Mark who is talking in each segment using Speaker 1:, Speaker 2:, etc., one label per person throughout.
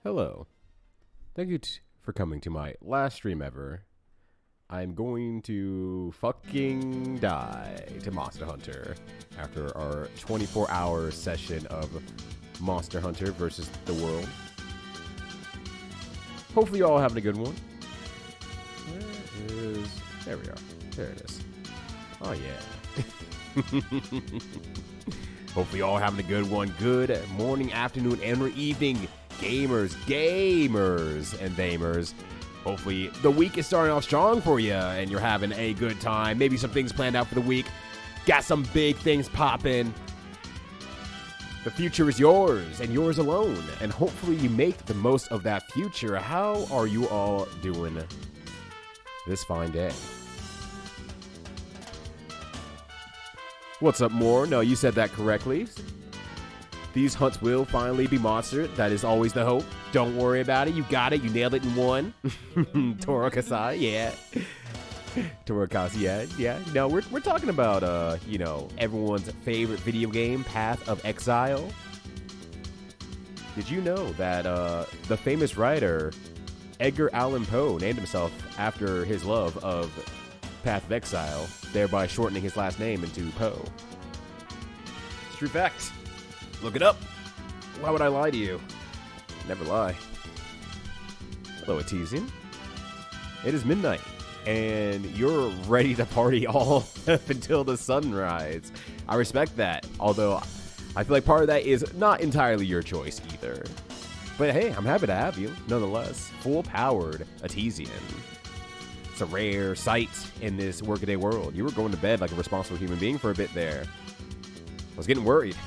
Speaker 1: Hello. Thank you for coming to my last stream ever. I'm going to fucking die to Monster Hunter after our 24-hour session of Monster Hunter versus the world. Hopefully you all having a good one. There we are. There it is. Oh yeah. Hopefully you all having a good one. Good morning, afternoon, and or evening, gamers, and thamers. Hopefully the week is starting off strong for you and you're having a good time. Maybe some things planned out for the week. Got some big things popping. The future is yours and yours alone. And hopefully you make the most of that future. How are you all doing this fine day? What's up, Moore? No, you said that correctly. These hunts will finally be monstered. That is always the hope. Don't worry about it. You got it. You nailed it in one. Torokasai, yeah. Torokasai, yeah. No, we're talking about, everyone's favorite video game, Path of Exile. Did you know that the famous writer Edgar Allan Poe named himself after his love of Path of Exile, thereby shortening his last name into Poe? It's true fact. Look it up. Why would I lie to you? Never lie. Hello, Atesian. It is midnight, and you're ready to party all up until the sunrise. I respect that, although I feel like part of that is not entirely your choice either. But hey, I'm happy to have you, nonetheless. Full-powered Atesian. It's a rare sight in this workaday world. You were going to bed like a responsible human being for a bit there. I was getting worried.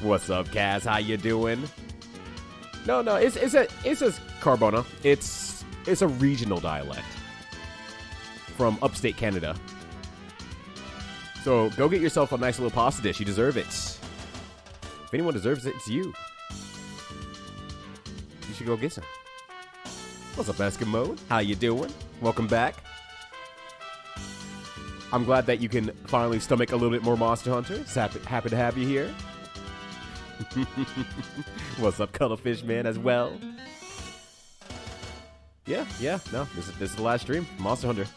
Speaker 1: What's up, Kaz? How you doing? No, it's a Carbona. It's a regional dialect from upstate Canada. So go get yourself a nice little pasta dish. You deserve it. If anyone deserves it, it's you. You should go get some. What's up, Eskimo? How you doing? Welcome back. I'm glad that you can finally stomach a little bit more Monster Hunter. Happy to have you here. What's up, Cuttlefish Man, as well? Yeah, no, this is the last stream, Monster Hunter.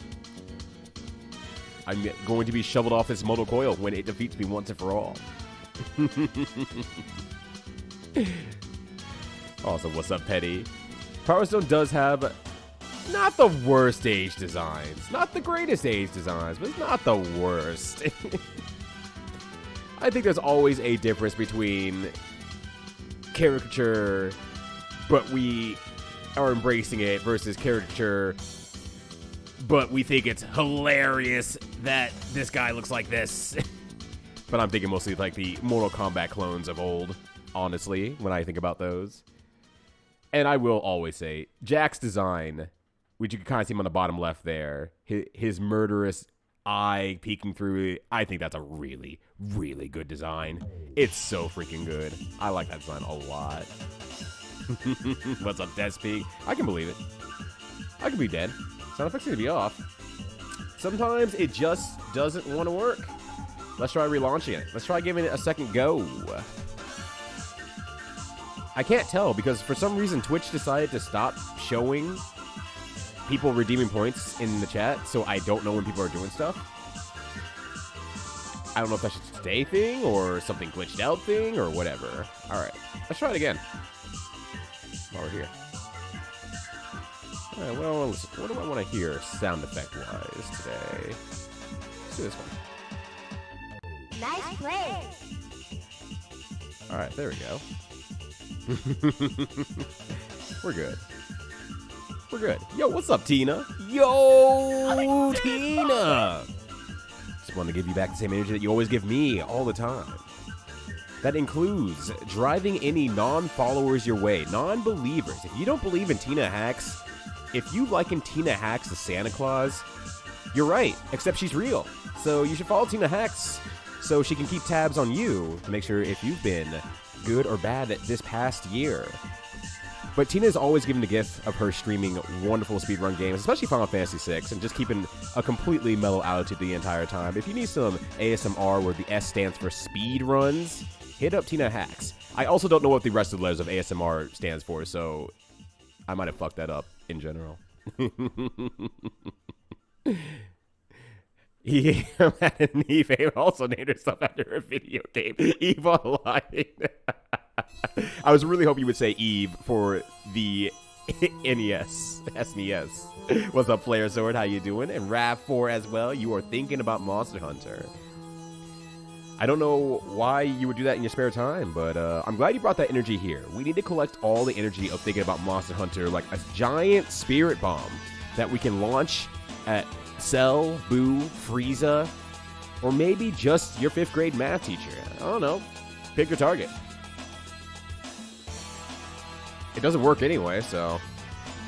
Speaker 1: I'm going to be shoveled off this modal coil when it defeats me once and for all. Also, what's up, Petty? Power Stone does have not the worst age designs. Not the greatest age designs, but it's not the worst. I think there's always a difference between caricature, but we are embracing it, versus caricature, but we think it's hilarious that this guy looks like this. But I'm thinking mostly like the Mortal Kombat clones of old, honestly, when I think about those. And I will always say, Jack's design, which you can kind of see him on the bottom left there, his murderous eye peeking through it, I think that's a really, really good design. It's so freaking good. I like that design a lot. What's up, Despeak? I can believe it. I could be dead. Sound effects need to be off. Sometimes it just doesn't want to work. Let's try relaunching it. Let's try giving it a second go. I can't tell because for some reason Twitch decided to stop showing people redeeming points in the chat, so I don't know when people are doing stuff. I don't know if that's just a today thing or something glitched out thing or whatever. Alright, let's try it again. While we're here. Alright, what do I want to hear sound effect wise today? Let's do this one.
Speaker 2: Nice play.
Speaker 1: Alright, there we go. We're good. We're good. Yo, what's up, Tina? Yo, Tina! Just want to give you back the same energy that you always give me all the time. That includes driving any non-followers your way, non-believers. If you don't believe in Tina Hacks, if you liken Tina Hacks to Santa Claus, you're right, except she's real. So you should follow Tina Hacks so she can keep tabs on you to make sure if you've been good or bad this past year. But Tina is always given the gift of her streaming wonderful speedrun games, especially Final Fantasy VI, and just keeping a completely mellow attitude the entire time. If you need some ASMR where the S stands for speed runs, Hit up Tina Hacks. I also don't know what the rest of the letters of ASMR stands for, so I might have fucked that up in general. Eve also named herself after a video game, Eve Online. I was really hoping you would say Eve for the NES, SNES. What's up, Flare Sword? How you doing? And Rav4 as well. You are thinking about Monster Hunter. I don't know why you would do that in your spare time, but I'm glad you brought that energy here. We need to collect all the energy of thinking about Monster Hunter like a giant spirit bomb that we can launch at Cell, Boo, Frieza, or maybe just your 5th grade math teacher. I don't know. Pick your target. It doesn't work anyway, so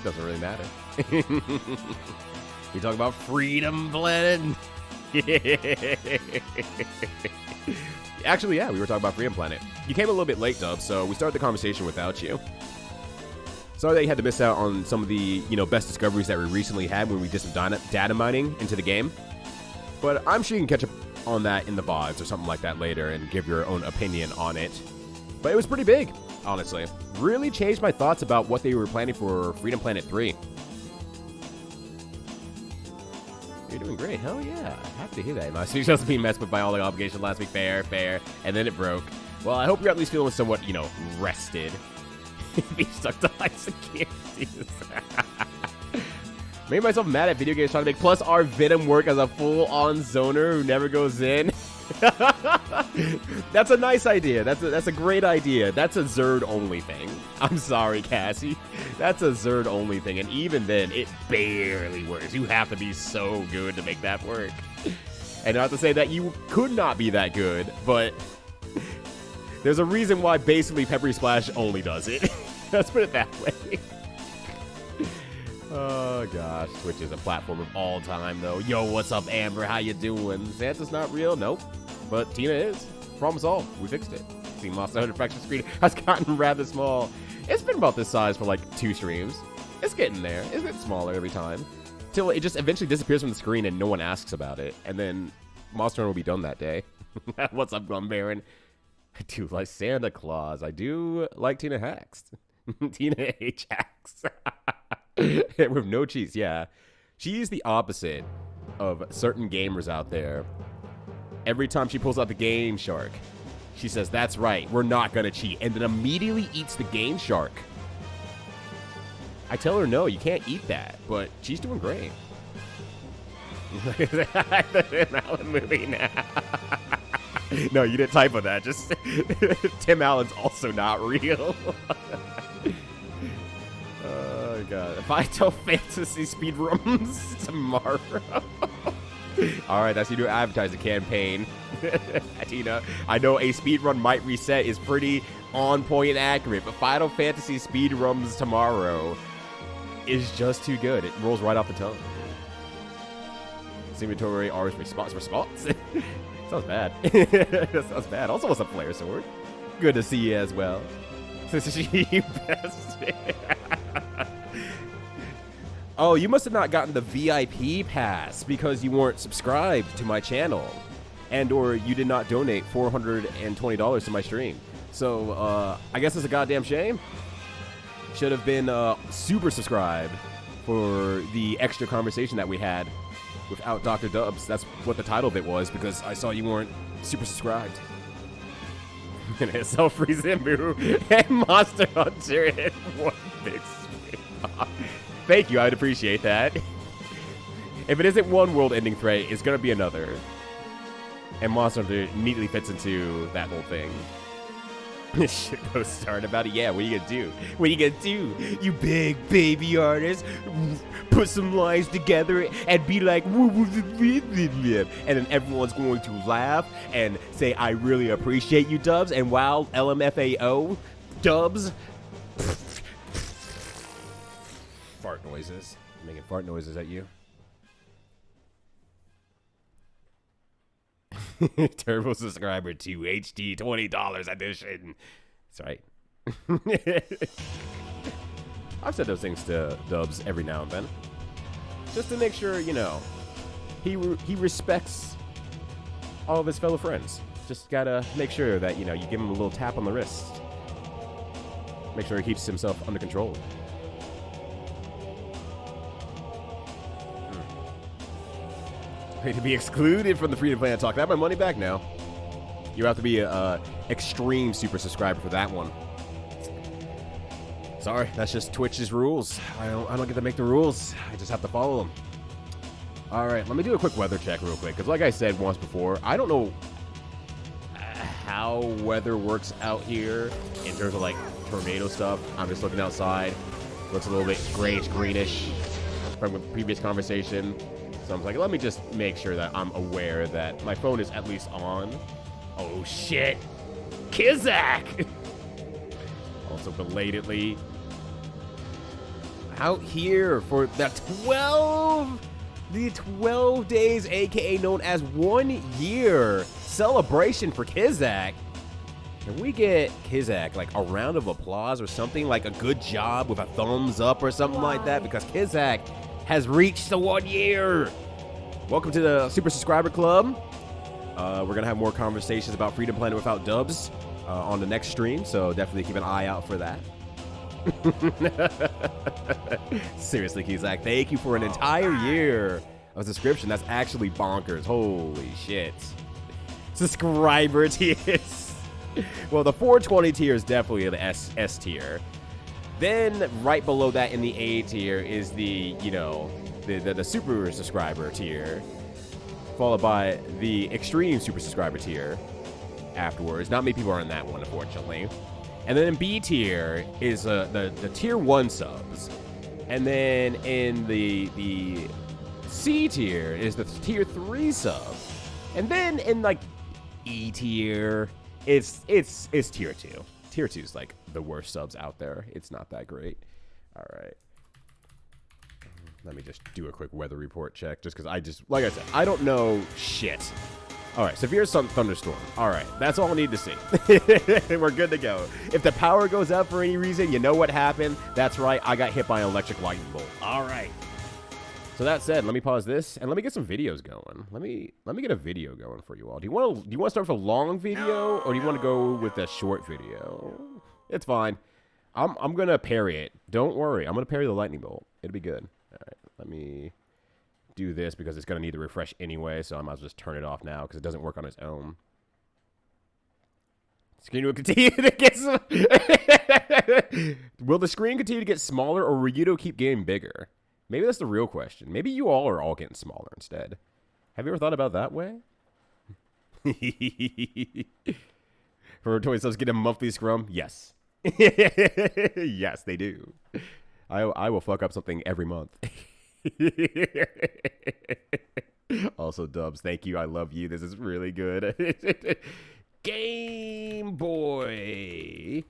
Speaker 1: it doesn't really matter. You talk about Freedom Planet. Actually, yeah, we were talking about Freedom Planet. You came a little bit late, Dub, so we started the conversation without you. Sorry that you had to miss out on some of the, best discoveries that we recently had when we did some data mining into the game. But I'm sure you can catch up on that in the VODs or something like that later and give your own opinion on it. But it was pretty big, honestly. Really changed my thoughts about what they were planning for Freedom Planet 3. You're doing great. Hell yeah. Happy to hear that. My speech was being messed with by all the obligations last week. Fair. And then it broke. Well, I hope you're at least feeling somewhat, rested. Be stuck to ice again. Jesus. Made myself mad at video games trying to make plus our Venom work as a full-on zoner who never goes in. That's a nice idea. That's a great idea. That's a Zerd-only thing. I'm sorry, Cassie. That's a Zerd-only thing, and even then, it barely works. You have to be so good to make that work. And not to say that you could not be that good, but there's a reason why basically Peppery Splash only does it. Let's put it that way. Oh gosh, Twitch is a platform of all time though. Yo, what's up, Amber? How you doing? Santa's not real? Nope. But Tina is. Problem solved. We fixed it. See, Monster Hunter Fraction screen has gotten rather small. It's been about this size for like 2 streams. It's getting there. It's getting smaller every time. Till it just eventually disappears from the screen and no one asks about it. And then Monster Hunter will be done that day. What's up, Glum Baron? I do like Santa Claus. I do like Tina Hacks. Tina H. Hacks. With no cheats, yeah. She's the opposite of certain gamers out there. Every time she pulls out the Game Shark, she says, that's right, we're not gonna cheat, and then immediately eats the Game Shark. I tell her, no, you can't eat that, but she's doing great. Movie now. No, you didn't type on that, just Tim Allen's also not real. Oh god. Final Fantasy speedruns tomorrow. Alright, that's your new advertising campaign. Tina, I know a speedrun might reset is pretty on point and accurate, but Final Fantasy speedruns tomorrow is just too good. It rolls right off the tongue. Inventory R's response. Sounds bad. That sounds bad. Also, what's up, Flare Sword? Good to see you as well. You best. Oh, you must have not gotten the VIP pass because you weren't subscribed to my channel, and or you did not donate $420 to my stream. So I guess it's a goddamn shame. Should have been super subscribed for the extra conversation that we had without Dr. Dubs. That's what the title of it was, because I saw you weren't super subscribed. And it's Self-Freeze and Monster Hunter in one big spin-off. Thank you, I'd appreciate that. If it isn't one world-ending threat, it's gonna be another. And Monster Hunter neatly fits into that whole thing. Shit goes start about it. Yeah, what are you gonna do? What are you gonna do? You big baby artist, put some lines together and be like, and then everyone's going to laugh and say, I really appreciate you, Dubs, and wow, LMFAO, Dubs. Fart noises. I'm making fart noises at you. Turbo subscriber to HD $20 edition. That's right. I've said those things to Dubs every now and then, just to make sure, you know, he respects all of his fellow friends. Just gotta make sure that, you know, you give him a little tap on the wrist. Make sure he keeps himself under control. Pay to be excluded from the Freedom Plan Talk. I have my money back now. You have to be a extreme super subscriber for that one. Sorry, that's just Twitch's rules. I don't get to make the rules. I just have to follow them. All right, let me do a quick weather check real quick, because like I said once before, I don't know how weather works out here in terms of like tornado stuff. I'm just looking outside. Looks a little bit grayish, greenish from the previous conversation. So I'm like, let me just make sure that I'm aware that my phone is at least on. Oh shit, Kizak! Also belatedly out here for the 12 days, aka known as 1 year celebration for Kizak. Can we get Kizak like a round of applause or something, like a good job with a thumbs up or something like that? Because Kizak has reached the 1 year. Welcome to the Super Subscriber Club. We're gonna have more conversations about Freedom Planet without dubs on the next stream, so definitely keep an eye out for that. Seriously, Kizak, thank you for an entire year of subscription. That's actually bonkers. Holy shit. Subscriber tiers. Well, the 420 tier is definitely the S tier. Then right below that in the A tier is the, you know, the super subscriber tier, followed by the extreme super subscriber tier afterwards. Not many people are in that one, unfortunately. And then in B tier is the tier 1 subs. And then in the C tier is the tier 3 sub. And then in like E tier, it's tier 2. Tier 2 is like the worst subs out there. It's not that great. All right. Let me just do a quick weather report check, just because like I said, I don't know shit. All right, severe thunderstorm. All right, that's all I need to see. We're good to go. If the power goes out for any reason, you know what happened. That's right, I got hit by an electric lightning bolt. All right. So that said, let me pause this and let me get some videos going. Let me get a video going for you all. Do you want to start with a long video, or do you want to go with a short video? It's fine. I'm gonna parry it. Don't worry. I'm gonna parry the lightning bolt. It'll be good. All right. Let me do this because it's gonna need to refresh anyway. So I might as well just turn it off now because it doesn't work on its own. Screen will continue to get will the screen continue to get smaller, or will you keep getting bigger? Maybe that's the real question. Maybe you all are getting smaller instead. Have you ever thought about that way? For Toy Subs get a monthly scrum? Yes. Yes, they do. I will fuck up something every month. Also, Dubs, thank you. I love you. This is really good. Game Boy.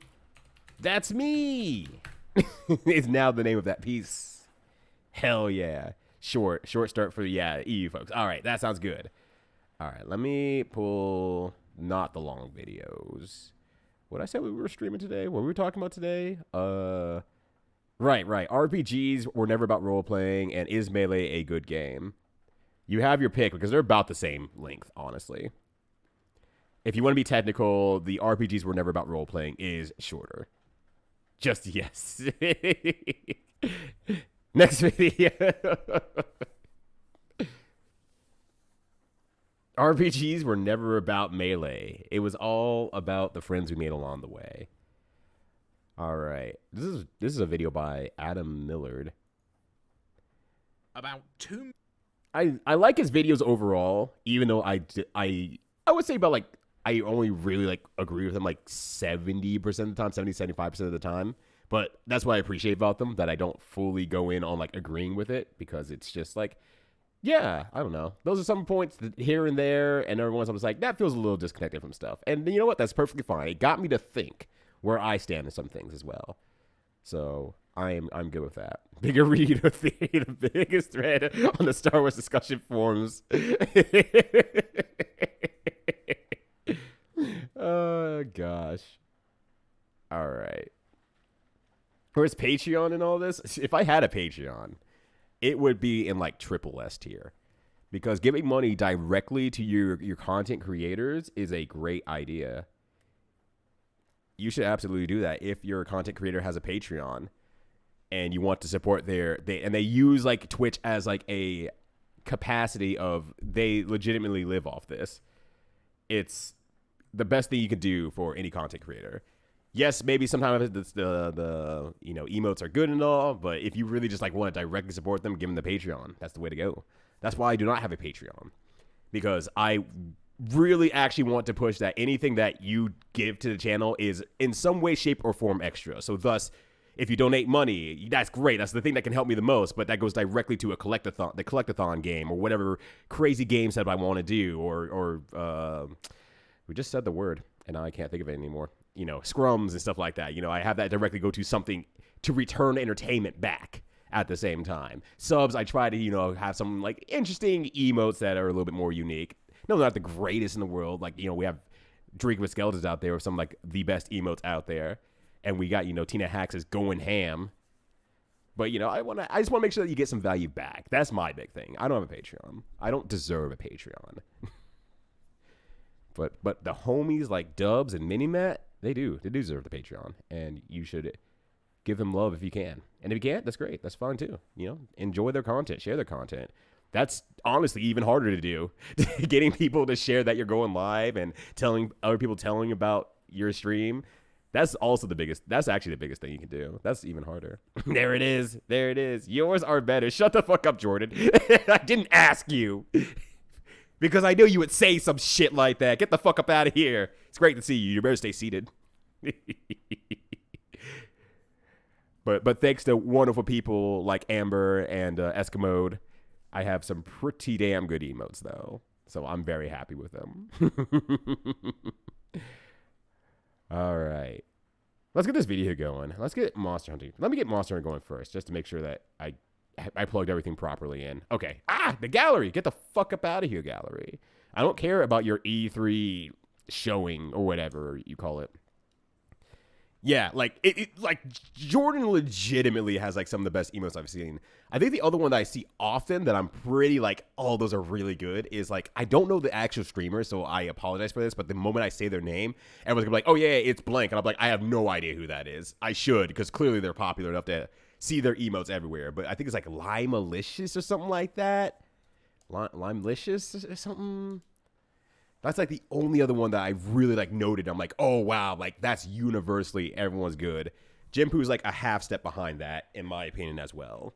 Speaker 1: That's me. Is now the name of that piece. Hell yeah. Short start for, yeah, EU folks. All right, that sounds good. All right, let me pull not the long videos. What I said we were streaming today? What were we talking about today? Right. RPGs were never about role-playing, and is Melee a good game? You have your pick, because they're about the same length, honestly. If you want to be technical, the RPGs were never about role-playing is shorter. Just yes. Next video. RPGs were never about Melee. It was all about the friends we made along the way. All right. This is a video by Adam Millard.
Speaker 2: About 2.
Speaker 1: I like his videos overall, even though I would say about like I only really like agree with him like 70% of the time, 75% of the time. But that's what I appreciate about them, that I don't fully go in on like agreeing with it, because it's just like, yeah, I don't know. Those are some points here and there, and every once I'm just like, that feels a little disconnected from stuff. And you know what? That's perfectly fine. It got me to think where I stand in some things as well. So I'm good with that. Bigger read of the biggest thread on the Star Wars discussion forums. Oh gosh. All right. Where's Patreon and all this? If I had a Patreon, it would be in like triple S tier. because giving money directly to your content creators is a great idea. You should absolutely do that if your content creator has a Patreon and you want to support and they use like Twitch as like a capacity of they legitimately live off this. It's the best thing you can do for any content creator. Yes, maybe sometimes the emotes are good and all, but if you really just like want to directly support them, give them the Patreon. That's the way to go. That's why I do not have a Patreon, because I really actually want to push that anything that you give to the channel is in some way, shape, or form extra. So thus, if you donate money, that's great. That's the thing that can help me the most, but that goes directly to the collectathon game or whatever crazy game set I want to do, or we just said the word and now I can't think of it anymore. Scrums and stuff like that. I have that directly go to something to return entertainment back at the same time. Subs, I try to, have some like interesting emotes that are a little bit more unique. No, they're not the greatest in the world. Like, we have Drink with Skeletons out there with some like the best emotes out there. And we got, Tina Hacks is going ham. But, I just want to make sure that you get some value back. That's my big thing. I don't have a Patreon. I don't deserve a Patreon. But the homies like Dubs and Minimat, they do. They deserve the Patreon. And you should give them love if you can. And if you can't, that's great. That's fine too. Enjoy their content. Share their content. That's honestly even harder to do. Getting people to share that you're going live and telling other people about your stream. That's actually the biggest thing you can do. That's even harder. There it is. There it is. Yours are better. Shut the fuck up, Jordan. I didn't ask you. Because I knew you would say some shit like that. Get the fuck up out of here. It's great to see you. You better stay seated. But thanks to wonderful people like Amber and Eskimo, I have some pretty damn good emotes, though. So I'm very happy with them. All right. Let's get this video going. Let's get monster hunting. Let me get monster hunting going first, just to make sure that I plugged everything properly in. Okay. The gallery. Get the fuck up out of here, gallery. I don't care about your E3 showing or whatever you call it. Yeah, like Jordan legitimately has like some of the best emotes I've seen. I think the other one that I see often that I'm pretty like, oh, those are really good is like, I don't know the actual streamer, so I apologize for this, but the moment I say their name, everyone's gonna be like, oh yeah, it's blank. And I'm like, I have no idea who that is. I should, because clearly they're popular enough to see their emotes everywhere. But I think it's like Limelicious or something like that. Limelicious or something. That's like the only other one that I really like noted. I'm like, oh wow, like that's universally everyone's good. Jimpu's like a half step behind that, in my opinion, as well.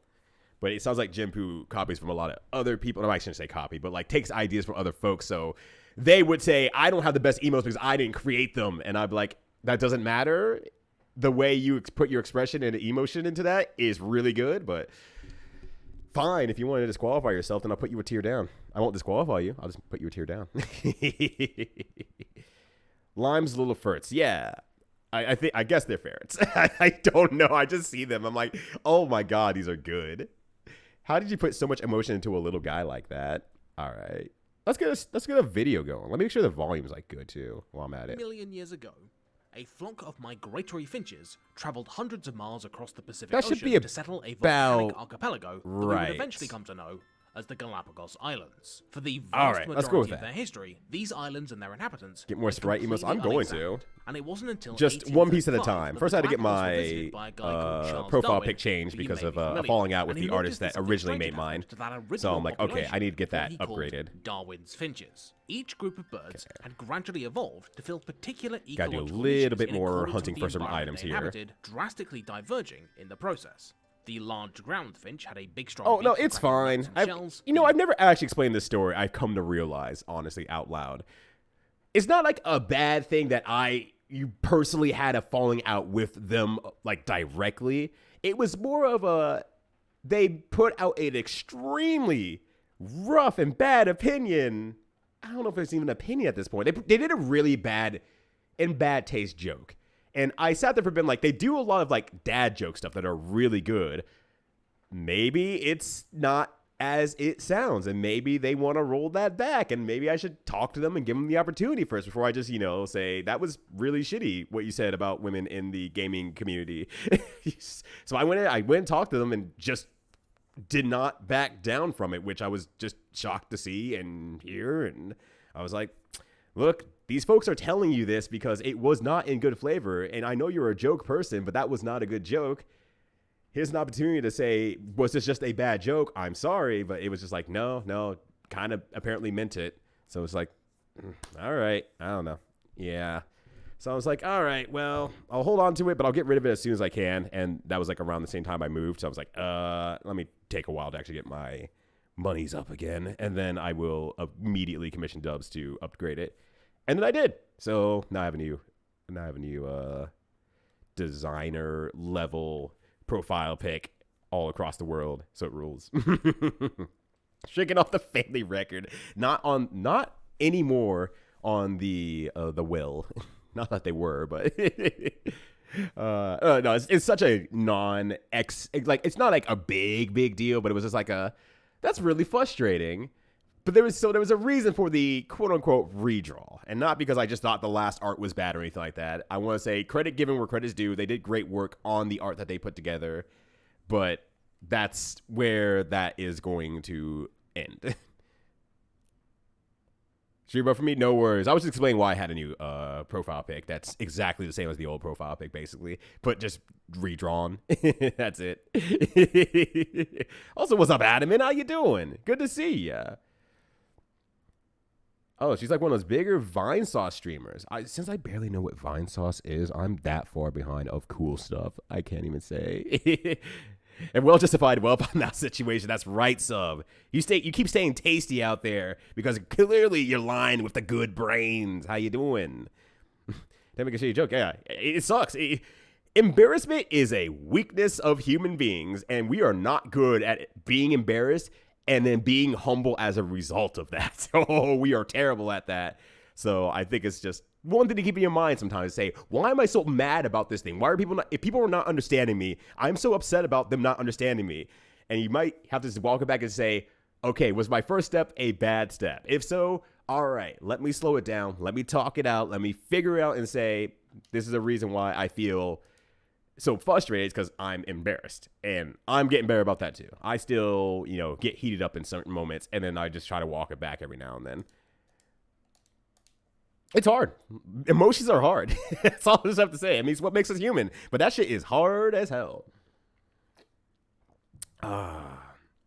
Speaker 1: But it sounds like Jimpu copies from a lot of other people. No, I shouldn't say copy, but like takes ideas from other folks. So they would say, I don't have the best emotes because I didn't create them. And I'd be like, that doesn't matter. The way you put your expression and emotion into that is really good, but fine. If you want to disqualify yourself, then I'll put you a tier down. I won't disqualify you. I'll just put you a tier down. Lime's little ferrets. Yeah. I guess they're ferrets. I don't know. I just see them. I'm like, oh my God, these are good. How did you put so much emotion into a little guy like that? All right. Let's get a video going. Let me make sure the volume's like good too while I'm at it.
Speaker 2: A million years ago, a flock of migratory finches traveled hundreds of miles across the Pacific Ocean to settle a volcanic archipelago that we would eventually come to know as the Galapagos Islands. For the vast majority of their history, these islands and their inhabitants
Speaker 1: get more sprite emotes. I'm going to.
Speaker 2: And it wasn't until
Speaker 1: just one piece at a time. First, I had to get my profile pic changed because of a falling out with the artist that originally made mine. So I'm like, okay, I need to get that upgraded.
Speaker 2: Darwin's finches. Each group of birds had gradually evolved to fill particular ecological
Speaker 1: Gotta do a little bit more hunting for some items here.
Speaker 2: Drastically diverging in the process. The large ground finch had a big strong
Speaker 1: Oh, no, it's fine. I've never actually explained this story. I've come to realize, honestly, out loud. It's not like a bad thing that you personally had a falling out with them, like, directly. It was more of they put out an extremely rough and bad opinion. I don't know if it's even an opinion at this point. They did a really bad taste joke. And I sat there for being like, they do a lot of like dad joke stuff that are really good. Maybe it's not as it sounds, and maybe they want to roll that back, and maybe I should talk to them and give them the opportunity first before I just, say that was really shitty what you said about women in the gaming community. So I went and talked to them and just did not back down from it, which I was just shocked to see and hear. And I was like, look, these folks are telling you this because it was not in good flavor. And I know you're a joke person, but that was not a good joke. Here's an opportunity to say, was this just a bad joke? I'm sorry. But it was just like, no, kind of apparently meant it. So it's like, all right, I don't know. Yeah. So I was like, all right, well, I'll hold on to it, but I'll get rid of it as soon as I can. And that was like around the same time I moved. So I was like, let me take a while to actually get my monies up again. And then I will immediately commission Dubs to upgrade it. And then I did. So now I have a new designer level profile pic all across the world. So it rules. Shaking off the family record. Not anymore on the will. Not that they were, but no, it's such a like it's not like a big deal, but it was just like that's really frustrating. But there was a reason for the quote unquote redraw, and not because I just thought the last art was bad or anything like that. I want to say credit given where credit's due. They did great work on the art that they put together, but that's where that is going to end. But for me, no worries. I was just explaining why I had a new profile pic. That's exactly the same as the old profile pic, basically, but just redrawn. That's it. Also, what's up, Adamant? How you doing? Good to see ya. Oh, she's like one of those bigger Vine Sauce streamers. Since I barely know what Vine Sauce is, I'm that far behind of cool stuff. I can't even say. And well justified wealth on that situation. That's right, Sub. You keep staying tasty out there because clearly you're lined with the good brains. How you doing? Let me show you a joke. Yeah, it sucks. Embarrassment is a weakness of human beings, and we are not good at being embarrassed and then being humble as a result of that. Oh, we are terrible at that. So I think it's just one thing to keep in your mind sometimes. Say, why am I so mad about this thing? Why are people not? If people are not understanding me, I'm so upset about them not understanding me. And you might have to just walk it back and say, okay, was my first step a bad step? If so, all right, let me slow it down. Let me talk it out. Let me figure it out and say, this is a reason why I feel so frustrated because I'm embarrassed. And I'm getting better about that too. I still, get heated up in certain moments, and then I just try to walk it back every now and then. It's hard. Emotions are hard. That's all I just have to say. I mean, it's what makes us human. But that shit is hard as hell. The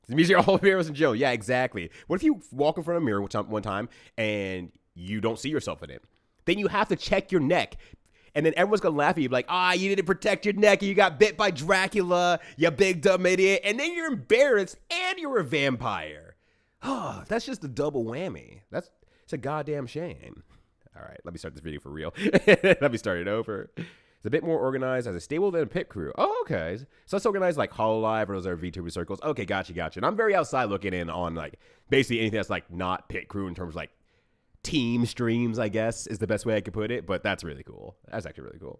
Speaker 1: music all of mirrors and Joe. Yeah, exactly. What if you walk in front of a mirror one time and you don't see yourself in it? Then you have to check your neck. And then everyone's going to laugh at you like, you didn't protect your neck and you got bit by Dracula, you big dumb idiot. And then you're embarrassed and you're a vampire. That's just a double whammy. It's a goddamn shame. All right, let me start this video for real. Let me start it over. It's a bit more organized, has a stable than a pit crew. Oh, okay. So it's organized like Hololive or those are VTuber circles. Okay, gotcha. And I'm very outside looking in on like basically anything that's like not pit crew in terms of like team streams, I guess, is the best way I could put it. But that's really cool. That's actually really cool.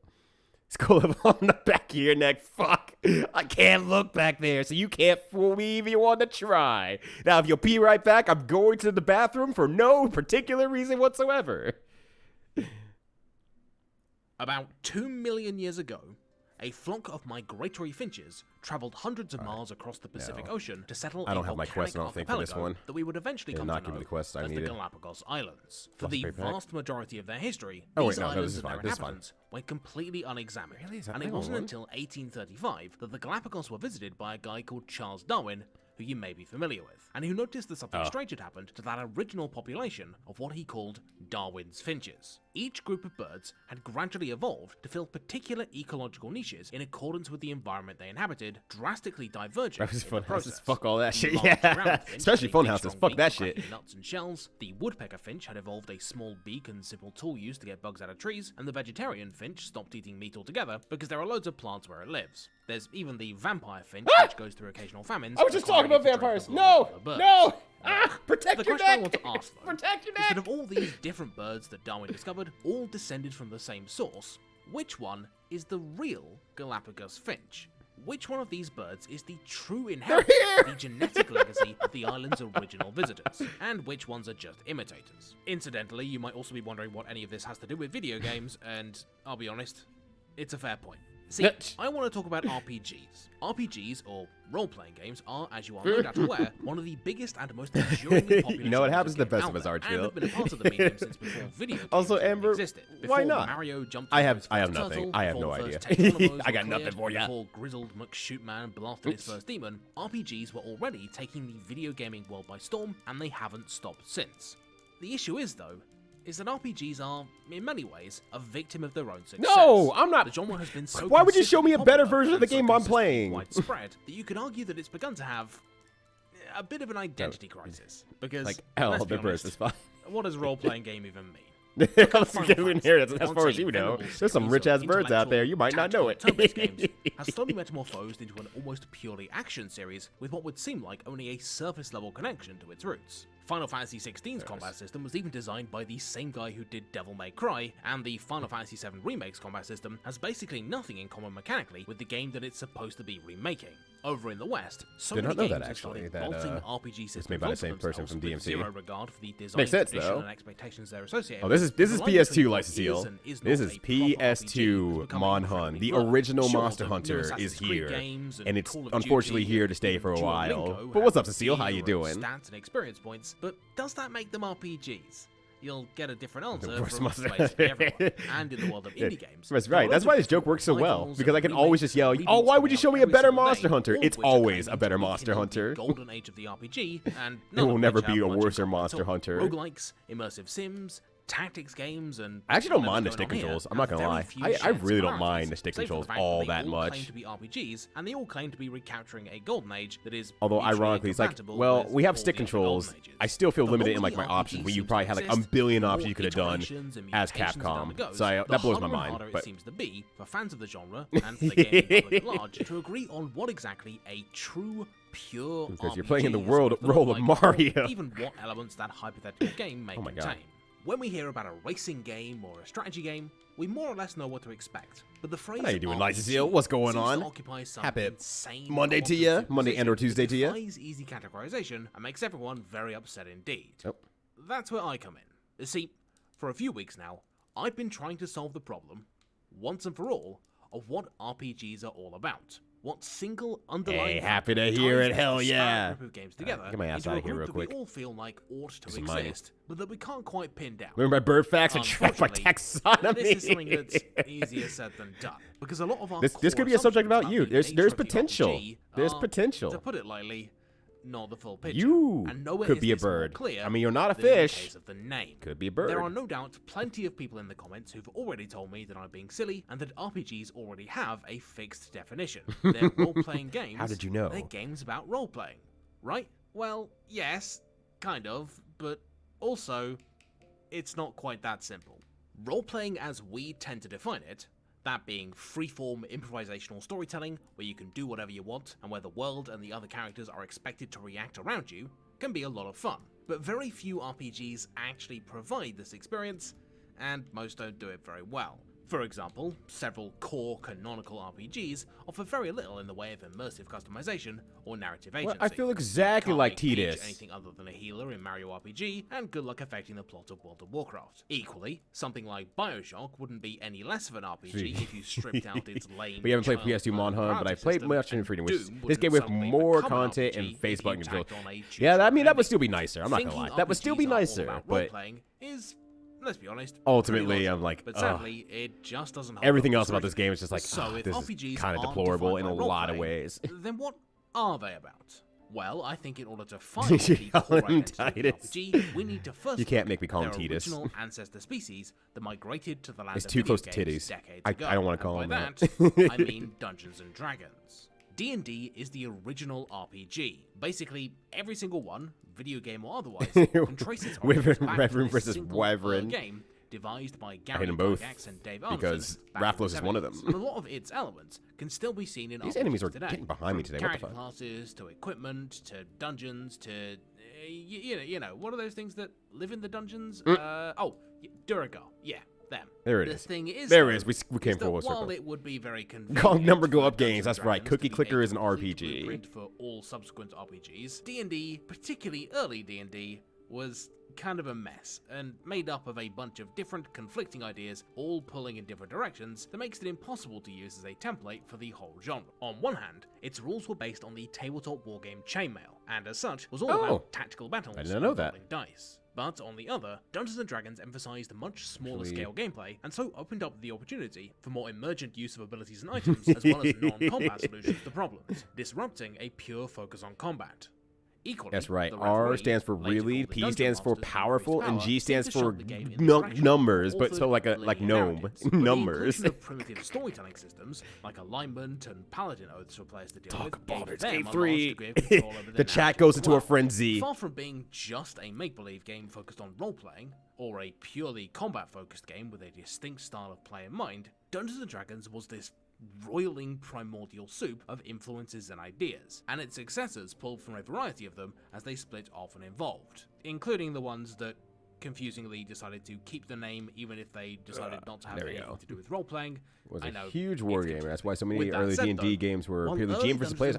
Speaker 1: It's cool on the back of your neck. Fuck. I can't look back there, so you can't fool me if you want to try. Now, if you'll pee right back, I'm going to the bathroom for no particular reason whatsoever.
Speaker 2: About 2 million years ago, a flock of migratory finches traveled hundreds of miles across the Pacific Ocean to settle a volcanic archipelago that we would eventually come to know as the Galapagos Islands. For the vast majority of their history, these islands and their inhabitants went completely unexamined, and it wasn't until 1835 that the Galapagos were visited by a guy called Charles Darwin, who you may be familiar with, and who noticed that something strange had happened to that original population of what he called Darwin's finches. Each group of birds had gradually evolved to fill particular ecological niches in accordance with the environment they inhabited, drastically diverging in the process.
Speaker 1: Fuck all that shit, yeah. Especially phone houses, fuck that shit.
Speaker 2: Nuts and shells. The woodpecker finch had evolved a small beak and simple tool used to get bugs out of trees, and the vegetarian finch stopped eating meat altogether because there are loads of plants where it lives. There's even the vampire finch, which goes through occasional famines.
Speaker 1: I was just talking about vampires. No! Protect your neck!
Speaker 2: The question I want to ask, though,
Speaker 1: protect your neck!
Speaker 2: is that of all these different birds that Darwin discovered, all descended from the same source, which one is the real Galapagos finch? Which one of these birds is the true inheritor of the genetic legacy of the island's original visitors? And which ones are just imitators? Incidentally, you might also be wondering what any of this has to do with video games, and I'll be honest, It's a fair point. See, I want to talk about RPGs. RPGs, or role-playing games, are, as you are no doubt aware, one of the biggest and most enduringly popular
Speaker 1: you know what happens to the
Speaker 2: games
Speaker 1: best of us,
Speaker 2: out there, and have been a part of the medium since before video games
Speaker 1: also, Amber,
Speaker 2: existed.
Speaker 1: why not?
Speaker 2: Mario jumped
Speaker 1: I have
Speaker 2: first
Speaker 1: nothing.
Speaker 2: turtle,
Speaker 1: I have
Speaker 2: before
Speaker 1: no
Speaker 2: the first
Speaker 1: idea.
Speaker 2: Tetrominoes
Speaker 1: I got
Speaker 2: were
Speaker 1: nothing
Speaker 2: cleared,
Speaker 1: for ya.
Speaker 2: Before Grizzled McShootman blasted his first demon, RPGs were already taking the video gaming world by storm, and they haven't stopped since. The issue is, though, is that RPGs are, in many ways, a victim of their own success.
Speaker 1: No, I'm not.
Speaker 2: The genre has been so
Speaker 1: Why would you show me a better version of the
Speaker 2: so
Speaker 1: game I'm playing?
Speaker 2: widespread that you could argue that it's begun to have a bit of an identity crisis. Because,
Speaker 1: like,
Speaker 2: let's be
Speaker 1: the burst
Speaker 2: honest,
Speaker 1: is fine.
Speaker 2: what does role-playing game even mean?
Speaker 1: Let's get in here. As far as you know, there's some rich-ass birds out there. You might not know it.
Speaker 2: Games has slowly metamorphosed into an almost purely action series with what would seem like only a surface-level connection to its roots. Final Fantasy XVI's combat system was even designed by the same guy who did Devil May Cry, and the Final Fantasy VII Remake's combat system has basically nothing in common mechanically with the game that it's supposed to be remaking. Over in the West, so many games have started bolting RPG systems
Speaker 1: made by the same person from DMC.
Speaker 2: Zero regard for the design
Speaker 1: Makes sense,
Speaker 2: tradition
Speaker 1: though.
Speaker 2: and expectations they're associated
Speaker 1: Oh, this is
Speaker 2: with.
Speaker 1: PS2 license deal.
Speaker 2: This
Speaker 1: is PS2 MonHun. The original Monster Hunter is here, and it's unfortunately here to stay for a while. But what's up, Cecile? How you doing?
Speaker 2: Stats and experience points, but does that make them RPGs? You'll get a different answer
Speaker 1: course
Speaker 2: from
Speaker 1: Monster
Speaker 2: basically everyone. And in the world of indie games,
Speaker 1: That's right. That's why this joke works so well, because I can always just yell, "Oh, why would you show me a better Monster Hunter?" It's always a better Monster Hunter.
Speaker 2: Golden age of the RPG, and
Speaker 1: it will never be a worse Monster Hunter.
Speaker 2: Roguelikes, immersive sims, tactics games, and
Speaker 1: I actually don't mind the stick controls. I'm not gonna lie. I really don't mind the stick controls all that much.
Speaker 2: Claim to be RPGs, and they all claim to be recapturing a golden age that is.
Speaker 1: Although ironically, it's like, well, we have stick controls. I still feel limited in like my options. When you probably had like a billion options you could have done as Capcom. So that blows my mind.
Speaker 2: But
Speaker 1: but
Speaker 2: it seems to be for fans of the genre and for the gaming public at large to agree on what exactly a true, pure
Speaker 1: because
Speaker 2: RPG
Speaker 1: you're playing in the
Speaker 2: is,
Speaker 1: role of
Speaker 2: like,
Speaker 1: Mario.
Speaker 2: Even what elements that hypothetical game may contain. When we hear about a racing game or a strategy game, we more or less know what to expect. But the phrase
Speaker 1: How you doing, Lysacil? What's going on? Happy Monday to you. Monday and or Tuesday to you.
Speaker 2: Defies easy categorization and makes everyone very upset indeed.
Speaker 1: Yep.
Speaker 2: That's where I come in. You see, for a few weeks now, I've been trying to solve the problem, once and for all, of what RPGs are all about. What single underlying
Speaker 1: happy to hear it, hell
Speaker 2: yeah! Group of games together
Speaker 1: get my ass out of here real quick.
Speaker 2: We all feel like ought to exist, but that we can't quite pin down.
Speaker 1: Remember my bird facts and track my taxonomy.
Speaker 2: This is something that's easier said than done, because a lot of our
Speaker 1: this could be a subject about you. There's potential. There's potential.
Speaker 2: To put it lightly, not the full picture.
Speaker 1: You
Speaker 2: and
Speaker 1: could be a bird. I mean, you're not a fish.
Speaker 2: Of the name.
Speaker 1: Could be a bird.
Speaker 2: There are no doubt plenty of people in the comments who've already told me that I'm being silly and that RPGs already have a fixed definition. They're role-playing games.
Speaker 1: How did you know?
Speaker 2: They're games about role-playing, right? Well, yes, kind of, but also, it's not quite that simple. Role-playing as we tend to define it, that being freeform improvisational storytelling, where you can do whatever you want, and where the world and the other characters are expected to react around you, can be a lot of fun. But very few RPGs actually provide this experience, and most don't do it very well. For example, several core canonical RPGs offer very little in the way of immersive customization or narrative agency.
Speaker 1: Well, I feel exactly like Tidus.
Speaker 2: Anything other than a healer in Mario RPG, and good luck affecting the plot of World of Warcraft. Equally, something like BioShock wouldn't be any less of an RPG if you stripped out its lame.
Speaker 1: We haven't played PS2 MonHun, but I played much in Freedom, which this game with more content and Facebook control. Yeah, I mean that would still be nicer. I'm not gonna lie, that would still be nicer, but
Speaker 2: let's be honest.
Speaker 1: Ultimately, I'm like,
Speaker 2: but sadly, it just doesn't hold
Speaker 1: everything
Speaker 2: up
Speaker 1: else about this game is just like, this is kind of deplorable in a lot of ways.
Speaker 2: Then what are they about? Well, I think in order to find the core identity of the RPG, we need to first
Speaker 1: you can't make me call him
Speaker 2: their
Speaker 1: Tidus.
Speaker 2: Original ancestor species that migrated to the land
Speaker 1: it's
Speaker 2: of
Speaker 1: too
Speaker 2: video
Speaker 1: close to
Speaker 2: games
Speaker 1: titties.
Speaker 2: decades
Speaker 1: I
Speaker 2: ago.
Speaker 1: don't want to call
Speaker 2: and
Speaker 1: him
Speaker 2: by
Speaker 1: that.
Speaker 2: I mean Dungeons and Dragons. D&D is the original RPG. Basically, every single one, video game or otherwise, can trace its origins back to
Speaker 1: Reverend
Speaker 2: this
Speaker 1: versus
Speaker 2: simple
Speaker 1: Wyvern.
Speaker 2: game devised by
Speaker 1: I
Speaker 2: Gary
Speaker 1: hate them both
Speaker 2: Gygax and Dave
Speaker 1: because
Speaker 2: Arneson back in
Speaker 1: Rathlos
Speaker 2: the
Speaker 1: is one of
Speaker 2: 70s.
Speaker 1: them.
Speaker 2: And a lot of its elements can still be seen in
Speaker 1: These
Speaker 2: RPGs
Speaker 1: enemies are
Speaker 2: today.
Speaker 1: getting behind me
Speaker 2: From
Speaker 1: today. What the
Speaker 2: character
Speaker 1: fuck?
Speaker 2: classes to equipment to dungeons to you know what are those things that live in the dungeons? Duragar. Yeah, them.
Speaker 1: There it
Speaker 2: the
Speaker 1: is.
Speaker 2: Thing is,
Speaker 1: there
Speaker 2: though,
Speaker 1: it is. We came full
Speaker 2: while
Speaker 1: circle.
Speaker 2: it would be very convenient
Speaker 1: Call number go
Speaker 2: for
Speaker 1: up games.
Speaker 2: Dungeons
Speaker 1: That's
Speaker 2: and
Speaker 1: right.
Speaker 2: Dragons
Speaker 1: Cookie
Speaker 2: to be
Speaker 1: Clicker
Speaker 2: a
Speaker 1: is an
Speaker 2: complete
Speaker 1: RPG.
Speaker 2: blueprint for all subsequent RPGs. D&D, particularly early D&D, was kind of a mess, and made up of a bunch of different conflicting ideas all pulling in different directions that makes it impossible to use as a template for the whole genre. On one hand, its rules were based on the tabletop wargame Chainmail, and as such was all about tactical battles involving dice. But on the other, Dungeons & Dragons emphasized much smaller scale gameplay, and so opened up the opportunity for more emergent use of abilities and items, as well as non-combat solutions to problems, disrupting a pure focus on combat. Equally,
Speaker 1: that's right. R stands for really, P stands for powerful, and G stands for numbers, but so like gnome numbers.
Speaker 2: Of primitive storytelling systems like alignment and paladin oaths for players to deal with.
Speaker 1: Baldur's Gate 3. The chat goes into a frenzy.
Speaker 2: Far from being just a make-believe game focused on role-playing, or a purely combat-focused game with a distinct style of play in mind, Dungeons & Dragons was this roiling primordial soup of influences and ideas, and its successors pulled from a variety of them as they split off and evolved, including the ones that confusingly decided to keep the name even if they decided not to have anything to do with role-playing.
Speaker 1: It was a huge war game, that's why so many early D&D games were purely GM versus players.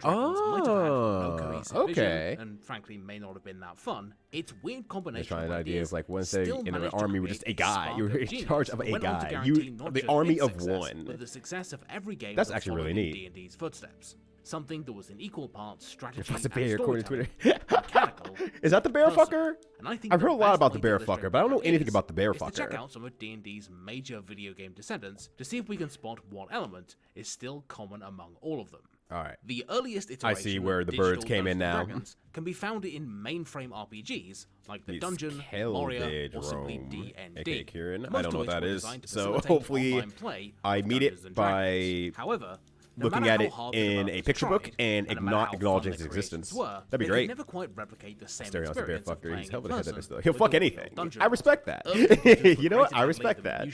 Speaker 1: Okay.
Speaker 2: And frankly may not have been that fun. Its weird combination
Speaker 1: of
Speaker 2: ideas
Speaker 1: like once they in an army were just a guy. You were in charge of a guy. You the army of one.
Speaker 2: With the success of every game
Speaker 1: that's actually really neat.
Speaker 2: D&D's footsteps. Something that was in equal parts strategy
Speaker 1: that's a bear, according to Twitter.
Speaker 2: Mechanical.
Speaker 1: Is that the bear fucker?
Speaker 2: And I think
Speaker 1: I've heard a lot about the bear fucker, but I don't know anything about the bear fucker.
Speaker 2: To check out some of D&D's major video game descendants to see if we can spot what element is still common among all of them.
Speaker 1: All right.
Speaker 2: The earliest iteration
Speaker 1: I see where the birds came in now.
Speaker 2: Can be found in mainframe RPGs like The Dungeon, Moria, or simply D&D.
Speaker 1: Okay, Kieran, I don't know what that is, so hopefully I meet it by looking at it in a picture book and not acknowledging its existence. That'd be great.
Speaker 2: Never quite replicate the same
Speaker 1: Staring at the bear
Speaker 2: experience
Speaker 1: fucker. He's hell of a head though.
Speaker 2: of
Speaker 1: He'll fuck anything. I respect that. You know what? I respect that.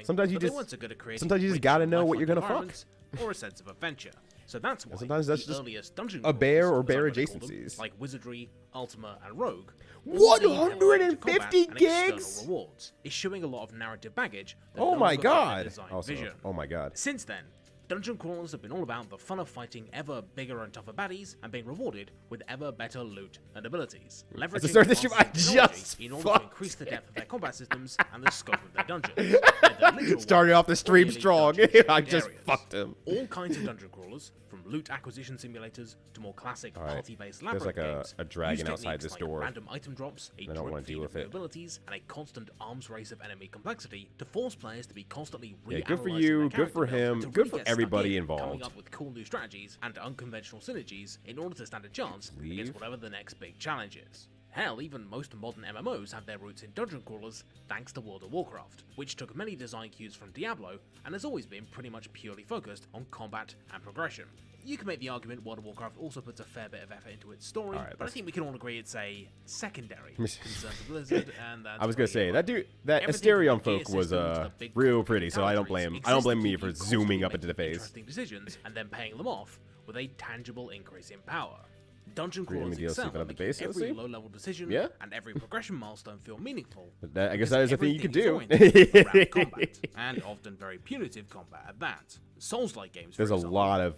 Speaker 1: Sometimes you just gotta know what you're gonna fuck.
Speaker 2: Or a sense of adventure. So that's why
Speaker 1: sometimes that's
Speaker 2: the
Speaker 1: just
Speaker 2: earliest dungeon
Speaker 1: a bear or
Speaker 2: crawlers,
Speaker 1: bear
Speaker 2: as I would call them,
Speaker 1: adjacencies.
Speaker 2: like Wizardry, Ultima, and Rogue.
Speaker 1: 150 gigs?
Speaker 2: Rewards, issuing a lot of narrative baggage.
Speaker 1: Oh my god! Also, oh my god.
Speaker 2: Since then, dungeon crawlers have been all about the fun of fighting ever bigger and tougher baddies and being rewarded with ever better loot and abilities. Leveraging in order to increase the depth of their combat systems and the scope of their dungeons.
Speaker 1: Started off the stream strong. I just fucked him.
Speaker 2: All kinds of dungeon crawlers, from loot acquisition simulators to more classic party-based labyrinth games.
Speaker 1: There's like a dragon outside this door.
Speaker 2: Random item drops, a drip feed of new abilities, and a constant arms race of enemy complexity to force players to be constantly re-analyzing
Speaker 1: good for you, good for him, good for everybody
Speaker 2: coming
Speaker 1: involved.
Speaker 2: up with cool new strategies and unconventional synergies in order to stand a chance against whatever the next big challenge is. Hell, even most modern MMOs have their roots in dungeon crawlers thanks to World of Warcraft, which took many design cues from Diablo and has always been pretty much purely focused on combat and progression. You can make the argument World of Warcraft also puts a fair bit of effort into its story, but I think we can all agree it's a secondary concern to Blizzard, and that's
Speaker 1: I was gonna say that Asterion folk was real pretty, so I don't blame me for zooming up into the face.
Speaker 2: Interesting decisions and then paying them off with a tangible increase in power. Dungeon crawlers itself make every low-level decision and every progression milestone feel meaningful.
Speaker 1: I guess that is a thing you could do.
Speaker 2: Around combat, and often very punitive combat at that. Souls-like games,
Speaker 1: there's a lot of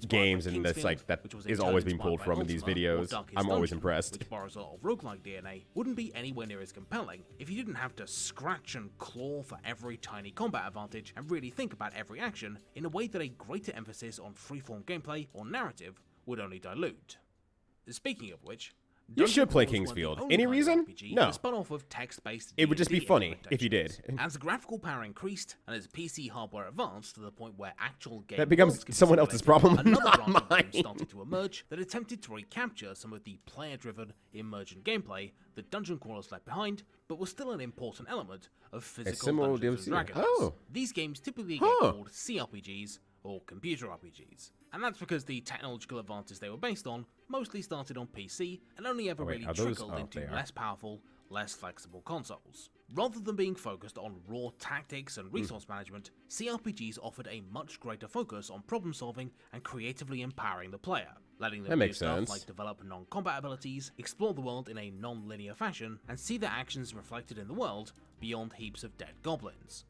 Speaker 1: games and that's like that is always being pulled from in these videos. I'm always impressed.
Speaker 2: Which borrows a lot of roguelike DNA, wouldn't be anywhere near as compelling if you didn't have to scratch and claw for every tiny combat advantage and really think about every action in a way that a greater emphasis on freeform gameplay or narrative would only dilute. Speaking of which,
Speaker 1: you should play Kingsfield. Any reason? No.
Speaker 2: Spun off of text-based
Speaker 1: it would just be funny if you did.
Speaker 2: As graphical power increased and as PC hardware advanced to the point where actual game
Speaker 1: that becomes someone else's problem,
Speaker 2: another
Speaker 1: not mine.
Speaker 2: Started to emerge that attempted to recapture some of the player-driven emergent gameplay that dungeon crawlers left behind, but was still an important element of physical Dungeons & Dragons. These games typically get called CRPGs or computer RPGs. And that's because the technological advances they were based on mostly started on PC and only ever really trickled into less powerful, less flexible consoles. Rather than being focused on raw tactics and resource management, CRPGs offered a much greater focus on problem solving and creatively empowering the player, letting them do stuff like develop non-combat abilities, explore the world in a non-linear fashion, and see their actions reflected in the world beyond heaps of dead goblins.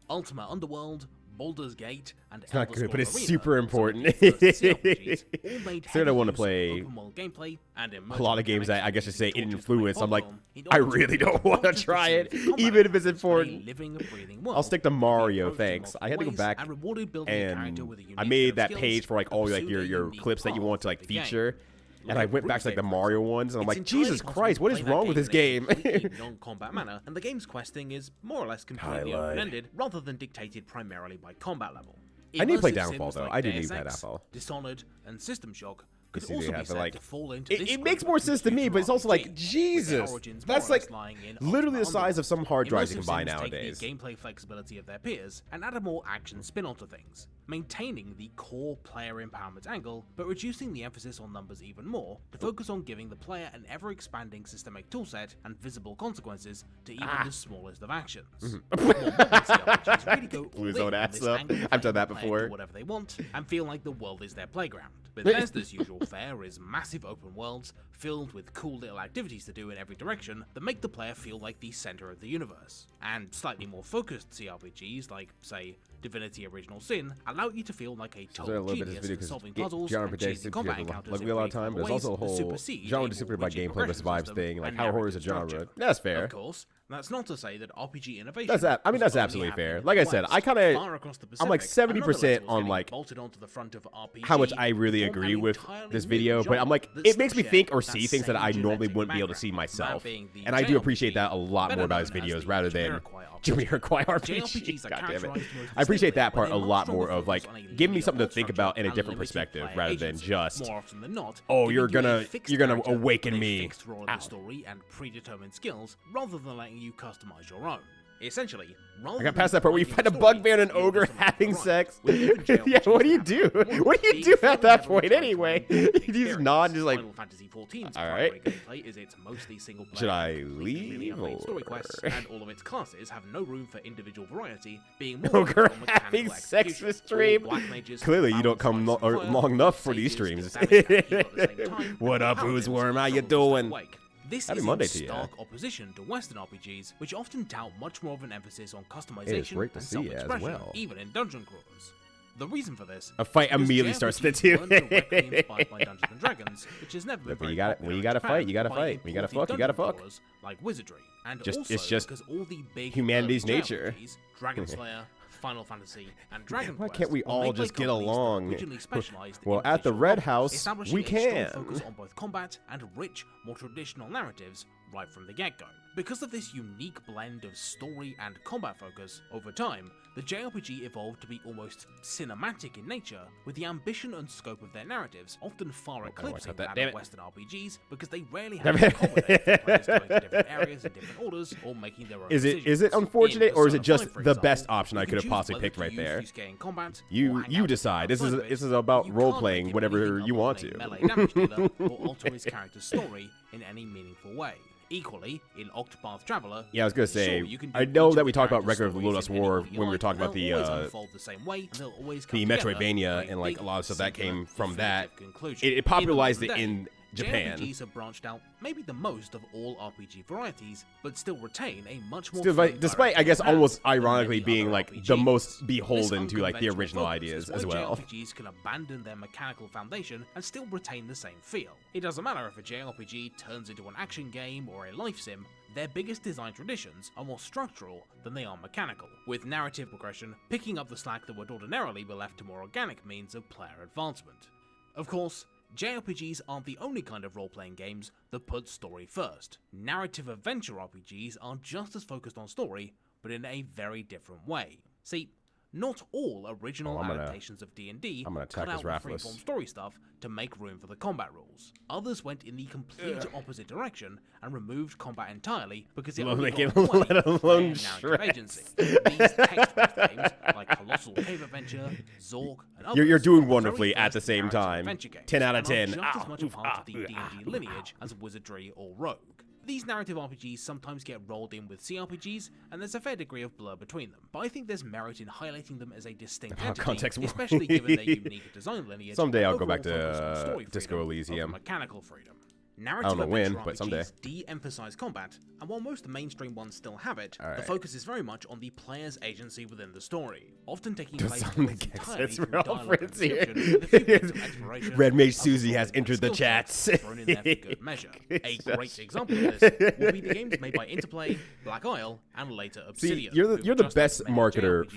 Speaker 2: Ultima Underworld, Baldur's Gate, and
Speaker 1: It's not
Speaker 2: Elder
Speaker 1: good, but it's
Speaker 2: Scrolls
Speaker 1: super
Speaker 2: Arena,
Speaker 1: important.
Speaker 2: some of the first CRPGs, all made
Speaker 1: So I don't want to
Speaker 2: heavy
Speaker 1: play
Speaker 2: use of open world gameplay and
Speaker 1: a lot of games that I guess you say influence. I'm like,
Speaker 2: in
Speaker 1: I
Speaker 2: order to
Speaker 1: really don't
Speaker 2: not
Speaker 1: want to
Speaker 2: just
Speaker 1: try it,
Speaker 2: receive combat
Speaker 1: even if it's
Speaker 2: advantage, but a
Speaker 1: important.
Speaker 2: living, breathing world.
Speaker 1: I'll stick to
Speaker 2: Be
Speaker 1: Mario,
Speaker 2: approached in
Speaker 1: thanks. I had to go
Speaker 2: multiple
Speaker 1: back
Speaker 2: ways and rewarded building a character
Speaker 1: and
Speaker 2: with a unique
Speaker 1: I
Speaker 2: set
Speaker 1: made
Speaker 2: of
Speaker 1: that
Speaker 2: skills
Speaker 1: page for like all like
Speaker 2: and
Speaker 1: your
Speaker 2: pursue a unique
Speaker 1: clips that you
Speaker 2: path
Speaker 1: want to like
Speaker 2: of the game.
Speaker 1: feature. And
Speaker 2: Like
Speaker 1: I went back to like the
Speaker 2: Root
Speaker 1: Mario
Speaker 2: Saber,
Speaker 1: ones, and I'm
Speaker 2: it's
Speaker 1: like,
Speaker 2: entirely
Speaker 1: Jesus
Speaker 2: possible
Speaker 1: Christ,
Speaker 2: to
Speaker 1: what
Speaker 2: play
Speaker 1: is
Speaker 2: that
Speaker 1: wrong with this
Speaker 2: in a
Speaker 1: game?
Speaker 2: completely non-combat manner, and the game's questing is more or less completely
Speaker 1: lied.
Speaker 2: open-ended, rather than dictated primarily by combat level.
Speaker 1: I need to play
Speaker 2: Immersive
Speaker 1: Downfall
Speaker 2: sims
Speaker 1: though.
Speaker 2: like
Speaker 1: I do need
Speaker 2: Deus
Speaker 1: to play
Speaker 2: Ex,
Speaker 1: Downfall.
Speaker 2: Dishonored, and System Shock could
Speaker 1: You see,
Speaker 2: also
Speaker 1: they
Speaker 2: be
Speaker 1: have to,
Speaker 2: said
Speaker 1: like-
Speaker 2: to fall into this
Speaker 1: It
Speaker 2: group
Speaker 1: makes
Speaker 2: of
Speaker 1: more sense to me, but it's also like,
Speaker 2: RPG, with their
Speaker 1: Jesus,
Speaker 2: origins more
Speaker 1: that's
Speaker 2: or less
Speaker 1: like
Speaker 2: lying in
Speaker 1: literally the
Speaker 2: Ultima
Speaker 1: size of some hard drives you
Speaker 2: Immersive
Speaker 1: can buy
Speaker 2: sims
Speaker 1: nowadays.
Speaker 2: take the gameplay flexibility of their peers and add a more action spin onto things, maintaining the core player empowerment angle, but reducing the emphasis on numbers even more to focus on giving the player an ever-expanding systemic toolset and visible consequences to even the smallest of actions. More modern CRPGs really go all
Speaker 1: Blew his
Speaker 2: in
Speaker 1: own
Speaker 2: on
Speaker 1: ass
Speaker 2: this
Speaker 1: up.
Speaker 2: angle of
Speaker 1: I've done
Speaker 2: letting
Speaker 1: that
Speaker 2: the player
Speaker 1: before.
Speaker 2: do whatever they want and feel like the world is their playground. Bethesda's usual fare is massive open worlds filled with cool little activities to do in every direction that make the player feel like the center of the universe. And slightly more focused CRPGs like, say, Divinity Original Sin allow you to feel like a
Speaker 1: So I
Speaker 2: total
Speaker 1: love this
Speaker 2: genius
Speaker 1: video
Speaker 2: in
Speaker 1: because
Speaker 2: solving puzzles
Speaker 1: genre
Speaker 2: and
Speaker 1: predicts
Speaker 2: chasing combat
Speaker 1: like
Speaker 2: encounters
Speaker 1: we
Speaker 2: in
Speaker 1: a lot
Speaker 2: really
Speaker 1: of time.
Speaker 2: clever
Speaker 1: There's also a
Speaker 2: ways that
Speaker 1: whole
Speaker 2: supersede
Speaker 1: genre
Speaker 2: a
Speaker 1: distributed
Speaker 2: more
Speaker 1: by
Speaker 2: rigid
Speaker 1: gameplay versus
Speaker 2: progression
Speaker 1: vibes
Speaker 2: system
Speaker 1: thing, like
Speaker 2: and
Speaker 1: how horror is a
Speaker 2: narrative
Speaker 1: genre.
Speaker 2: structure.
Speaker 1: That's fair.
Speaker 2: Of course, that's not to say that RPG innovation.
Speaker 1: I mean, that's
Speaker 2: was only
Speaker 1: absolutely
Speaker 2: happening
Speaker 1: fair.
Speaker 2: in
Speaker 1: Like
Speaker 2: the
Speaker 1: I said,
Speaker 2: West.
Speaker 1: I kinda-
Speaker 2: Far across the
Speaker 1: I'm like
Speaker 2: Pacific, another
Speaker 1: 70%
Speaker 2: letter was
Speaker 1: on
Speaker 2: getting
Speaker 1: like
Speaker 2: bolted onto the front of RPG
Speaker 1: how much I really
Speaker 2: to form
Speaker 1: agree
Speaker 2: an
Speaker 1: with
Speaker 2: entirely
Speaker 1: this
Speaker 2: new
Speaker 1: video, but I'm like,
Speaker 2: genre
Speaker 1: it
Speaker 2: that
Speaker 1: makes me
Speaker 2: still
Speaker 1: think or
Speaker 2: shares
Speaker 1: see
Speaker 2: that
Speaker 1: things that
Speaker 2: same
Speaker 1: I normally
Speaker 2: genetic
Speaker 1: wouldn't be able to see
Speaker 2: background, that
Speaker 1: myself.
Speaker 2: being the
Speaker 1: And I do appreciate that a lot
Speaker 2: better
Speaker 1: more about his
Speaker 2: known as
Speaker 1: videos
Speaker 2: the
Speaker 1: rather than
Speaker 2: Jamiroquai RPG.
Speaker 1: Jamiroquai RPG.
Speaker 2: JRPGs are
Speaker 1: God damn it.
Speaker 2: characterized most
Speaker 1: I appreciate
Speaker 2: distinctly
Speaker 1: that part
Speaker 2: by
Speaker 1: a
Speaker 2: a much
Speaker 1: lot
Speaker 2: stronger
Speaker 1: more of like,
Speaker 2: focus on a
Speaker 1: give me
Speaker 2: linear
Speaker 1: something to
Speaker 2: plot
Speaker 1: think
Speaker 2: structure
Speaker 1: about in a
Speaker 2: and
Speaker 1: different
Speaker 2: limited
Speaker 1: perspective
Speaker 2: player
Speaker 1: rather than
Speaker 2: agency.
Speaker 1: just,
Speaker 2: More often than not,
Speaker 1: oh,
Speaker 2: giving
Speaker 1: you're
Speaker 2: you a
Speaker 1: gonna
Speaker 2: fixed character
Speaker 1: awaken
Speaker 2: with a
Speaker 1: me.
Speaker 2: fixed role in
Speaker 1: Ow.
Speaker 2: the story and predetermined skills, rather than letting you customize your own. Essentially, rather
Speaker 1: I got
Speaker 2: than
Speaker 1: past that part where you
Speaker 2: finding
Speaker 1: find a
Speaker 2: a story,
Speaker 1: bugbear and an
Speaker 2: you
Speaker 1: ogre
Speaker 2: focus on the
Speaker 1: having
Speaker 2: variety.
Speaker 1: sex.
Speaker 2: With even
Speaker 1: Yeah, what do you
Speaker 2: JRPGs
Speaker 1: do?
Speaker 2: that have
Speaker 1: What do you
Speaker 2: being
Speaker 1: do at
Speaker 2: fairly
Speaker 1: that
Speaker 2: heavily
Speaker 1: point
Speaker 2: tied to
Speaker 1: anyway?
Speaker 2: an
Speaker 1: You just
Speaker 2: experience.
Speaker 1: nod and just like,
Speaker 2: Final Fantasy XIV's
Speaker 1: all
Speaker 2: primary
Speaker 1: right.
Speaker 2: gameplay is its mostly single player.
Speaker 1: Should I
Speaker 2: completely
Speaker 1: leave,
Speaker 2: linear story
Speaker 1: or-
Speaker 2: quests, and all of its classes have no room for individual variety, being more
Speaker 1: ogre
Speaker 2: focused on mechanical
Speaker 1: having sex
Speaker 2: execution.
Speaker 1: with stream.
Speaker 2: All black mages
Speaker 1: Clearly, you
Speaker 2: have
Speaker 1: don't come
Speaker 2: balance
Speaker 1: or
Speaker 2: fire,
Speaker 1: long enough for
Speaker 2: sages
Speaker 1: these streams.
Speaker 2: deal damage and heal at the same time,
Speaker 1: What
Speaker 2: and
Speaker 1: up,
Speaker 2: paladins
Speaker 1: Oozworm? How you
Speaker 2: struggle to stay
Speaker 1: doing?
Speaker 2: awake. This
Speaker 1: Happy
Speaker 2: is
Speaker 1: Monday
Speaker 2: in
Speaker 1: to you.
Speaker 2: stark opposition to Western RPGs, which often tout much more of an emphasis on
Speaker 1: It is
Speaker 2: customization
Speaker 1: great to
Speaker 2: and
Speaker 1: see as
Speaker 2: self-expression,
Speaker 1: well.
Speaker 2: even in dungeon crawlers. The reason for this
Speaker 1: A fight
Speaker 2: is because
Speaker 1: immediately starts to
Speaker 2: JRPGs
Speaker 1: do.
Speaker 2: weren't directly inspired by Dungeons and Dragons, which has never been
Speaker 1: Look, when
Speaker 2: very
Speaker 1: you gotta-
Speaker 2: popular
Speaker 1: when you
Speaker 2: in
Speaker 1: gotta
Speaker 2: Japan,
Speaker 1: fight, you gotta
Speaker 2: by
Speaker 1: fight. When you gotta
Speaker 2: importing
Speaker 1: fuck, you gotta
Speaker 2: dungeon
Speaker 1: fuck.
Speaker 2: crawlers like wizardry, and
Speaker 1: It's
Speaker 2: also
Speaker 1: just
Speaker 2: because all the big
Speaker 1: humanity's
Speaker 2: early
Speaker 1: nature.
Speaker 2: JRPGs, Dragon Slayer, Final Fantasy, and Dragon
Speaker 1: Why
Speaker 2: Quest
Speaker 1: can't we
Speaker 2: were
Speaker 1: all
Speaker 2: made by
Speaker 1: just get
Speaker 2: companies that
Speaker 1: along?
Speaker 2: originally specialized
Speaker 1: Well,
Speaker 2: in
Speaker 1: at the
Speaker 2: visual
Speaker 1: Red
Speaker 2: novels,
Speaker 1: House,
Speaker 2: establishing
Speaker 1: we
Speaker 2: a strong
Speaker 1: can.
Speaker 2: focus on both combat and rich, more traditional narratives right from the get-go. Because of this unique blend of story and combat focus, over time, the JRPG evolved to be almost cinematic in nature, with the ambition and scope of their narratives often far eclipsing
Speaker 1: that,
Speaker 2: that
Speaker 1: damn
Speaker 2: of
Speaker 1: it.
Speaker 2: Western RPGs because they rarely have to accommodate for players going to different areas in different orders or making their own
Speaker 1: Is
Speaker 2: decisions.
Speaker 1: it unfortunate,
Speaker 2: In
Speaker 1: or is it
Speaker 2: Persona
Speaker 1: just
Speaker 2: 5, for
Speaker 1: the best
Speaker 2: example,
Speaker 1: option I
Speaker 2: you
Speaker 1: could
Speaker 2: can
Speaker 1: have
Speaker 2: choose
Speaker 1: possibly
Speaker 2: whether
Speaker 1: picked
Speaker 2: to
Speaker 1: right
Speaker 2: use
Speaker 1: there?
Speaker 2: Yusuke in combat or
Speaker 1: You
Speaker 2: hang out
Speaker 1: decide. This
Speaker 2: outside
Speaker 1: is
Speaker 2: of it,
Speaker 1: this is about
Speaker 2: you
Speaker 1: role
Speaker 2: can't
Speaker 1: playing
Speaker 2: make him
Speaker 1: whatever
Speaker 2: anything
Speaker 1: you
Speaker 2: other
Speaker 1: want
Speaker 2: than a
Speaker 1: to.
Speaker 2: melee damage dealer or alter his character's story in any meaningful way. Equally, in Octopath Traveler,
Speaker 1: Yeah, I was gonna say,
Speaker 2: sure, you can do
Speaker 1: I know
Speaker 2: each
Speaker 1: that
Speaker 2: of
Speaker 1: we
Speaker 2: the
Speaker 1: talked about
Speaker 2: characters'
Speaker 1: Record of the
Speaker 2: stories
Speaker 1: Lotus
Speaker 2: in any
Speaker 1: War
Speaker 2: order you
Speaker 1: when we were
Speaker 2: like,
Speaker 1: talking
Speaker 2: and
Speaker 1: about the
Speaker 2: they'll always unfold the same way, and they'll always come
Speaker 1: the
Speaker 2: together
Speaker 1: Metroidvania
Speaker 2: for a
Speaker 1: and like
Speaker 2: big,
Speaker 1: a lot of stuff that
Speaker 2: singular,
Speaker 1: came from that.
Speaker 2: definitive conclusion.
Speaker 1: It popularized
Speaker 2: In
Speaker 1: it
Speaker 2: the
Speaker 1: in Japan.
Speaker 2: JRPGs have branched out maybe the most of all RPG varieties, but still retain a much more
Speaker 1: Still,
Speaker 2: firm
Speaker 1: despite I guess
Speaker 2: direction
Speaker 1: almost
Speaker 2: than many
Speaker 1: ironically being
Speaker 2: other
Speaker 1: like
Speaker 2: RPGs.
Speaker 1: the most
Speaker 2: This
Speaker 1: beholden to like the
Speaker 2: unconventional
Speaker 1: original
Speaker 2: focus
Speaker 1: ideas
Speaker 2: is
Speaker 1: as
Speaker 2: why
Speaker 1: well.
Speaker 2: JRPGs can abandon their mechanical foundation and still retain the same feel. It doesn't matter if a JRPG turns into an action game or a life sim, their biggest design traditions are more structural than they are mechanical, with narrative progression picking up the slack that would ordinarily be left to more organic means of player advancement. Of course, JRPGs aren't the only kind of role-playing games that put story first. Narrative adventure RPGs are just as focused on story, but in a very different way. See, not all original adaptations of D&D
Speaker 1: I'm gonna attack
Speaker 2: cut
Speaker 1: this
Speaker 2: out the
Speaker 1: Rathless.
Speaker 2: freeform story stuff to make room for the combat rules. Others went in the complete opposite direction and removed combat entirely because it
Speaker 1: Well,
Speaker 2: only
Speaker 1: they can
Speaker 2: got in the way
Speaker 1: let
Speaker 2: of
Speaker 1: alone
Speaker 2: player narrative
Speaker 1: Shrek.
Speaker 2: agency. These text-based games like Colossal Cave Adventure, Zork, and others
Speaker 1: You're doing
Speaker 2: are the very
Speaker 1: wonderfully at
Speaker 2: first
Speaker 1: the same
Speaker 2: narrative
Speaker 1: time.
Speaker 2: adventure games
Speaker 1: 10 out of
Speaker 2: and are
Speaker 1: 10.
Speaker 2: just as
Speaker 1: Ow,
Speaker 2: much a
Speaker 1: oof,
Speaker 2: part
Speaker 1: ah,
Speaker 2: of the
Speaker 1: ooh,
Speaker 2: D&D
Speaker 1: ah,
Speaker 2: lineage as Wizardry or Rogue. These narrative RPGs sometimes get rolled in with CRPGs, and there's a fair degree of blur between them, but I think there's merit in highlighting them as a distinct entity,
Speaker 1: context
Speaker 2: especially given their unique design lineage.
Speaker 1: Someday
Speaker 2: and
Speaker 1: I'll go back
Speaker 2: overall
Speaker 1: to
Speaker 2: focus on story
Speaker 1: Disco
Speaker 2: freedom
Speaker 1: Elysium.
Speaker 2: over mechanical freedom. Narrative
Speaker 1: I don't know when,
Speaker 2: adventure
Speaker 1: but someday.
Speaker 2: RPGs de-emphasize combat, and while most mainstream ones still have it, the focus is very much on the player's agency within the story, often taking place entirely through dialogue and description, with a few bits of exploration.
Speaker 1: Red Mage Susie has entered the chats.
Speaker 2: Thrown in there for good measure. A great example of this will be the games made by Interplay, Black Isle, and later Obsidian.
Speaker 1: See, you're the best marketer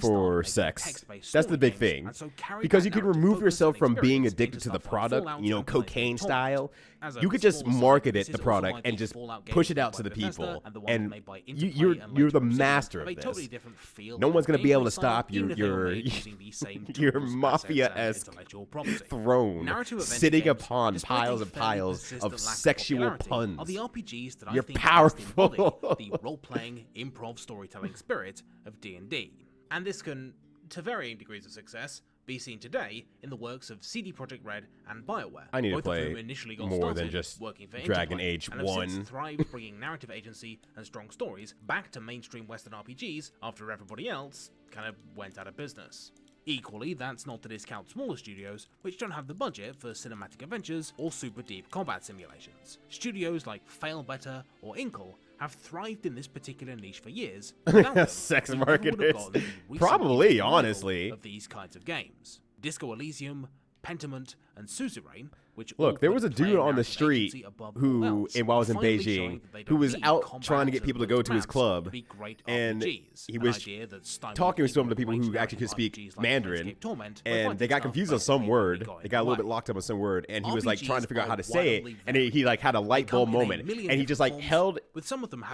Speaker 1: for sex. That's the big thing, because you can remove yourself from being addicted to the product, you know, cocaine style. You could just market it, the product, and just push it out to the people, and you're the master of this. No one's gonna be able to stop your mafia-esque throne sitting upon piles and piles of sexual puns. You're powerful.
Speaker 2: The role-playing, improv storytelling spirit of D&D, and this can, to varying degrees of success, be seen today in the works of CD Projekt Red and BioWare.
Speaker 1: I need to
Speaker 2: both
Speaker 1: play
Speaker 2: of whom initially got
Speaker 1: more
Speaker 2: started
Speaker 1: than just
Speaker 2: working for
Speaker 1: Dragon
Speaker 2: Interplay,
Speaker 1: Age
Speaker 2: and have
Speaker 1: 1.
Speaker 2: since thrived bringing narrative agency and strong stories back to mainstream Western RPGs after everybody else kind of went out of business. Equally, that's not to discount smaller studios which don't have the budget for cinematic adventures or super deep combat simulations. Studios like Fail Better or Inkle have thrived in this particular niche for years.
Speaker 1: Sex marketers. Probably, honestly.
Speaker 2: Of these kinds of games. Disco Elysium, Pentiment, and Suzerain, which
Speaker 1: look, there was a dude on the street who, while I was in Beijing, who was out trying to get people to go to his club, and he was talking to some of the people who actually could speak Mandarin, and they got confused on some word. They got a little bit locked up on some word, and he was like trying to figure out how to say it, and he like had a light bulb moment, and he just like held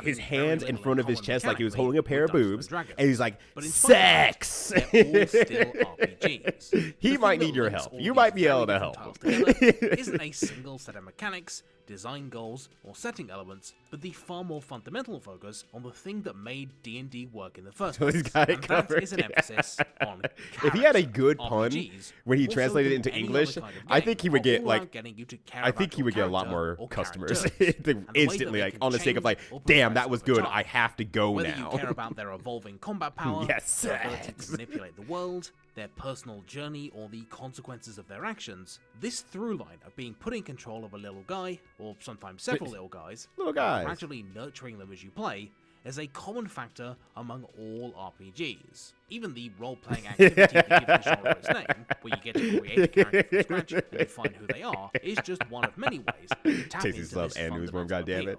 Speaker 1: his hands in front of his chest like he was holding a pair of boobs, and he's like, sex! He might need your help. You might be able to help.
Speaker 2: Isn't a single set of mechanics, design goals, or setting elements, but the far more fundamental focus on the thing that made D&D work in the first place. And that is an emphasis on character.
Speaker 1: If he had a good pun when he translated it into English, I think he would get like, I think he would get a lot more customers instantly, like on the sake of like, damn, that was good. I have to go
Speaker 2: Whether
Speaker 1: now.
Speaker 2: you care about their evolving combat power,
Speaker 1: Yes,
Speaker 2: their ability to manipulate the world, their personal journey, or the consequences of their actions, this through line of being put in control of a little guy, or sometimes several little guys, and gradually nurturing them as you play, is a common factor among all RPGs. Even the role-playing activity that gives the genre its name, where you get to create a character from scratch and define who they are, is just one of many ways to tap into this fundamental appeal.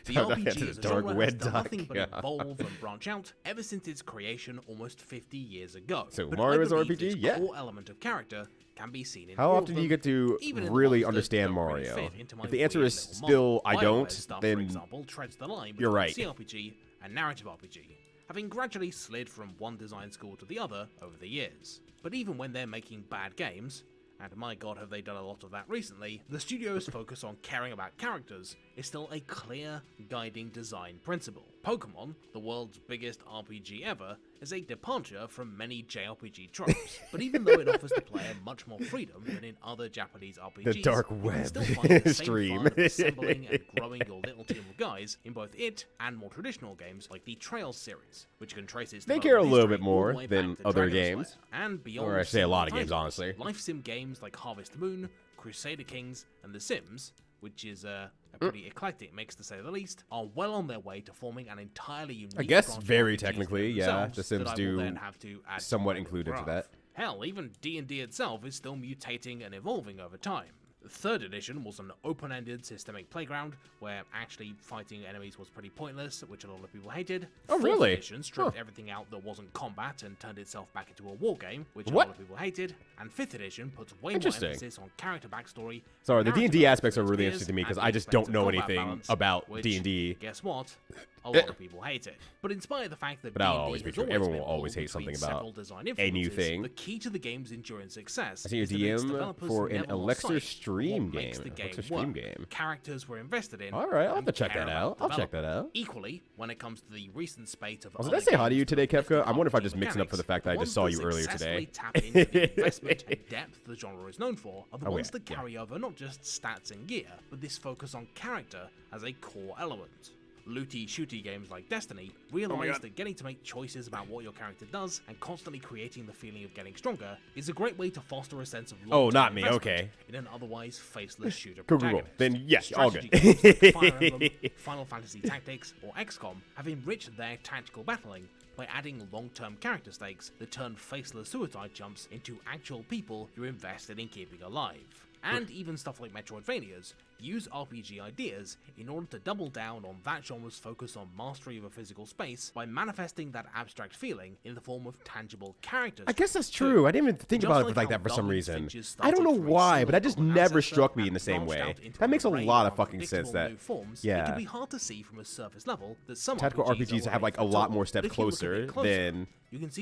Speaker 2: The RPG as a genre has done nothing but evolve and branch out ever since its creation almost 50 years ago.
Speaker 1: So
Speaker 2: but
Speaker 1: Mario is
Speaker 2: I
Speaker 1: an
Speaker 2: believe
Speaker 1: RPG?
Speaker 2: this core element of character can be seen in
Speaker 1: How
Speaker 2: all
Speaker 1: often
Speaker 2: of
Speaker 1: do you
Speaker 2: them,
Speaker 1: get to
Speaker 2: even in the
Speaker 1: really
Speaker 2: ones that
Speaker 1: understand
Speaker 2: don't really
Speaker 1: Mario?
Speaker 2: fit into my
Speaker 1: If the answer
Speaker 2: weird
Speaker 1: is
Speaker 2: little
Speaker 1: still
Speaker 2: mold.
Speaker 1: I don't,
Speaker 2: BioWare stuff,
Speaker 1: then
Speaker 2: for example, treads the line
Speaker 1: you're
Speaker 2: between
Speaker 1: right.
Speaker 2: CRPG and narrative RPG, having gradually slid from one design school to the other over the years. But even when they're making bad games, and my god have they done a lot of that recently, the studio's focus on caring about characters is still a clear, guiding design principle. Pokemon, the world's biggest RPG ever, is a departure from many JRPG tropes, but even though it offers the player much more freedom than in other Japanese RPGs,
Speaker 1: The dark
Speaker 2: you can
Speaker 1: web
Speaker 2: still find the same
Speaker 1: stream.
Speaker 2: fun of assembling and growing your little team of guys in both it and more traditional games like the Trails series, which can trace its
Speaker 1: They care a little bit
Speaker 2: development history all
Speaker 1: more
Speaker 2: the way
Speaker 1: than
Speaker 2: back to
Speaker 1: other
Speaker 2: Dragon
Speaker 1: games.
Speaker 2: Slayer, and beyond.
Speaker 1: Or I say a lot of
Speaker 2: single
Speaker 1: games,
Speaker 2: titles,
Speaker 1: honestly.
Speaker 2: Life sim games like Harvest Moon, Crusader Kings, and The Sims, which is a pretty eclectic mix to say the least, are well on their way to forming an entirely unique.
Speaker 1: I guess
Speaker 2: branch of
Speaker 1: very
Speaker 2: RPGs
Speaker 1: technically,
Speaker 2: within
Speaker 1: yeah,
Speaker 2: themselves
Speaker 1: The Sims
Speaker 2: that I will
Speaker 1: do
Speaker 2: then have to add
Speaker 1: somewhat
Speaker 2: to my
Speaker 1: include into
Speaker 2: graph.
Speaker 1: that.
Speaker 2: Hell, even D&D itself is still mutating and evolving over time. The third edition was an open-ended systemic playground where actually fighting enemies was pretty pointless, which a lot of people hated.
Speaker 1: Oh,
Speaker 2: Fourth
Speaker 1: really?
Speaker 2: edition stripped everything out that wasn't combat and turned itself back into a war game, which a lot of people hated. And fifth edition puts way more emphasis on character backstory.
Speaker 1: Sorry, the
Speaker 2: narrative
Speaker 1: D&D aspects are
Speaker 2: elements,
Speaker 1: really interesting to me because
Speaker 2: and
Speaker 1: I
Speaker 2: the
Speaker 1: just don't
Speaker 2: expensive
Speaker 1: know
Speaker 2: combat
Speaker 1: anything
Speaker 2: balance,
Speaker 1: about
Speaker 2: which,
Speaker 1: D&D.
Speaker 2: Guess what? A lot of people hate it. But in spite of the fact that
Speaker 1: But that'll
Speaker 2: D&D
Speaker 1: always be
Speaker 2: has
Speaker 1: true.
Speaker 2: always
Speaker 1: Everyone
Speaker 2: been
Speaker 1: will always
Speaker 2: pulled
Speaker 1: hate something
Speaker 2: between
Speaker 1: about
Speaker 2: several design
Speaker 1: a new
Speaker 2: influences,
Speaker 1: thing.
Speaker 2: The key to the game's enduring success
Speaker 1: I see a
Speaker 2: is that its
Speaker 1: DM
Speaker 2: developers
Speaker 1: for an
Speaker 2: never lost
Speaker 1: Elixir
Speaker 2: sight of
Speaker 1: stream
Speaker 2: what makes
Speaker 1: game.
Speaker 2: the
Speaker 1: Elixir stream
Speaker 2: work.
Speaker 1: game.
Speaker 2: Characters were invested in.
Speaker 1: All right, I'll have
Speaker 2: and
Speaker 1: to check
Speaker 2: care
Speaker 1: that
Speaker 2: about
Speaker 1: out. I'll check that
Speaker 2: development.
Speaker 1: out.
Speaker 2: Equally, when it comes to the recent spate of
Speaker 1: Also,
Speaker 2: other
Speaker 1: did I say hi to
Speaker 2: games
Speaker 1: you today,
Speaker 2: that lift
Speaker 1: Kefka?
Speaker 2: the
Speaker 1: I'm wondering if I'm
Speaker 2: RPG
Speaker 1: just mixing up for the
Speaker 2: mechanics,
Speaker 1: fact that I just
Speaker 2: ones
Speaker 1: saw
Speaker 2: that
Speaker 1: you earlier
Speaker 2: successfully
Speaker 1: today.
Speaker 2: tap into the investment and depth the genre is known for are the ones that carry over not just stats and gear, but this focus on character as a core element. looty shooty games like Destiny realize that getting to make choices about what your character does and constantly creating the feeling of getting stronger is a great way to foster a sense of long-term investment in an otherwise faceless shooter protagonist.
Speaker 1: Then yes, all good.
Speaker 2: Games like Fire Emblem, Final Fantasy Tactics, or XCOM have enriched their tactical battling by adding long-term character stakes that turn faceless suicide jumps into actual people you're invested in keeping alive. And even stuff like Metroidvanias use RPG ideas in order to double down on that genre's focus on mastery of a physical space by manifesting that abstract feeling in the form of tangible characters.
Speaker 1: I guess that's true. I didn't even think about it like that for some reason. I don't know why, but that just never struck me in the same way. That makes a lot of fucking sense. That
Speaker 2: it can be hard to see from a surface level that some
Speaker 1: tactical RPGs have like a lot more steps closer than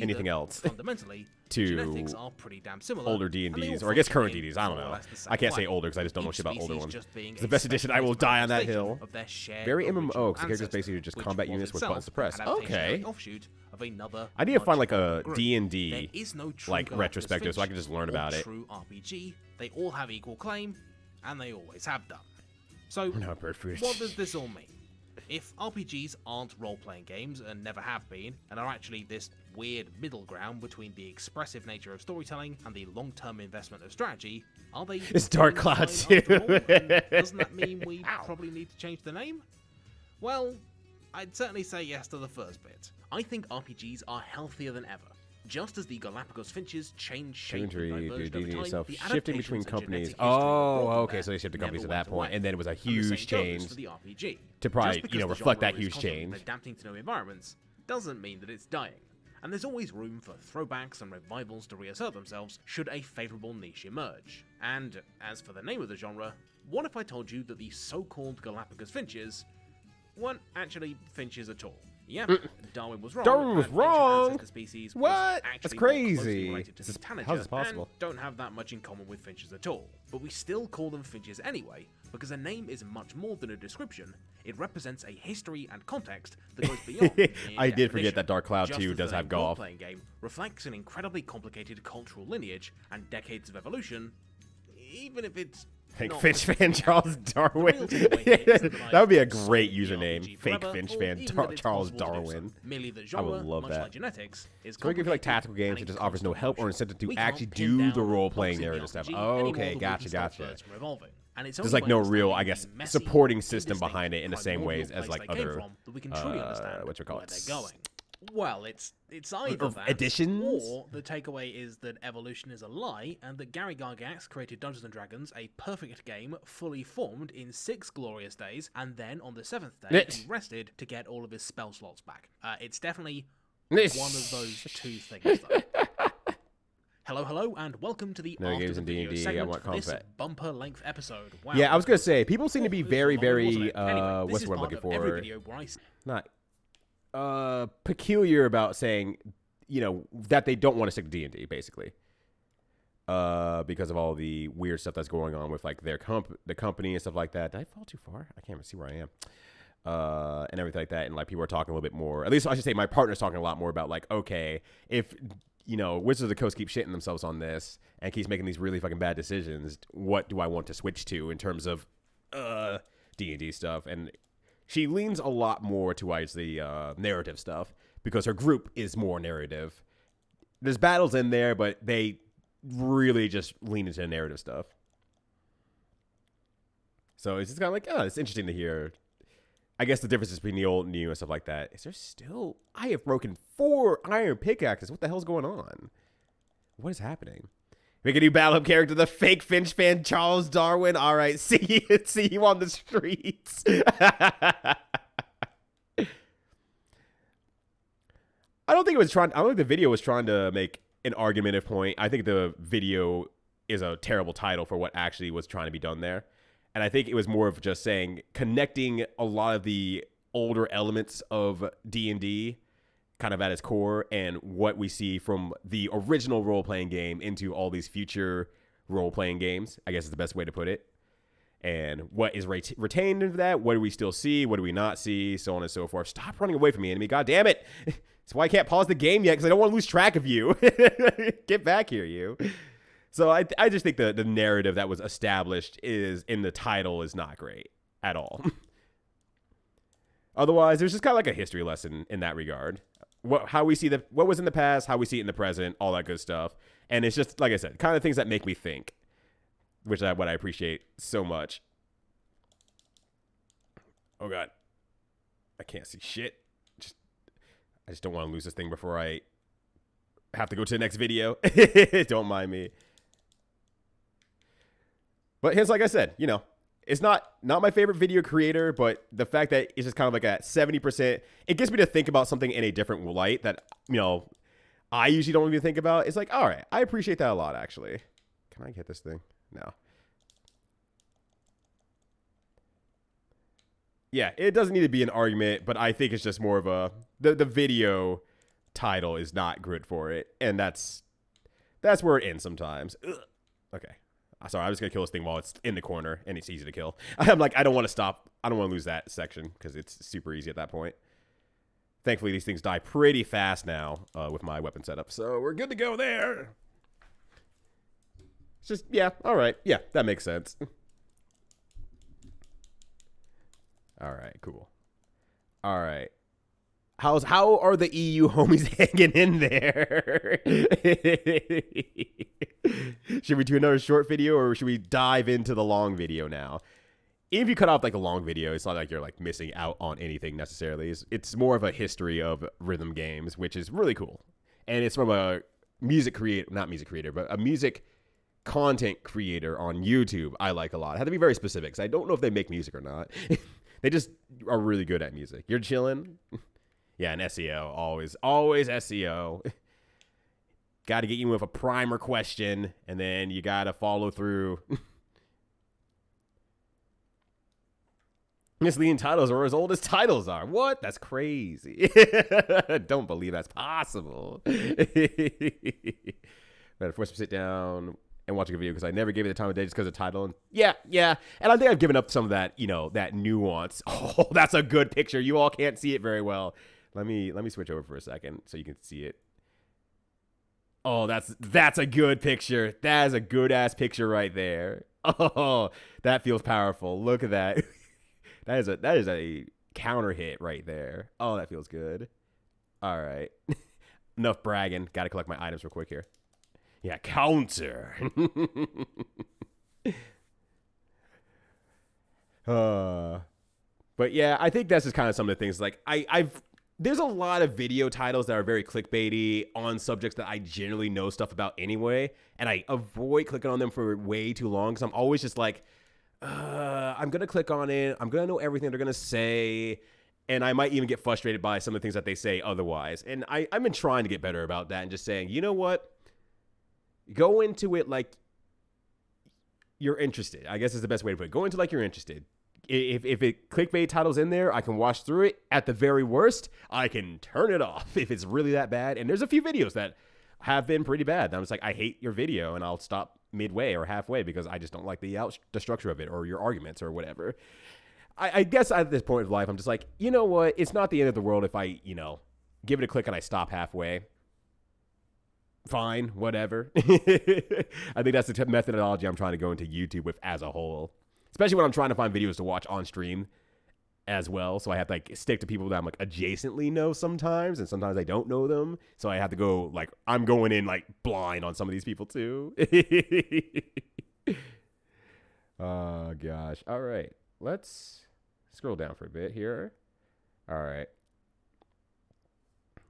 Speaker 1: anything else
Speaker 2: fundamentally
Speaker 1: to
Speaker 2: genetics are pretty damn similar,
Speaker 1: older D&Ds, or I guess current D&Ds. I don't know. I can't say older because I just don't know shit about older ones. It's the best edition. I will die on that hill. Very MMO, because characters basically just combat units with buttons to press. Okay. I need to find like a D&D like retrospective so I can just learn about it.
Speaker 2: True RPG, they all have equal claim, and they always have done. So, what does this all mean? If RPGs aren't role-playing games and never have been, and are actually this weird middle ground between the expressive nature of storytelling and the long-term investment of strategy, are they...
Speaker 1: It's Dark Cloud too.
Speaker 2: Doesn't that mean we probably need to change the name? Well, I'd certainly say yes to the first bit. I think RPGs are healthier than ever. Just as the Galapagos finches changed shape and diverged over time, the
Speaker 1: shifting between companies. Oh, okay, so they shifted companies at that point, and then it was a huge change
Speaker 2: for the RPG.
Speaker 1: To probably, reflect that huge change.
Speaker 2: Adapting to new environments doesn't mean that it's dying, and there's always room for throwbacks and revivals to reassert themselves should a favorable niche emerge. And as for the name of the genre, what if I told you that the so-called Galapagos finches weren't actually finches at all? Yeah, Darwin was wrong.
Speaker 1: Darwin was wrong.
Speaker 2: Species
Speaker 1: what? That's crazy.
Speaker 2: How is this possible? And don't have that much in common with finches at all. But we still call them finches anyway, because a name is much more than a description. It represents a history and context that goes beyond.
Speaker 1: I did forget that Dark Cloud 2 does have golf.
Speaker 2: Playing game reflects an incredibly complicated cultural lineage and decades of evolution, even if it's.
Speaker 1: Fake Finch fan Charles Darwin. That would be a great username. Fake Finch fan Charles Darwin. I would love that. So we give you like tactical games that just offers no help or incentive to actually do the role-playing narrative stuff. Okay, gotcha. There's like no real, I guess, supporting system behind it in the same ways as like other, what you call it?
Speaker 2: Well, it's either that,
Speaker 1: editions?
Speaker 2: or the takeaway is that evolution is a lie, and that Gary Gygax created Dungeons & Dragons, a perfect game, fully formed in 6 glorious days, and then on the 7th day, he rested to get all of his spell slots back. It's definitely one of those two things, though. Hello, and welcome to the After the Video segment for this bumper-length episode. Wow.
Speaker 1: Yeah, I was going to say, people seem to be very, what's the word I'm looking for? Not... peculiar about saying, that they don't want to stick to D&D, basically. Because of all the weird stuff that's going on with, like, the company and stuff like that. Did I fall too far? I can't even see where I am. And everything like that. And, like, people are talking a little bit more. At least I should say my partner's talking a lot more about, like, okay, if, Wizards of the Coast keep shitting themselves on this and keeps making these really fucking bad decisions, what do I want to switch to in terms of D&D stuff? And she leans a lot more towards the narrative stuff because her group is more narrative. There's battles in there, but they really just lean into the narrative stuff. So it's just kind of like, it's interesting to hear, I guess, the differences between the old and new and stuff like that. Is there still... I have broken 4 iron pickaxes. What the hell's going on? What is happening? Make a new battle up character, the fake Finch fan Charles Darwin. All right, see you on the streets. I don't think the video was trying to make an argumentative point. I think the video is a terrible title for what actually was trying to be done there. And I think it was more of just saying, connecting a lot of the older elements of D&D kind of at its core and what we see from the original role-playing game into all these future role-playing games, I guess is the best way to put it. And what is retained into that? What do we still see? What do we not see? So on and so forth. Stop running away from me, enemy. God damn it. That's why I can't pause the game yet, because I don't want to lose track of you. Get back here, you. So I just think the narrative that was established in the title is not great at all. Otherwise, there's just kind of like a history lesson in that regard. How we see what was in the past, how we see it in the present, all that good stuff. And it's just, like I said, kind of things that make me think, which is what I appreciate so much. Oh, God. I can't see shit. I just don't want to lose this thing before I have to go to the next video. Don't mind me. But hence, like I said, you know, it's not my favorite video creator, but the fact that it's just kind of like at 70%, it gets me to think about something in a different light that, you know, I usually don't even think about. It's like, all right, I appreciate that a lot, actually. Can I hit this thing? No. Yeah, it doesn't need to be an argument, but I think it's just more of a, the video title is not good for it, and that's where it ends sometimes. Ugh. Okay. Sorry, I'm just going to kill this thing while it's in the corner, and it's easy to kill. I'm like, I don't want to stop. I don't want to lose that section, because it's super easy at that point. Thankfully, these things die pretty fast now with my weapon setup, so we're good to go there. It's just, yeah, all right. Yeah, that makes sense. All right, cool. All right. How are the EU homies hanging in there? Should we do another short video, or should we dive into the long video now? If you cut off like a long video, it's not like you're like missing out on anything necessarily. It's more of a history of rhythm games, which is really cool. And it's from a not music creator, but a music content creator on YouTube I like a lot. I have to be very specific because I don't know if they make music or not. They just are really good at music. You're chilling. Yeah, and SEO, always SEO. Got to get you with a primer question, and then you got to follow through. Misleading titles are as old as titles are. What? That's crazy. Don't believe that's possible. Better force me to sit down and watch a video because I never gave it the time of day just because of the title. And yeah. And I think I've given up some of that, you know, that nuance. Oh, that's a good picture. You all can't see it very well. Let me switch over for a second so you can see it. Oh, that's a good picture. That is a good ass picture right there. Oh, that feels powerful. Look at that. That is a counter hit right there. Oh, that feels good. All right. Enough bragging. Got to collect my items real quick here. Yeah, counter. But yeah, I think that's just kind of some of the things. Like there's a lot of video titles that are very clickbaity on subjects that I generally know stuff about anyway, and I avoid clicking on them for way too long because I'm always just like, I'm gonna click on it. I'm gonna know everything they're gonna say, and I might even get frustrated by some of the things that they say otherwise. And I've been trying to get better about that and just saying, you know what? Go into it like you're interested. I guess is the best way to put it. Go into like you're interested. If it clickbait titles in there, I can watch through it. At the very worst, I can turn it off if it's really that bad. And there's a few videos that have been pretty bad. I'm just like, I hate your video, and I'll stop midway or halfway because I just don't like the structure of it or your arguments or whatever. I guess at this point of life, I'm just like, you know what? It's not the end of the world if I, you know, give it a click and I stop halfway. Fine, whatever. I think that's the methodology I'm trying to go into YouTube with as a whole. Especially when I'm trying to find videos to watch on stream as well. So I have to like stick to people that I'm like adjacently know sometimes, and sometimes I don't know them. So I have to go like, I'm going in like blind on some of these people too. Oh gosh. All right. Let's scroll down for a bit here. All right.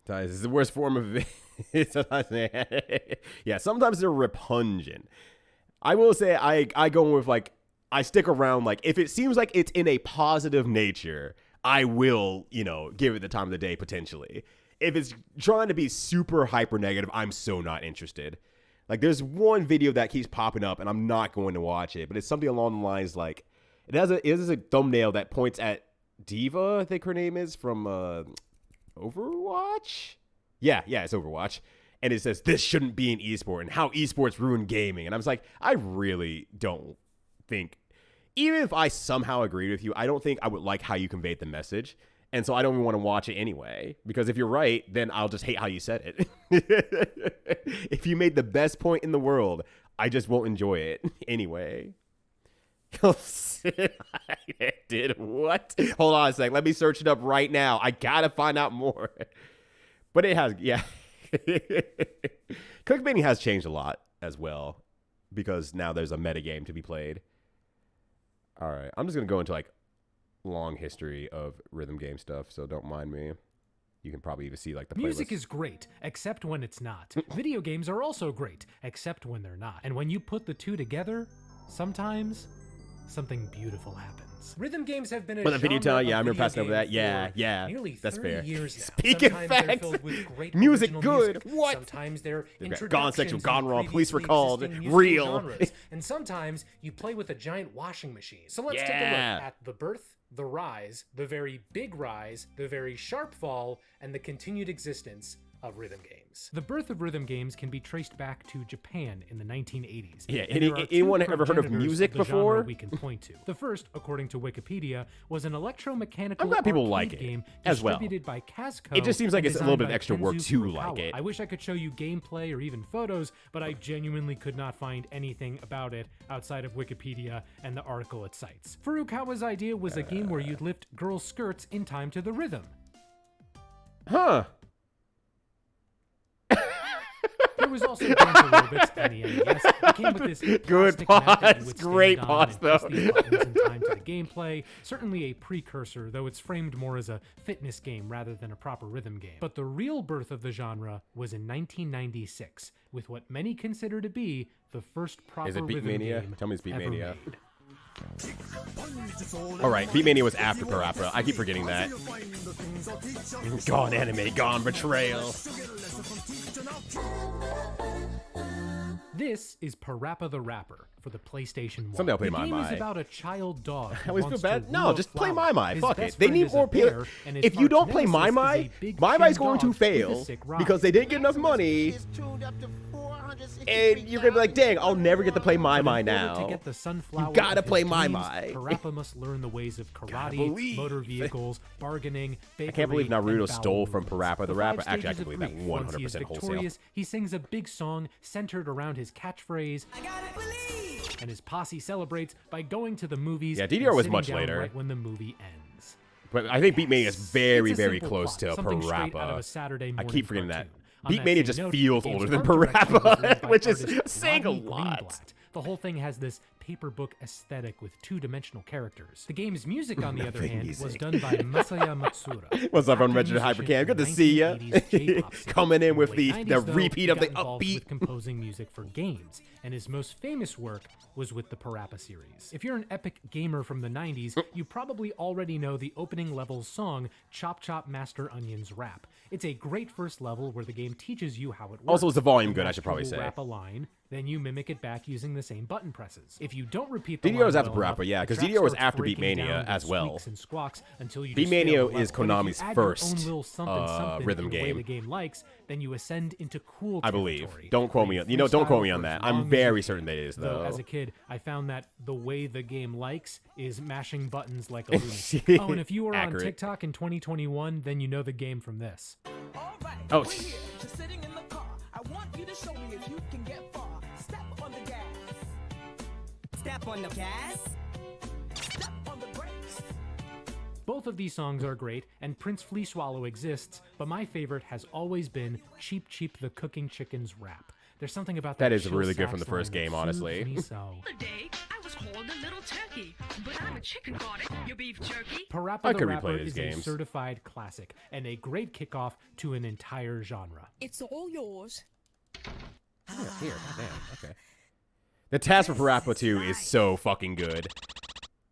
Speaker 1: This is the worst form of it. Yeah, sometimes they're repugnant. I will say I go with like, I stick around, like, if it seems like it's in a positive nature, I will, you know, give it the time of the day, potentially. If it's trying to be super hyper negative, I'm so not interested. Like, there's one video that keeps popping up, and I'm not going to watch it, but it's something along the lines, like, it has a thumbnail that points at Diva, I think her name is, from Overwatch? Yeah, it's Overwatch. And it says, this shouldn't be an esport, and how esports ruin gaming. And I was like, I really don't think, even if I somehow agreed with you, I don't think I would like how you conveyed the message. And so I don't even want to watch it anyway. Because if you're right, then I'll just hate how you said it. If you made the best point in the world, I just won't enjoy it anyway. Did what? Hold on a sec. Let me search it up right now. I gotta find out more. But it has, yeah. Clickbaiting has changed a lot as well because now there's a metagame to be played. All right, I'm just gonna go into like long history of rhythm game stuff, so don't mind me. You can probably even see like the playlist.
Speaker 3: Music is great, except when it's not. Video games are also great, except when they're not. And when you put the two together, sometimes something beautiful happens. Rhythm games have been a genre
Speaker 1: video tell, yeah, I remember passing over that. Yeah,
Speaker 3: nearly
Speaker 1: that's
Speaker 3: 30
Speaker 1: fair.
Speaker 3: years now.
Speaker 1: Speaking
Speaker 3: Sometimes
Speaker 1: facts,
Speaker 3: they're filled with great
Speaker 1: music
Speaker 3: original
Speaker 1: good.
Speaker 3: Music.
Speaker 1: What?
Speaker 3: Sometimes they're
Speaker 1: Gone sexual, gone wrong. Police were
Speaker 3: previously
Speaker 1: called.
Speaker 3: existing musical
Speaker 1: Real.
Speaker 3: genres. And sometimes you play with a giant washing machine. So let's take a look at the birth, the rise, the very big rise, the very sharp fall, and the continued existence of rhythm games. The birth of rhythm games can be traced back to Japan in the 1980s.
Speaker 1: Yeah, anyone ever heard of music before?
Speaker 3: We can point to. The first, according to Wikipedia, was an electromechanical
Speaker 1: I'm glad people like it
Speaker 3: game
Speaker 1: as well.
Speaker 3: distributed by Casco.
Speaker 1: It just seems like it's a little bit of
Speaker 3: by
Speaker 1: extra work
Speaker 3: Kenzu
Speaker 1: to
Speaker 3: Furukawa.
Speaker 1: like it.
Speaker 3: I wish I could show you gameplay or even photos, but I genuinely could not find anything about it outside of Wikipedia and the article it cites. Furukawa's idea was a game where you'd lift girls' skirts in time to the rhythm.
Speaker 1: Huh.
Speaker 3: There was also Dance Aerobics on the NES. It came with this
Speaker 1: Good
Speaker 3: plastic mat that you
Speaker 1: pause.
Speaker 3: would
Speaker 1: Great
Speaker 3: stand on
Speaker 1: pause,
Speaker 3: and press
Speaker 1: though.
Speaker 3: these buttons in time to the gameplay. Certainly a precursor, though it's framed more as a fitness game rather than a proper rhythm game. But the real birth of the genre was in 1996, with what many consider to be the first proper
Speaker 1: Is it
Speaker 3: rhythm
Speaker 1: Beatmania?
Speaker 3: game
Speaker 1: Tell me it's
Speaker 3: ever
Speaker 1: Beatmania.
Speaker 3: made.
Speaker 1: All right, Beatmania was after Parappa. I keep forgetting that. Gone anime, gone betrayal.
Speaker 3: This is Parappa the Rapper for the PlayStation 1.
Speaker 1: Someday I'll play
Speaker 3: the game
Speaker 1: My
Speaker 3: is
Speaker 1: My.
Speaker 3: about a child dog.
Speaker 1: I always feel
Speaker 3: wants
Speaker 1: bad.
Speaker 3: to
Speaker 1: No,
Speaker 3: rule a
Speaker 1: just play
Speaker 3: flower.
Speaker 1: My My.
Speaker 3: His
Speaker 1: Fuck
Speaker 3: best
Speaker 1: it. They
Speaker 3: friend
Speaker 1: need
Speaker 3: is a
Speaker 1: more people.
Speaker 3: bear, and his
Speaker 1: If you don't
Speaker 3: arch
Speaker 1: play My
Speaker 3: nemesis
Speaker 1: My,
Speaker 3: is a big
Speaker 1: My My's
Speaker 3: king
Speaker 1: going to
Speaker 3: dog with a
Speaker 1: fail
Speaker 3: sick rhyme.
Speaker 1: because they didn't get enough money. And you're gonna be like, dang, I'll never get to play My My
Speaker 3: In order
Speaker 1: now.
Speaker 3: to get the sunflower
Speaker 1: You gotta
Speaker 3: of his
Speaker 1: play My
Speaker 3: dreams,
Speaker 1: My.
Speaker 3: Parappa must learn the ways of karate,
Speaker 1: believe.
Speaker 3: motor vehicles, bargaining, bakery,
Speaker 1: I can't believe Naruto
Speaker 3: and
Speaker 1: stole
Speaker 3: bowel
Speaker 1: from
Speaker 3: movements.
Speaker 1: Parappa the Rapper.
Speaker 3: five
Speaker 1: Actually, I
Speaker 3: stages
Speaker 1: can
Speaker 3: of
Speaker 1: believe that
Speaker 3: grief. Once he is
Speaker 1: 100% wholesale.
Speaker 3: victorious, he sings a big song centered around his catchphrase,
Speaker 4: I gotta believe.
Speaker 3: and his posse celebrates by going to the movies.
Speaker 1: Yeah,
Speaker 3: and
Speaker 1: DDR was
Speaker 3: sitting
Speaker 1: much
Speaker 3: down
Speaker 1: later.
Speaker 3: right when the movie ends.
Speaker 1: But I think Beatmania is very,
Speaker 3: It's a
Speaker 1: very
Speaker 3: simple
Speaker 1: close
Speaker 3: plot,
Speaker 1: to
Speaker 3: something straight out of a
Speaker 1: Parappa.
Speaker 3: Saturday
Speaker 1: I
Speaker 3: morning
Speaker 1: keep forgetting that.
Speaker 3: cartoon. On that
Speaker 1: Beatmania
Speaker 3: same
Speaker 1: just
Speaker 3: note,
Speaker 1: feels
Speaker 3: the game's
Speaker 1: older than
Speaker 3: art direction was led
Speaker 1: Parappa,
Speaker 3: by
Speaker 1: which is
Speaker 3: artist
Speaker 1: saying a
Speaker 3: Rodney
Speaker 1: lot.
Speaker 3: Greenblatt. The whole thing has this paper book aesthetic with two-dimensional characters. The game's music, on the other hand, was done by Masaya Matsuura.
Speaker 1: What's up,
Speaker 3: actor
Speaker 1: Unregistered
Speaker 3: musician
Speaker 1: Hypercam? Good to
Speaker 3: from
Speaker 1: see ya.
Speaker 3: 1980s J-pop scene.
Speaker 1: Coming in with
Speaker 3: the
Speaker 1: the
Speaker 3: late 90s, though,
Speaker 1: repeat
Speaker 3: he
Speaker 1: of the
Speaker 3: got involved
Speaker 1: upbeat.
Speaker 3: with composing music for games, and his most famous work was with the Parappa series. If you're an epic gamer from the 90s, you probably already know the opening level's song, Chop Chop Master Onion's Rap. It's a great first level where the game teaches you how it works.
Speaker 1: Also, is the volume
Speaker 3: The
Speaker 1: good, I
Speaker 3: master
Speaker 1: should probably
Speaker 3: will
Speaker 1: say.
Speaker 3: rap a line, then you mimic it back using the same button presses. If you don't repeat the
Speaker 1: DDR
Speaker 3: line
Speaker 1: was after
Speaker 3: well enough,
Speaker 1: Parappa, yeah,
Speaker 3: the
Speaker 1: 'cause
Speaker 3: track
Speaker 1: DDR was
Speaker 3: starts
Speaker 1: after
Speaker 3: breaking
Speaker 1: Beatmania
Speaker 3: down with
Speaker 1: as well.
Speaker 3: squeaks and squawks until you just
Speaker 1: Beatmania
Speaker 3: fail the
Speaker 1: is
Speaker 3: level. But if you
Speaker 1: Konami's
Speaker 3: add your own
Speaker 1: first,
Speaker 3: little something
Speaker 1: rhythm
Speaker 3: in the way
Speaker 1: game.
Speaker 3: the game likes, then you ascend into cool
Speaker 1: I
Speaker 3: territory.
Speaker 1: believe. Don't quote me on. You know, don't quote me on that. I'm very certain that it is, though.
Speaker 3: As a kid, I found that the way the game likes is mashing buttons like a lunatic. Oh, and if you were on
Speaker 1: Accurate.
Speaker 3: TikTok in 2021, then you know the game from this.
Speaker 4: All right,
Speaker 1: Oh,
Speaker 4: we're here, just sitting in the car. I want you to show me if you can get far. Step on the gas. Step on the gas. Step on the brakes.
Speaker 3: Both of these songs are great, and Prince Flea Swallow exists, but my favorite has always been Cheep Cheep the Cooking Chicken's Rap. There's something about
Speaker 1: That
Speaker 3: that
Speaker 1: is
Speaker 3: chill
Speaker 1: really good
Speaker 3: sax
Speaker 1: from the first
Speaker 3: line
Speaker 1: game,
Speaker 3: that
Speaker 1: honestly.
Speaker 3: soothes me so.
Speaker 5: The day I was called a little turkey, but I'm a chicken, got it? Your beef jerky?
Speaker 3: Parappa
Speaker 1: I
Speaker 3: the
Speaker 1: could
Speaker 3: Rapper
Speaker 1: replay these
Speaker 3: is
Speaker 1: games.
Speaker 3: a certified classic, and a great kickoff to an entire genre.
Speaker 6: It's all yours.
Speaker 1: Here, goddamn. Okay. The task for Parappa 2 is so fucking good.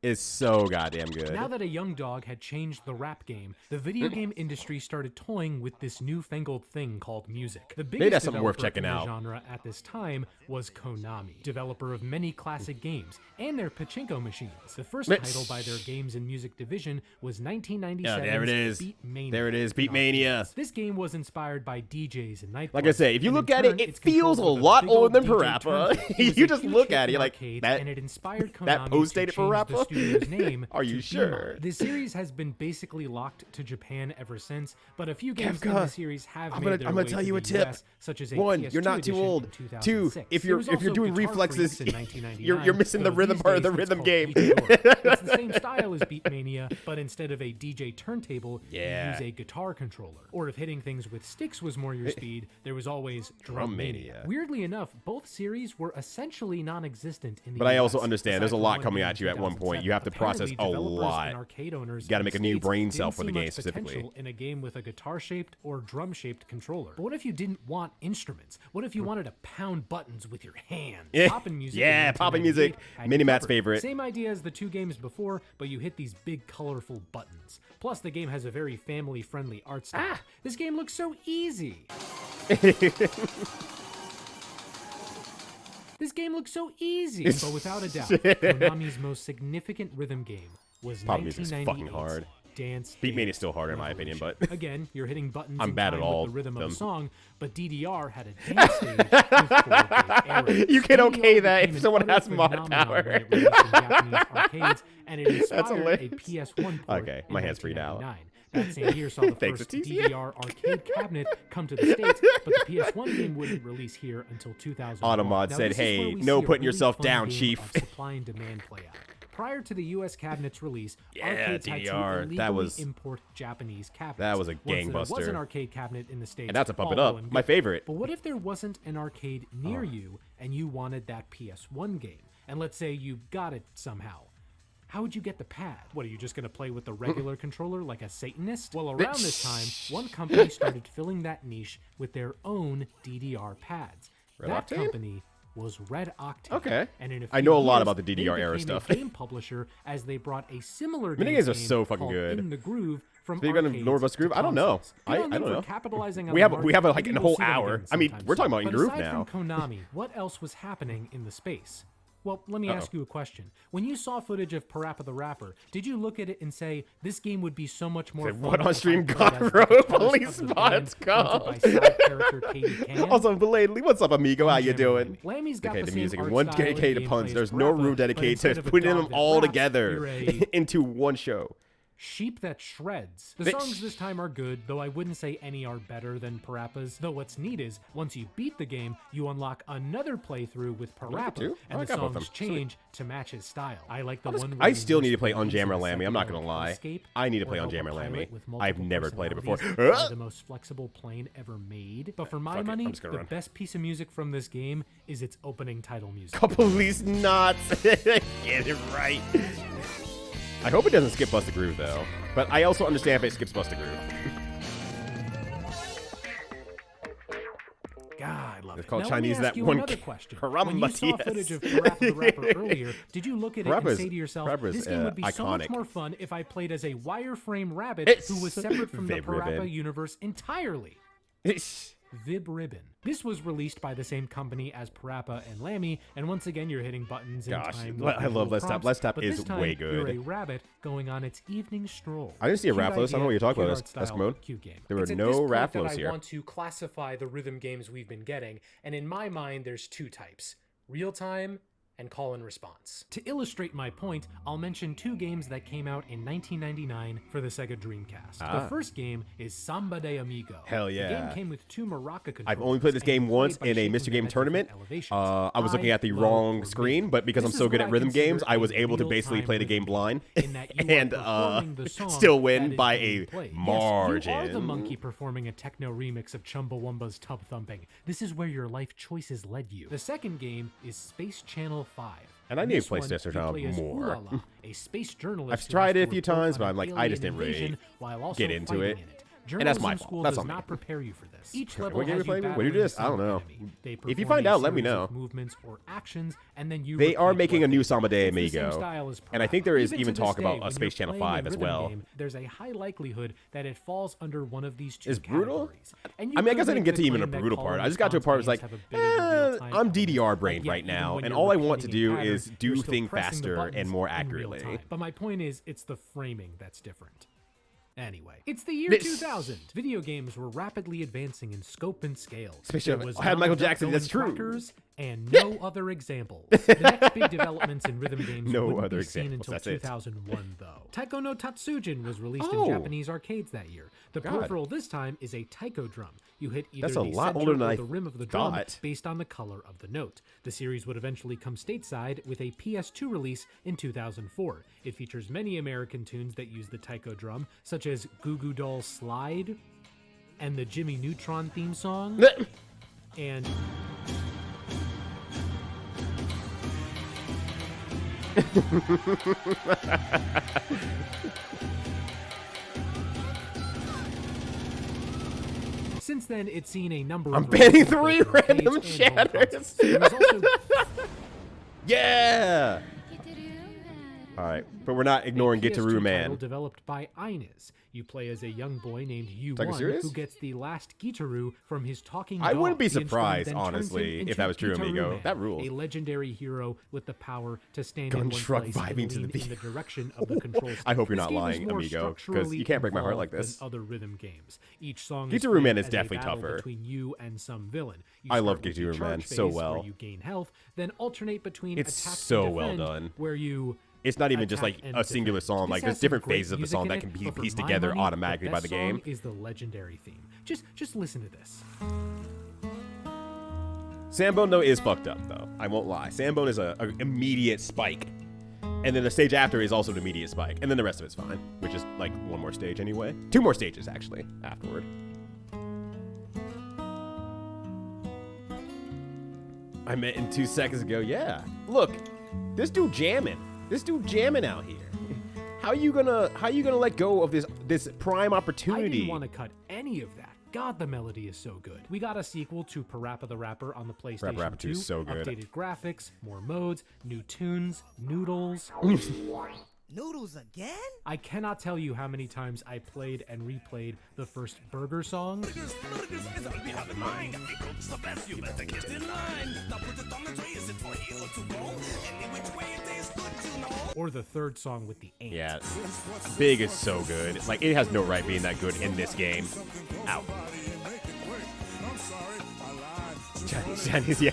Speaker 1: Is so goddamn good.
Speaker 3: Now that a young dog had changed the rap game, the video game industry started toying with this newfangled thing called music. The biggest
Speaker 1: that's something worth
Speaker 3: developer
Speaker 1: checking
Speaker 3: in the
Speaker 1: out.
Speaker 3: genre at this time was Konami, developer of many classic games and their pachinko machines. The first title by their games and music division was 1997's
Speaker 1: there it is.
Speaker 3: Beatmania.
Speaker 1: There it is,
Speaker 3: on
Speaker 1: Beatmania.
Speaker 3: arcades. This game was inspired by DJs and nightclubs.
Speaker 1: Like I say, if you
Speaker 3: and
Speaker 1: look
Speaker 3: in
Speaker 1: at it,
Speaker 3: turn,
Speaker 1: it
Speaker 3: it's
Speaker 1: feels
Speaker 3: controlled
Speaker 1: a
Speaker 3: with
Speaker 1: lot
Speaker 3: big
Speaker 1: older
Speaker 3: old
Speaker 1: than
Speaker 3: DJ
Speaker 1: Parappa.
Speaker 3: turntable. It was
Speaker 1: You
Speaker 3: a
Speaker 1: just
Speaker 3: huge
Speaker 1: look
Speaker 3: hit
Speaker 1: at it,
Speaker 3: in
Speaker 1: you're like,
Speaker 3: arcades,
Speaker 1: that-
Speaker 3: and it inspired Konami
Speaker 1: that post
Speaker 3: to
Speaker 1: dated for
Speaker 3: change the
Speaker 1: Parappa?
Speaker 3: studio's name.
Speaker 1: Are you sure?
Speaker 3: The series has been basically locked to Japan ever since, but a few games in the series have made their way to the US, such as a
Speaker 1: One,
Speaker 3: PS2
Speaker 1: you're not too
Speaker 3: edition
Speaker 1: old.
Speaker 3: in 2006.
Speaker 1: Two, if you're doing
Speaker 3: Guitar
Speaker 1: reflexes,
Speaker 3: Freaks in 1999,
Speaker 1: you're missing the
Speaker 3: though
Speaker 1: rhythm
Speaker 3: these
Speaker 1: part of the
Speaker 3: days it's
Speaker 1: rhythm
Speaker 3: called
Speaker 1: game.
Speaker 3: Beatmania. It's the same style as Beatmania, but instead of a DJ turntable,
Speaker 1: Yeah.
Speaker 3: you use a guitar controller. Or if hitting things with sticks was more your speed, there was always Drum Mania. Weirdly enough, both series were essentially non-existent in the
Speaker 1: But I also
Speaker 3: US,
Speaker 1: understand there's a
Speaker 3: aside
Speaker 1: lot
Speaker 3: from
Speaker 1: coming
Speaker 3: one
Speaker 1: at you at one point.
Speaker 3: 2007.
Speaker 1: You have to process
Speaker 3: Apparently,
Speaker 1: a
Speaker 3: developers
Speaker 1: lot.
Speaker 3: and arcade owners
Speaker 1: You gotta
Speaker 3: in
Speaker 1: make a
Speaker 3: the
Speaker 1: new
Speaker 3: States
Speaker 1: brain
Speaker 3: didn't
Speaker 1: cell for
Speaker 3: see
Speaker 1: the game
Speaker 3: much
Speaker 1: specifically.
Speaker 3: potential in a game with a guitar-shaped or drum-shaped controller. But what if you didn't want instruments? What if you wanted to pound buttons with your hands? Poppin' music.
Speaker 1: Yeah,
Speaker 3: in
Speaker 1: poppin' music.
Speaker 3: 1998 had you
Speaker 1: Mini-Matt's
Speaker 3: covered.
Speaker 1: favorite.
Speaker 3: Same idea as the two games before, but you hit these big, colorful buttons. Plus, the game has a very family-friendly art style. This game looks so easy. This game looks so easy, but without a doubt, Konami's most significant rhythm game was
Speaker 1: Pop music's
Speaker 3: 1998's
Speaker 1: fucking hard.
Speaker 3: Dance
Speaker 1: Beatmania is
Speaker 3: Dance
Speaker 1: still harder in my opinion, but
Speaker 3: Again, you're hitting buttons
Speaker 1: I'm
Speaker 3: in
Speaker 1: bad
Speaker 3: time
Speaker 1: at all
Speaker 3: with the rhythm
Speaker 1: of
Speaker 3: of
Speaker 1: them.
Speaker 3: a song, but DDR had a dance stage with 4 big arrows.
Speaker 1: You can okay
Speaker 3: DDR
Speaker 1: that if
Speaker 3: became an
Speaker 1: someone
Speaker 3: utter
Speaker 1: has mod
Speaker 3: phenomenon
Speaker 1: power.
Speaker 3: when it released in Japanese arcades, and it inspired a
Speaker 1: hilarious.
Speaker 3: PS1 port
Speaker 1: Okay,
Speaker 3: in
Speaker 1: my hand's free now.
Speaker 3: 1999. That same year saw the
Speaker 1: Thanks
Speaker 3: first
Speaker 1: to TCA.
Speaker 3: DDR arcade cabinet come to the States, but the PS1 game wouldn't release here until 2001.
Speaker 1: Automod
Speaker 3: Now,
Speaker 1: said,
Speaker 3: this is
Speaker 1: "Hey,
Speaker 3: where we
Speaker 1: no
Speaker 3: see a
Speaker 1: putting
Speaker 3: really
Speaker 1: yourself
Speaker 3: fun
Speaker 1: down,
Speaker 3: game
Speaker 1: Chief."
Speaker 3: of supply and demand play out. Prior to the U.S. cabinet's release,
Speaker 1: Yeah,
Speaker 3: arcades had to
Speaker 1: DDR,
Speaker 3: illegally
Speaker 1: that was-
Speaker 3: import Japanese cabinets.
Speaker 1: that was a
Speaker 3: Once there was
Speaker 1: gangbuster.
Speaker 3: an arcade cabinet in the States,
Speaker 1: And that's a pump it
Speaker 3: all
Speaker 1: up.
Speaker 3: well and
Speaker 1: My
Speaker 3: good.
Speaker 1: favorite.
Speaker 3: But what if there wasn't an arcade near you and you wanted that PS1 game? And let's say you got it somehow. How would you get the pad? What, are you just going to play with the regular controller like a Satanist? Well, around this time, one company started filling that niche with their own DDR pads.
Speaker 1: Red
Speaker 3: that
Speaker 1: Octane?
Speaker 3: company was Red Octane.
Speaker 1: Okay.
Speaker 3: And in a
Speaker 1: I
Speaker 3: few
Speaker 1: know a lot
Speaker 3: years,
Speaker 1: about the
Speaker 3: they
Speaker 1: DDR era
Speaker 3: became a
Speaker 1: stuff.
Speaker 3: game publisher as they brought a similar game
Speaker 1: Minigames are so fucking
Speaker 3: called
Speaker 1: good.
Speaker 3: In the Groove from
Speaker 1: Speaking of
Speaker 3: arcades
Speaker 1: Norvus
Speaker 3: to
Speaker 1: Groove, I don't know.
Speaker 3: consoles. Good on
Speaker 1: I
Speaker 3: them
Speaker 1: don't
Speaker 3: for
Speaker 1: know.
Speaker 3: capitalizing on
Speaker 1: We
Speaker 3: the
Speaker 1: have
Speaker 3: market.
Speaker 1: like
Speaker 3: Maybe
Speaker 1: a
Speaker 3: we'll
Speaker 1: whole
Speaker 3: see that
Speaker 1: hour.
Speaker 3: again
Speaker 1: I mean,
Speaker 3: sometime
Speaker 1: we're talking
Speaker 3: soon.
Speaker 1: about In
Speaker 3: But
Speaker 1: Groove
Speaker 3: aside
Speaker 1: now.
Speaker 3: from Konami, what else was happening in the space? Well, let me ask you a question. When you saw footage of Parappa the Rapper, did you look at it and say, this game would be so much more
Speaker 1: Say,
Speaker 3: fun
Speaker 1: what
Speaker 3: if
Speaker 1: on
Speaker 3: I
Speaker 1: stream
Speaker 3: played
Speaker 1: God
Speaker 3: as the
Speaker 1: Road
Speaker 3: guitarist
Speaker 1: Police
Speaker 3: of the
Speaker 1: spots
Speaker 3: band fronted
Speaker 1: called?
Speaker 3: by side character Katie Can?
Speaker 1: Also, belatedly, what's up, amigo? How you doing?
Speaker 3: Lammy's got
Speaker 1: Okay,
Speaker 3: the
Speaker 1: the
Speaker 3: same
Speaker 1: music and
Speaker 3: art
Speaker 1: one
Speaker 3: style and
Speaker 1: dedicated to
Speaker 3: gameplay
Speaker 1: puns.
Speaker 3: as
Speaker 1: There's no
Speaker 3: Parappa,
Speaker 1: room
Speaker 3: but
Speaker 1: dedicated
Speaker 3: instead
Speaker 1: to
Speaker 3: of a
Speaker 1: putting
Speaker 3: dog
Speaker 1: them
Speaker 3: that
Speaker 1: all
Speaker 3: raps,
Speaker 1: together
Speaker 3: you're a
Speaker 1: into one show.
Speaker 3: sheep that shreds. The
Speaker 1: Bitch.
Speaker 3: songs this time are good, though I wouldn't say any are better than Parappa's. Though what's neat is, once you beat the game, you unlock another playthrough with Parappa,
Speaker 1: too?
Speaker 3: and
Speaker 1: I
Speaker 3: the
Speaker 1: got both of
Speaker 3: songs
Speaker 1: them.
Speaker 3: change to match his style. I like the one.
Speaker 1: I still need to play Unjammer Lammy. I'm not gonna lie. I need to play
Speaker 3: Unjammer
Speaker 1: Unjammer Lammy.
Speaker 3: Lammy.
Speaker 1: I've never played it before.
Speaker 3: The most flexible plane ever made. But for my
Speaker 1: Fuck it,
Speaker 3: money,
Speaker 1: I'm just gonna
Speaker 3: the
Speaker 1: run.
Speaker 3: best piece of music from this game is its opening title music.
Speaker 1: Police knots. Get it right. I hope it doesn't skip Bust the Groove though. But I also understand if it skips Bust the Groove.
Speaker 3: God, I love
Speaker 1: It's
Speaker 3: it.
Speaker 1: called
Speaker 3: Now,
Speaker 1: Chinese
Speaker 3: let me ask
Speaker 1: that
Speaker 3: you
Speaker 1: one
Speaker 3: another
Speaker 1: k-
Speaker 3: question.
Speaker 1: Caramba,
Speaker 3: When you saw
Speaker 1: yes.
Speaker 3: footage of Parappa the Rapper earlier, did you look at it and
Speaker 1: Parappa's-
Speaker 3: say to yourself,
Speaker 1: Parappa's,
Speaker 3: this game would be so much
Speaker 1: iconic.
Speaker 3: more fun if I played as a wireframe rabbit
Speaker 1: It's
Speaker 3: who was separate from the
Speaker 1: Vib
Speaker 3: Parappa
Speaker 1: Ribbon.
Speaker 3: universe entirely? Vib Ribbon. This was released by the same company as Parappa and Lammy, and once again you're hitting buttons in
Speaker 1: Gosh,
Speaker 3: time.
Speaker 1: I love Let's Tap. Let's Tap
Speaker 3: but
Speaker 1: is
Speaker 3: this time,
Speaker 1: way good.
Speaker 3: You're a rabbit going on its evening stroll.
Speaker 1: I didn't see a
Speaker 3: Cute
Speaker 1: rap list. I don't know what
Speaker 3: idea,
Speaker 1: you're talking
Speaker 3: cute
Speaker 1: about.
Speaker 3: art
Speaker 1: That's
Speaker 3: style,
Speaker 1: commode.
Speaker 3: cute game.
Speaker 1: There were
Speaker 3: It's at
Speaker 1: no
Speaker 3: this point
Speaker 1: rap
Speaker 3: that
Speaker 1: flows
Speaker 3: I
Speaker 1: here.
Speaker 3: want to classify the rhythm games we've been getting, and in my mind, there's two types: real time and call and response. To illustrate my point, I'll mention two games that came out in 1999 for the Sega Dreamcast. The first game is Samba de Amigo.
Speaker 1: Hell
Speaker 3: The
Speaker 1: yeah.
Speaker 3: game came with two maraca controllers.
Speaker 1: I've only played this game
Speaker 3: and
Speaker 1: once
Speaker 3: played by
Speaker 1: in a
Speaker 3: shaking
Speaker 1: Mr.
Speaker 3: them
Speaker 1: Game
Speaker 3: at
Speaker 1: tournament.
Speaker 3: different elevations.
Speaker 1: I was looking at the
Speaker 3: low,
Speaker 1: wrong
Speaker 3: or
Speaker 1: screen,
Speaker 3: mid.
Speaker 1: but because I'm
Speaker 3: This
Speaker 1: so
Speaker 3: is
Speaker 1: good
Speaker 3: what
Speaker 1: at
Speaker 3: I
Speaker 1: rhythm games,
Speaker 3: consider
Speaker 1: I was
Speaker 3: a
Speaker 1: able to basically
Speaker 3: real-time
Speaker 1: play the game
Speaker 3: rhythm
Speaker 1: blind
Speaker 3: in that you are
Speaker 1: and
Speaker 3: performing the song
Speaker 1: still
Speaker 3: that
Speaker 1: win
Speaker 3: is
Speaker 1: by
Speaker 3: being
Speaker 1: a
Speaker 3: played.
Speaker 1: margin.
Speaker 3: Yes, you are the monkey performing a techno remix of Chumbawamba's Tub Thumping. This is where your life choices led you. The second game is Space Channel 5.
Speaker 1: And I
Speaker 3: In
Speaker 1: need to
Speaker 3: this
Speaker 1: play
Speaker 3: one,
Speaker 1: Space
Speaker 3: you
Speaker 1: Channel
Speaker 3: play as
Speaker 1: more.
Speaker 3: Ulala, a space journalist.
Speaker 1: I've
Speaker 3: who
Speaker 1: tried
Speaker 3: has
Speaker 1: it a
Speaker 3: to
Speaker 1: few
Speaker 3: report
Speaker 1: times,
Speaker 3: on
Speaker 1: but
Speaker 3: an
Speaker 1: I'm like, I
Speaker 3: alien
Speaker 1: just didn't really
Speaker 3: invasion while also
Speaker 1: get into
Speaker 3: fighting
Speaker 1: it.
Speaker 3: in it.
Speaker 1: And that's my
Speaker 3: Journalism
Speaker 1: fault.
Speaker 3: school
Speaker 1: That's
Speaker 3: does
Speaker 1: on me.
Speaker 3: not prepare you for this. Each
Speaker 1: What
Speaker 3: level
Speaker 1: game
Speaker 3: has
Speaker 1: you play?
Speaker 3: you
Speaker 1: What do you do
Speaker 3: battling
Speaker 1: this? I don't
Speaker 3: some
Speaker 1: know.
Speaker 3: enemy. They
Speaker 1: If you
Speaker 3: perform
Speaker 1: find
Speaker 3: a
Speaker 1: out, let me
Speaker 3: series
Speaker 1: know.
Speaker 3: of movements or actions, and then you
Speaker 1: They are
Speaker 3: repeat
Speaker 1: making
Speaker 3: what
Speaker 1: a new
Speaker 3: they
Speaker 1: Samba de
Speaker 3: do. It's the same
Speaker 1: Amigo.
Speaker 3: style as
Speaker 1: And I
Speaker 3: Parappa.
Speaker 1: think there is
Speaker 3: Even
Speaker 1: even
Speaker 3: to
Speaker 1: talk
Speaker 3: this
Speaker 1: about
Speaker 3: day,
Speaker 1: a
Speaker 3: when
Speaker 1: Space
Speaker 3: you're
Speaker 1: Channel
Speaker 3: playing a
Speaker 1: 5 as
Speaker 3: rhythm
Speaker 1: well.
Speaker 3: game, there's a high likelihood that it falls under one of these two
Speaker 1: Is brutal?
Speaker 3: categories. And you
Speaker 1: I mean, I
Speaker 3: could
Speaker 1: guess I didn't
Speaker 3: make
Speaker 1: get
Speaker 3: the
Speaker 1: to even a
Speaker 3: claim that
Speaker 1: brutal
Speaker 3: call
Speaker 1: part.
Speaker 3: and
Speaker 1: I just got to a part where
Speaker 3: response
Speaker 1: it's like,
Speaker 3: games have a bit of a real-time
Speaker 1: I'm
Speaker 3: element.
Speaker 1: DDR brained
Speaker 3: Like, yeah,
Speaker 1: right
Speaker 3: even
Speaker 1: now,
Speaker 3: when
Speaker 1: and
Speaker 3: you're
Speaker 1: all I want to
Speaker 3: repeating a
Speaker 1: do
Speaker 3: pattern,
Speaker 1: is
Speaker 3: you're
Speaker 1: do
Speaker 3: still
Speaker 1: things
Speaker 3: pressing the
Speaker 1: faster and
Speaker 3: buttons
Speaker 1: more
Speaker 3: in real
Speaker 1: accurately.
Speaker 3: time. But my point is, it's the framing that's different. Anyway, it's the year
Speaker 1: This-
Speaker 3: 2000. Video games were rapidly advancing in scope and scale.
Speaker 1: Space
Speaker 3: There
Speaker 1: Jam-
Speaker 3: was
Speaker 1: I had Michael
Speaker 3: Donald Duck
Speaker 1: Jackson,
Speaker 3: going
Speaker 1: that's true.
Speaker 3: crackers, And no other examples. The next big developments in rhythm games wouldn't be seen until 2001, though. Taiko no Tatsujin was released in Japanese arcades that year. The peripheral this time is a taiko drum. You hit either the center or the rim of the drum based on the color of the note. The series would eventually come stateside with a PS2 release in 2004. It features many American tunes that use the taiko drum, such as Goo Goo Dolls Slide, and the Jimmy Neutron theme song, and... Since then, it's seen a number of...
Speaker 1: I'm banning 3 random shatters! Yeah! Alright, but we're not ignoring Gitaru Man.
Speaker 3: Developed by Ines. You play as a young boy named U1 who gets the last Gitaru from his talking dog.
Speaker 1: I wouldn't be surprised, honestly, if that was true, Amigo. That rules.
Speaker 3: A legendary hero with the power to stand in one place and lean in the direction of the control stick.
Speaker 1: I hope you're not lying, Amigo, because you can't break my heart like this.
Speaker 3: Other rhythm games. Each song
Speaker 1: Gitaru Man is definitely tougher.
Speaker 3: Between you and some villain.
Speaker 1: I love Gitaru Man so well.
Speaker 3: Where you gain health, then alternate between
Speaker 1: it's
Speaker 3: attack
Speaker 1: so
Speaker 3: and
Speaker 1: well
Speaker 3: defend,
Speaker 1: done.
Speaker 3: where you...
Speaker 1: It's not even just like a singular song. Like there's different phases of the song that can be pieced together automatically by the game.
Speaker 3: Is the legendary theme. Just listen to this.
Speaker 1: Sambone though is fucked up though. I won't lie. Sambone is a immediate spike, and then the stage after is also an immediate spike, and then the rest of it's fine, which is like one more stage anyway. 2 more stages actually afterward. I meant in 2 seconds ago. Yeah. Look. This dude jamming out here. How you gonna let go of this prime opportunity?
Speaker 3: I didn't want to cut any of that. God, the melody is so good. We got a sequel to Parappa the Rapper on the PlayStation 2.
Speaker 1: Is so good.
Speaker 3: Updated graphics, more modes, new tunes, noodles.
Speaker 4: Noodles again?
Speaker 3: I cannot tell you how many times I played and replayed the first Burger song. Or the third song with the ant.
Speaker 1: Yeah, Big is so good. Like, it has no right being that good in this game. Ow. Chinese, yeah.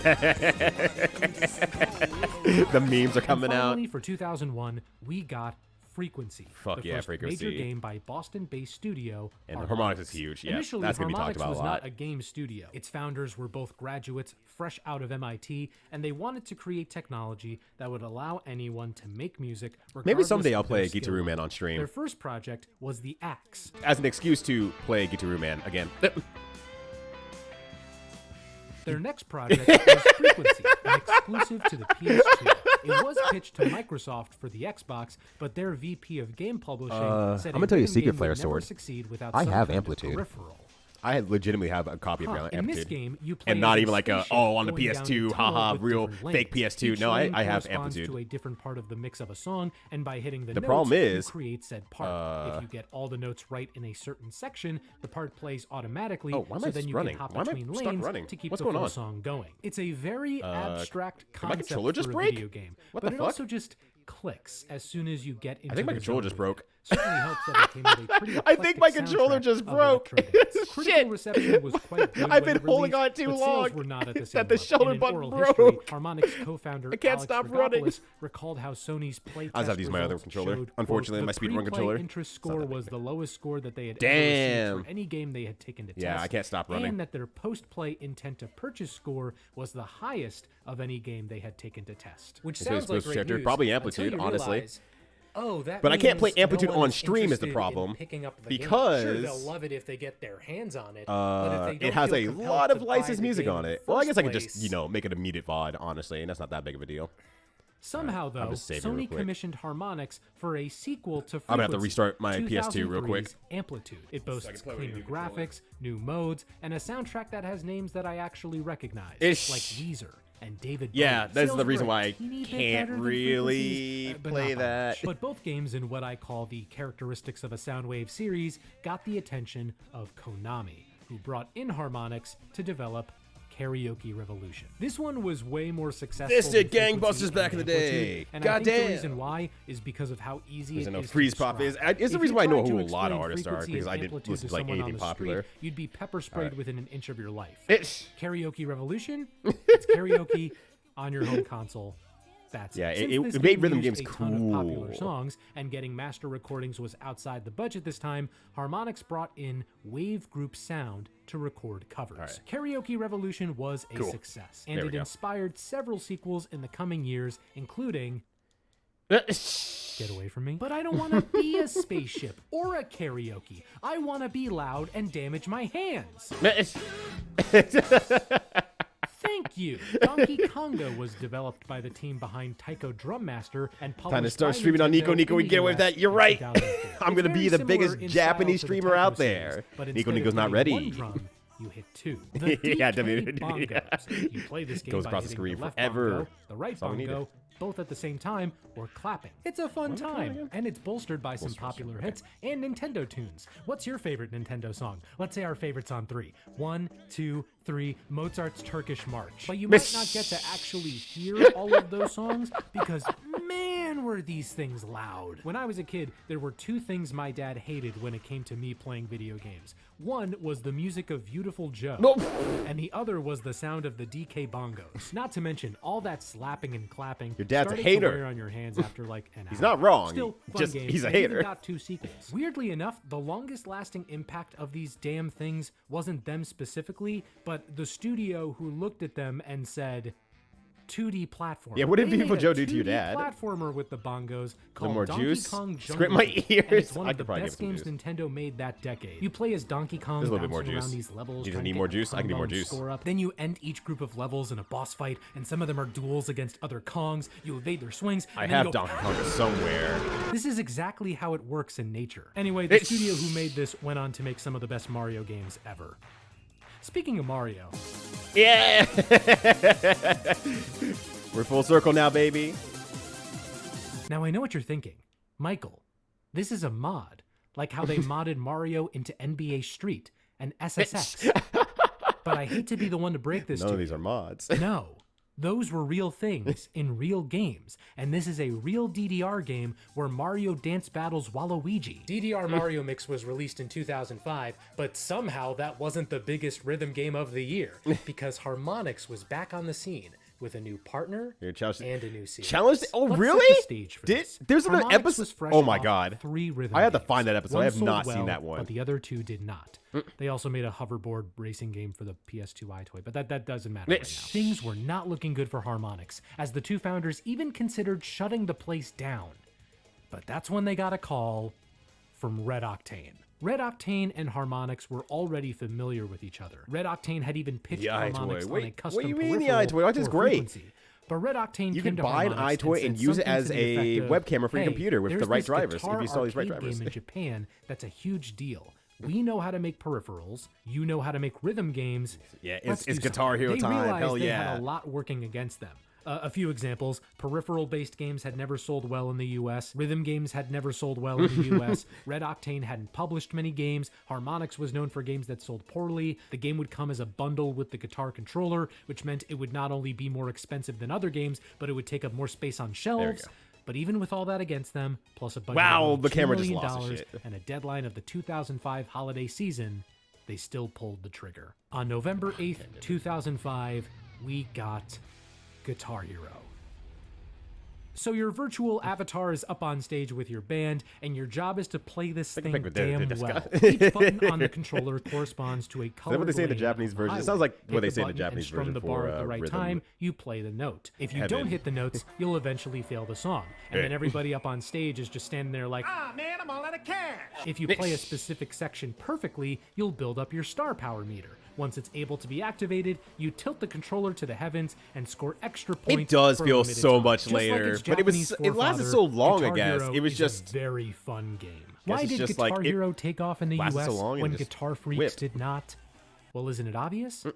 Speaker 1: The memes are coming out.
Speaker 3: Finally, for 2001, we got Frequency.
Speaker 1: Fuck yeah, Frequency.
Speaker 3: Major game by Boston-based studio.
Speaker 1: And Harmonix is huge. Yeah,
Speaker 3: initially,
Speaker 1: that's gonna be talked about a lot.
Speaker 3: was not a game studio. Its founders were both graduates fresh out of MIT, and they wanted to create technology that would allow anyone to make music.
Speaker 1: Maybe someday I'll play Gitaru Man on stream.
Speaker 3: Their first project was the Axe.
Speaker 1: As an excuse to play Gitaru Man again.
Speaker 3: Their next project was Frequency, an exclusive to the PS2. It was pitched to Microsoft for the Xbox, but their VP of game publishing said
Speaker 1: I'm gonna tell you a secret,
Speaker 3: game
Speaker 1: Flare
Speaker 3: would never
Speaker 1: Sword.
Speaker 3: succeed without
Speaker 1: I
Speaker 3: some
Speaker 1: have
Speaker 3: kind of
Speaker 1: Amplitude.
Speaker 3: peripheral.
Speaker 1: I legitimately have a copy of Amplitude.
Speaker 3: In this game, you play
Speaker 1: and not
Speaker 3: as
Speaker 1: even
Speaker 3: a
Speaker 1: like a,
Speaker 3: spaceship
Speaker 1: on the
Speaker 3: going down a
Speaker 1: PS2,
Speaker 3: tunnel
Speaker 1: haha,
Speaker 3: with
Speaker 1: real
Speaker 3: different
Speaker 1: fake
Speaker 3: lanes.
Speaker 1: PS2.
Speaker 3: Each
Speaker 1: No,
Speaker 3: lane
Speaker 1: I have
Speaker 3: corresponds
Speaker 1: Amplitude.
Speaker 3: to a different part of the mix of a song, and by hitting the
Speaker 1: The
Speaker 3: notes,
Speaker 1: problem
Speaker 3: you
Speaker 1: is,
Speaker 3: create said part. If you get all the notes right in a certain section, the part plays automatically,
Speaker 1: why am
Speaker 3: so
Speaker 1: I
Speaker 3: then you
Speaker 1: running?
Speaker 3: can hop
Speaker 1: Why am I
Speaker 3: between
Speaker 1: stuck
Speaker 3: lanes
Speaker 1: running?
Speaker 3: to keep
Speaker 1: What's
Speaker 3: the
Speaker 1: going
Speaker 3: full
Speaker 1: on?
Speaker 3: song going. It's a very abstract
Speaker 1: Did my
Speaker 3: concept
Speaker 1: controller just
Speaker 3: for a
Speaker 1: break?
Speaker 3: video game,
Speaker 1: What
Speaker 3: but
Speaker 1: the
Speaker 3: it
Speaker 1: fuck?
Speaker 3: also just clicks as soon as you get into
Speaker 1: I think my
Speaker 3: the
Speaker 1: controller
Speaker 3: zone
Speaker 1: just
Speaker 3: with it.
Speaker 1: broke.
Speaker 3: Certainly helps that it came with a pretty
Speaker 1: I think my
Speaker 3: eclectic
Speaker 1: controller
Speaker 3: soundtrack
Speaker 1: just
Speaker 3: of
Speaker 1: broke.
Speaker 3: electro dance. Critical
Speaker 1: Shit.
Speaker 3: reception was quite good
Speaker 1: I've
Speaker 3: when
Speaker 1: been
Speaker 3: it
Speaker 1: holding
Speaker 3: released,
Speaker 1: on too
Speaker 3: but
Speaker 1: long
Speaker 3: sales were not at the same
Speaker 1: that the
Speaker 3: level.
Speaker 1: shoulder
Speaker 3: In an
Speaker 1: button
Speaker 3: oral
Speaker 1: broke.
Speaker 3: history, Harmonix co-founder
Speaker 1: I can't
Speaker 3: Alex
Speaker 1: stop running.
Speaker 3: Rodopoulos recalled how Sony's playtest
Speaker 1: I just have to use my other
Speaker 3: results
Speaker 1: controller.
Speaker 3: showed,
Speaker 1: Unfortunately,
Speaker 3: quote,
Speaker 1: my
Speaker 3: the
Speaker 1: speedrun
Speaker 3: pre-play
Speaker 1: controller.
Speaker 3: interest
Speaker 1: It's not
Speaker 3: score
Speaker 1: that
Speaker 3: was
Speaker 1: big
Speaker 3: the lowest score that they had
Speaker 1: Damn.
Speaker 3: ever received for any game they had taken to test.
Speaker 1: Yeah, I can't stop running.
Speaker 3: And that their post-play intent to purchase score was the highest of any game they had taken to test. Which sounds like great news,
Speaker 1: probably
Speaker 3: until
Speaker 1: Amplitude,
Speaker 3: you
Speaker 1: honestly.
Speaker 3: realize, oh, that
Speaker 1: But I can't play
Speaker 3: means
Speaker 1: Amplitude
Speaker 3: no
Speaker 1: on
Speaker 3: one's
Speaker 1: stream is the
Speaker 3: interested in
Speaker 1: problem,
Speaker 3: picking up the
Speaker 1: because
Speaker 3: game. Sure, they'll love it if they get their hands on it. But if they
Speaker 1: it
Speaker 3: don't
Speaker 1: has
Speaker 3: feel
Speaker 1: a
Speaker 3: compelled
Speaker 1: lot of
Speaker 3: to
Speaker 1: licensed
Speaker 3: buy the
Speaker 1: music
Speaker 3: game
Speaker 1: on
Speaker 3: in
Speaker 1: it.
Speaker 3: the
Speaker 1: Well, I guess I could
Speaker 3: first
Speaker 1: just,
Speaker 3: place-
Speaker 1: make it immediate VOD, honestly, and that's not that big of a deal.
Speaker 3: Somehow, though,
Speaker 1: just saving real
Speaker 3: Sony
Speaker 1: quick.
Speaker 3: commissioned Harmonix for a sequel to Frequency.
Speaker 1: I'm gonna have to restart my PS2 real quick.
Speaker 3: 2003's Amplitude. It boasts
Speaker 1: play with
Speaker 3: cleaner
Speaker 1: a new controller.
Speaker 3: graphics, new modes, and a soundtrack that has names that I actually recognize,
Speaker 1: Ish.
Speaker 3: like Weezer and David
Speaker 1: Yeah,
Speaker 3: Bowie.
Speaker 1: that's
Speaker 3: Sales
Speaker 1: the reason
Speaker 3: were a
Speaker 1: why I
Speaker 3: teeny bit
Speaker 1: can't
Speaker 3: better than
Speaker 1: really
Speaker 3: Frequency's, but
Speaker 1: play
Speaker 3: not by
Speaker 1: that.
Speaker 3: much. But both games in what I call the characteristics of a Soundwave series got the attention of Konami, who brought in Harmonix to develop Karaoke Revolution. This one was way more successful.
Speaker 1: This did
Speaker 3: than
Speaker 1: gangbusters
Speaker 3: Frequency
Speaker 1: back in the
Speaker 3: and Amplitude,
Speaker 1: day.
Speaker 3: And
Speaker 1: God
Speaker 3: I think
Speaker 1: damn.
Speaker 3: the reason why is because of how easy it is to
Speaker 1: Freeze Pop is.
Speaker 3: describe.
Speaker 1: It's the
Speaker 3: If
Speaker 1: reason
Speaker 3: you
Speaker 1: why I know
Speaker 3: tried to
Speaker 1: who a lot of
Speaker 3: explain
Speaker 1: artists are,
Speaker 3: Frequency
Speaker 1: because
Speaker 3: and
Speaker 1: I didn't
Speaker 3: Amplitude
Speaker 1: listen to like
Speaker 3: someone on
Speaker 1: anything
Speaker 3: the
Speaker 1: popular.
Speaker 3: street, you'd be pepper sprayed within an inch of your life.
Speaker 1: It's
Speaker 3: Karaoke Revolution, it's karaoke on your home console. That's
Speaker 1: Yeah,
Speaker 3: Since
Speaker 1: it
Speaker 3: this
Speaker 1: made
Speaker 3: game
Speaker 1: rhythm
Speaker 3: used
Speaker 1: games
Speaker 3: a ton of popular
Speaker 1: cool.
Speaker 3: songs, and getting master recordings was outside the budget this time, Harmonix brought in wave group sound to record covers. Karaoke Revolution was a success, and
Speaker 1: There we
Speaker 3: it
Speaker 1: go.
Speaker 3: inspired several sequels in the coming years, including Get Away From Me. But I don't want to be a spaceship or a karaoke. I want to be loud and damage my hands. Thank you. Donkey Konga was developed by the team behind Taiko Drum Master and published
Speaker 1: Time to start
Speaker 3: by
Speaker 1: streaming on Nico
Speaker 3: Nintendo
Speaker 1: Nico.
Speaker 3: in
Speaker 1: We
Speaker 3: the
Speaker 1: get away with
Speaker 3: US
Speaker 1: that. You're
Speaker 3: in
Speaker 1: right.
Speaker 3: 2004.
Speaker 1: I'm gonna
Speaker 3: It's
Speaker 1: be
Speaker 3: very
Speaker 1: the biggest
Speaker 3: similar in
Speaker 1: Japanese
Speaker 3: style to the
Speaker 1: streamer out
Speaker 3: Taiko series,
Speaker 1: there.
Speaker 3: but
Speaker 1: Nico
Speaker 3: instead of
Speaker 1: Nico's not
Speaker 3: hitting
Speaker 1: ready.
Speaker 3: one drum, you hit two. The
Speaker 1: Yeah,
Speaker 3: DK
Speaker 1: WWE.
Speaker 3: bongos. You play this game
Speaker 1: Goes
Speaker 3: by
Speaker 1: across the
Speaker 3: hitting
Speaker 1: screen
Speaker 3: the left
Speaker 1: forever.
Speaker 3: bongo, the right
Speaker 1: That's all we needed.
Speaker 3: bongo, both at the same time, or clapping. It's a fun time, and it's bolstered by some popular hits and Nintendo tunes. What's your favorite Nintendo song? Let's say our favorites on 3. 1, 2, 3, Mozart's Turkish March. But you might not get to actually hear all of those songs because, man, were these things loud. When I was a kid, there were 2 things my dad hated when it came to me playing video games. One was the music of Beautiful Joe, and the other was the sound of the DK bongos. Not to mention all that slapping and clapping.
Speaker 1: Your dad's a
Speaker 3: started
Speaker 1: hater.
Speaker 3: To wear on your hands after like an hour.
Speaker 1: He's not wrong.
Speaker 3: Still,
Speaker 1: He
Speaker 3: fun
Speaker 1: just-
Speaker 3: game,
Speaker 1: he's a
Speaker 3: and even
Speaker 1: hater.
Speaker 3: got 2 sequels. Weirdly enough, the longest lasting impact of these damn things wasn't them specifically, but the studio who looked at them and said, 2D platform.
Speaker 1: Yeah, what did
Speaker 3: They
Speaker 1: Beautiful
Speaker 3: made a
Speaker 1: Joe do to your
Speaker 3: 2D
Speaker 1: dad?
Speaker 3: Platformer with the bongos called
Speaker 1: more
Speaker 3: Donkey
Speaker 1: juice?
Speaker 3: Kong Jungle
Speaker 1: Scrape my
Speaker 3: Beat,
Speaker 1: ears.
Speaker 3: and it's one
Speaker 1: I
Speaker 3: of the
Speaker 1: could probably
Speaker 3: best
Speaker 1: give
Speaker 3: games
Speaker 1: some
Speaker 3: Nintendo made that decade. You play as Donkey Kong,
Speaker 1: There's a little bit more
Speaker 3: bouncing around
Speaker 1: juice.
Speaker 3: these levels.
Speaker 1: You
Speaker 3: trying
Speaker 1: need
Speaker 3: to
Speaker 1: more
Speaker 3: get your
Speaker 1: juice? I can need
Speaker 3: combo
Speaker 1: more
Speaker 3: and
Speaker 1: juice.
Speaker 3: score up. Then you end each group of levels in a boss fight, and some of them are duels against other Kongs. You evade their swings.
Speaker 1: I
Speaker 3: and then
Speaker 1: have
Speaker 3: you go,
Speaker 1: Donkey Kong somewhere.
Speaker 3: This is exactly how it works in nature. Anyway, the studio who made this went on to make some of the best Mario games ever. Speaking of Mario,
Speaker 1: Yeah. We're full circle now, baby.
Speaker 3: now I know what you're thinking. Michael, this is a mod, like how they modded Mario into NBA Street and SSX. But I hate to be the one to break this
Speaker 1: None
Speaker 3: to
Speaker 1: of these
Speaker 3: you.
Speaker 1: are mods.
Speaker 3: No, those were real things in real games, and this is a real DDR game where Mario dance battles Waluigi. DDR Mario Mix was released in 2005, but somehow that wasn't the biggest rhythm game of the year, because Harmonix was back on the scene with a new partner
Speaker 1: You're challenged-
Speaker 3: and a new series.
Speaker 1: Challenged? Oh,
Speaker 3: Let's set
Speaker 1: really?
Speaker 3: the stage for this.
Speaker 1: There's an
Speaker 3: Harmonix
Speaker 1: episode.
Speaker 3: was fresh
Speaker 1: Oh my
Speaker 3: off
Speaker 1: god.
Speaker 3: 3 rhythm
Speaker 1: I had to
Speaker 3: games.
Speaker 1: find that episode.
Speaker 3: One
Speaker 1: I have
Speaker 3: sold
Speaker 1: not
Speaker 3: well,
Speaker 1: seen that one.
Speaker 3: But the other 2 did not. They also made a hoverboard racing game for the PS2 iToy, but that doesn't matter right now. Things were not looking good for Harmonix, as the 2 founders even considered shutting the place down. But that's when they got a call from Red Octane. Red Octane and Harmonix were already familiar with each other. Red Octane had even pitched
Speaker 1: The
Speaker 3: Harmonix
Speaker 1: iToy.
Speaker 3: on a
Speaker 1: Wait,
Speaker 3: custom
Speaker 1: what do you mean the
Speaker 3: peripheral
Speaker 1: iToy? iToy's
Speaker 3: for
Speaker 1: great.
Speaker 3: Frequency. But Red Octane
Speaker 1: You
Speaker 3: came
Speaker 1: can
Speaker 3: to
Speaker 1: buy an
Speaker 3: Harmonix
Speaker 1: iToy
Speaker 3: said
Speaker 1: and use it
Speaker 3: something
Speaker 1: as
Speaker 3: to the
Speaker 1: a
Speaker 3: effect of,
Speaker 1: webcam for your
Speaker 3: "Hey,
Speaker 1: computer with the
Speaker 3: there's
Speaker 1: right
Speaker 3: this
Speaker 1: drivers, if
Speaker 3: guitar
Speaker 1: you install these right
Speaker 3: arcade
Speaker 1: drivers."
Speaker 3: game in Japan that's a huge deal. We know how to make peripherals. You know how to make rhythm games.
Speaker 1: Yeah,
Speaker 3: Let's
Speaker 1: it's
Speaker 3: do
Speaker 1: Guitar
Speaker 3: something."
Speaker 1: Hero
Speaker 3: They
Speaker 1: time.
Speaker 3: realized
Speaker 1: Hell
Speaker 3: they
Speaker 1: yeah.
Speaker 3: had a lot working against them. A few examples. Peripheral-based games had never sold well in the US. Rhythm games had never sold well in the US. Red Octane hadn't published many games. Harmonix was known for games that sold poorly. The game would come as a bundle with the guitar controller, which meant it would not only be more expensive than other games, but it would take up more space on shelves.
Speaker 1: go.
Speaker 3: But even with all that against them, plus a budget
Speaker 1: Wow,
Speaker 3: of only
Speaker 1: the
Speaker 3: $2
Speaker 1: camera just
Speaker 3: million
Speaker 1: lost its shit.
Speaker 3: and a deadline of the 2005 holiday season, they still pulled the trigger. On November 8th, 2005, we got Guitar Hero. So your virtual avatar is up on stage with your band, and your job is to play this thing
Speaker 1: pick with
Speaker 3: damn
Speaker 1: this
Speaker 3: well.
Speaker 1: guy.
Speaker 3: Each button on the controller corresponds to a color.
Speaker 1: Is that what they say in the
Speaker 3: lane
Speaker 1: Japanese
Speaker 3: on the
Speaker 1: version? It
Speaker 3: highway.
Speaker 1: sounds like what
Speaker 3: Hit
Speaker 1: they
Speaker 3: the
Speaker 1: say in the
Speaker 3: button and
Speaker 1: Japanese
Speaker 3: strum
Speaker 1: version
Speaker 3: the bar
Speaker 1: for,
Speaker 3: at the right
Speaker 1: rhythm.
Speaker 3: time, you play the note. If you
Speaker 1: Heaven.
Speaker 3: don't hit the notes, you'll eventually fail the song. And then everybody up on stage is just standing there like,
Speaker 4: Ah, man, I'm all out of cash.
Speaker 3: if you play a specific section perfectly, you'll build up your star power meter. Once it's able to be activated, you tilt the controller to the heavens and score extra points.
Speaker 1: It does
Speaker 3: for a
Speaker 1: feel
Speaker 3: limited
Speaker 1: so
Speaker 3: time.
Speaker 1: much
Speaker 3: Just like
Speaker 1: later,
Speaker 3: its
Speaker 1: but it was
Speaker 3: Japanese
Speaker 1: it lasted
Speaker 3: forefather,
Speaker 1: so long.
Speaker 3: Guitar
Speaker 1: I guess
Speaker 3: Hero
Speaker 1: it was
Speaker 3: is
Speaker 1: just
Speaker 3: a very fun game.
Speaker 1: Guess
Speaker 3: Why
Speaker 1: it's
Speaker 3: did
Speaker 1: just
Speaker 3: Guitar
Speaker 1: like it
Speaker 3: Hero take off in the
Speaker 1: lasted
Speaker 3: US
Speaker 1: so long and
Speaker 3: when
Speaker 1: just
Speaker 3: Guitar Freaks
Speaker 1: whipped.
Speaker 3: did not? Well, isn't it obvious?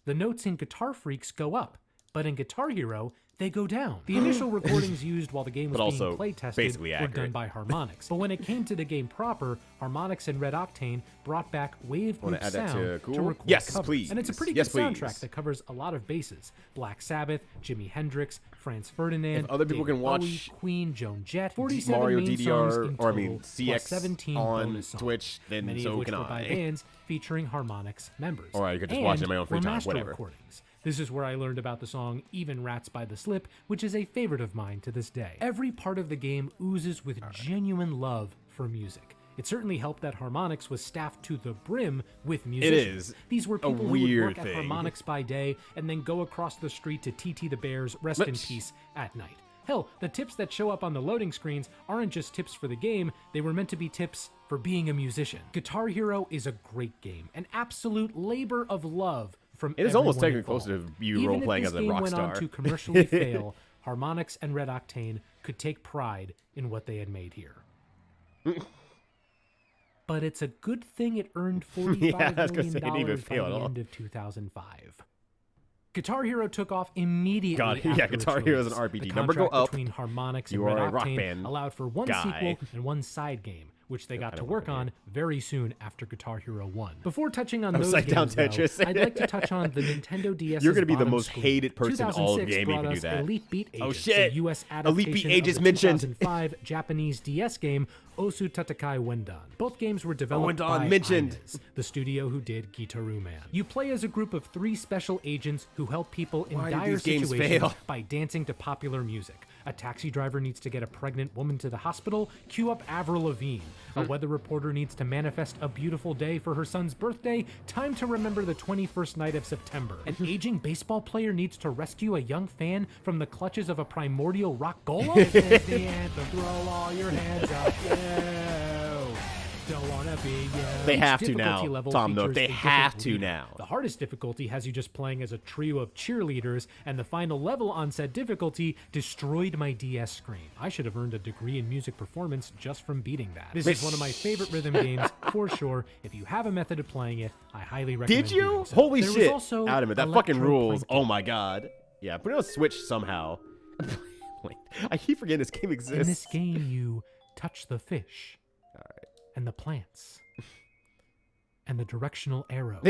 Speaker 3: The notes in Guitar Freaks go up But in Guitar Hero, they go down. The initial recordings used while the game was being play tested were done by Harmonix. But when it came to the game proper, Harmonix and Red Octane brought back wave group sound to record covers.
Speaker 1: Please.
Speaker 3: And it's a pretty good soundtrack that covers a lot of bases. Black Sabbath, Jimi Hendrix, Franz Ferdinand,
Speaker 1: if other people
Speaker 3: David
Speaker 1: can watch
Speaker 3: Bowie, Queen, Joan Jett, 47
Speaker 1: Mario
Speaker 3: main
Speaker 1: DDR,
Speaker 3: songs in total,
Speaker 1: or I mean
Speaker 3: plus
Speaker 1: CX
Speaker 3: 17
Speaker 1: on
Speaker 3: bonus songs,
Speaker 1: Twitch, then
Speaker 3: many
Speaker 1: so
Speaker 3: of which
Speaker 1: can
Speaker 3: were by
Speaker 1: I.
Speaker 3: bands featuring Harmonix members.
Speaker 1: Or I could just watch it in my own free
Speaker 3: were
Speaker 1: time,
Speaker 3: master
Speaker 1: whatever.
Speaker 3: recordings. This is where I learned about the song Even Rats by the Slip, which is a favorite of mine to this day. Every part of the game oozes with genuine love for music. It certainly helped that Harmonix was staffed to the brim with musicians.
Speaker 1: It is
Speaker 3: These were people who would
Speaker 1: weird
Speaker 3: work
Speaker 1: thing.
Speaker 3: at Harmonix by day and then go across the street to TT the Bears, rest in peace, at night. Hell, the tips that show up on the loading screens aren't just tips for the game, they were meant to be tips for being a musician. Guitar Hero is a great game, an absolute labor of love from
Speaker 1: It is almost
Speaker 3: everyone
Speaker 1: technically closer
Speaker 3: involved.
Speaker 1: to you role-playing as a rock
Speaker 3: Even if this game went on
Speaker 1: star.
Speaker 3: to commercially fail, Harmonix and Red Octane could take pride in what they had made here. But it's a good thing it earned $45 million by the end of 2005. Guitar Hero took off immediately after its
Speaker 1: Guitar Hero is an
Speaker 3: release.
Speaker 1: RPG.
Speaker 3: The
Speaker 1: Number go
Speaker 3: contract
Speaker 1: up.
Speaker 3: between Harmonix
Speaker 1: You
Speaker 3: and Red
Speaker 1: are a rock
Speaker 3: Octane
Speaker 1: band
Speaker 3: allowed for one
Speaker 1: guy.
Speaker 3: sequel and one side game, which they got to work on very soon after Guitar Hero 1. Before touching on those
Speaker 1: Upside Down
Speaker 3: games, though,
Speaker 1: Tetris.
Speaker 3: I'd like to touch on the Nintendo DS.
Speaker 1: You're gonna be the most hated person in all of
Speaker 3: 2006
Speaker 1: gaming if you
Speaker 3: brought
Speaker 1: do
Speaker 3: us
Speaker 1: that.
Speaker 3: Elite Beat Agents,
Speaker 1: Oh, shit.
Speaker 3: a US
Speaker 1: Elite Beat
Speaker 3: adaptation
Speaker 1: Agents
Speaker 3: of the
Speaker 1: mentioned.
Speaker 3: 2005 Japanese DS game Osu Tatakai Wendan. Both games were developed
Speaker 1: Wendan
Speaker 3: by
Speaker 1: mentioned.
Speaker 3: Inez, the studio who did Gitaru Man. You play as a group of 3 special agents who help people in
Speaker 1: Why do
Speaker 3: dire
Speaker 1: these games
Speaker 3: situations
Speaker 1: fail?
Speaker 3: by dancing to popular music. A taxi driver needs to get a pregnant woman to the hospital, cue up Avril Lavigne. A weather reporter needs to manifest a beautiful day for her son's birthday, time to remember the 21st night of September. An aging baseball player needs to rescue a young fan from the clutches of a primordial rock golem. This is the anthem, throw all your hands up, yo. Don't wanna be you.
Speaker 1: They
Speaker 3: Each
Speaker 1: have to
Speaker 3: difficulty
Speaker 1: now,
Speaker 3: level
Speaker 1: Tom, though.
Speaker 3: features
Speaker 1: They
Speaker 3: a
Speaker 1: have
Speaker 3: different
Speaker 1: to
Speaker 3: leader.
Speaker 1: now.
Speaker 3: The hardest difficulty has you just playing as a trio of cheerleaders, and the final level on said difficulty destroyed my DS screen. I should have earned a degree in music performance just from beating that. This is one of my favorite rhythm games, for sure. If you have a method of playing it, I highly recommend
Speaker 1: Did you?
Speaker 3: doing so.
Speaker 1: Holy
Speaker 3: There was
Speaker 1: shit.
Speaker 3: also
Speaker 1: Adam, that fucking
Speaker 3: Electro
Speaker 1: rules.
Speaker 3: Plankton.
Speaker 1: Oh my god. Yeah, put it on Switch somehow. I keep forgetting this game exists.
Speaker 3: In this game, you touch the fish, and the plants, and the directional arrows.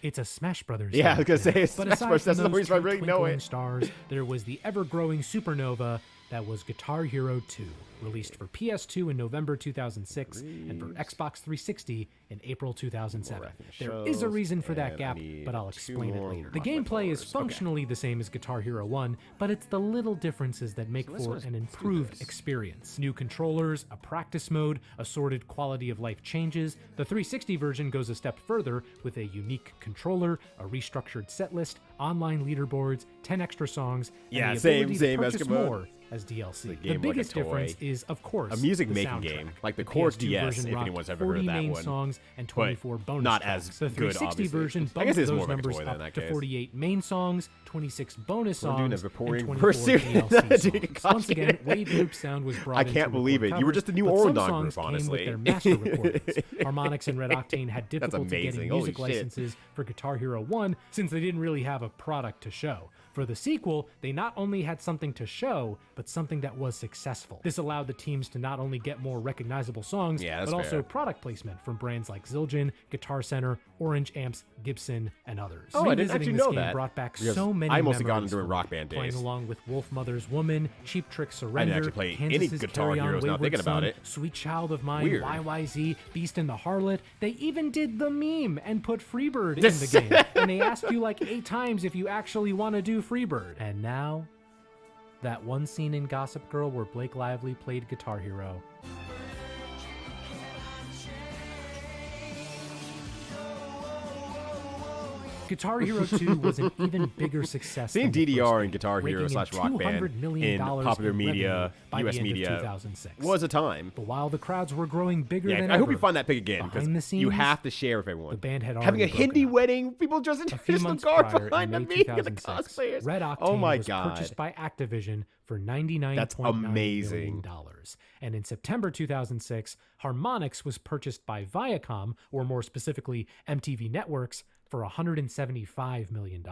Speaker 3: It's a Smash Brothers.
Speaker 1: Yeah, I was gonna
Speaker 3: game.
Speaker 1: say, it's
Speaker 3: But
Speaker 1: Smash
Speaker 3: aside
Speaker 1: Bros. That's
Speaker 3: from
Speaker 1: the
Speaker 3: those
Speaker 1: reason I
Speaker 3: two
Speaker 1: really know
Speaker 3: twinkling
Speaker 1: it.
Speaker 3: stars, there was the ever-growing supernova that was Guitar Hero 2, released for PS2 in November 2006 and for Xbox 360 in April 2007. There is a reason for that
Speaker 1: and I
Speaker 3: gap,
Speaker 1: need
Speaker 3: but I'll
Speaker 1: 2
Speaker 3: explain it
Speaker 1: more
Speaker 3: later. The
Speaker 1: rock band
Speaker 3: gameplay is
Speaker 1: followers.
Speaker 3: functionally the same as Guitar Hero 1, but it's the little differences that make
Speaker 1: let's-
Speaker 3: for
Speaker 1: let's
Speaker 3: an
Speaker 1: do
Speaker 3: improved
Speaker 1: this.
Speaker 3: experience. New controllers, a practice mode, assorted quality of life changes. The 360 version goes a step further with a unique controller, a restructured setlist, online leaderboards, 10 extra songs,
Speaker 1: Yeah,
Speaker 3: and the
Speaker 1: same
Speaker 3: ability to purchase
Speaker 1: Eskimo.
Speaker 3: more as DLC. The
Speaker 1: game like a
Speaker 3: biggest difference
Speaker 1: toy.
Speaker 3: is, of course,
Speaker 1: A music
Speaker 3: the
Speaker 1: making
Speaker 3: soundtrack.
Speaker 1: game, like the
Speaker 3: PS2
Speaker 1: Chorus DS,
Speaker 3: version
Speaker 1: if
Speaker 3: rocked
Speaker 1: anyone's ever
Speaker 3: 40
Speaker 1: heard of that
Speaker 3: main
Speaker 1: one.
Speaker 3: songs and 24 bonus
Speaker 1: not
Speaker 3: tracks.
Speaker 1: as
Speaker 3: The
Speaker 1: good,
Speaker 3: 360
Speaker 1: obviously.
Speaker 3: version
Speaker 1: I guess
Speaker 3: bumped
Speaker 1: it's
Speaker 3: those
Speaker 1: more like a
Speaker 3: numbers
Speaker 1: toy then, in
Speaker 3: up
Speaker 1: that
Speaker 3: to
Speaker 1: case.
Speaker 3: 48 main songs, 26 bonus
Speaker 1: We're doing
Speaker 3: songs,
Speaker 1: a
Speaker 3: and
Speaker 1: pouring
Speaker 3: 24
Speaker 1: pursuit.
Speaker 3: DLC
Speaker 1: Doing a
Speaker 3: songs. Once again,
Speaker 1: costume.
Speaker 3: wave loop sound was brought
Speaker 1: I
Speaker 3: in
Speaker 1: can't
Speaker 3: to
Speaker 1: believe
Speaker 3: record
Speaker 1: it. You were
Speaker 3: covers,
Speaker 1: just a new
Speaker 3: but some
Speaker 1: Orndon
Speaker 3: songs
Speaker 1: group,
Speaker 3: came
Speaker 1: honestly.
Speaker 3: with their master recordings. Harmonix and Red Octane had difficulty
Speaker 1: amazing.
Speaker 3: getting
Speaker 1: Holy
Speaker 3: music
Speaker 1: shit.
Speaker 3: licenses for Guitar Hero 1 since they didn't really have a product to show. For the sequel, they not only had something to show, but something that was successful. This allowed the teams to not only get more recognizable songs,
Speaker 1: Yeah,
Speaker 3: but
Speaker 1: that's
Speaker 3: also
Speaker 1: fair.
Speaker 3: product placement from brands like Zildjian, Guitar Center, Orange Amps, Gibson, and others.
Speaker 1: Oh, I didn't
Speaker 3: Revisiting
Speaker 1: actually
Speaker 3: this
Speaker 1: know
Speaker 3: game
Speaker 1: that.
Speaker 3: brought back
Speaker 1: Because
Speaker 3: so many
Speaker 1: I mostly got
Speaker 3: memories
Speaker 1: into it
Speaker 3: for
Speaker 1: Rock
Speaker 3: me.
Speaker 1: Band
Speaker 3: Playing
Speaker 1: days.
Speaker 3: along with Wolf Mother's Woman, Cheap Trick Surrender,
Speaker 1: actually play any
Speaker 3: Kansas's
Speaker 1: Guitar
Speaker 3: Carry On
Speaker 1: Heroes now
Speaker 3: Wayward
Speaker 1: thinking about
Speaker 3: Son,
Speaker 1: it.
Speaker 3: Sweet Child of Mine,
Speaker 1: Weird.
Speaker 3: YYZ, Beast and the Harlot. They even did the meme and put Freebird in the game. And they ask you like 8 times if you actually want to do Freebird. And now, that one scene in Gossip Girl where Blake Lively played Guitar Hero. Guitar Hero 2 was an even bigger success.
Speaker 1: Seeing
Speaker 3: than the first
Speaker 1: DDR
Speaker 3: game,
Speaker 1: and Guitar Hero
Speaker 3: raking in
Speaker 1: / Rock Band
Speaker 3: $200 million
Speaker 1: in popular
Speaker 3: in
Speaker 1: media,
Speaker 3: revenue by
Speaker 1: US
Speaker 3: the end of
Speaker 1: media
Speaker 3: 2006.
Speaker 1: was a time.
Speaker 3: But while the crowds were growing bigger than
Speaker 1: Yeah, I hope
Speaker 3: ever,
Speaker 1: you find that pick again
Speaker 3: behind the
Speaker 1: because
Speaker 3: scenes,
Speaker 1: you have to share with everyone.
Speaker 3: the band had
Speaker 1: Having a
Speaker 3: already broken
Speaker 1: Hindi
Speaker 3: up.
Speaker 1: wedding, people dressed in
Speaker 3: A few
Speaker 1: traditional
Speaker 3: months
Speaker 1: garb
Speaker 3: prior,
Speaker 1: behind
Speaker 3: in
Speaker 1: the
Speaker 3: May
Speaker 1: me and the
Speaker 3: 2006,
Speaker 1: cosplayers.
Speaker 3: Red Octane
Speaker 1: Oh my
Speaker 3: was
Speaker 1: god.
Speaker 3: purchased by Activision for $99.9
Speaker 1: amazing.
Speaker 3: million. And in September 2006, Harmonix was purchased by Viacom, or more specifically MTV Networks, for $175 million.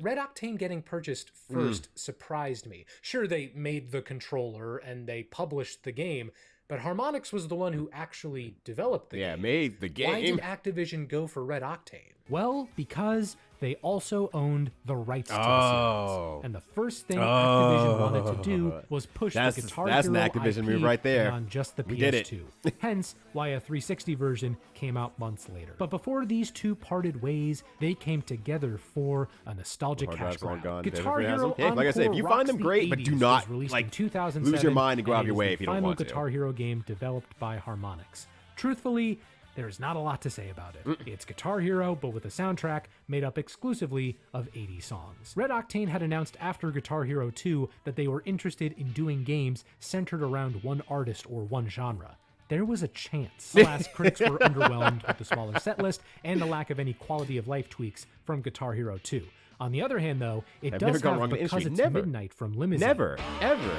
Speaker 3: Red Octane getting purchased first surprised me. Sure, they made the controller and they published the game, but Harmonix was the one who actually developed the game.
Speaker 1: Yeah, made the game.
Speaker 3: Why did Activision go for Red Octane? Well, because they also owned the rights to the series. And the first thing Activision wanted to do was push the Guitar Hero
Speaker 1: an Activision
Speaker 3: IP
Speaker 1: move right there.
Speaker 3: on just the
Speaker 1: We
Speaker 3: PS2.
Speaker 1: did it.
Speaker 3: Hence, why a 360 version came out months later. But before these two parted ways, they came together for a nostalgic cash grab. Guitar Hero
Speaker 1: Hey, like I said, if you find them great, but do not like lose your mind and go out of your way if you don't want to.
Speaker 3: Final Guitar Hero game developed by Harmonix. Truthfully, there's not a lot to say about it. It's Guitar Hero, but with a soundtrack made up exclusively of 80 songs. Red Octane had announced after Guitar Hero 2 that they were interested in doing games centered around one artist or one genre. There was a chance. Alas, critics were underwhelmed with the smaller set list and the lack of any quality of life tweaks from Guitar Hero 2. On the other hand, though, it does have Because It's Midnight from Limousine.
Speaker 1: Never, ever.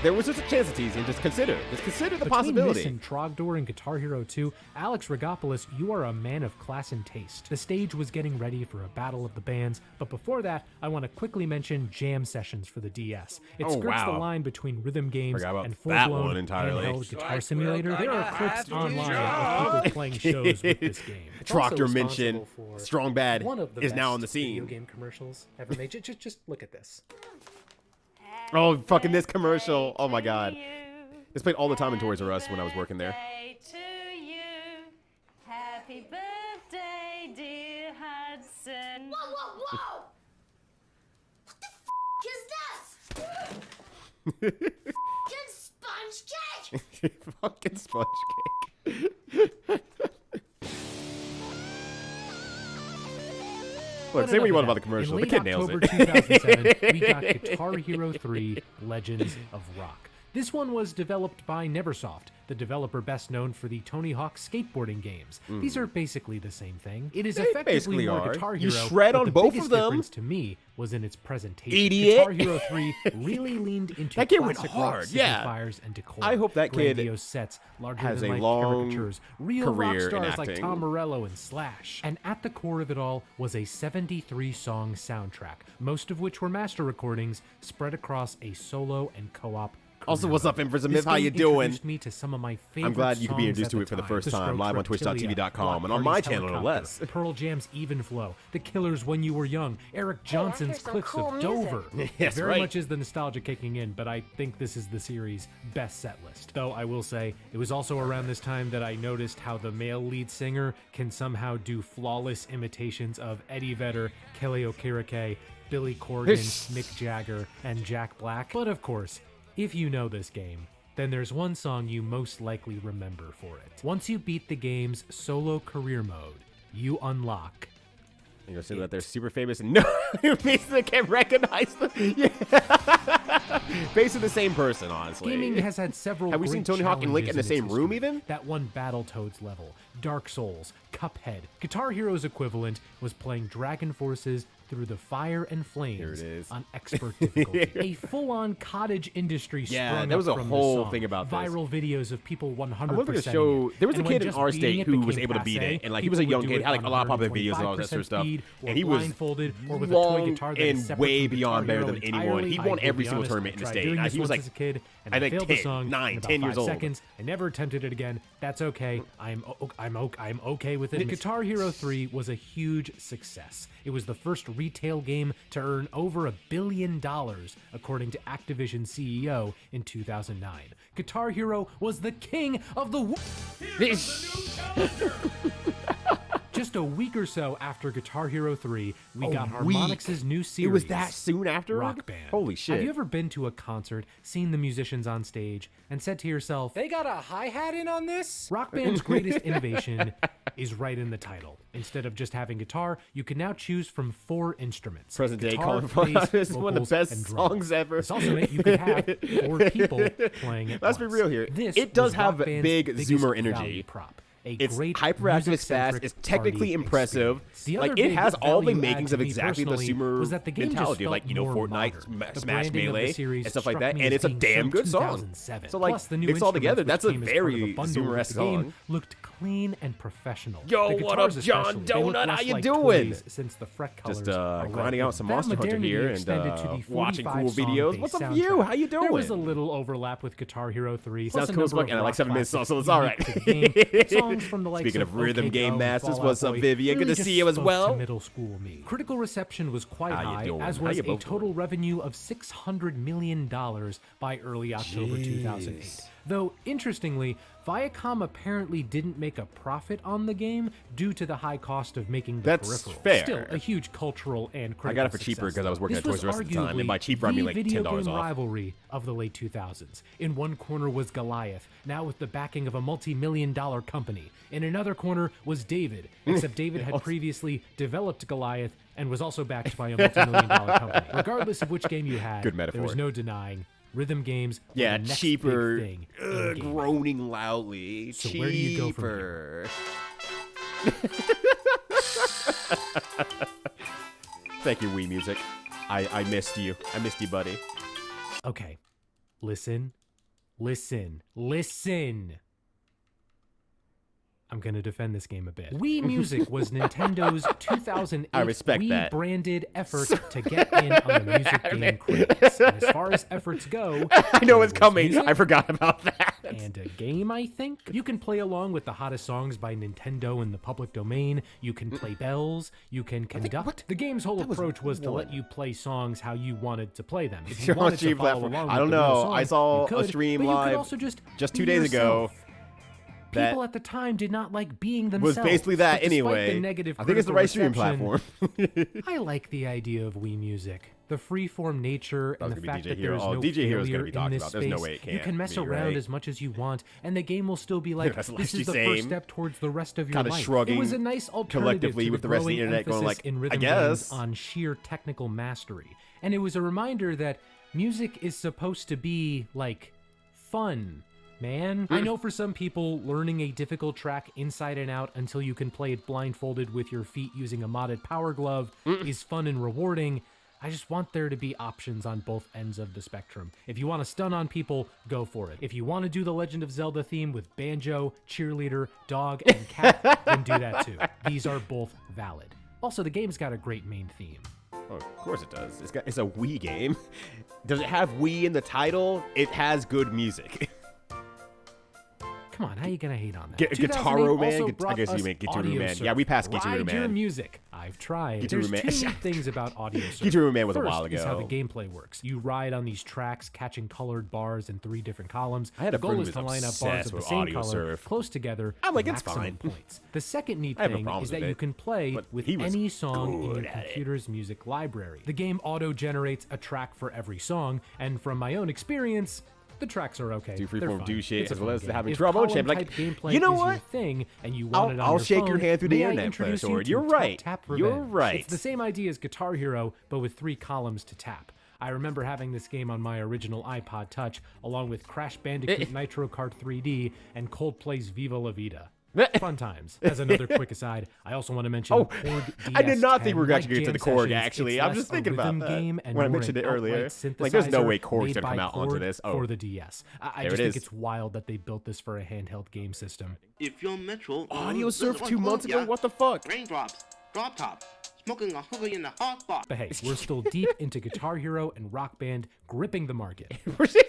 Speaker 1: There was just a chance to tease and just consider the possibility.
Speaker 3: Between this and Trogdor and Guitar Hero 2, Alex Regopoulos, you are a man of class and taste. The stage was getting ready for a battle of the bands, but before that, I want to quickly mention Jam Sessions for the DS. It skirts the line between rhythm games and full-blown handheld guitar simulator. There are clips online of people playing shows with this game.
Speaker 1: Trogdor mentioned Strong Bad is now on the scene.
Speaker 3: Video game commercials ever made. Just look at this.
Speaker 1: Oh, fucking this commercial. Oh, my God. This played all the time in Toys R Us when I was working there.
Speaker 6: Happy birthday, dear Hudson.
Speaker 7: Whoa, whoa, whoa! What the f*** is this? Fucking sponge cake!
Speaker 1: Fucking sponge cake. Look, say what you want about the commercial. The kid nails
Speaker 3: it. In
Speaker 1: it.
Speaker 3: late October 2007, we got Guitar Hero 3 Legends of Rock. This one was developed by Neversoft, the developer best known for the Tony Hawk skateboarding games. These are basically the same thing. It is effectively more Guitar Hero.
Speaker 1: You shred on both of them.
Speaker 3: The difference to me was in its presentation.
Speaker 1: Idiot.
Speaker 3: Guitar Hero 3 really leaned into
Speaker 1: that kid went
Speaker 3: classic
Speaker 1: hard.
Speaker 3: rock
Speaker 1: Yeah.
Speaker 3: signifiers and decor.
Speaker 1: I hope that kid
Speaker 3: Grandiose sets, larger
Speaker 1: has
Speaker 3: than
Speaker 1: a
Speaker 3: life
Speaker 1: long
Speaker 3: caricatures, real rock
Speaker 1: career in
Speaker 3: stars like
Speaker 1: acting.
Speaker 3: Tom Morello and Slash. And at the core of it all was a 73-song soundtrack, most of which were master recordings spread across a solo and co-op.
Speaker 1: Also, what's up, Empress and Myth? How you doing?
Speaker 3: Me to some of my favorite
Speaker 1: I'm glad you could be introduced to
Speaker 3: songs
Speaker 1: it for the
Speaker 3: at
Speaker 1: first time,
Speaker 3: Strokes,
Speaker 1: live on
Speaker 3: Reptilia,
Speaker 1: twitch.tv.com, and
Speaker 3: Block
Speaker 1: on my
Speaker 3: Party's
Speaker 1: channel, no
Speaker 3: Helicopter,
Speaker 1: less.
Speaker 3: Pearl Jam's Even Flow, The Killers' When You Were Young, Eric Johnson's Cliffs of Dover.
Speaker 1: Yes,
Speaker 3: Very
Speaker 1: right.
Speaker 3: much is the nostalgia kicking in, but I think this is the series' best set list. Though I will say, it was also around this time that I noticed how the male lead singer can somehow do flawless imitations of Eddie Vedder, Kelly Okereke, Billy Corgan, Mick Jagger, and Jack Black. But of course, if you know this game, then there's one song you most likely remember for it. Once you beat the game's solo career mode, you unlock.
Speaker 1: You're gonna say that they're super famous and no, basically can't recognize them. Yeah. Basically the same person, honestly.
Speaker 3: Gaming has had several.
Speaker 1: Have we seen Tony Hawk and Link in the same room even?
Speaker 3: That one Battletoads level, Dark Souls, Cuphead. Guitar Hero's equivalent was playing Dragon Forces through the fire and flames.
Speaker 1: Here it is.
Speaker 3: On expert difficulty. A full-on cottage industry sprung
Speaker 1: there was
Speaker 3: up
Speaker 1: a
Speaker 3: from
Speaker 1: whole
Speaker 3: the song.
Speaker 1: thing about this.
Speaker 3: Viral videos of people 100%.
Speaker 1: I wanted to show. There was a kid in our state who was able to beat it, and like he was a young kid, had like a lot of popular videos and all that sort of stuff, and he was long and way beyond better than anyone. He won every single tournament in the state. He was like, I think 10 years old.
Speaker 3: Seconds. I never attempted it again. That's okay. I'm okay with it. Guitar Hero 3 was a huge success. It was the first retail game to earn over $1 billion, according to Activision CEO in 2009. Guitar Hero was the king of the world. Just a week or so after Guitar Hero 3, we got Harmonix's new series.
Speaker 1: It was that soon after?
Speaker 3: Rock Band.
Speaker 1: Holy shit.
Speaker 3: Have you ever been to a concert, seen the musicians on stage, and said to yourself, they got a hi-hat in on this? Rock Band's greatest innovation is right in the title. Instead of just having guitar, you can now choose from 4 instruments.
Speaker 1: Present day
Speaker 3: guitar,
Speaker 1: calling
Speaker 3: bass,
Speaker 1: is one of the
Speaker 3: vocals,
Speaker 1: best
Speaker 3: and drums.
Speaker 1: songs ever.
Speaker 3: This also meant you could have 4 people playing at
Speaker 1: Let's
Speaker 3: once.
Speaker 1: be real here.
Speaker 3: This
Speaker 1: It does
Speaker 3: was
Speaker 1: have
Speaker 3: Rock Band's
Speaker 1: big
Speaker 3: biggest
Speaker 1: zoomer
Speaker 3: value
Speaker 1: energy.
Speaker 3: prop.
Speaker 1: It's
Speaker 3: great
Speaker 1: hyperactive, it's fast, it's technically impressive. Like, it has all the makings of exactly the consumer mentality, like, Fortnite, Smash Melee, and stuff like that. And it's a damn good song. So, like, mixed all together, that's a very Zoomer-esque song.
Speaker 3: Looked clean and professional.
Speaker 1: Yo, what up, John Donut? How you doing?
Speaker 3: Since the fret colors
Speaker 1: just grinding out some Monster Hunter here and watching cool videos. What's up, you? How you doing?
Speaker 3: There was a little overlap with Guitar Hero 3.
Speaker 1: Sounds cool as fuck, and I like 7 minutes song, so it's all right. Speaking of Rhythm Game Masters, what's up, Vivian? Good to see you as well.
Speaker 3: Middle school me. Critical reception was quite high, as was a total revenue of $600 million by early October 2008. Though, interestingly, Viacom apparently didn't make a profit on the game due to the high cost of making the peripheral.
Speaker 1: Fair.
Speaker 3: Still, a huge cultural and critical
Speaker 1: I got it for cheaper because I was working at Toys R Us at the time, and by cheaper I mean like $10
Speaker 3: video game
Speaker 1: off.
Speaker 3: Rivalry of the late 2000s. In one corner was Goliath, now with the backing of a multi-million-dollar company. In another corner was David, except David had previously developed Goliath and was also backed by a multi-million-dollar company. Regardless of which game you had,
Speaker 1: Good metaphor.
Speaker 3: there was no denying rhythm games were the next
Speaker 1: cheaper,
Speaker 3: big thing in gaming.
Speaker 1: groaning loudly.
Speaker 3: So
Speaker 1: cheaper.
Speaker 3: where do you go from here?
Speaker 1: Thank you, Wii Music. I missed you. I missed you, buddy.
Speaker 3: Okay, listen. I'm going to defend this game a bit. Wii Music was Nintendo's 2008 Wii-branded effort to get in on the music game craze. And as far as efforts go...
Speaker 1: I know it's coming. Music, I forgot about that.
Speaker 3: And a game, I think? You can play along with the hottest songs by Nintendo in the public domain. You can play bells. You can conduct. The game's whole approach was to let you play songs how you wanted to play them. If you wanted to follow along
Speaker 1: I don't know. I saw a stream live just 2 days ago.
Speaker 3: People at the time did not like being themselves.
Speaker 1: Was basically that anyway. I think it's the right streaming platform.
Speaker 3: I like the idea of Wii Music. The freeform nature and the fact that there is no failure in this space.
Speaker 1: No way it can't
Speaker 3: you can mess around as much as you want, and the game will still be like, this is the first step towards the rest of your life.
Speaker 1: Shrugging
Speaker 3: it was a nice alternative
Speaker 1: collectively
Speaker 3: to
Speaker 1: with the rest of the internet going like,
Speaker 3: in rhythm
Speaker 1: I guess.
Speaker 3: games on sheer technical mastery. And it was a reminder that music is supposed to be, like, fun. Man, I know for some people, learning a difficult track inside and out until you can play it blindfolded with your feet using a modded power glove is fun and rewarding. I just want there to be options on both ends of the spectrum. If you want to stun on people, go for it. If you want to do the Legend of Zelda theme with banjo, cheerleader, dog, and cat, then do that too. These are both valid. Also, the game's got a great main theme.
Speaker 1: Oh, of course it does. It's a Wii game. Does it have Wii in the title? It has good music.
Speaker 3: Come on, how you gonna hate on that?
Speaker 1: Guitaro Man? I guess you meant Guitaroo Man. Yeah, we passed Guitaroo Man.
Speaker 3: Your music. I've tried. There's two neat things about audio surf.
Speaker 1: Guitaroo Man was
Speaker 3: First
Speaker 1: a while ago.
Speaker 3: Is how the gameplay works. You ride on these tracks, catching colored bars in 3 different columns.
Speaker 1: I had a
Speaker 3: the goal is to line up bars of the same color, close together,
Speaker 1: I'm like,
Speaker 3: it's
Speaker 1: fine.
Speaker 3: Points. The second neat thing is that you can play with any song in your computer's music library. The game auto-generates a track for every song, and from my own experience, the tracks are okay.
Speaker 1: Do freeform, do shit, as well as having
Speaker 3: if
Speaker 1: trouble. Like, you know what?
Speaker 3: Thing and you want
Speaker 1: I'll shake
Speaker 3: phone,
Speaker 1: your hand through the internet, player sword. You're right. You're right.
Speaker 3: It's the same idea as Guitar Hero, but with 3 columns to tap. I remember having this game on my original iPod Touch, along with Crash Bandicoot Nitro Kart 3D and Coldplay's Viva La Vida. Fun times. As another quick aside, I also want to mention Korg
Speaker 1: I did not think we were going to
Speaker 3: like
Speaker 1: get to the Korg, actually. I'm just thinking about that when I mentioned it earlier. Like, there's no way Korg's going to come out onto this.
Speaker 3: For the DS. I just think it's wild that they built this for a handheld game system.
Speaker 8: If you're Metro...
Speaker 1: Audio Surf 2 months ago? What the fuck?
Speaker 8: Raindrops, drop top, smoking a hookah in the hot spot.
Speaker 3: But hey, we're still deep into Guitar Hero and Rock Band, gripping the market.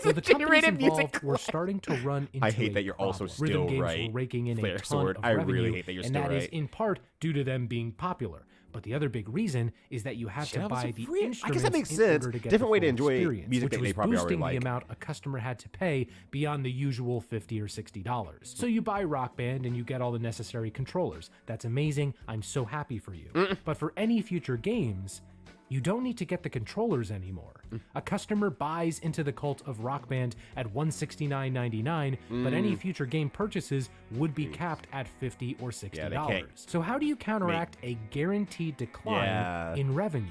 Speaker 1: So
Speaker 3: the companies involved were starting to run into
Speaker 1: I hate that you're also still
Speaker 3: rhythm games
Speaker 1: right.
Speaker 3: were raking in
Speaker 1: Flare
Speaker 3: a ton
Speaker 1: sword.
Speaker 3: of
Speaker 1: I
Speaker 3: revenue,
Speaker 1: really hate that you're
Speaker 3: and
Speaker 1: still
Speaker 3: that
Speaker 1: right.
Speaker 3: is in part due to them being popular. But the other big reason is that you have to buy the instruments
Speaker 1: I guess that makes
Speaker 3: in
Speaker 1: sense.
Speaker 3: order to get
Speaker 1: Different
Speaker 3: the
Speaker 1: way to
Speaker 3: full
Speaker 1: enjoy
Speaker 3: experience,
Speaker 1: music that
Speaker 3: which
Speaker 1: they probably
Speaker 3: was
Speaker 1: already
Speaker 3: boosting
Speaker 1: like.
Speaker 3: the amount a customer had to pay beyond the usual $50 or $60. So you buy Rock Band and you get all the necessary controllers. That's amazing. I'm so happy for you. But for any future games, you don't need to get the controllers anymore. A customer buys into the cult of Rock Band at $169.99, but any future game purchases would be capped at $50 or $60. So how do you counteract a guaranteed decline in revenue?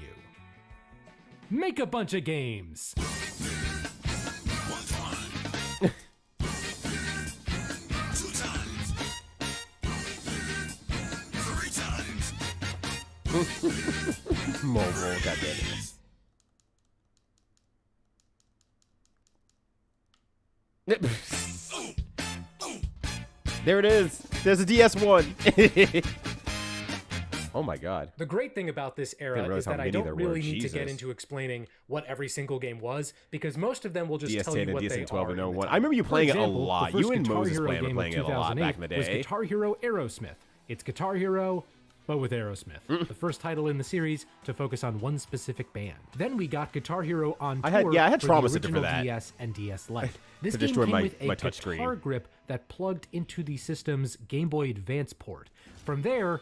Speaker 3: Make a bunch of games!
Speaker 1: Mobile, goddamn it. There it is. There's a DS1. Oh my god.
Speaker 3: The great thing about this era is that I don't really need to get into explaining what every single game was, because most of them will just tell you what they are.
Speaker 1: And 12 I remember you playing it a lot. You and Moses were playing it a lot back in the day.
Speaker 3: Was Guitar Hero Aerosmith. It's Guitar Hero, but with Aerosmith. The first title in the series to focus on one specific band. Then we got Guitar Hero on tour
Speaker 1: I had Trauma
Speaker 3: for the
Speaker 1: Center for
Speaker 3: original
Speaker 1: that.
Speaker 3: DS and DS Lite. This game came with a guitar grip that plugged into the system's Game Boy Advance port. From there,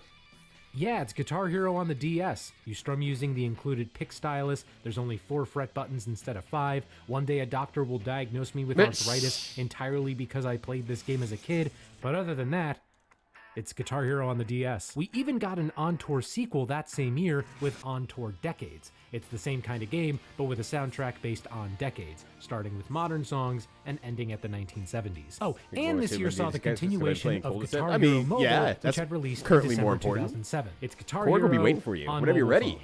Speaker 3: yeah, it's Guitar Hero on the DS. You strum using the included pick stylus. There's only 4 fret buttons instead of 5. One day a doctor will diagnose me with arthritis entirely because I played this game as a kid. But other than that, it's Guitar Hero on the DS. We even got an On-Tour sequel that same year with On-Tour Decades. It's the same kind of game, but with a soundtrack based on decades, starting with modern songs and ending at the 1970s. Oh, and this year saw the continuation of Guitar Hero Mobile, which had released in December 2007. It's Guitar Hero
Speaker 1: will be waiting for you whenever you're ready.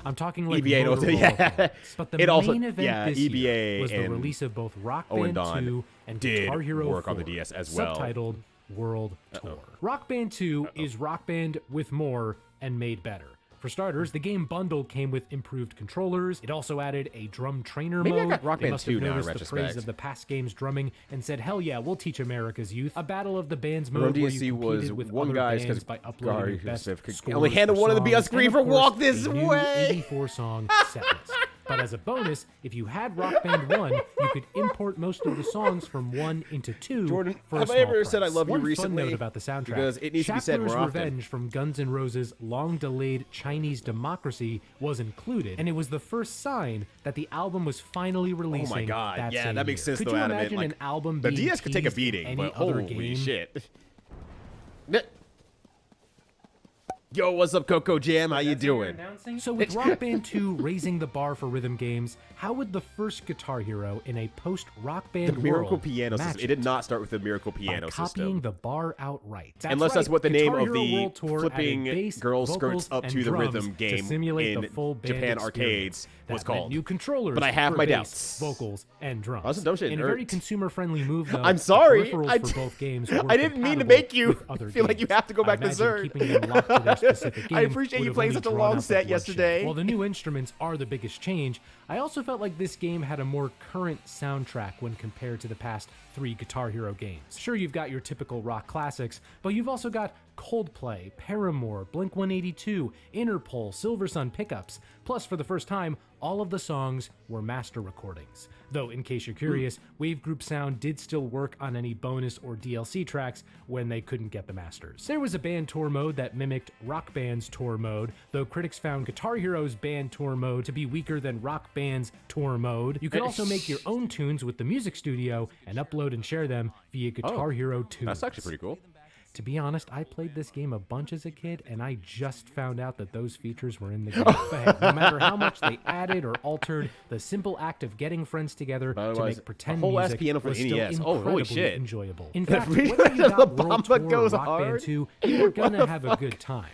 Speaker 3: I'm talking like
Speaker 1: EBA
Speaker 3: Motorola phones. But the main event this
Speaker 1: EBA
Speaker 3: year was the release of both Rock Band 2 and Guitar Hero 4,
Speaker 1: work on the DS as well.
Speaker 3: Subtitled World Tour. Rock Band 2 is Rock Band with more and made better. For starters, the game bundle came with improved controllers. It also added a drum trainer mode.
Speaker 1: I got Rock
Speaker 3: they
Speaker 1: Band
Speaker 3: must
Speaker 1: 2
Speaker 3: have
Speaker 1: now in
Speaker 3: noticed the praise
Speaker 1: retrospect.
Speaker 3: of the past game's drumming and said, hell yeah, we'll teach America's youth. A battle of the bands mode where you competed with other bands by uploading your best scores
Speaker 1: only handle one of the BS screen for Walk This Way.
Speaker 3: 84-song set list. But as a bonus, if you had Rock Band 1, you could import most of the songs from 1 into 2
Speaker 1: Jordan,
Speaker 3: for a
Speaker 1: have
Speaker 3: small
Speaker 1: I ever
Speaker 3: price.
Speaker 1: said I love you
Speaker 3: One
Speaker 1: recently?
Speaker 3: fun note about the soundtrack.
Speaker 1: Because it needs to be said more
Speaker 3: Shackler's
Speaker 1: often.
Speaker 3: Revenge from Guns N' Roses' long-delayed Chinese Democracy was included, and it was the first sign that the album was finally releasing.
Speaker 1: Oh my god,
Speaker 3: that
Speaker 1: yeah,
Speaker 3: same
Speaker 1: that makes
Speaker 3: year.
Speaker 1: sense
Speaker 3: Could
Speaker 1: though,
Speaker 3: you
Speaker 1: Adam.
Speaker 3: imagine
Speaker 1: Like,
Speaker 3: an album
Speaker 1: the
Speaker 3: being
Speaker 1: DS could take a
Speaker 3: teased in
Speaker 1: beating,
Speaker 3: any
Speaker 1: but
Speaker 3: other
Speaker 1: holy
Speaker 3: game?
Speaker 1: shit. Yo, what's up, Coco Jam? How you doing?
Speaker 3: So with Rock Band 2 raising the bar for rhythm games, how would the first Guitar Hero in a post-Rock Band
Speaker 1: The Miracle
Speaker 3: world
Speaker 1: Piano
Speaker 3: match
Speaker 1: system. It did not start with the Miracle Piano
Speaker 3: by copying
Speaker 1: system.
Speaker 3: the bar outright.
Speaker 1: Unless that's what the
Speaker 3: Guitar
Speaker 1: name of
Speaker 3: Hero
Speaker 1: the
Speaker 3: World Tour
Speaker 1: flipping
Speaker 3: added bass,
Speaker 1: girl
Speaker 3: vocals,
Speaker 1: skirts up
Speaker 3: and
Speaker 1: to the
Speaker 3: drums
Speaker 1: rhythm game
Speaker 3: to simulate
Speaker 1: in
Speaker 3: the full band
Speaker 1: Japan
Speaker 3: experience.
Speaker 1: arcades was
Speaker 3: That
Speaker 1: called.
Speaker 3: meant new controllers,
Speaker 1: But I have
Speaker 3: for
Speaker 1: my
Speaker 3: bass,
Speaker 1: doubts.
Speaker 3: vocals, and drums.
Speaker 1: That's some dumb shit.
Speaker 3: In a very consumer-friendly move, though,
Speaker 1: I'm sorry.
Speaker 3: the peripherals
Speaker 1: I
Speaker 3: for both games
Speaker 1: I
Speaker 3: were
Speaker 1: didn't mean to
Speaker 3: compatible
Speaker 1: make you
Speaker 3: with other
Speaker 1: feel like you
Speaker 3: games.
Speaker 1: have to go back
Speaker 3: I
Speaker 1: to
Speaker 3: imagine
Speaker 1: Zerg.
Speaker 3: keeping them locked to their specific game
Speaker 1: I appreciate you
Speaker 3: would have
Speaker 1: playing
Speaker 3: only
Speaker 1: such a
Speaker 3: drawn
Speaker 1: long
Speaker 3: out the
Speaker 1: set
Speaker 3: bloodshed.
Speaker 1: yesterday.
Speaker 3: While the new instruments are the biggest change, I also felt like this game had a more current soundtrack when compared to the past 3 Guitar Hero games. Sure, you've got your typical rock classics, but you've also got Coldplay, Paramore, Blink-182, Interpol, Silversun pickups. Plus, for the first time, all of the songs were master recordings. Though, in case you're curious, Wave Group Sound did still work on any bonus or DLC tracks when they couldn't get the masters. There was a band tour mode that mimicked Rock Band's tour mode, though critics found Guitar Hero's band tour mode to be weaker than Rock Band's tour mode. You can also make your own tunes with the music studio and upload and share them via Guitar Hero Tunes.
Speaker 1: That's actually pretty cool.
Speaker 3: To be honest, I played this game a bunch as a kid, and I just found out that those features were in the game. But hey, no matter how much they added or altered, the simple act of getting friends together to make pretend
Speaker 1: whole ass
Speaker 3: music
Speaker 1: piano for
Speaker 3: was
Speaker 1: the
Speaker 3: still
Speaker 1: NES. Oh, holy
Speaker 3: incredibly
Speaker 1: shit.
Speaker 3: enjoyable. In fact, whether you
Speaker 1: The
Speaker 3: got World
Speaker 1: Bamba
Speaker 3: Tour or
Speaker 1: goes
Speaker 3: Rock
Speaker 1: hard.
Speaker 3: Band 2, you were gonna have a good time.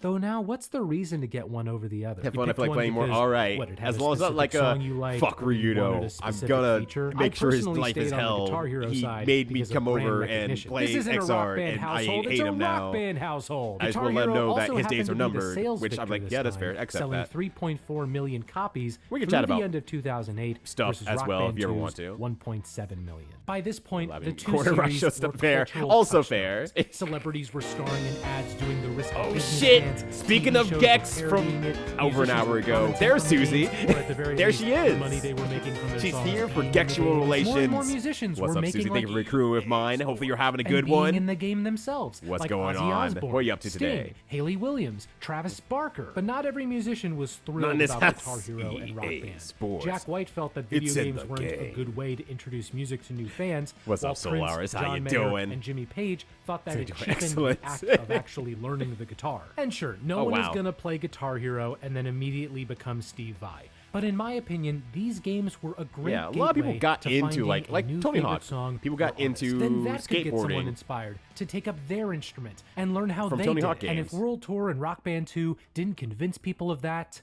Speaker 3: Though now, what's the reason to get one over the other?
Speaker 1: Have
Speaker 3: You
Speaker 1: fun, I
Speaker 3: picked
Speaker 1: feel like
Speaker 3: one
Speaker 1: playing more.
Speaker 3: because,
Speaker 1: All right.
Speaker 3: what, it had
Speaker 1: As
Speaker 3: a
Speaker 1: long as not
Speaker 3: specific
Speaker 1: like
Speaker 3: song
Speaker 1: a
Speaker 3: you liked,
Speaker 1: fuck
Speaker 3: or you wanted
Speaker 1: Ryudo.
Speaker 3: a
Speaker 1: I'm
Speaker 3: specific
Speaker 1: gonna
Speaker 3: feature.
Speaker 1: make
Speaker 3: I
Speaker 1: sure his
Speaker 3: personally
Speaker 1: life
Speaker 3: stayed
Speaker 1: is
Speaker 3: on the
Speaker 1: hell.
Speaker 3: Guitar Hero
Speaker 1: He
Speaker 3: side
Speaker 1: made me
Speaker 3: because of
Speaker 1: come
Speaker 3: brand
Speaker 1: over and
Speaker 3: recognition.
Speaker 1: play
Speaker 3: This isn't a
Speaker 1: XR,
Speaker 3: Rock Band
Speaker 1: and I
Speaker 3: household,
Speaker 1: hate
Speaker 3: it's a
Speaker 1: him
Speaker 3: Rock
Speaker 1: now.
Speaker 3: Band household.
Speaker 1: I just
Speaker 3: Guitar
Speaker 1: want to let him
Speaker 3: Hero
Speaker 1: know that
Speaker 3: also
Speaker 1: his days
Speaker 3: happened
Speaker 1: are
Speaker 3: to be the
Speaker 1: numbered,
Speaker 3: sales
Speaker 1: which I'm
Speaker 3: victor
Speaker 1: like,
Speaker 3: this
Speaker 1: yeah, that's
Speaker 3: time,
Speaker 1: fair. Accept
Speaker 3: selling
Speaker 1: that.
Speaker 3: 3.4 million copies
Speaker 1: We can
Speaker 3: through
Speaker 1: chat
Speaker 3: the
Speaker 1: about
Speaker 3: end of 2008
Speaker 1: stuff
Speaker 3: versus
Speaker 1: as
Speaker 3: Rock
Speaker 1: well
Speaker 3: Band
Speaker 1: if you ever
Speaker 3: 2's
Speaker 1: want to.
Speaker 3: 1.7 million. By this point, the two
Speaker 1: Corner Rush
Speaker 3: series
Speaker 1: just
Speaker 3: were
Speaker 1: fair.
Speaker 3: cultural
Speaker 1: Also
Speaker 3: touchstones.
Speaker 1: fair.
Speaker 3: Celebrities were starring in ads doing the risk of
Speaker 1: Oh
Speaker 3: business
Speaker 1: shit!
Speaker 3: dance,
Speaker 1: Speaking
Speaker 3: TV
Speaker 1: of
Speaker 3: shows
Speaker 1: Gex
Speaker 3: were
Speaker 1: from
Speaker 3: parodying it,
Speaker 1: over an
Speaker 3: musicians
Speaker 1: hour
Speaker 3: were
Speaker 1: ago,
Speaker 3: commenting
Speaker 1: there's
Speaker 3: on the
Speaker 1: Susie.
Speaker 3: games, or at the very
Speaker 1: There
Speaker 3: least,
Speaker 1: she
Speaker 3: the
Speaker 1: is.
Speaker 3: money they were making from their
Speaker 1: She's
Speaker 3: songs
Speaker 1: here for
Speaker 3: being in the
Speaker 1: Gexual
Speaker 3: game.
Speaker 1: Relations.
Speaker 3: More and more musicians
Speaker 1: What's
Speaker 3: were
Speaker 1: up,
Speaker 3: making
Speaker 1: Susie? Thank you for
Speaker 3: like
Speaker 1: recruiting with mine. Hopefully you're having a good
Speaker 3: and being
Speaker 1: one.
Speaker 3: in the game themselves.
Speaker 1: What's
Speaker 3: like
Speaker 1: going
Speaker 3: Ozzy
Speaker 1: on?
Speaker 3: Osbourne,
Speaker 1: What are you up to
Speaker 3: Sting,
Speaker 1: today?
Speaker 3: Haley Williams, Travis Barker. But not every musician was thrilled
Speaker 1: this
Speaker 3: about
Speaker 1: house.
Speaker 3: Guitar Hero and Rock
Speaker 1: EA
Speaker 3: Band.
Speaker 1: Sports.
Speaker 3: Jack White felt that video
Speaker 1: It's in
Speaker 3: games
Speaker 1: the
Speaker 3: weren't a
Speaker 1: game.
Speaker 3: good way to introduce music to new fans.
Speaker 1: What's
Speaker 3: while
Speaker 1: up,
Speaker 3: Prince,
Speaker 1: Solaris? How
Speaker 3: John
Speaker 1: you
Speaker 3: Mayer,
Speaker 1: doing?
Speaker 3: And Jimmy Page thought that it
Speaker 1: Doing
Speaker 3: cheapened the
Speaker 1: excellent.
Speaker 3: act of actually learning the guitar. And sure, no one is
Speaker 1: wow.
Speaker 3: gonna play Guitar Hero and then immediately become Steve Vai. But in my opinion, these games were a great
Speaker 1: a lot of people got into like Tony Hawk. People got into
Speaker 3: then that could get someone
Speaker 1: skateboarding
Speaker 3: inspired to take up their instrument and learn how
Speaker 1: from
Speaker 3: they
Speaker 1: Tony
Speaker 3: did.
Speaker 1: Hawk
Speaker 3: And if
Speaker 1: games.
Speaker 3: World Tour and Rock Band 2 didn't convince people of that,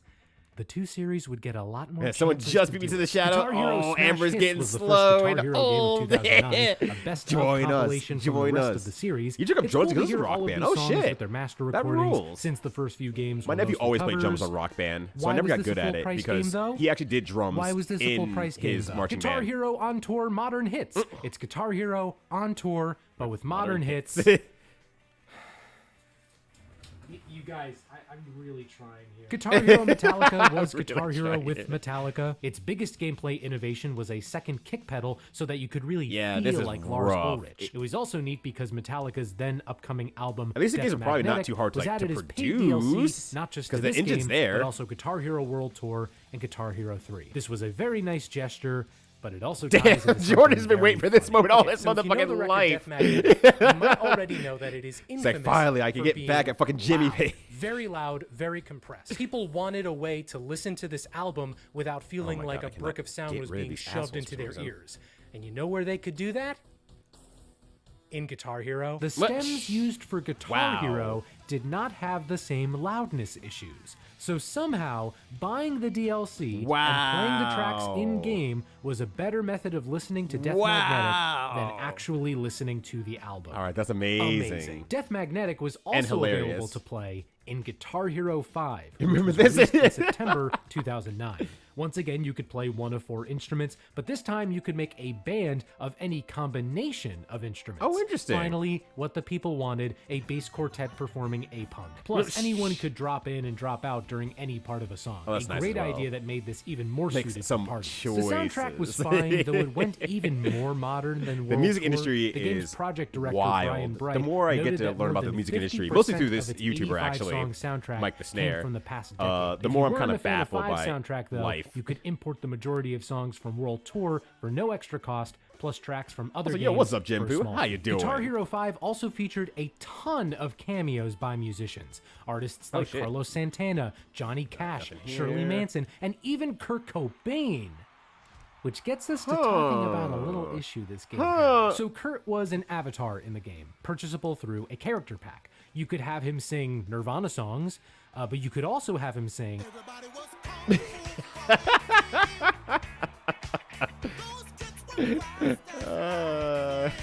Speaker 3: the two series would get a lot more.
Speaker 1: Someone
Speaker 3: chances
Speaker 1: just
Speaker 3: to
Speaker 1: beat me
Speaker 3: do
Speaker 1: to the
Speaker 3: it.
Speaker 1: shadow.
Speaker 3: Guitar Hero
Speaker 1: Oh,
Speaker 3: Smash
Speaker 1: Amber's
Speaker 3: Hits
Speaker 1: getting
Speaker 3: was the first
Speaker 1: slow
Speaker 3: Guitar
Speaker 1: and
Speaker 3: Hero
Speaker 1: old.
Speaker 3: game of 2009, a best of
Speaker 1: Join us.
Speaker 3: compilation from the
Speaker 1: Join
Speaker 3: rest
Speaker 1: us.
Speaker 3: of the series.
Speaker 1: You took up
Speaker 3: It's
Speaker 1: Jones
Speaker 3: cool to
Speaker 1: because this is
Speaker 3: hear
Speaker 1: Rock
Speaker 3: all of
Speaker 1: Band.
Speaker 3: the
Speaker 1: Oh,
Speaker 3: songs
Speaker 1: shit.
Speaker 3: with their master
Speaker 1: That
Speaker 3: recordings
Speaker 1: rules.
Speaker 3: since the first few games.
Speaker 1: My
Speaker 3: were
Speaker 1: nephew
Speaker 3: mostly
Speaker 1: always played drums
Speaker 3: covers.
Speaker 1: on Rock Band, so
Speaker 3: Why
Speaker 1: I never
Speaker 3: was
Speaker 1: got
Speaker 3: this a
Speaker 1: good at it
Speaker 3: full-price
Speaker 1: because
Speaker 3: game, though?
Speaker 1: he actually did drums
Speaker 3: Why was this a
Speaker 1: in
Speaker 3: full-price game,
Speaker 1: his
Speaker 3: though?
Speaker 1: marching
Speaker 3: Guitar
Speaker 1: band.
Speaker 3: Hero on Tour Modern Hits. It's Guitar Hero on Tour, but with modern hits. You guys, I'm really trying here. Guitar Hero Metallica was
Speaker 1: really
Speaker 3: Guitar Hero
Speaker 1: trying.
Speaker 3: with Metallica. Its biggest gameplay innovation was a second kick pedal so that you could really
Speaker 1: this
Speaker 3: feel
Speaker 1: is
Speaker 3: like Lars
Speaker 1: rough.
Speaker 3: Ulrich. It was also neat because Metallica's then upcoming album,
Speaker 1: At least the
Speaker 3: Death
Speaker 1: games are probably not
Speaker 3: Magnetic,
Speaker 1: too hard to,
Speaker 3: was
Speaker 1: like,
Speaker 3: added
Speaker 1: to
Speaker 3: as paid
Speaker 1: produce,
Speaker 3: DLC, not just
Speaker 1: 'cause
Speaker 3: to
Speaker 1: the
Speaker 3: this
Speaker 1: engine's
Speaker 3: game,
Speaker 1: there.
Speaker 3: but also Guitar Hero World Tour and Guitar Hero 3. This was a very nice gesture, but it also ties into something
Speaker 1: Jordan's been
Speaker 3: very
Speaker 1: waiting for this
Speaker 3: funny.
Speaker 1: moment all
Speaker 3: Okay,
Speaker 1: his
Speaker 3: so if you know the
Speaker 1: motherfucking
Speaker 3: record
Speaker 1: life.
Speaker 3: Death Magnetic, you might already know that it is
Speaker 1: It's
Speaker 3: infamous
Speaker 1: like, finally, I can
Speaker 3: for
Speaker 1: get
Speaker 3: being
Speaker 1: back at fucking Jimmy
Speaker 3: loud,
Speaker 1: Page.
Speaker 3: very loud, very compressed. People wanted a way to listen to this album without feeling
Speaker 1: my
Speaker 3: like
Speaker 1: God, I
Speaker 3: a brick
Speaker 1: cannot
Speaker 3: of sound
Speaker 1: get
Speaker 3: was
Speaker 1: rid of
Speaker 3: being
Speaker 1: these
Speaker 3: shoved
Speaker 1: assholes
Speaker 3: into
Speaker 1: for
Speaker 3: their
Speaker 1: some reason.
Speaker 3: ears. And you know where they could do that? In Guitar Hero. The
Speaker 1: What?
Speaker 3: stems used for Guitar
Speaker 1: Wow.
Speaker 3: Hero did not have the same loudness issues. So somehow, buying the DLC and playing the tracks
Speaker 1: Wow.
Speaker 3: in-game was a better method of listening to Death
Speaker 1: Wow.
Speaker 3: Magnetic than actually listening to the album.
Speaker 1: All right, that's amazing.
Speaker 3: Death Magnetic was
Speaker 1: And
Speaker 3: also available
Speaker 1: hilarious.
Speaker 3: to play in Guitar Hero 5.
Speaker 1: Remember
Speaker 3: which was
Speaker 1: this?
Speaker 3: released in September 2009. Once again, you could play one of 4 instruments, but this time you could make a band of any combination of instruments.
Speaker 1: Oh, interesting.
Speaker 3: Finally, what the people wanted, a bass quartet performing a punk. Plus, anyone could drop in and drop out during any part of a song.
Speaker 1: Oh, that's
Speaker 3: a
Speaker 1: nice
Speaker 3: great
Speaker 1: as well.
Speaker 3: idea that made this even more
Speaker 1: Makes
Speaker 3: suited
Speaker 1: some
Speaker 3: for parties.
Speaker 1: choices.
Speaker 3: The soundtrack was fine, though it went even more modern than World
Speaker 1: The music
Speaker 3: Tour.
Speaker 1: industry
Speaker 3: The game's
Speaker 1: is
Speaker 3: project director,
Speaker 1: wild.
Speaker 3: Brian Bright,
Speaker 1: The more I get
Speaker 3: noted
Speaker 1: to
Speaker 3: that
Speaker 1: learn
Speaker 3: more
Speaker 1: about the
Speaker 3: than
Speaker 1: music industry,
Speaker 3: 50%
Speaker 1: mostly through this
Speaker 3: of its
Speaker 1: YouTuber
Speaker 3: 85
Speaker 1: actually,
Speaker 3: song soundtrack
Speaker 1: Mike the
Speaker 3: came
Speaker 1: Snare,
Speaker 3: from the past
Speaker 1: the
Speaker 3: decade. If
Speaker 1: more
Speaker 3: you
Speaker 1: I'm
Speaker 3: weren't
Speaker 1: kind
Speaker 3: a
Speaker 1: of
Speaker 3: fan
Speaker 1: baffled
Speaker 3: Five
Speaker 1: by
Speaker 3: soundtrack, though,
Speaker 1: life.
Speaker 3: you could import the majority of songs from World Tour for no extra cost, plus tracks from other
Speaker 1: Also,
Speaker 3: games.
Speaker 1: yo, what's up, Jim
Speaker 3: for
Speaker 1: Boo?
Speaker 3: small
Speaker 1: How you
Speaker 3: fee.
Speaker 1: doing?
Speaker 3: Guitar Hero 5 also featured a ton of cameos by musicians. Artists like
Speaker 1: shit.
Speaker 3: Carlos Santana, Johnny Cash, Shirley Manson, and even Kurt Cobain. Which gets us to talking about a little issue this game had. So Kurt was an avatar in the game, purchasable through a character pack. You could have him sing Nirvana songs, but you could also have him sing...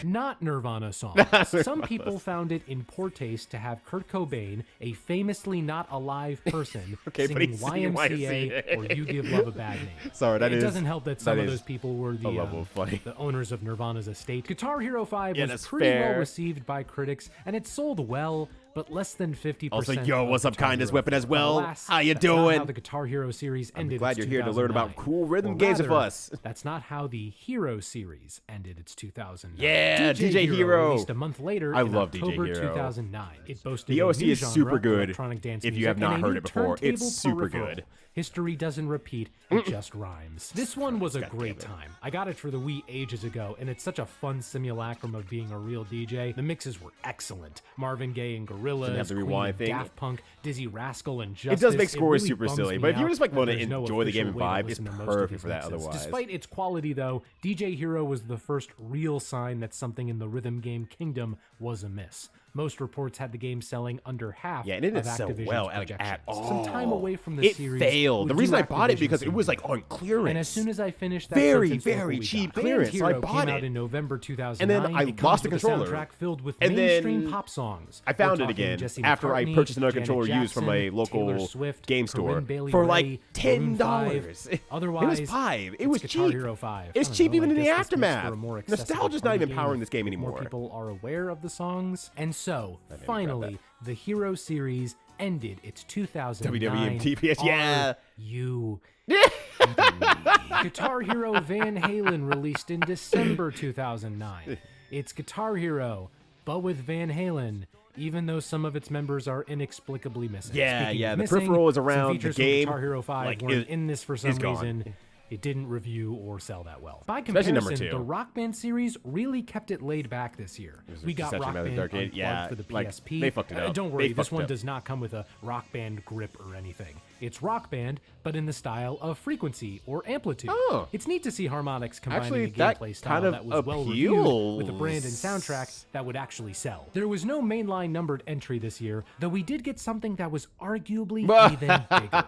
Speaker 3: not Nirvana songs. Some people found it in poor taste to have Kurt Cobain, a famously not alive person,
Speaker 1: Okay, but
Speaker 3: singing
Speaker 1: he's singing
Speaker 3: YMCA or You Give Love a Bad Name.
Speaker 1: Sorry, that
Speaker 3: it
Speaker 1: is-
Speaker 3: doesn't help that some
Speaker 1: that
Speaker 3: of
Speaker 1: is
Speaker 3: those people were the,
Speaker 1: a level of funny.
Speaker 3: the owners of Nirvana's estate. Guitar Hero 5
Speaker 1: Yeah,
Speaker 3: was
Speaker 1: that's
Speaker 3: pretty
Speaker 1: fair.
Speaker 3: well received by critics, and it sold well, but less than 50%.
Speaker 1: Also, yo,
Speaker 3: of
Speaker 1: what's up,
Speaker 3: Guitar
Speaker 1: Kindness
Speaker 3: Hero.
Speaker 1: Weapon as
Speaker 3: But
Speaker 1: well?
Speaker 3: alas,
Speaker 1: How you
Speaker 3: that's not
Speaker 1: doing?
Speaker 3: how the Guitar Hero series ended.
Speaker 1: glad
Speaker 3: its
Speaker 1: you're here to learn about
Speaker 3: 2009.
Speaker 1: cool rhythm
Speaker 3: Or
Speaker 1: games with
Speaker 3: rather,
Speaker 1: us.
Speaker 3: That's not how the Hero series ended its 2009.
Speaker 1: Yeah, DJ Hero.
Speaker 3: Released a month later
Speaker 1: I
Speaker 3: in
Speaker 1: love DJ
Speaker 3: October
Speaker 1: Hero.
Speaker 3: 2009. It boasted
Speaker 1: The
Speaker 3: a
Speaker 1: OC
Speaker 3: new
Speaker 1: is
Speaker 3: genre
Speaker 1: super
Speaker 3: of
Speaker 1: good
Speaker 3: electronic dance
Speaker 1: if you
Speaker 3: music
Speaker 1: have not
Speaker 3: and a
Speaker 1: heard
Speaker 3: new
Speaker 1: it before. It's
Speaker 3: turntable
Speaker 1: super
Speaker 3: peripheral.
Speaker 1: good.
Speaker 3: History doesn't repeat, it just rhymes. This one was a great time. I got it for the Wii ages ago, and it's such a fun simulacrum of being a real DJ. The mixes were excellent. Marvin Gaye and Gorillaz,
Speaker 1: have the
Speaker 3: Queen,
Speaker 1: rewind thing.
Speaker 3: Daft Punk, Dizzy Rascal, and Justice.
Speaker 1: It does make scores
Speaker 3: really
Speaker 1: super
Speaker 3: bums
Speaker 1: silly,
Speaker 3: me
Speaker 1: but if you
Speaker 3: out
Speaker 1: just like
Speaker 3: that
Speaker 1: want to
Speaker 3: there's no
Speaker 1: enjoy the game and
Speaker 3: official way to
Speaker 1: vibe, it's
Speaker 3: listen to most of
Speaker 1: perfect
Speaker 3: his
Speaker 1: for that
Speaker 3: mixes.
Speaker 1: otherwise.
Speaker 3: Despite its quality, though, DJ Hero was the first real sign that something in the rhythm game kingdom was amiss. Most reports had the game selling under half
Speaker 1: Yeah, and it
Speaker 3: of
Speaker 1: didn't sell
Speaker 3: Activision's
Speaker 1: well, like,
Speaker 3: projections.
Speaker 1: at all.
Speaker 3: Some time away from the
Speaker 1: It
Speaker 3: series
Speaker 1: failed.
Speaker 3: would
Speaker 1: The
Speaker 3: do
Speaker 1: reason I bought it
Speaker 3: Activision
Speaker 1: because it was
Speaker 3: some
Speaker 1: like on clearance.
Speaker 3: and as soon as I finished that
Speaker 1: Very,
Speaker 3: sentence, look
Speaker 1: very
Speaker 3: what we
Speaker 1: cheap
Speaker 3: got.
Speaker 1: clearance,
Speaker 3: Band
Speaker 1: so I
Speaker 3: Hero
Speaker 1: bought
Speaker 3: came out
Speaker 1: it.
Speaker 3: in November 2009.
Speaker 1: And then I
Speaker 3: It comes
Speaker 1: lost the
Speaker 3: with a
Speaker 1: controller.
Speaker 3: soundtrack filled with
Speaker 1: And
Speaker 3: mainstream
Speaker 1: then
Speaker 3: pop songs.
Speaker 1: I found
Speaker 3: We're
Speaker 1: it
Speaker 3: talking
Speaker 1: again
Speaker 3: Jesse
Speaker 1: after I
Speaker 3: McCartney,
Speaker 1: purchased another
Speaker 3: Janet
Speaker 1: controller used from a
Speaker 3: Jackson,
Speaker 1: local
Speaker 3: Taylor Swift,
Speaker 1: game store
Speaker 3: Corinne Bailey
Speaker 1: for
Speaker 3: Rae,
Speaker 1: like
Speaker 3: Maroon
Speaker 1: $10.
Speaker 3: 5. Otherwise,
Speaker 1: it was $5. It
Speaker 3: it's
Speaker 1: was
Speaker 3: Guitar
Speaker 1: cheap.
Speaker 3: Hero 5.
Speaker 1: It's
Speaker 3: I don't
Speaker 1: cheap
Speaker 3: know,
Speaker 1: even
Speaker 3: I
Speaker 1: in the
Speaker 3: guess this makes for
Speaker 1: aftermath.
Speaker 3: a more accessible
Speaker 1: Nostalgia's not
Speaker 3: party
Speaker 1: even
Speaker 3: game
Speaker 1: powering
Speaker 3: if
Speaker 1: this game
Speaker 3: More
Speaker 1: anymore.
Speaker 3: people are aware of the songs, and so
Speaker 1: grab
Speaker 3: finally, the Hero series ended its 2009.
Speaker 1: TPS, yeah.
Speaker 3: You. Guitar Hero Van Halen released in December 2009. It's Guitar Hero, but with Van Halen, even though some of its members are inexplicably missing.
Speaker 1: Yeah,
Speaker 3: Speaking
Speaker 1: yeah,
Speaker 3: of
Speaker 1: the
Speaker 3: missing,
Speaker 1: peripheral is
Speaker 3: some
Speaker 1: around the
Speaker 3: features from
Speaker 1: game,
Speaker 3: Guitar Hero 5
Speaker 1: like,
Speaker 3: weren't in this for some
Speaker 1: is gone.
Speaker 3: reason. it didn't review or sell that well. By
Speaker 1: Especially number
Speaker 3: comparison,
Speaker 1: 2.
Speaker 3: the Rock Band series really kept it laid back this year. We got Rock Band Unplugged for the PSP.
Speaker 1: They fucked it up.
Speaker 3: Don't worry, this one does not come with a Rock Band grip or anything. It's Rock Band, but in the style of Frequency or Amplitude.
Speaker 1: Oh.
Speaker 3: It's neat to see Harmonix combining
Speaker 1: Actually,
Speaker 3: a gameplay style
Speaker 1: kind of
Speaker 3: that was well reviewed with a brand and soundtrack that would actually sell. There was no mainline numbered entry this year, though we did get something that was arguably even bigger.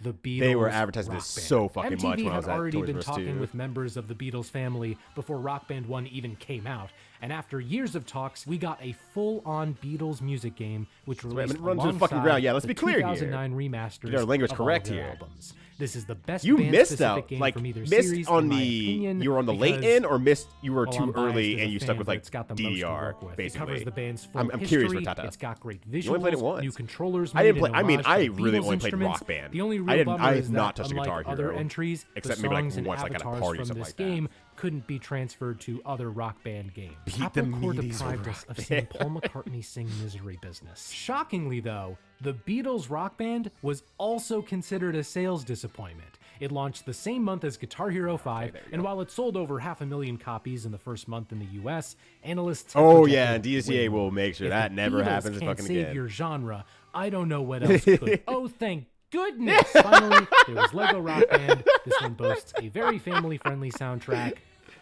Speaker 3: The Beatles.
Speaker 1: They were advertising
Speaker 3: Rock
Speaker 1: this
Speaker 3: Band.
Speaker 1: so fucking
Speaker 3: MTV
Speaker 1: much when I was
Speaker 3: had
Speaker 1: at
Speaker 3: already
Speaker 1: Toys
Speaker 3: been
Speaker 1: R Us
Speaker 3: talking
Speaker 1: 2.
Speaker 3: with members of the Beatles family before Rock Band 1 even came out, and after years of talks, we got a full-on Beatles music game, which released
Speaker 1: run to the
Speaker 3: alongside
Speaker 1: fucking ground. Yeah, let's
Speaker 3: the
Speaker 1: be clear here.
Speaker 3: 2009 remasters
Speaker 1: Get our language
Speaker 3: of all
Speaker 1: correct
Speaker 3: their
Speaker 1: here.
Speaker 3: albums. This is the best
Speaker 1: You missed
Speaker 3: band-specific
Speaker 1: out.
Speaker 3: game
Speaker 1: Like,
Speaker 3: from either
Speaker 1: missed
Speaker 3: series,
Speaker 1: on
Speaker 3: in my
Speaker 1: the.
Speaker 3: opinion,
Speaker 1: You were on the late
Speaker 3: because
Speaker 1: end, or missed. You were
Speaker 3: while
Speaker 1: too
Speaker 3: I'm biased
Speaker 1: early
Speaker 3: as
Speaker 1: and
Speaker 3: a
Speaker 1: you
Speaker 3: fan,
Speaker 1: stuck with
Speaker 3: but
Speaker 1: like
Speaker 3: it's got the most to
Speaker 1: DDR,
Speaker 3: work with.
Speaker 1: basically.
Speaker 3: It covers the band's full
Speaker 1: I'm
Speaker 3: history.
Speaker 1: curious for Tata.
Speaker 3: It's got great
Speaker 1: You only played it
Speaker 3: visuals,
Speaker 1: once.
Speaker 3: new controllers.
Speaker 1: I didn't
Speaker 3: made
Speaker 1: play.
Speaker 3: in
Speaker 1: I mean,
Speaker 3: homage
Speaker 1: I
Speaker 3: to
Speaker 1: really
Speaker 3: Beatles
Speaker 1: only played
Speaker 3: instruments.
Speaker 1: Rock Band.
Speaker 3: The only real
Speaker 1: I
Speaker 3: bummer
Speaker 1: have
Speaker 3: is
Speaker 1: not
Speaker 3: that,
Speaker 1: touched a
Speaker 3: unlike
Speaker 1: Guitar
Speaker 3: other
Speaker 1: Hero,
Speaker 3: entries,
Speaker 1: except
Speaker 3: the
Speaker 1: maybe like
Speaker 3: songs and
Speaker 1: once, like at a
Speaker 3: avatars
Speaker 1: party or
Speaker 3: from
Speaker 1: something
Speaker 3: this
Speaker 1: like that.
Speaker 3: game couldn't be transferred to other Rock Band games.
Speaker 1: Beat the
Speaker 3: Apple Corps
Speaker 1: meaties
Speaker 3: deprived
Speaker 1: with
Speaker 3: us
Speaker 1: Rock
Speaker 3: of seeing Paul McCartney sing Misery Business. Shockingly, though, the Beatles Rock Band was also considered a sales disappointment. It launched the same month as Guitar Hero 5, and while it sold over 500,000 copies in the first month in the US, analysts have
Speaker 1: Oh yeah,
Speaker 3: projected
Speaker 1: and DSCA
Speaker 3: way more.
Speaker 1: will make sure
Speaker 3: If
Speaker 1: that
Speaker 3: the
Speaker 1: never
Speaker 3: Beatles
Speaker 1: happens
Speaker 3: can't
Speaker 1: fucking
Speaker 3: save
Speaker 1: again.
Speaker 3: your genre, I don't know what else could. Oh, thank goodness! Finally, there was Lego Rock Band. This one boasts a very family-friendly soundtrack.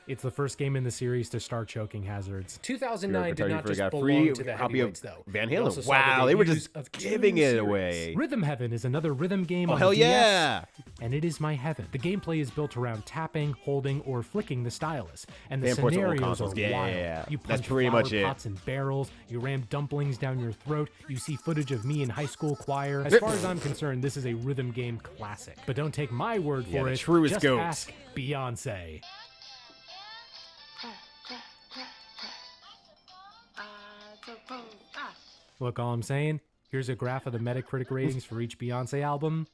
Speaker 3: It's the first game in the series to start choking hazards. 2009 did not just belong to the heavyweights, though.
Speaker 1: Van
Speaker 3: We also
Speaker 1: Halen.
Speaker 3: saw
Speaker 1: Wow,
Speaker 3: the
Speaker 1: they were
Speaker 3: debuts
Speaker 1: just
Speaker 3: of two
Speaker 1: giving it
Speaker 3: series.
Speaker 1: away.
Speaker 3: Rhythm Heaven is another rhythm game
Speaker 1: Oh
Speaker 3: on
Speaker 1: hell
Speaker 3: the DS,
Speaker 1: yeah!
Speaker 3: and it is my heaven. The gameplay is built around tapping, holding, or flicking the stylus, and the
Speaker 1: They import to old
Speaker 3: scenarios are
Speaker 1: consoles. Yeah,
Speaker 3: wild.
Speaker 1: yeah.
Speaker 3: You
Speaker 1: That's
Speaker 3: punch
Speaker 1: pretty
Speaker 3: flower
Speaker 1: much it.
Speaker 3: pots and barrels, you ram dumplings down your throat, you see footage of me in high school choir. As far as I'm concerned, this is a rhythm game classic. But don't take my word for
Speaker 1: the
Speaker 3: it.
Speaker 1: truest
Speaker 3: Just
Speaker 1: goat.
Speaker 3: ask Beyonce. Look, all I'm saying, here's a graph of the Metacritic ratings for each Beyonce album.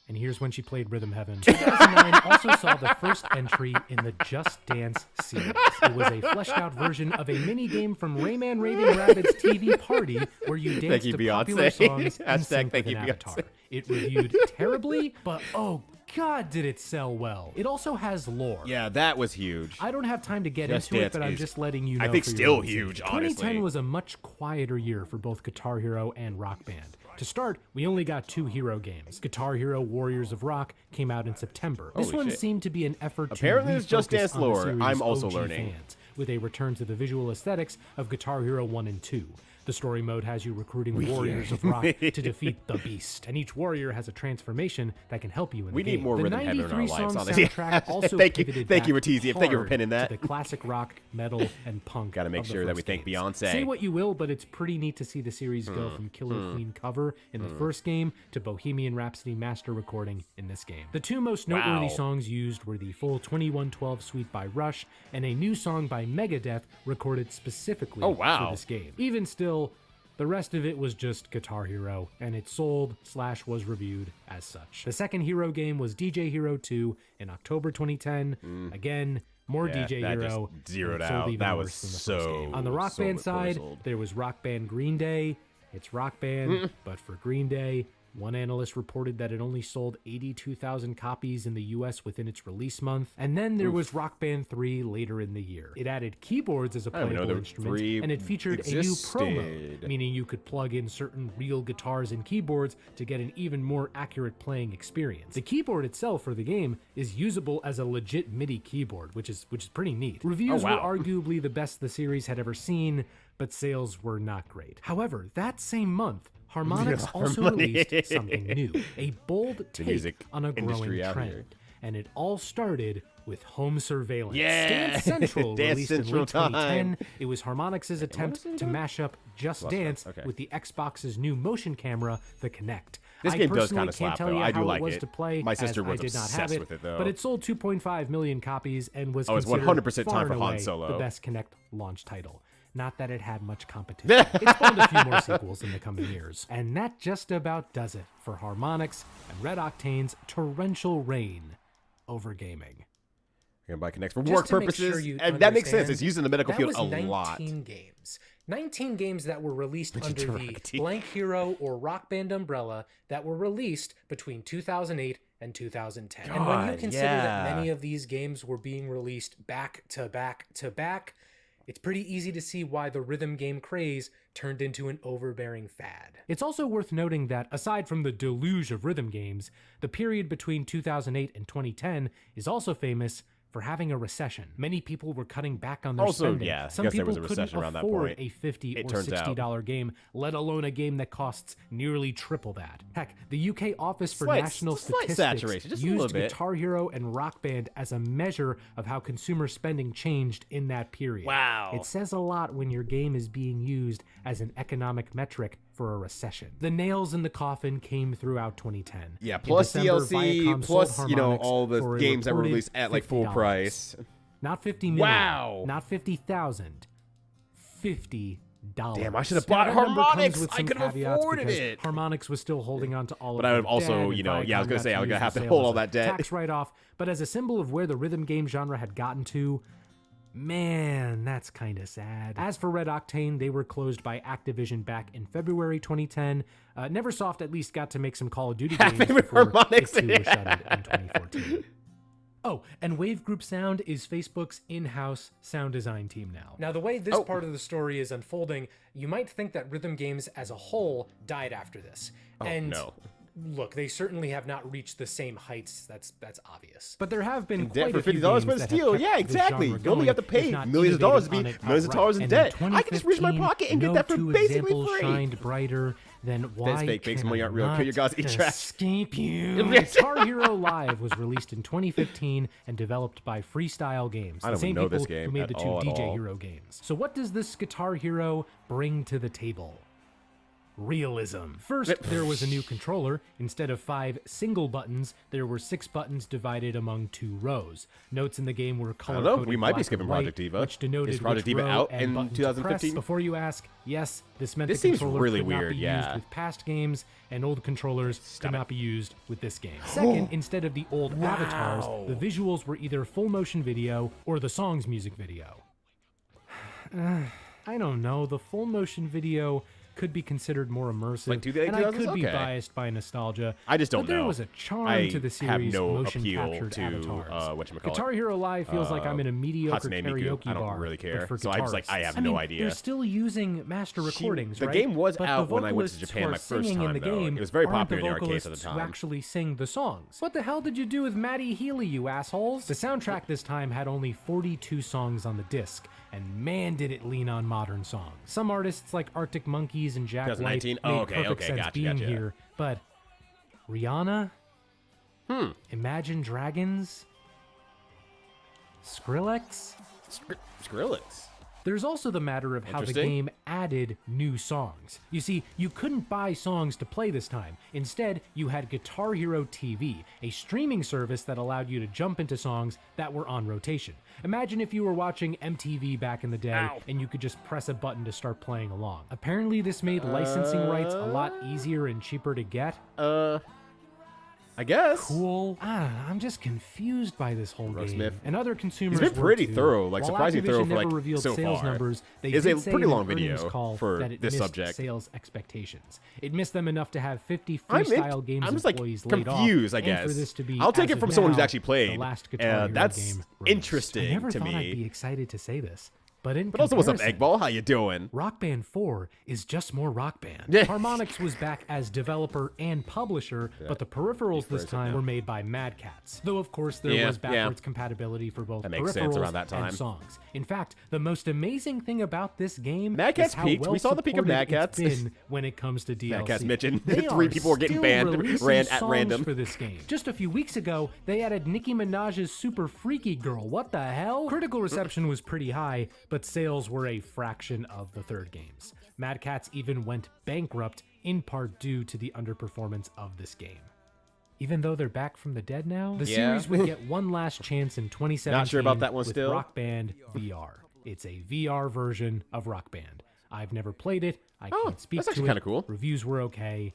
Speaker 3: And here's when she played Rhythm Heaven. 2009 also saw the first entry in the Just Dance series. It was a fleshed out version of a mini game from Rayman Raving Rabbids TV Party where you danced
Speaker 1: you,
Speaker 3: to popular
Speaker 1: Beyonce.
Speaker 3: songs and sync
Speaker 1: Thank
Speaker 3: with
Speaker 1: you,
Speaker 3: an
Speaker 1: Beyonce.
Speaker 3: avatar. It reviewed terribly, but oh god did it sell well. It also has lore.
Speaker 1: Yeah, that was huge.
Speaker 3: I don't have time to get
Speaker 1: Just
Speaker 3: into it,
Speaker 1: Dance
Speaker 3: but I'm
Speaker 1: is,
Speaker 3: just letting you know.
Speaker 1: I think
Speaker 3: for your
Speaker 1: still
Speaker 3: own sake.
Speaker 1: huge,
Speaker 3: 2010
Speaker 1: honestly.
Speaker 3: was a much quieter year for both Guitar Hero and Rock Band. To start, we only got 2 hero games. Guitar Hero Warriors of Rock came out in September. This
Speaker 1: Holy
Speaker 3: one
Speaker 1: shit.
Speaker 3: seemed to be an effort
Speaker 1: Apparently
Speaker 3: to
Speaker 1: it's Just
Speaker 3: refocus
Speaker 1: Dance
Speaker 3: on the
Speaker 1: lore.
Speaker 3: series'
Speaker 1: I'm also
Speaker 3: OG
Speaker 1: learning.
Speaker 3: fans, with a return to the visual aesthetics of Guitar Hero 1 and 2. The story mode has you recruiting warriors of rock to defeat the beast, and each warrior has a transformation that can help you in
Speaker 1: We
Speaker 3: the
Speaker 1: need
Speaker 3: game.
Speaker 1: more
Speaker 3: The
Speaker 1: Rhythm Heaven in our
Speaker 3: 93
Speaker 1: lives,
Speaker 3: song
Speaker 1: honestly.
Speaker 3: soundtrack also
Speaker 1: Thank you,
Speaker 3: pivoted
Speaker 1: thank you,
Speaker 3: back
Speaker 1: Artesia. Thank you for
Speaker 3: hard
Speaker 1: pinning that.
Speaker 3: to the classic rock, metal, and punk.
Speaker 1: Gotta make
Speaker 3: of the
Speaker 1: sure that we
Speaker 3: first
Speaker 1: thank
Speaker 3: games.
Speaker 1: Beyonce.
Speaker 3: Say what you will, but it's pretty neat to see the series go from Killer Queen cover in the first game to Bohemian Rhapsody master recording in this game. The 2 most noteworthy
Speaker 1: Wow.
Speaker 3: songs used were the full 2112 suite by Rush and a new song by Megadeth recorded specifically
Speaker 1: Oh, wow.
Speaker 3: for this game. Even still, the rest of it was just Guitar Hero, and it sold/was reviewed as such. The second Hero game was DJ Hero 2 in October 2010. Again, more
Speaker 1: Yeah,
Speaker 3: DJ
Speaker 1: that
Speaker 3: Hero.
Speaker 1: just zeroed
Speaker 3: and it sold
Speaker 1: out.
Speaker 3: even
Speaker 1: That
Speaker 3: worse
Speaker 1: was
Speaker 3: than the first
Speaker 1: so
Speaker 3: game. On the Rock
Speaker 1: sold
Speaker 3: Band
Speaker 1: before it
Speaker 3: side,
Speaker 1: sold.
Speaker 3: there was Rock Band Green Day. It's Rock Band, but for Green Day. One analyst reported that it only sold 82,000 copies in the US within its release month. And then there was Rock Band 3 later in the year. It added keyboards as a
Speaker 1: I didn't know
Speaker 3: playable
Speaker 1: there were
Speaker 3: instrument,
Speaker 1: 3
Speaker 3: and it featured a new pro mode,
Speaker 1: existed.
Speaker 3: meaning you could plug in certain real guitars and keyboards to get an even more accurate playing experience. The keyboard itself for the game is usable as a legit MIDI keyboard, which is pretty neat. Reviews
Speaker 1: wow.
Speaker 3: were arguably the best the series had ever seen, but sales were not great. However, that same month, Harmonix also released something new, a bold take
Speaker 1: music
Speaker 3: on a growing
Speaker 1: industry out
Speaker 3: trend.
Speaker 1: here.
Speaker 3: And it all started with home surveillance.
Speaker 1: Yeah!
Speaker 3: Dance Central
Speaker 1: Dance
Speaker 3: released in
Speaker 1: Central
Speaker 3: late 2010.
Speaker 1: time.
Speaker 3: It was Harmonix's attempt to mash up Just
Speaker 1: Lost
Speaker 3: Dance
Speaker 1: Track, okay.
Speaker 3: with the Xbox's new motion camera, the Kinect.
Speaker 1: This
Speaker 3: I
Speaker 1: game does
Speaker 3: personally
Speaker 1: kinda
Speaker 3: can't
Speaker 1: slap,
Speaker 3: tell
Speaker 1: though.
Speaker 3: you
Speaker 1: I do
Speaker 3: how
Speaker 1: like
Speaker 3: it was
Speaker 1: it.
Speaker 3: to play.
Speaker 1: My sister
Speaker 3: as
Speaker 1: was
Speaker 3: I did not have
Speaker 1: obsessed
Speaker 3: it,
Speaker 1: with it, though.
Speaker 3: but it sold 2.5 million copies and was
Speaker 1: Oh, it's
Speaker 3: considered
Speaker 1: 100%
Speaker 3: far
Speaker 1: time for
Speaker 3: and
Speaker 1: Han
Speaker 3: away
Speaker 1: Solo.
Speaker 3: the best Kinect launch title. Not that it had much competition. It spawned a few more sequels in the coming years. And that just about does it for Harmonix and Red Octane's torrential reign over gaming.
Speaker 1: You're gonna buy Kinect for
Speaker 3: Just
Speaker 1: work
Speaker 3: to make
Speaker 1: purposes,
Speaker 3: sure you
Speaker 1: and that makes sense.
Speaker 3: understand,
Speaker 1: It's used in the medical
Speaker 3: that
Speaker 1: field
Speaker 3: was
Speaker 1: a
Speaker 3: 19
Speaker 1: lot.
Speaker 3: games. 19 games that were released
Speaker 1: Which
Speaker 3: under the
Speaker 1: interactive.
Speaker 3: Blank Hero or Rock Band umbrella that were released between 2008 and 2010. And when you consider that many of these games were being released back to back to back, it's pretty easy to see why the rhythm game craze turned into an overbearing fad. It's also worth noting that, aside from the deluge of rhythm games, the period between 2008 and 2010 is also famous for having a recession. Many people were cutting back on their spending.
Speaker 1: Yeah,
Speaker 3: some people couldn't afford a $50 or $60 game, let alone a game that costs nearly triple that. Heck, the UK Office for National Statistics used Guitar Hero and Rock Band as a measure of how consumer spending changed in that period.
Speaker 1: Wow.
Speaker 3: It says a lot when your game is being used as an economic metric for a recession. The nails in the coffin came throughout 2010.
Speaker 1: Yeah, plus
Speaker 3: December,
Speaker 1: DLC,
Speaker 3: Viacom
Speaker 1: plus,
Speaker 3: sold
Speaker 1: you know,
Speaker 3: Harmonix
Speaker 1: all the
Speaker 3: for a
Speaker 1: games that were
Speaker 3: reported
Speaker 1: released at like full
Speaker 3: $50.
Speaker 1: price.
Speaker 3: Not 50 million.
Speaker 1: Wow.
Speaker 3: Not 50,000. $50.
Speaker 1: Damn, I should have bought Harmonix. I could have afforded it.
Speaker 3: Harmonix was still holding on to all of it.
Speaker 1: But I would have also, you know, I was going to say, I was going to have to hold all that debt.
Speaker 3: Tax write-off, but as a symbol of where the rhythm game genre had gotten to, man, that's kind of sad. As for Red Octane, they were closed by Activision back in February 2010. Neversoft at least got to make some Call of Duty games before
Speaker 1: Harmonix,
Speaker 3: it too was shuttered in 2014. Oh, and Wave Group Sound is Facebook's in-house sound design team now. Now, the way this part of the story is unfolding, you might think that rhythm games as a whole died after this. And no. Look, they certainly have not reached the same heights. That's obvious. But there have been quite a few
Speaker 1: $50 for the steal. Yeah, exactly. You only have to pay millions of dollars to be millions of dollars in debt. I can just reach my pocket and get that for basically free. Shined brighter than why
Speaker 3: fake
Speaker 1: some money aren't real. Kill your guys, eat trash.
Speaker 3: Escape you. Guitar Hero Live was released in 2015 and developed by Freestyle Games.
Speaker 1: I don't even know this game
Speaker 3: who made the two DJ
Speaker 1: all.
Speaker 3: Hero games. So what does this Guitar Hero bring to the table? Realism. First, there was a new controller. Instead of 5 single buttons, there were 6 buttons divided among 2 rows. Notes in the game were color-coded.
Speaker 1: We might be skipping Project Diva.
Speaker 3: Which denoted
Speaker 1: Is Project Diva out in 2015?
Speaker 3: Before you ask, yes, this meant the
Speaker 1: seems
Speaker 3: controller
Speaker 1: really
Speaker 3: could
Speaker 1: weird,
Speaker 3: not be used with past games, and old controllers could not be used with this game. Second, instead of the old avatars, the visuals were either full motion video or the song's music video. I don't know. The full motion video could be considered more immersive,
Speaker 1: like
Speaker 3: and I could be biased by nostalgia.
Speaker 1: I just don't know.
Speaker 3: But there was a charm to the series' motion-captured avatars. Guitar Hero Live feels like I'm in a mediocre karaoke bar.
Speaker 1: I don't really care,
Speaker 3: but for
Speaker 1: so I just I have no idea.
Speaker 3: They're still using master recordings, right?
Speaker 1: The game was
Speaker 3: but
Speaker 1: out when I went to Japan my first time, though. It was very popular in the arcades at the time.
Speaker 3: Who actually sing the songs. What the hell did you do with Maddie Healy, you assholes? The soundtrack this time had only 42 songs on the disc, and man did it lean on modern songs. Some artists like Arctic Monkeys and Jack White made perfect sense being here, but Rihanna? Imagine Dragons? Skrillex?
Speaker 1: Skrillex?
Speaker 3: There's also the matter of how the game added new songs. You see, you couldn't buy songs to play this time. Instead, you had Guitar Hero TV, a streaming service that allowed you to jump into songs that were on rotation. Imagine if you were watching MTV back in the day and you could just press a button to start playing along. Apparently, this made licensing rights a lot easier and cheaper to get.
Speaker 1: I guess.
Speaker 3: Cool. I'm just confused by this whole game. And other consumers
Speaker 1: He's been pretty thorough, like
Speaker 3: While
Speaker 1: surprisingly thorough for like
Speaker 3: revealed
Speaker 1: so
Speaker 3: sales
Speaker 1: far.
Speaker 3: Numbers, they
Speaker 1: It's
Speaker 3: did
Speaker 1: a
Speaker 3: say
Speaker 1: pretty
Speaker 3: in
Speaker 1: long
Speaker 3: an
Speaker 1: video
Speaker 3: earnings call
Speaker 1: for
Speaker 3: that it
Speaker 1: this
Speaker 3: missed
Speaker 1: subject.
Speaker 3: sales expectations. It missed them enough to have 50 Freestyle Games
Speaker 1: I'm just
Speaker 3: employees
Speaker 1: like
Speaker 3: laid off.
Speaker 1: confused, I
Speaker 3: and
Speaker 1: guess.
Speaker 3: for this to be,
Speaker 1: I'll take
Speaker 3: as
Speaker 1: it from
Speaker 3: of
Speaker 1: someone who's
Speaker 3: now,
Speaker 1: actually played.
Speaker 3: the last Guitar Hero
Speaker 1: That's
Speaker 3: game released.
Speaker 1: interesting
Speaker 3: I never
Speaker 1: to
Speaker 3: thought
Speaker 1: me.
Speaker 3: I'd be excited to say this. But
Speaker 1: also, what's up, Eggball? How you doing?
Speaker 3: Rock Band 4 is just more Rock Band.
Speaker 1: Yeah.
Speaker 3: Harmonix was back as developer and publisher, but the peripherals this time were made by Mad Catz. Though, of course, there was backwards compatibility for both peripherals and songs. In fact, the most amazing thing about this game
Speaker 1: Mad Catz
Speaker 3: is how
Speaker 1: peaked.
Speaker 3: well
Speaker 1: We saw the peak of Mad
Speaker 3: supported
Speaker 1: Catz.
Speaker 3: it's been when it comes to DLC.
Speaker 1: Mad Catz mentioned
Speaker 3: They
Speaker 1: 3 people were getting
Speaker 3: still
Speaker 1: banned
Speaker 3: releasing
Speaker 1: at
Speaker 3: songs
Speaker 1: random
Speaker 3: for this game. Just a few weeks ago, they added Nicki Minaj's Super Freaky Girl. What the hell? Critical reception was pretty high, but sales were a fraction of the third game's. Mad Catz even went bankrupt, in part due to the underperformance of this game. Even though they're back from the dead now, the series would get one last chance in 2017
Speaker 1: Not sure about that one
Speaker 3: with
Speaker 1: still.
Speaker 3: Rock Band VR. It's a VR version of Rock Band. I've never played it. I can't speak
Speaker 1: that's
Speaker 3: to
Speaker 1: actually
Speaker 3: it.
Speaker 1: kinda cool.
Speaker 3: Reviews were okay.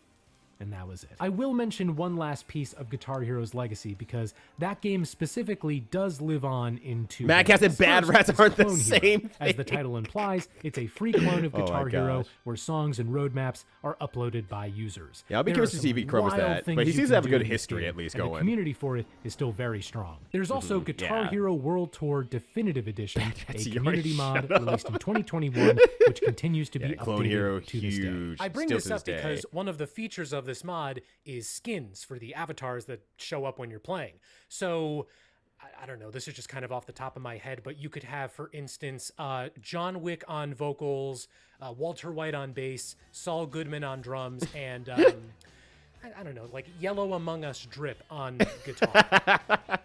Speaker 3: and that was it. I will mention one last piece of Guitar Hero's legacy because that game specifically does live on into
Speaker 1: Mad Catz and Bad Rats aren't the same thing.
Speaker 3: As the title implies, it's a free clone of Guitar Hero where songs and roadmaps are uploaded by users.
Speaker 1: Yeah, I'll be curious to see if he covers that, but he seems to have a good history at least going.
Speaker 3: The community for it is still very strong. There's also Guitar Hero World Tour Definitive Edition, a community mod released in 2021, which continues to be updated to this day. I bring this up because one of the features of this mod is skins for the avatars that show up when you're playing. So I don't know, this is just kind of off the top of my head, but you could have, for instance, John Wick on vocals, Walter White on bass, Saul Goodman on drums, and I don't know, like Yellow Among Us Drip on guitar.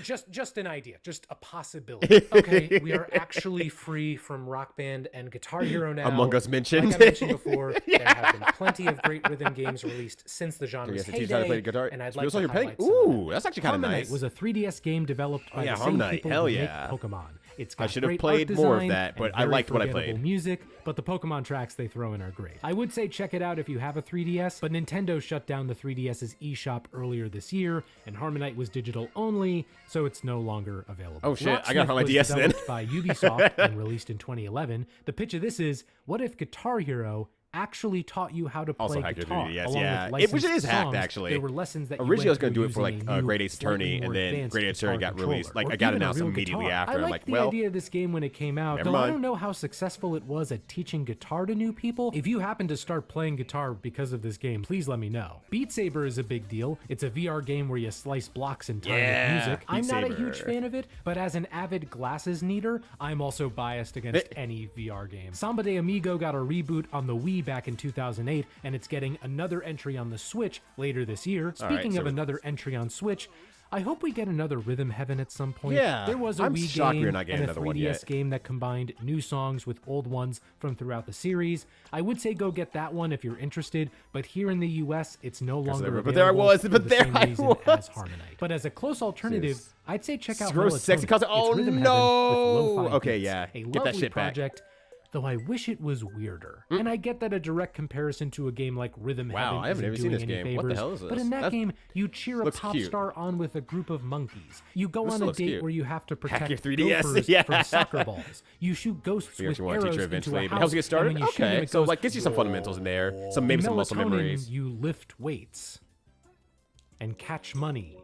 Speaker 3: Just an idea, just a possibility. Okay, we are actually free from Rock Band and Guitar Hero now.
Speaker 1: Among Us mentioned.
Speaker 3: Like I mentioned before, there have been plenty of great rhythm games released since the genre's heyday, and I'd like to highlight some.
Speaker 1: Ooh, that's actually kind of nice.
Speaker 3: Harmonite was a 3DS game developed by the same people who make Pokemon. It's got
Speaker 1: I should have
Speaker 3: great
Speaker 1: played
Speaker 3: art
Speaker 1: more of
Speaker 3: design
Speaker 1: that, but
Speaker 3: and
Speaker 1: I liked what I played.
Speaker 3: music, but the Pokemon tracks they throw in are great. I would say check it out if you have a 3DS, but Nintendo shut down the 3DS's eShop earlier this year, and Harmonite was digital only, so it's no longer available.
Speaker 1: Oh shit, I got it on my DS then.
Speaker 3: Developed by Ubisoft and released in 2011. The pitch of this is, what if Guitar Hero actually taught you how to play guitar, along with
Speaker 1: which is hacked
Speaker 3: songs.
Speaker 1: actually.
Speaker 3: There were lessons that
Speaker 1: originally I was
Speaker 3: going to
Speaker 1: do it for like Great Ace Attorney, and then Great Ace Attorney got released. Like I got announced immediately after.
Speaker 3: I liked the idea of this game when it came out, though I don't know how successful it was at teaching guitar to new people. If you happen to start playing guitar because of this game, please let me know. Beat Saber is a big deal. It's a VR game where you slice blocks in time with music. I'm not a huge fan of it, but as an avid glasses needer, I'm also biased against any VR game. Samba de Amigo got a reboot on the Wii back in 2008, and it's getting another entry on the Switch later this year. Speaking of another entry on Switch, I hope we get another Rhythm Heaven at some point.
Speaker 1: Yeah,
Speaker 3: there was a Wii game and a 3DS game that combined new songs with old ones from throughout the series. I would say go get that one if you're interested, but here in the US, it's no longer available.
Speaker 1: But there I was. But there I was.
Speaker 3: As Harmonite. But as a close alternative, I'd say check out
Speaker 1: Sexy Cause. Oh no! Okay, yeah.
Speaker 3: Get that shit project back. Though I wish it was weirder. And I get that a direct comparison to a game like Rhythm Heaven isn't doing any favors, what the hell is this? But in that game, you cheer a pop star on with a group of monkeys. You go on a date where you have to protect gophers from soccer balls. You shoot ghosts with arrows into a house.
Speaker 1: It helps you get started? Okay, so like gets you some fundamentals in there, maybe some muscle memories.
Speaker 3: You lift weights and catch money.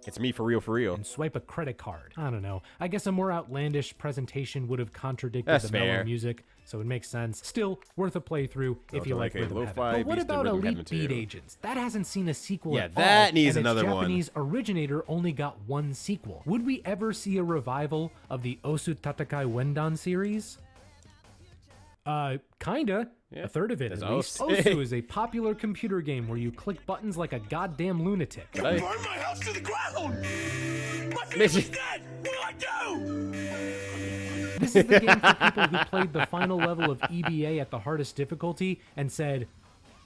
Speaker 1: It's me for real.
Speaker 3: And swipe a credit card. I don't know. I guess a more outlandish presentation would have contradicted the mellow music, so it makes sense. Still, worth a playthrough if you like Rhythm Heaven. But what about Elite Beat Agents? That hasn't seen a sequel at all.
Speaker 1: Yeah, that needs another one.
Speaker 3: Its Japanese originator only got one sequel. Would we ever see a revival of the Osu Tatakai Wendan series? Kinda. Yeah. A third of it, at least. Osu is a popular computer game where you click buttons like a goddamn lunatic.
Speaker 7: Burn my house to the ground! My family's dead! What do I do?
Speaker 3: This is the game for people who played the final level of EBA at the hardest difficulty and said,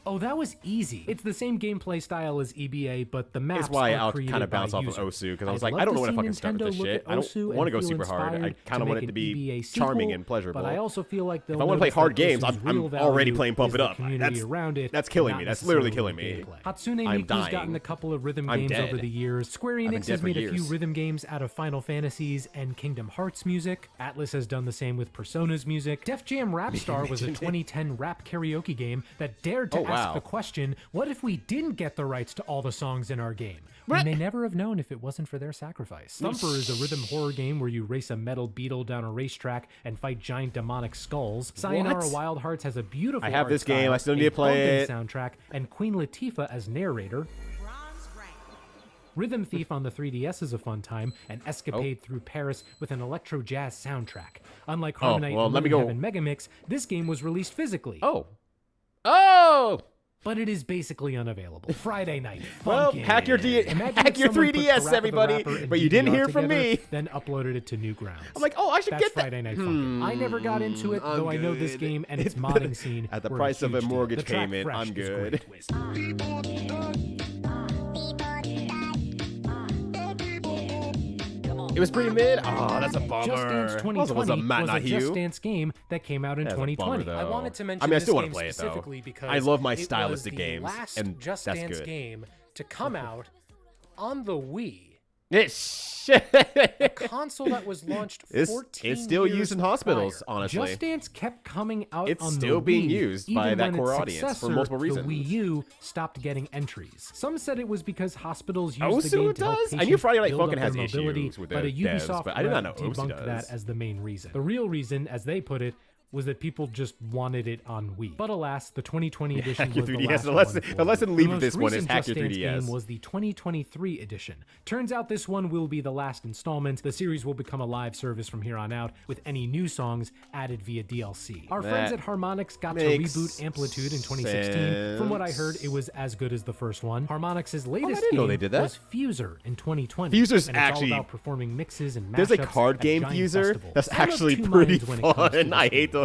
Speaker 3: oh, that was easy. It's the same gameplay style as EBA, but the maps
Speaker 1: are created by users.
Speaker 3: That's why
Speaker 1: I'll kind of bounce off of Osu, because I was like, I don't know when to fucking start with this shit. I don't want to go super hard. I kind of want it to be charming and pleasurable.
Speaker 3: But I also feel like
Speaker 1: if I want to play hard games, I'm already playing Pump It Up. That's killing me. That's literally killing me.
Speaker 3: Hatsune Miku's gotten a couple of rhythm games over the years. Square Enix has made a few rhythm games out of Final Fantasies and Kingdom Hearts music. Atlus has done the same with Persona's music. Def Jam Rap Star was a 2010 rap karaoke game that dared to ask the question, what if we didn't get the rights to all the songs in our game? We may never have known if it wasn't for their sacrifice. Thumper is a rhythm horror game where you race a metal beetle down a racetrack and fight giant demonic skulls. Sayonara Wild Hearts has a beautiful
Speaker 1: I have this game, I still need to play it.
Speaker 3: Soundtrack, and Queen Latifah as narrator. Rhythm Thief on the 3DS is a fun time, an escapade through Paris with an electro jazz soundtrack. Unlike Harmonite and Rhythm Heaven Megamix, this game was released physically. But it is basically unavailable. Friday night.
Speaker 1: Well, hack your 3DS, everybody. But you didn't hear from me.
Speaker 3: Then uploaded it to Newgrounds.
Speaker 1: I'm like, I should get that.
Speaker 3: Friday Night Funkin'. I never got into it, though I know this game and its modding scene.
Speaker 1: At the price of a mortgage payment, I'm good. It was pretty mid? Oh, that's a bummer.
Speaker 3: Just Dance 2020 was a Just Dance game that came out in 2020.
Speaker 1: Bummer,
Speaker 3: I wanted to mention
Speaker 1: I
Speaker 3: this
Speaker 1: still
Speaker 3: game
Speaker 1: want to play it, though.
Speaker 3: specifically because
Speaker 1: I love my
Speaker 3: it
Speaker 1: stylistic
Speaker 3: was the
Speaker 1: games,
Speaker 3: last
Speaker 1: and
Speaker 3: Just
Speaker 1: that's
Speaker 3: Dance
Speaker 1: good.
Speaker 3: game to come out on the Wii.
Speaker 1: It's
Speaker 3: A console that was launched 14
Speaker 1: it's still
Speaker 3: years
Speaker 1: used in hospitals,
Speaker 3: prior.
Speaker 1: honestly.
Speaker 3: Just Dance kept coming out
Speaker 1: It's
Speaker 3: on
Speaker 1: still
Speaker 3: the
Speaker 1: being
Speaker 3: Wii,
Speaker 1: used by
Speaker 3: even
Speaker 1: that
Speaker 3: when
Speaker 1: core
Speaker 3: its
Speaker 1: audience for
Speaker 3: successor,
Speaker 1: multiple reasons.
Speaker 3: The Wii U stopped getting entries. Some said it was because hospitals used
Speaker 1: Osu
Speaker 3: the game to help
Speaker 1: does? I
Speaker 3: patients
Speaker 1: knew Friday Night
Speaker 3: build
Speaker 1: Funkin'
Speaker 3: up
Speaker 1: has
Speaker 3: their mobility,
Speaker 1: issues with
Speaker 3: but a
Speaker 1: the devs,
Speaker 3: Ubisoft
Speaker 1: but I did not
Speaker 3: rep
Speaker 1: know Osu
Speaker 3: debunked
Speaker 1: does.
Speaker 3: that as the main reason. The real reason, as they put it, was that people just wanted it on Wii. But alas, the 2020 edition was the
Speaker 1: 3DS.
Speaker 3: last
Speaker 1: The lesson leave of this one is
Speaker 3: recent
Speaker 1: hack your
Speaker 3: Just Dance
Speaker 1: 3DS.
Speaker 3: game was the 2023 edition. Turns out this one will be the last installment. The series will become a live service from here on out, with any new songs added via DLC. Our friends at Harmonix got to reboot Amplitude in 2016. From what I heard, it was as good as the first one. Harmonix's latest game was Fuser in 2020.
Speaker 1: Fuser's
Speaker 3: and
Speaker 1: actually
Speaker 3: it's all about performing mixes and mashups.
Speaker 1: There's a card game Fuser that's actually pretty fun. I hate to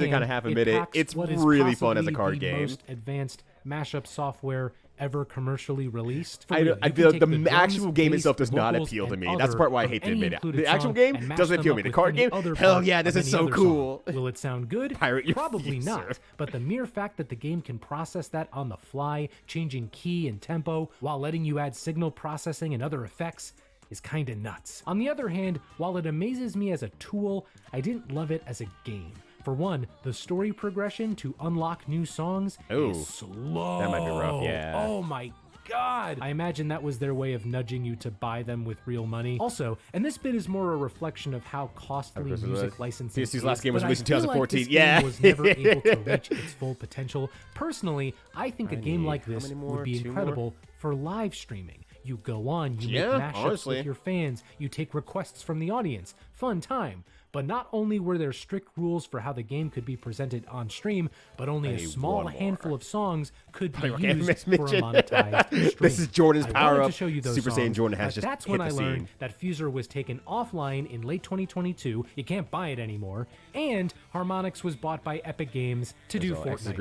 Speaker 1: kind of half admit it. It's really fun as a card game.
Speaker 3: Most advanced mashup software ever commercially released.
Speaker 1: The actual game itself does not appeal to me. That's the part why I hate to admit it. The actual game doesn't appeal to me. The card game, hell yeah, this is so cool.
Speaker 3: Will it sound good? Probably not. But the mere fact that the game can process that on the fly, changing key and tempo, while letting you add signal processing and other effects, is kinda nuts. On the other hand, while it amazes me as a tool, I didn't love it as a game. For one, the story progression to unlock new songs is slow.
Speaker 1: That might be rough, yeah.
Speaker 3: Oh my god! I imagine that was their way of nudging you to buy them with real money. Also, and this bit is more a reflection of how costly music licensing is.
Speaker 1: PSC's last game was released in 2014.
Speaker 3: Like this game was never able to reach its full potential. Personally, I think a game like this would be incredible for live streaming. You go on, you make mashups with your fans, you take requests from the audience. Fun time. But not only were there strict rules for how the game could be presented on stream, but only a small handful of songs could be used for a monetized stream.
Speaker 1: This is Jordan's power up.
Speaker 3: Super
Speaker 1: Saiyan Jordan has just
Speaker 3: that's when I learned that Fuser was taken offline in late 2022. You can't buy it anymore. And Harmonix was bought by Epic Games to do Fortnite stuff.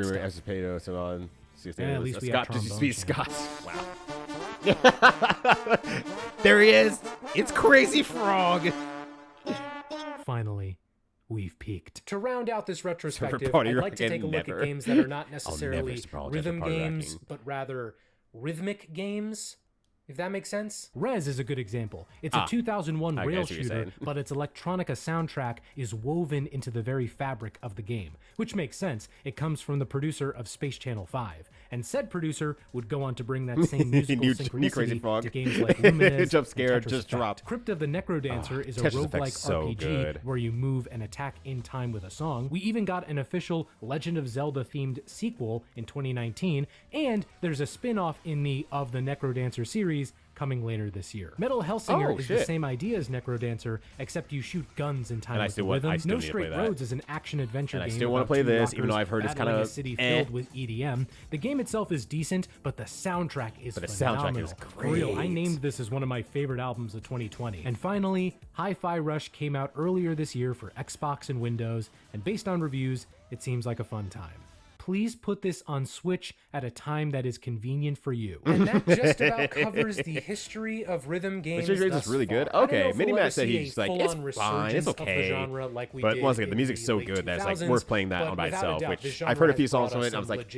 Speaker 3: At least we have trombone
Speaker 1: Scott. Wow. There he is. It's Crazy Frog.
Speaker 3: Finally, we've peaked. To round out this retrospective, I'd like to take a look at games that are not necessarily rhythm games, but rather rhythmic games, if that makes sense. Rez is a good example. It's a 2001 rail shooter, but its electronica soundtrack is woven into the very fabric of the game, which makes sense. It comes from the producer of Space Channel 5, and said producer would go on to bring that same musical synchronicity to games like Lumines
Speaker 1: Jump scare
Speaker 3: and Tetris
Speaker 1: just
Speaker 3: Effect.
Speaker 1: dropped.
Speaker 3: Crypt of the Necrodancer is a
Speaker 1: Tetris
Speaker 3: roguelike
Speaker 1: Effect's so
Speaker 3: RPG
Speaker 1: good.
Speaker 3: where you move and attack in time with a song. We even got an official Legend of Zelda themed sequel in 2019, and there's a spin-off in the Of the Necrodancer series coming later this year. Metal Hellsinger is the same idea as Necrodancer, except you shoot guns in time with the rhythm. No Straight Roads is an action-adventure game.
Speaker 1: I still want to play this, even though I've heard it's kind of
Speaker 3: a city filled with EDM. The game itself is decent, but the soundtrack is phenomenal.
Speaker 1: Is great.
Speaker 3: For real, I named this as one of my favorite albums of 2020. And finally, Hi-Fi Rush came out earlier this year for Xbox and Windows, and based on reviews, it seems like a fun time. Please put this on Switch at a time that is convenient for you. And that just about covers the history of rhythm games.
Speaker 1: The history is really good. Okay, Minimax said he's like, it's fine, it's okay. But once again, the music's so good that it's like worth playing that on by itself, which I've heard a few songs from it, and I was like,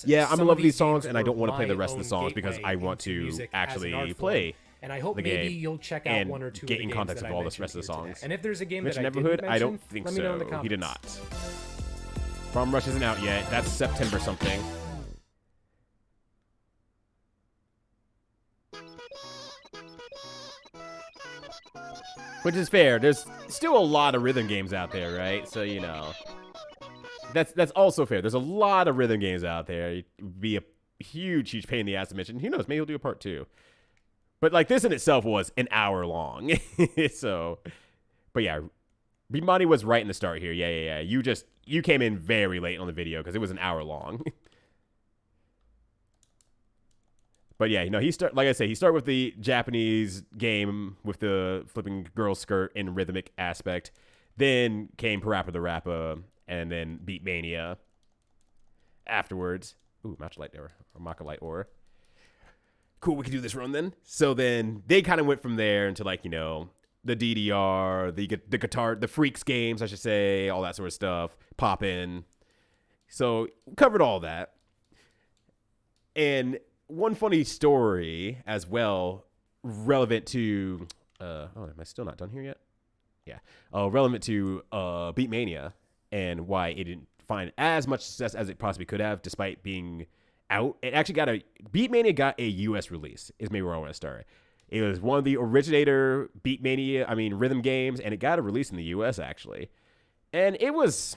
Speaker 1: yeah, I'm in love with these songs, and I don't want to play the rest of the songs because I want to actually play
Speaker 3: and I hope
Speaker 1: the
Speaker 3: maybe
Speaker 1: game
Speaker 3: you'll check out one or two
Speaker 1: get
Speaker 3: of the
Speaker 1: in
Speaker 3: games
Speaker 1: context
Speaker 3: that
Speaker 1: of
Speaker 3: I
Speaker 1: all the
Speaker 3: mentioned
Speaker 1: rest of the
Speaker 3: here
Speaker 1: songs.
Speaker 3: today. And if there's a game
Speaker 1: Mention
Speaker 3: that I
Speaker 1: Neighborhood,
Speaker 3: didn't
Speaker 1: I
Speaker 3: mention,
Speaker 1: don't think
Speaker 3: let me know in the
Speaker 1: so.
Speaker 3: comments.
Speaker 1: He did not. Farm Rush isn't out yet. That's September something. Which is fair. There's still a lot of rhythm games out there, right? So, you know. That's also fair. There's a lot of rhythm games out there. It'd be a huge pain in the ass to mention. Who knows? Maybe he'll do a part 2. But, like, this in itself was an hour long. So, but yeah. Bimani was right in the start here. Yeah. You came in very late on the video because it was an hour long. But yeah, you know, he started with the Japanese game with the flipping girl skirt and rhythmic aspect. Then came Parappa the Rappa and then Beat Mania afterwards. Ooh, Matcha Light Aura or Maka Light Aura. Cool, we can do this run then. So then they kind of went from there into like, you know, the DDR, the guitar, the Freaks games, I should say, all that sort of stuff, pop in. So covered all that. And one funny story as well, relevant to, am I still not done here yet? Yeah. Relevant to Beatmania and why it didn't find as much success as it possibly could have, despite being out. It actually Beatmania got a US release, is maybe where I want to start. It was one of the originator rhythm games, and it got a release in the US actually. And it was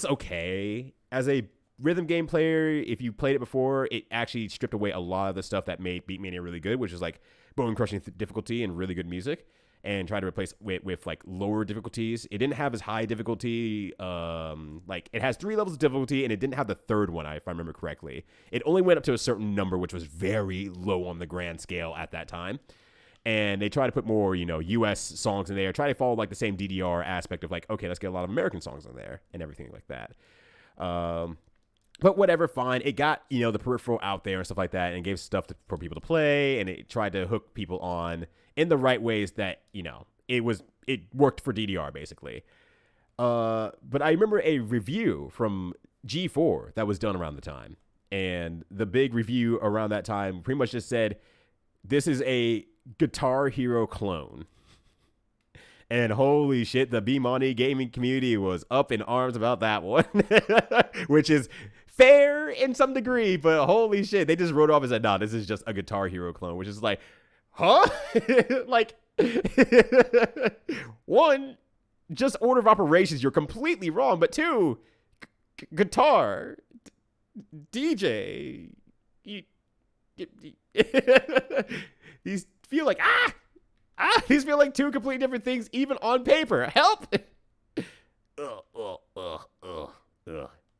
Speaker 1: okay. As a rhythm game player, if you played it before, it actually stripped away a lot of the stuff that made Beatmania really good, which is like bone-crushing difficulty and really good music, and tried to replace with like lower difficulties. It didn't have as high difficulty. Like it has 3 levels of difficulty, and it didn't have the third one, if I remember correctly. It only went up to a certain number, which was very low on the grand scale at that time. And they try to put more, U.S. songs in there. Try to follow like the same DDR aspect of like, okay, let's get a lot of American songs in there and everything like that. But whatever, fine. It got, the peripheral out there and stuff like that, and gave stuff for people to play, and it tried to hook people on in the right ways that, it worked for DDR, basically. But I remember a review from G4 that was done around the time, and the big review around that time pretty much just said, this is a Guitar Hero clone. And holy shit, the BeMoney gaming community was up in arms about that one, which is fair in some degree, but holy shit, they just wrote off and said, nah, this is just a Guitar Hero clone, which is like, huh? Like, one, just order of operations, you're completely wrong, but 2, guitar, DJ, these feel like, these feel like 2 completely different things, even on paper. Help! All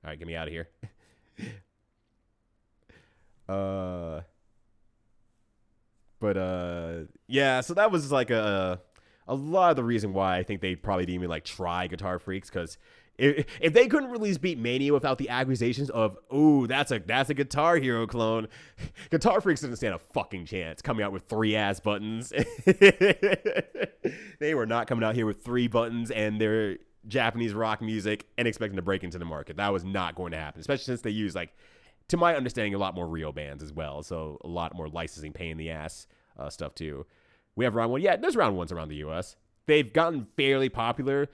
Speaker 1: right, get me out of here. Yeah, so that was like a lot of the reason why I think they probably didn't even like try Guitar Freaks, because if they couldn't release Beatmania without the accusations of, ooh, that's a Guitar Hero clone, Guitar Freaks didn't stand a fucking chance coming out with 3 ass buttons. They were not coming out here with 3 buttons and their Japanese rock music and expecting to break into the market. That was not going to happen, especially since they use, like, to my understanding, a lot more real bands as well. So a lot more licensing pain in the ass stuff too. We have round 1. Yeah, there's round 1s around the US. They've gotten fairly popular.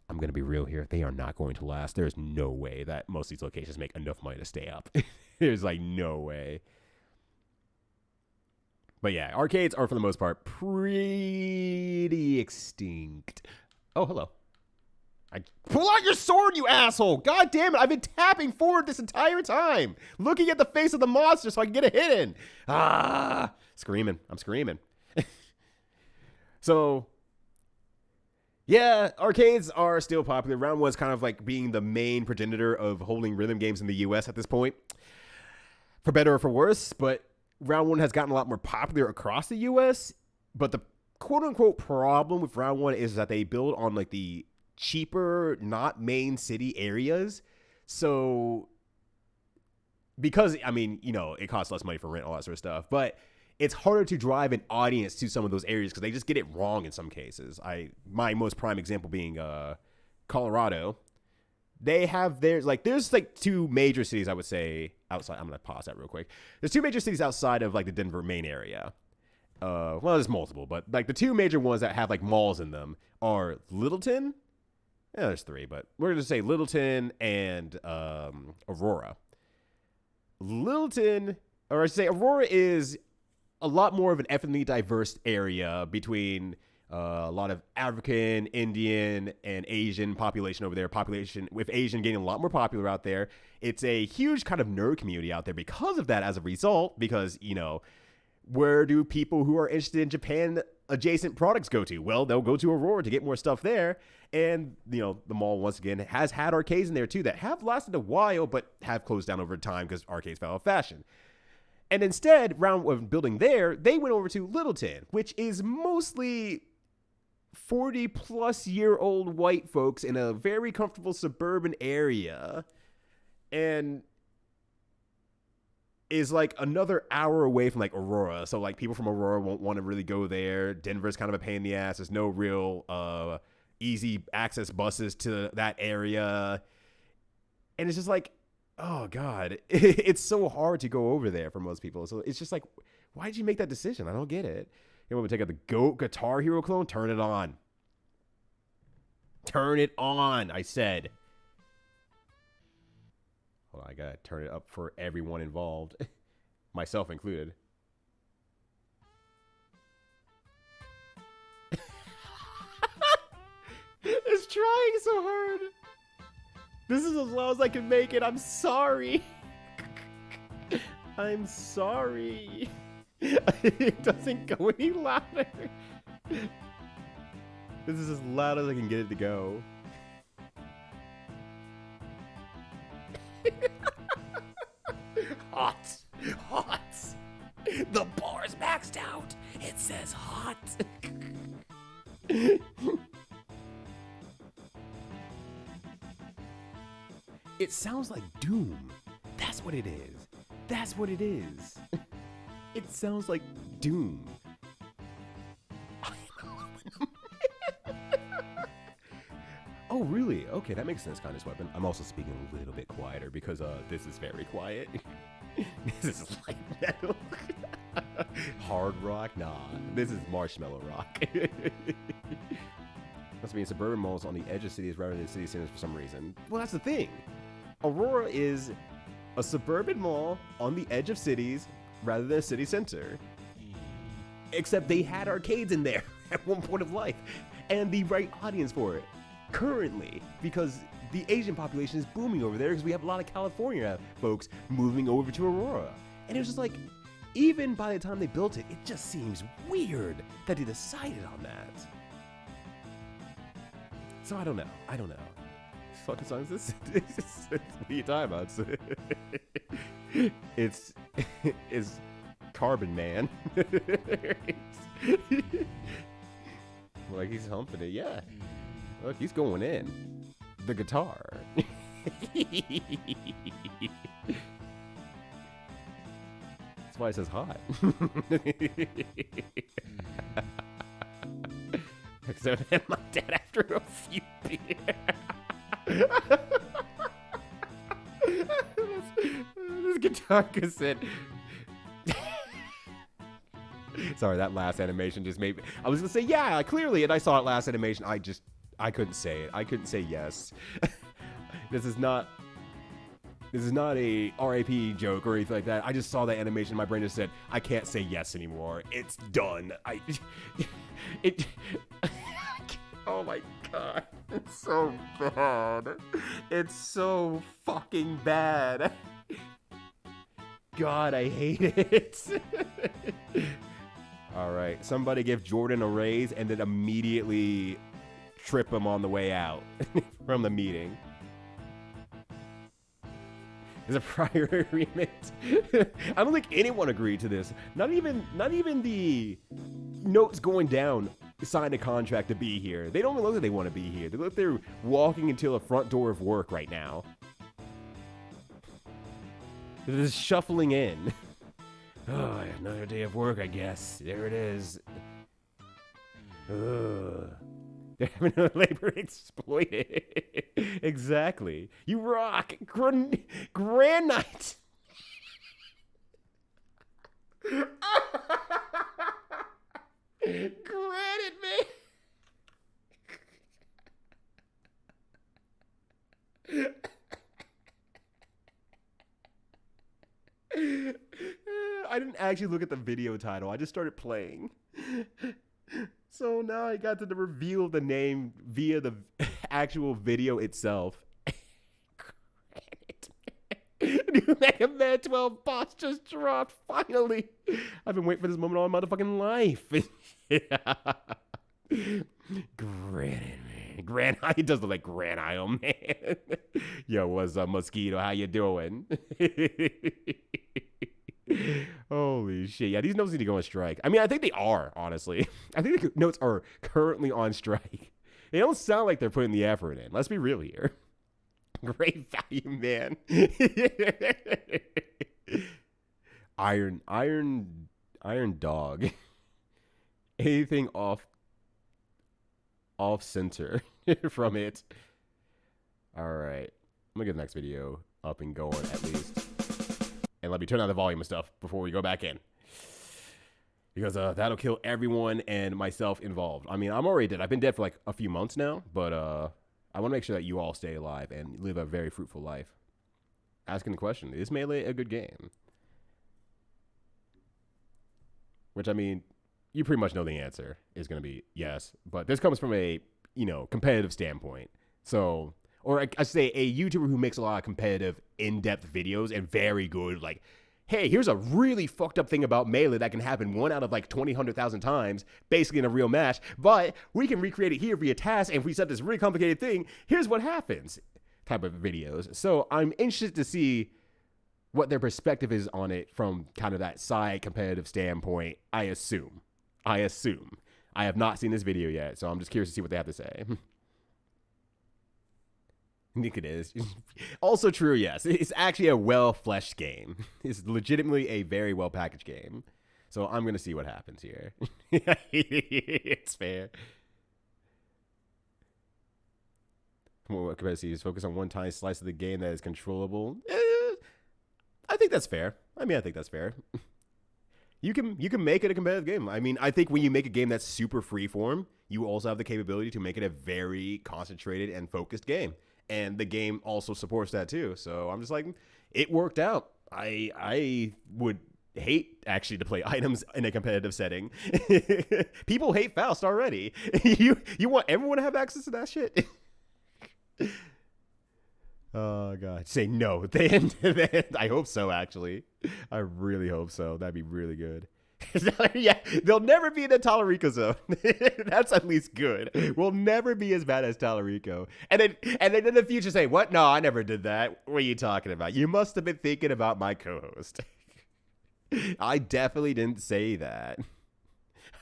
Speaker 1: I'm going to be real here. They are not going to last. There's no way that most of these locations make enough money to stay up. There's like no way. But yeah, arcades are for the most part pretty extinct. Oh, hello. Pull out your sword, you asshole! God damn it, I've been tapping forward this entire time, looking at the face of the monster so I can get a hit in. Screaming. I'm screaming. So, yeah, arcades are still popular. Round 1's kind of like being the main progenitor of holding rhythm games in the US at this point, for better or for worse. But Round 1 has gotten a lot more popular across the US. But the quote-unquote problem with Round 1 is that they build on like the cheaper, not main city areas. So, because, I mean, it costs less money for rent, all that sort of stuff. But it's harder to drive an audience to some of those areas because they just get it wrong in some cases. My most prime example being Colorado. They have there's 2 major cities, I would say, outside. I'm going to pause that real quick. There's 2 major cities outside of like the Denver main area. Well, there's multiple, but like the 2 major ones that have like malls in them are Littleton. Yeah, there's 3, but we're going to say Littleton and Aurora. Littleton, or I should say Aurora, is a lot more of an ethnically diverse area between a lot of African, Indian, and Asian population over there. Population with Asian getting a lot more popular out there. It's a huge kind of nerd community out there because of that as a result, because, where do people who are interested in Japan adjacent products go to? Well, they'll go to Aurora to get more stuff there. And, the mall, once again, has had arcades in there, too, that have lasted a while, but have closed down over time because arcades fell out of fashion. And instead, round building there, they went over to Littleton, which is mostly 40-plus-year-old white folks in a very comfortable suburban area. And is like another hour away from like Aurora. So like people from Aurora won't want to really go there. Denver's kind of a pain in the ass. There's no real easy access buses to that area. And it's just like, oh God, it's so hard to go over there for most people. So it's just like, why did you make that decision? I don't get it. You want me to take out the GOAT Guitar Hero clone? Turn it on. Turn it on, I said. Hold on, I gotta turn it up for everyone involved, myself included. It's trying so hard. This is as loud as I can make it. I'm sorry. I'm sorry. It doesn't go any louder. This is as loud as I can get it to go. Hot. Hot. The bar's maxed out. It says hot. It sounds like Doom. That's what it is. That's what it is. It sounds like Doom. Oh, really? Okay, that makes sense, Kindness Weapon. I'm also speaking a little bit quieter because this is very quiet. This is light metal. Hard rock? Nah, this is marshmallow rock. Must be in suburban malls on the edge of cities rather than city centers for some reason. Well, that's the thing. Aurora is a suburban mall on the edge of cities rather than a city center. Except they had arcades in there at one point of life and the right audience for it. Currently, because the Asian population is booming over there because we have a lot of California folks moving over to Aurora. And it was just like, even by the time they built it, it just seems weird that they decided on that. So I don't know. What fucking song is this? What are you talking about? It's Carbon Man. Like he's humping it. Yeah. Look, he's going in. The guitar. That's why it says hot. Except I'm not dead after a few beers. This guitar cassette. Sorry, that last animation just made me. I was gonna say yeah, clearly, and I saw it last animation. I couldn't say it. I couldn't say yes. This is not a RAP joke or anything like that. I just saw that animation. My brain just said, I can't say yes anymore. It's done. Oh my God. It's so bad. It's so fucking bad. God, I hate it. All right. Somebody give Jordan a raise and then immediately trip him on the way out from the meeting. There's a prior agreement. I don't think anyone agreed to this. Not even the notes going down signed a contract to be here. They don't even look like they want to be here. They look like they're walking into the front door of work right now. They're just shuffling in. Oh, another day of work, I guess. There it is. Ugh. They're having their labor exploited. Exactly. You rock. Granite. Granite, man. I didn't actually look at the video title. I just started playing. So now I got to the reveal of the name via the actual video itself. New Mega Man 12 boss just dropped, finally. I've been waiting for this moment all my motherfucking life. Granite, man. He does look like Granite, man. Yo, what's up, Mosquito? How you doing? Holy shit. Yeah, these notes need to go on strike. I mean, I think they are, honestly. I think the notes are currently on strike. They don't sound like they're putting the effort in. Let's be real here. Great value, man. Iron Dog. Anything off center from it. All right. I'm gonna get the next video up and going at least. And let me turn on the volume and stuff before we go back in. Because that'll kill everyone and myself involved. I mean, I'm already dead. I've been dead for like a few months now, but I want to make sure that you all stay alive and live a very fruitful life. Asking the question, is Melee a good game? Which, I mean, you pretty much know the answer is going to be yes. But this comes from a, competitive standpoint. So, or I should say a YouTuber who makes a lot of competitive, in-depth videos and very good, like, hey, here's a really fucked up thing about Melee that can happen 1 out of like 20, 100,000 times, basically in a real match, but we can recreate it here via task, and if we set this really complicated thing, here's what happens, type of videos. So I'm interested to see what their perspective is on it from kind of that side competitive standpoint, I assume. I have not seen this video yet, so I'm just curious to see what they have to say. I think it is. Also true, yes. It's actually a well-fleshed game. It's legitimately a very well-packaged game. So I'm going to see what happens here. It's fair. What capacity is focus on one tiny slice of the game that is controllable? I think that's fair. I think that's fair. You can make it a competitive game. I mean, I think when you make a game that's super freeform, you also have the capability to make it a very concentrated and focused game. And the game also supports that too. So I'm just like, it worked out. I would hate actually to play items in a competitive setting. People hate Faust already. You want everyone to have access to that shit? Oh god. Say no. I hope so, actually. I really hope so. That'd be really good. Yeah, they'll never be in the Tallarico zone. That's at least good. We'll never be as bad as Tallarico. And then in the future say, what? No, I never did that. What are you talking about? You must have been thinking about my co-host. I definitely didn't say that.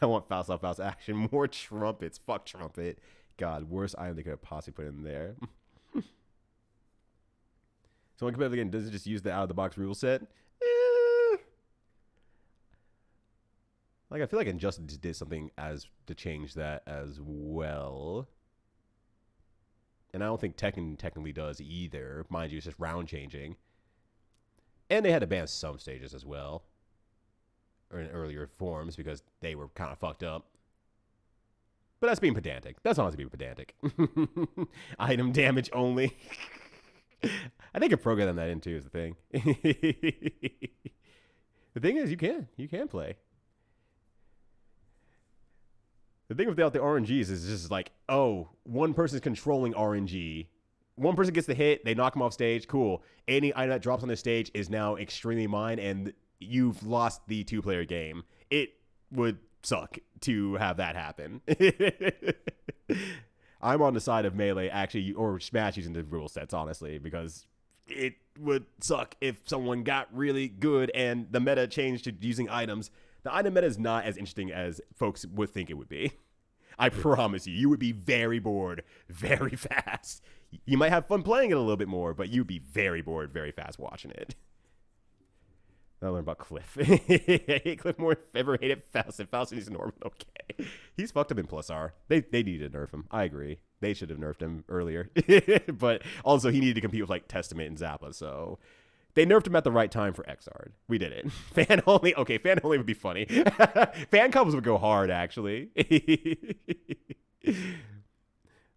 Speaker 1: I want Faust off Faust action. More trumpets. Fuck trumpet. God, worst item they could have possibly put in there. So when competitive game, does it just use the out-of-the-box rule set? Like, I feel like Injustice did something to change that as well. And I don't think Tekken technically does either. Mind you, it's just round changing. And they had to ban some stages as well. Or in earlier forms because they were kind of fucked up. But that's being pedantic. That's honestly being pedantic. Item damage only. I think I programmed that in too is the thing. The thing is, you can play. The thing without the RNGs is just like, oh, one person's controlling RNG. One person gets the hit, they knock him off stage, cool. Any item that drops on the stage is now extremely mine, and you've lost the 2-player game. It would suck to have that happen. I'm on the side of Melee, actually, or Smash using the rule sets, honestly, because it would suck if someone got really good and the meta changed to using items. The item meta is not as interesting as folks would think it would be. I promise you, you would be very bored very fast. You might have fun playing it a little bit more, but you'd be very bored very fast watching it. I learned about Cliff. I hate Cliff more if ever hated Faust. And Faust is normal. Okay. He's fucked up in Plus R. They need to nerf him. I agree. They should have nerfed him earlier. But also, he needed to compete with like Testament and Zappa, so they nerfed him at the right time for Xrd. We did it. Fan only. Okay, fan only would be funny. Fan combos would go hard, actually.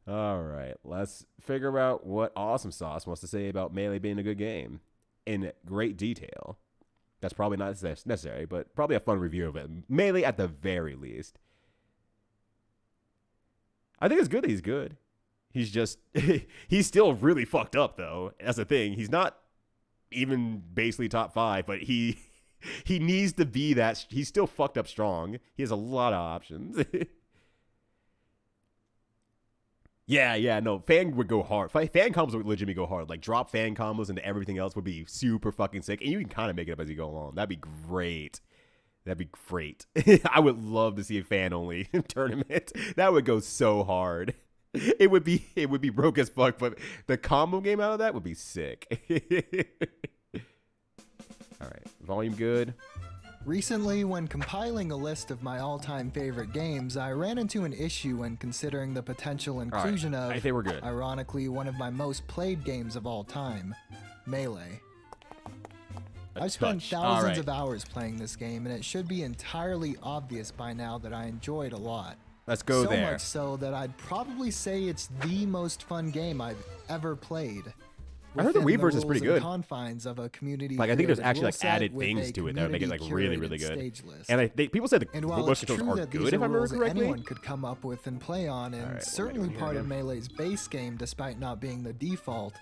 Speaker 1: All right. Let's figure out what Awesome Sauce wants to say about Melee being a good game in great detail. That's probably not necessary, but probably a fun review of it. Melee at the very least. I think it's good that he's good. He's just, he's still really fucked up, though. That's the thing. He's not even basically top 5, but he needs to be that. He's still fucked up strong. He has a lot of options. Yeah, no, fan would go hard. Fan combos would legitimately go hard. Like, drop fan combos into everything else would be super fucking sick. And you can kind of make it up as you go along. That'd be great. I would love to see a fan-only tournament. That would go so hard. It would be broke as fuck, but the combo game out of that would be sick. All right, volume good.
Speaker 9: Recently, when compiling a list of my all-time favorite games, I ran into an issue when considering the potential inclusion of,
Speaker 1: I think we're good.
Speaker 9: Ironically, one of my most played games of all time, Melee. I've spent thousands of hours playing this game, and it should be entirely obvious by now that I enjoy it a lot.
Speaker 1: Let's go there.
Speaker 9: So much so that I'd probably say it's the most fun game I've ever played.
Speaker 1: I heard the Wii version is pretty good.
Speaker 9: Confines of a community
Speaker 1: like I think there's actually like added things to it that make it like really good. And people say the motion controls are good if I remember correctly.
Speaker 9: Anyone could come up with and play on, and certainly part of Melee's base game, despite not being the default.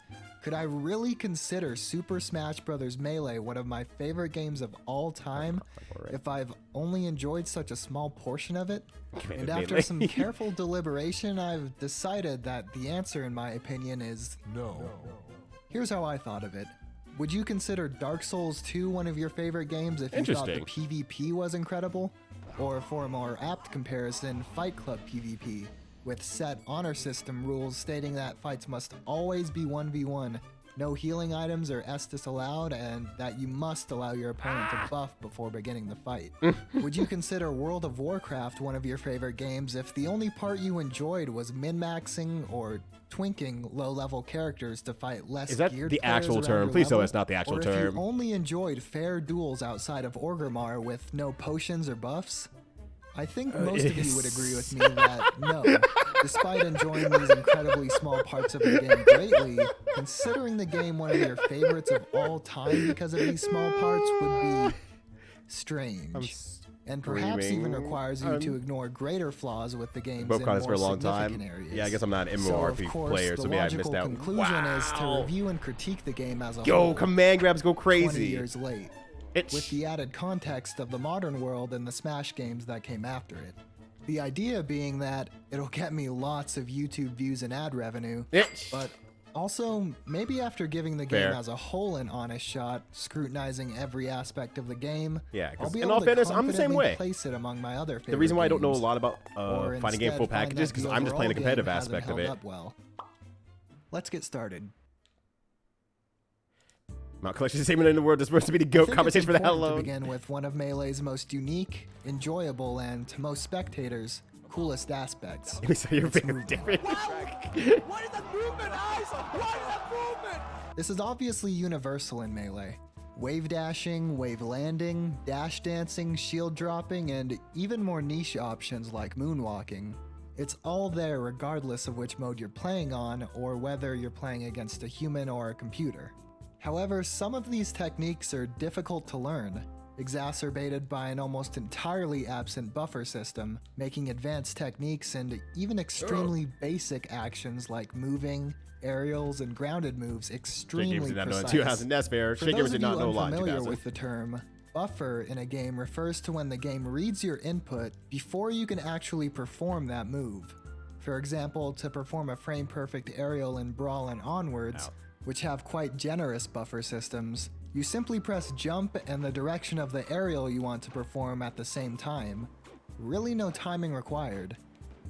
Speaker 9: Could I really consider Super Smash Bros. Melee one of my favorite games of all time if I've only enjoyed such a small portion of it? And after some careful deliberation, I've decided that the answer, in my opinion, is no. Here's how I thought of it. Would you consider Dark Souls 2 one of your favorite games if you thought the PvP was incredible? Or for a more apt comparison, Fight Club PvP, with set honor system rules stating that fights must always be 1v1, no healing items or Estus allowed, and that you must allow your opponent to buff before beginning the fight. Would you consider World of Warcraft one of your favorite games if the only part you enjoyed was min-maxing or twinking low-level characters to fight less geared players? Is that the
Speaker 1: actual term? Please tell me it's not the actual term.
Speaker 9: Or if you only enjoyed fair duels outside of Orgrimmar with no potions or buffs? I think most of you would agree with me that no, despite enjoying these incredibly small parts of the game greatly, considering the game one of your favorites of all time because of these small parts would be strange. And perhaps even requires you to ignore greater flaws with the game's
Speaker 1: both caught this for a long
Speaker 9: time.
Speaker 1: Areas. Yeah, I guess I'm not an MMORPG player, so maybe I missed out.
Speaker 9: The conclusion is to review and critique the game as a whole.
Speaker 1: Yo, command grabs go crazy.
Speaker 9: 20 years late. With the added context of the modern world and the Smash games that came after it. The idea being that it'll get me lots of YouTube views and ad revenue, but also maybe after giving the game as a whole an honest shot, scrutinizing every aspect of the game, I'll be able to confidently place it among my other favorite
Speaker 1: The reason why I don't know a
Speaker 9: games,
Speaker 1: lot about finding game full packages because I'm just playing the competitive aspect of it.
Speaker 9: Well. Let's get started.
Speaker 1: Mount Collection statement in the world is supposed to be the GOAT conversation for the hell alone.
Speaker 9: To begin with one of Melee's most unique, enjoyable, and to most spectators, coolest aspects.
Speaker 1: Let me say your favorite different.
Speaker 7: What is that movement, Eyes? What is that movement?
Speaker 9: This is obviously universal in Melee. Wave dashing, wave landing, dash dancing, shield dropping, and even more niche options like moonwalking. It's all there regardless of which mode you're playing on or whether you're playing against a human or a computer. However, some of these techniques are difficult to learn, exacerbated by an almost entirely absent buffer system, making advanced techniques and even extremely basic actions like moving, aerials, and grounded moves extremely precise. For those of you unfamiliar with the term, buffer in a game refers to when the game reads your input before you can actually perform that move. For example, to perform a frame-perfect aerial in Brawl and Onwards, which have quite generous buffer systems, you simply press jump and the direction of the aerial you want to perform at the same time. Really no timing required.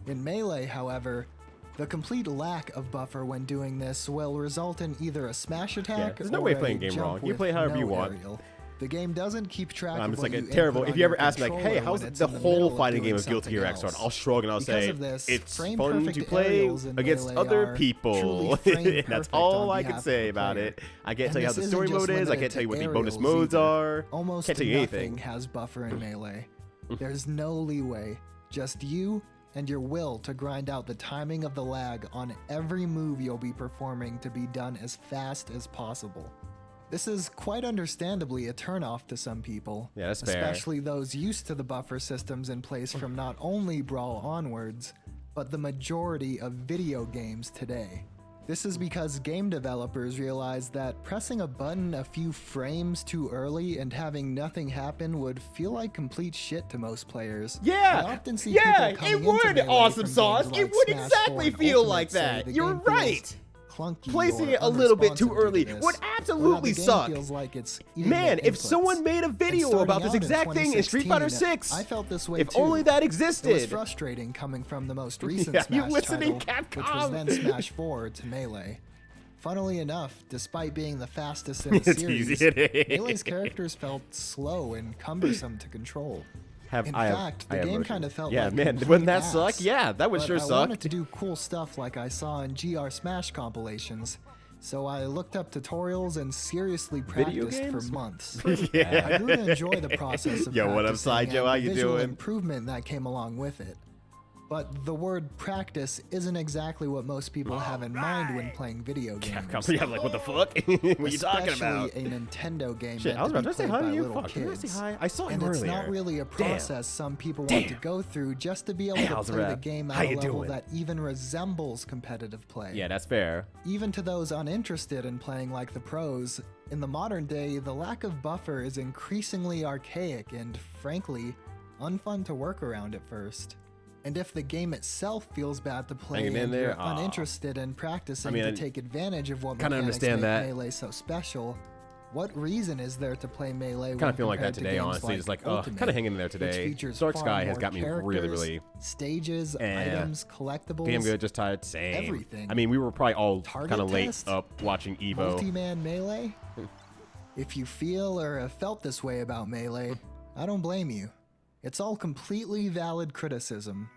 Speaker 9: In Melee, however, the complete lack of buffer when doing this will result in either a smash attack
Speaker 1: there's no way of playing game wrong. You play however you want.
Speaker 9: Aerial. The game doesn't keep track of
Speaker 1: it's
Speaker 9: what
Speaker 1: like
Speaker 9: you
Speaker 1: terrible. If you ever ask me, like,
Speaker 9: controller
Speaker 1: hey, how's
Speaker 9: when it's
Speaker 1: the
Speaker 9: in the
Speaker 1: whole
Speaker 9: middle of
Speaker 1: fighting game
Speaker 9: doing
Speaker 1: of Guilty Gear
Speaker 9: something
Speaker 1: Xrd?
Speaker 9: else.
Speaker 1: I'll shrug and I'll say, it's fun to play against other people. That's all I can say about it. I can't tell you how the story mode is. I can't tell you what the bonus modes are.
Speaker 9: Almost
Speaker 1: can't tell you anything.
Speaker 9: nothing has buffer in Melee. There's no leeway. Just you and your will to grind out the timing of the lag on every move you'll be performing to be done as fast as possible. This is quite understandably a turnoff to some people,
Speaker 1: yeah, that's fair.
Speaker 9: Especially those used to the buffer systems in place from not only Brawl onwards, but the majority of video games today. This is because game developers realized that pressing a button a few frames too early and having nothing happen would feel like complete shit to most players.
Speaker 1: Yeah,
Speaker 9: I often see people coming
Speaker 1: it would,
Speaker 9: into
Speaker 1: Awesome Sauce.
Speaker 9: like
Speaker 1: it would
Speaker 9: Smash
Speaker 1: exactly
Speaker 9: 4
Speaker 1: feel
Speaker 9: Ultimate
Speaker 1: like that. You're right.
Speaker 9: Clunky
Speaker 1: Placing
Speaker 9: or
Speaker 1: it a little bit too
Speaker 9: unresponsive
Speaker 1: early
Speaker 9: to this,
Speaker 1: would absolutely
Speaker 9: or how the game
Speaker 1: suck.
Speaker 9: feels like it's eating
Speaker 1: Man,
Speaker 9: their
Speaker 1: if
Speaker 9: inputs.
Speaker 1: someone made a video
Speaker 9: And
Speaker 1: about this
Speaker 9: starting out
Speaker 1: exact thing in Street Fighter 6,
Speaker 9: I felt this way
Speaker 1: if
Speaker 9: too.
Speaker 1: only that
Speaker 9: It was
Speaker 1: existed.
Speaker 9: frustrating coming from the most recent
Speaker 1: Yeah, you
Speaker 9: Smash
Speaker 1: listening,
Speaker 9: title,
Speaker 1: Capcom?
Speaker 9: which was then Smash 4 to Melee. Funnily enough, despite being the fastest in the series, Melee's characters felt slow and cumbersome to control. In fact, the game kind of felt like
Speaker 1: man, wouldn't that suck? Yeah, that would sure
Speaker 9: I
Speaker 1: suck.
Speaker 9: wanted to do cool stuff like I saw in GR Smash compilations, so I looked up tutorials and seriously practiced for months. I grew to enjoy the process of
Speaker 1: what up, Sideshow? How you
Speaker 9: visual
Speaker 1: doing?
Speaker 9: improvement that came along with it. But the word practice isn't exactly what most people have in mind when playing video games.
Speaker 1: Yeah, like, what the fuck? What are you talking about?
Speaker 9: Especially a Nintendo game
Speaker 1: Shit, I was about to say hi to you. Fuck,
Speaker 9: kids.
Speaker 1: did I say hi? I saw him
Speaker 9: and
Speaker 1: earlier.
Speaker 9: It's not really a process some people want to go through just to be able to play the game at a level that even resembles competitive play.
Speaker 1: Yeah, that's fair.
Speaker 9: Even to those uninterested in playing like the pros, in the modern day, the lack of buffer is increasingly archaic and, frankly, unfun to work around at first. And if the game itself feels bad to play and you're uninterested in practicing to take advantage of what mechanics make Melee so special, what reason is there to play Melee when
Speaker 1: kind of feel like that
Speaker 9: compared to
Speaker 1: today,
Speaker 9: games
Speaker 1: honestly. It's like,
Speaker 9: Ultimate,
Speaker 1: kind of hanging in there today. Dark Sky has got me really...
Speaker 9: stages, items, collectibles,
Speaker 1: damn good, just tired, same.
Speaker 9: Everything.
Speaker 1: I mean, we were probably all kind of late up watching Evo.
Speaker 9: Multi-man Melee? If you feel or have felt this way about Melee, I don't blame you. It's all completely valid criticism.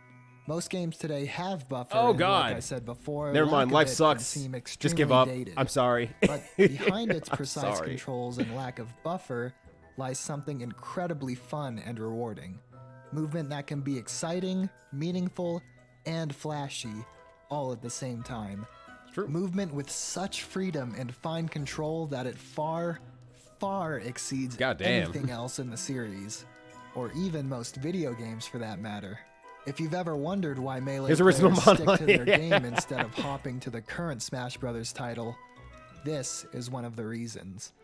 Speaker 9: Most games today have buffer.
Speaker 1: Oh God!
Speaker 9: Like I said before,
Speaker 1: never mind. Life sucks. Just give up.
Speaker 9: Dated.
Speaker 1: I'm sorry.
Speaker 9: But behind its precise controls and lack of buffer lies something incredibly fun and rewarding. Movement that can be exciting, meaningful, and flashy, all at the same time.
Speaker 1: It's true.
Speaker 9: Movement with such freedom and fine control that it far, far exceeds anything else in the series, or even most video games for that matter. If you've ever wondered why Melee players stick to their game instead of hopping to the current Smash Bros. Title, this is one of the reasons.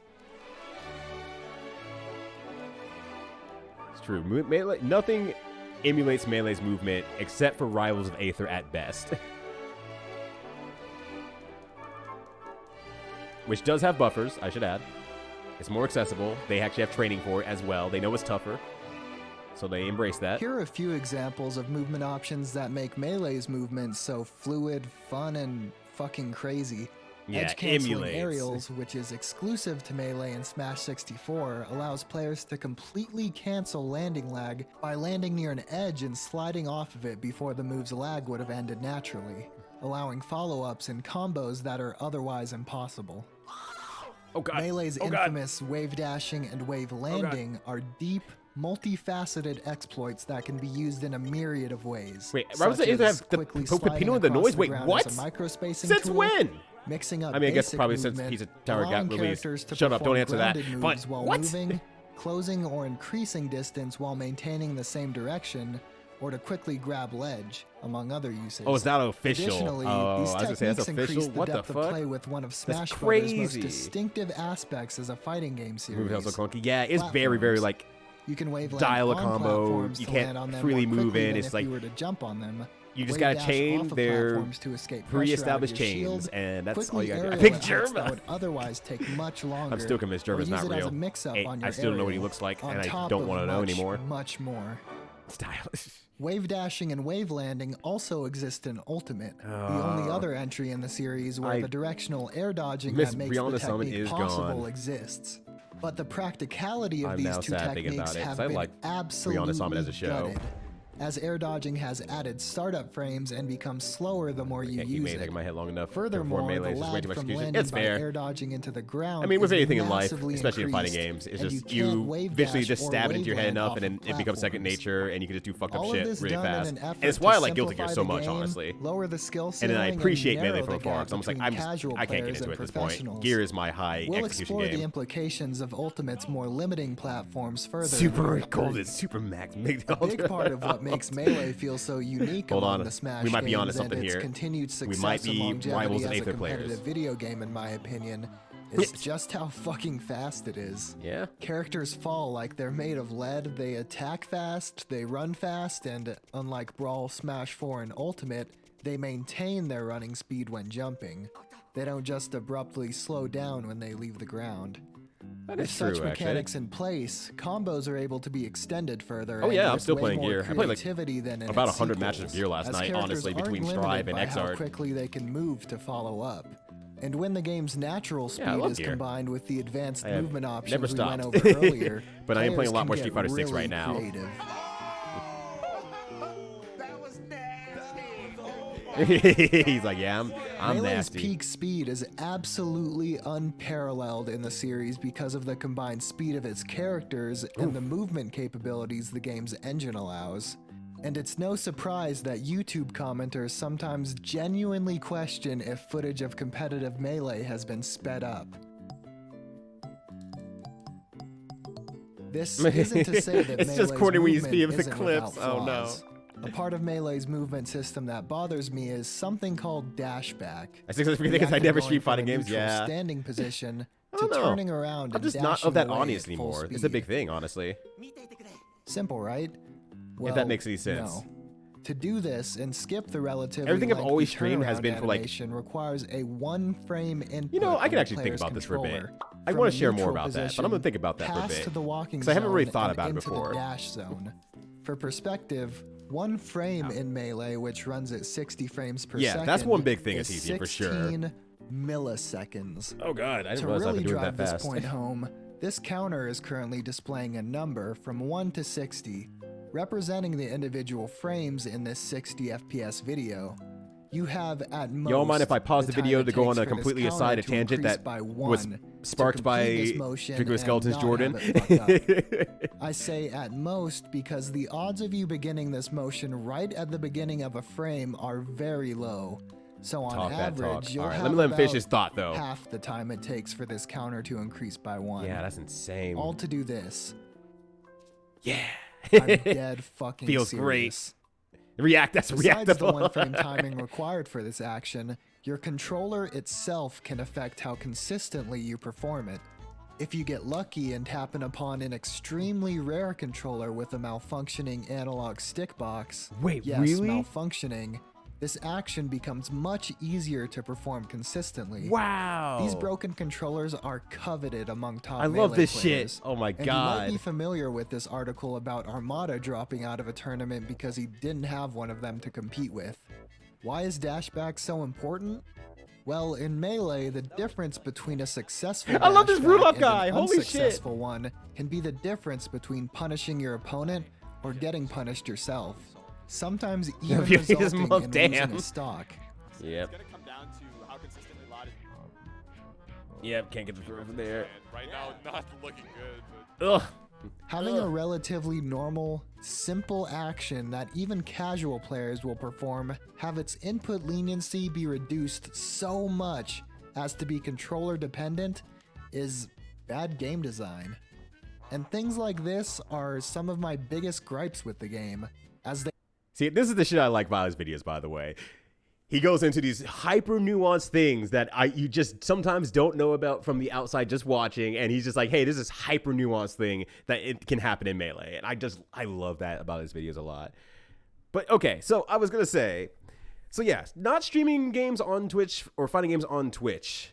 Speaker 1: It's true. Melee, nothing emulates Melee's movement except for Rivals of Aether at best. Which does have buffers, I should add. It's more accessible. They actually have training for it as well. They know it's tougher. So they embrace that.
Speaker 9: Here are a few examples of movement options that make Melee's movement so fluid, fun, and fucking crazy. Edge-canceling aerials, which is exclusive to Melee and Smash 64, allows players to completely cancel landing lag by landing near an edge and sliding off of it before the move's lag would have ended naturally, allowing follow-ups and combos that are otherwise impossible.
Speaker 1: Oh God.
Speaker 9: Melee's infamous wave dashing and wave landing are deep, multifaceted exploits that can be used in a myriad of ways.
Speaker 1: Wait, Rivals of Aether have the Popopino and the noise? Wait, what? Since when?
Speaker 9: Mixing up
Speaker 1: I mean, I guess probably since Piece of Tower got released. Shut up, don't answer that. But what?
Speaker 9: Moving, closing or increasing distance while maintaining the same direction, or to quickly grab ledge, among other uses.
Speaker 1: Oh, is that official?
Speaker 9: Additionally, these techniques increase the depth of play with one of Smash Bros. Most distinctive aspects as a fighting game series.
Speaker 1: Move so clunky. Yeah, it's very, very like.
Speaker 9: You can wave
Speaker 1: dial a combo. You can't freely move in. It's like
Speaker 9: if you were to jump on them.
Speaker 1: You just gotta chain their pre-established chains, and that's all you gotta do. I
Speaker 9: picked Jerma. That would otherwise take much longer.
Speaker 1: I'm still convinced Jerma's not real. I still don't know what he looks like, and I don't want to know anymore.
Speaker 9: Much more.
Speaker 1: Stylish.
Speaker 9: Wave dashing and wave landing also exist in Ultimate, the only other entry in the series where the directional air dodging that makes the technique possible exists. But the practicality of these two techniques have been absolutely gutted, as air dodging has added startup frames and becomes slower the more you use it.
Speaker 1: My head long enough.
Speaker 9: Furthermore, the lag from landing by air dodging into the ground.
Speaker 1: I mean, with anything in life, especially in fighting games, it's just you visually just stab it into your head enough, and then it becomes second nature, and you can just do fucked up shit really fast. And it's why I like Guilty Gear so much, honestly.
Speaker 9: Lower the skill
Speaker 1: and then I appreciate Melee from afar. It's almost like I can't get into it at this point. Gear is my high execution game.
Speaker 9: We'll explore the implications of Ultimate's more limiting platforms further.
Speaker 1: Super Golden, Super Max,
Speaker 9: a big part of what makes Melee feel so unique among the Smash
Speaker 1: we might be onto
Speaker 9: games
Speaker 1: something
Speaker 9: and its
Speaker 1: here.
Speaker 9: continued success
Speaker 1: we might be
Speaker 9: and
Speaker 1: Rivals of
Speaker 9: longevity as a
Speaker 1: Aether
Speaker 9: competitive
Speaker 1: players.
Speaker 9: video game, in my opinion, is just how fucking fast it is.
Speaker 1: Yeah.
Speaker 9: Characters fall like they're made of lead, they attack fast, they run fast, and unlike Brawl, Smash 4, and Ultimate, they maintain their running speed when jumping. They don't just abruptly slow down when they leave the ground.
Speaker 1: That
Speaker 9: With
Speaker 1: is true,
Speaker 9: such mechanics
Speaker 1: actually.
Speaker 9: in place, combos are able to be extended further.
Speaker 1: Oh yeah,
Speaker 9: and
Speaker 1: I'm still playing
Speaker 9: way more
Speaker 1: Gear. I played like
Speaker 9: creativity than in
Speaker 1: about
Speaker 9: its
Speaker 1: 100 matches of
Speaker 9: sequels,
Speaker 1: Gear last
Speaker 9: as
Speaker 1: night,
Speaker 9: characters
Speaker 1: honestly,
Speaker 9: aren't
Speaker 1: between
Speaker 9: limited
Speaker 1: Strive and
Speaker 9: by how
Speaker 1: Xrd.
Speaker 9: quickly they can move to follow up. And when the game's natural speed is combined with the advanced movement options we went over earlier,
Speaker 1: but I am playing a lot more Street Fighter 6 right now.
Speaker 9: Creative.
Speaker 1: He's like, yeah, I'm
Speaker 9: Melee's
Speaker 1: nasty.
Speaker 9: peak speed is absolutely unparalleled in the series because of the combined speed of its characters and the movement capabilities the game's engine allows. And it's no surprise that YouTube commenters sometimes genuinely question if footage of competitive Melee has been sped up. This isn't to say that
Speaker 1: it's
Speaker 9: Melee's
Speaker 1: just corny when you see
Speaker 9: movement
Speaker 1: the
Speaker 9: isn't
Speaker 1: clips.
Speaker 9: without
Speaker 1: Oh no.
Speaker 9: flaws. A part of Melee's movement system that bothers me is something called dashback.
Speaker 1: I think because I never Street Fighting games.
Speaker 9: Yeah. Standing position to
Speaker 1: know.
Speaker 9: turning around.
Speaker 1: I'm just not of that audience anymore. It's a big thing, honestly.
Speaker 9: Simple, right? Well,
Speaker 1: if that makes any sense.
Speaker 9: No. To do this and skip the relatively
Speaker 1: everything I've always streamed has been for like
Speaker 9: requires a one-frame input.
Speaker 1: You know, I can actually think about this for a bit. I want to share more about that, but I'm gonna think about that for a bit. Because I haven't really thought about it before.
Speaker 9: The dash zone. For perspective, one frame in Melee, which runs at 60 frames per second.
Speaker 1: Yeah, that's one big thing it's easy for sure.
Speaker 9: 16 milliseconds.
Speaker 1: Oh god, I didn't
Speaker 9: to
Speaker 1: realize
Speaker 9: really
Speaker 1: I've been doing
Speaker 9: drive
Speaker 1: that fast.
Speaker 9: this point home, this counter is currently displaying a number from 1 to 60, representing the individual frames in this 60 FPS video. You have at most.
Speaker 1: Y'all mind if I pause the video to go on a completely aside tangent that was sparked by Drinker Skeletons Jordan?
Speaker 9: I say at most because the odds of you beginning this motion right at the beginning of a frame are very low. So on average, you'll have
Speaker 1: let him finish his thought though.
Speaker 9: Half the time it takes for this counter to increase by 1.
Speaker 1: Yeah, that's insane.
Speaker 9: All to do this.
Speaker 1: Yeah.
Speaker 9: I'm dead fucking
Speaker 1: Feels
Speaker 9: serious.
Speaker 1: Great. That's
Speaker 9: Besides
Speaker 1: reactable.
Speaker 9: the one-frame timing required for this action, your controller itself can affect how consistently you perform it. If you get lucky and happen upon an extremely rare controller with a malfunctioning analog stick box,
Speaker 1: Wait,
Speaker 9: yes,
Speaker 1: really?
Speaker 9: Malfunctioning, this action becomes much easier to perform consistently.
Speaker 1: Wow.
Speaker 9: These broken controllers are coveted among top
Speaker 1: I love
Speaker 9: Melee
Speaker 1: this
Speaker 9: players.
Speaker 1: shit. Oh my
Speaker 9: And
Speaker 1: god.
Speaker 9: you might be familiar with this article about Armada dropping out of a tournament because he didn't have one of them to compete with. Why is dashback so important? Well, in Melee, the difference between a successful
Speaker 1: I love this
Speaker 9: dashback
Speaker 1: Rudolph
Speaker 9: and
Speaker 1: guy.
Speaker 9: an
Speaker 1: Holy shit.
Speaker 9: unsuccessful one can be the difference between punishing your opponent or getting punished yourself. Sometimes even resulting in losing a stock.
Speaker 1: Yep. Yep, can't get the throw from there.
Speaker 10: Right now, not looking good. But...
Speaker 1: Ugh.
Speaker 9: Having a relatively normal, simple action that even casual players will perform have its input leniency be reduced so much as to be controller dependent is bad game design. And things like this are some of my biggest gripes with the game, as they
Speaker 1: See, this is the shit I like about his videos, by the way. He goes into these hyper nuanced things that you just sometimes don't know about from the outside just watching, and he's just like, hey, this is hyper nuanced thing that it can happen in Melee. And I love that about his videos a lot. But okay, so I was gonna say, so yes, not streaming games on Twitch or fighting games on Twitch.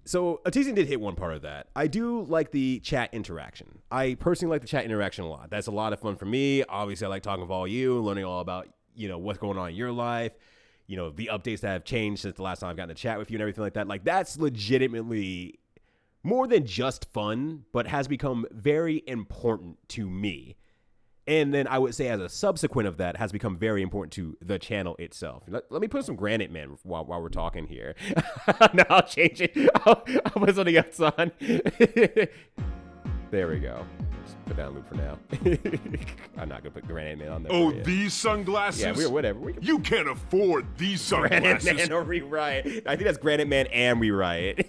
Speaker 1: So Atizan did hit one part of that. I do like the chat interaction. I personally like the chat interaction a lot. That's a lot of fun for me. Obviously, I like talking with all you, learning all about, what's going on in your life, the updates that have changed since the last time I've gotten to chat with you and everything like that. Like, that's legitimately more than just fun, but has become very important to me. And then I would say as a subsequent of that has become very important to the channel itself. Let me put some Granite Man while we're talking here. No, I'll change it. I'll put something else on. There we go. Just put that on loop for now. I'm not going to put Granite Man on there.
Speaker 7: Oh, these sunglasses?
Speaker 1: Yeah, whatever.
Speaker 7: You can't afford these sunglasses.
Speaker 1: Granite Man or Rewrite. I think that's Granite Man and Rewrite.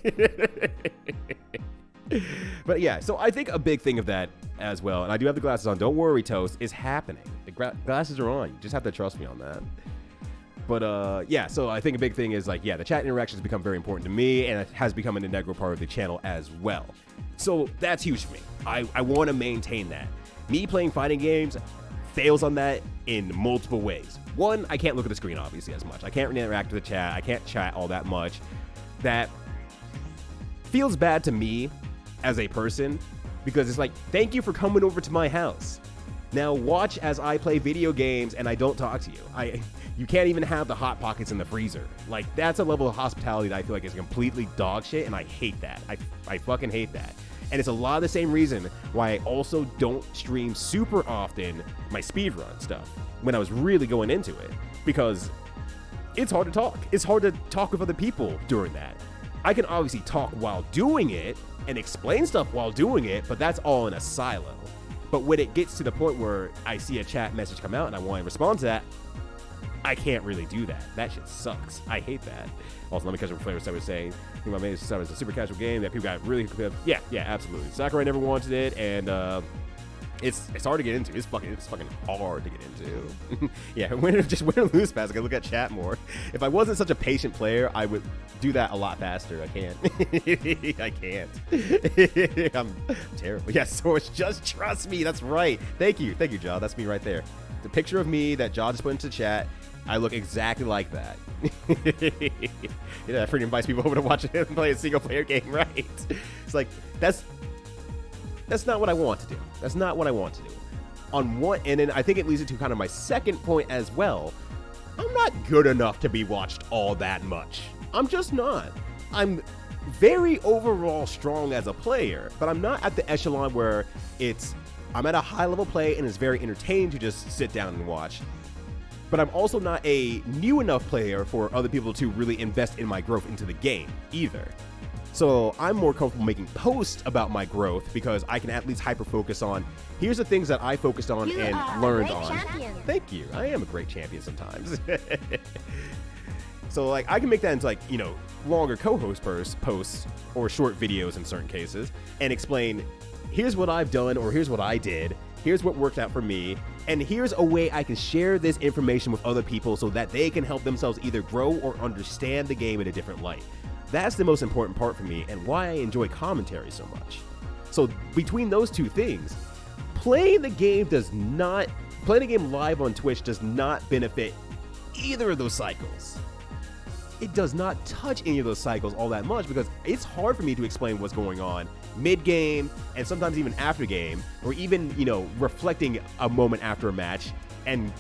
Speaker 1: But yeah, so I think a big thing of that as well, and I do have the glasses on, don't worry, Toast, is happening. The glasses are on. You just have to trust me on that. But yeah, so I think a big thing is like, yeah, the chat interaction has become very important to me, and it has become an integral part of the channel as well. So that's huge for me. I want to maintain that. Me playing fighting games fails on that in multiple ways. One, I can't look at the screen obviously as much. I can't interact with the chat. I can't chat all that much. That feels bad to me as a person, because it's like, thank you for coming over to my house. Now watch as I play video games and I don't talk to you. You can't even have the Hot Pockets in the freezer. Like, that's a level of hospitality that I feel like is completely dog shit, and I hate that. I fucking hate that. And it's a lot of the same reason why I also don't stream super often my speedrun stuff when I was really going into it, because it's hard to talk. It's hard to talk with other people during that. I can obviously talk while doing it and explain stuff while doing it, but that's all in a silo. But when it gets to the point where I see a chat message come out and I want to respond to that, I can't really do that. That shit sucks. I hate that. Also, let me catch up with Flavor Star was saying, I think my main is a super casual game that people got really, yeah, absolutely. Sakurai never wanted it, and it's hard to get into. It's fucking hard to get into. Yeah, win or lose fast. I can look at chat more. If I wasn't such a patient player, I would do that a lot faster. I can't. I can't. I'm terrible. Yeah, Source, just trust me. That's right. Thank you, Jaw. That's me right there. The picture of me that Jaw just put into chat, I look exactly like that. That freaking invites people over to watch him play a single player game, right? It's like, that's not what I want to do. That's not what I want to do. And then I think it leads into kind of my second point as well. I'm not good enough to be watched all that much. I'm just not. I'm very overall strong as a player, but I'm not at the echelon where I'm at a high level play and it's very entertaining to just sit down and watch. But I'm also not a new enough player for other people to really invest in my growth into the game either. So I'm more comfortable making posts about my growth because I can at least hyper-focus on, here's the things that I focused on and learned on. Thank you. I am a great champion sometimes. So like I can make that into like, longer co-host posts or short videos in certain cases and explain, here's what I've done or here's what I did. Here's what worked out for me, and here's a way I can share this information with other people so that they can help themselves either grow or understand the game in a different light. That's the most important part for me and why I enjoy commentary so much. So between those two things, playing the game live on Twitch does not benefit either of those cycles. It does not touch any of those cycles all that much because it's hard for me to explain what's going on mid-game and sometimes even after game, or even, reflecting a moment after a match and,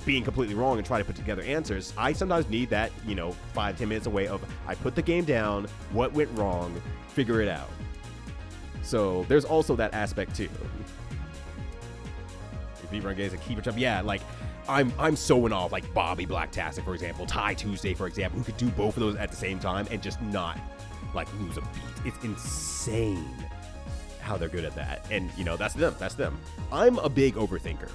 Speaker 1: being completely wrong and try to put together answers. I sometimes need that, 5-10 minutes away of I put the game down, what went wrong, figure it out. So there's also that aspect too. If you run games and keep it up, yeah, like I'm so in awe of like Bobby Blacktastic, for example, Ty Tuesday, for example, who could do both of those at the same time and just not like lose a beat. It's insane how they're good at that. And that's them. I'm a big overthinker.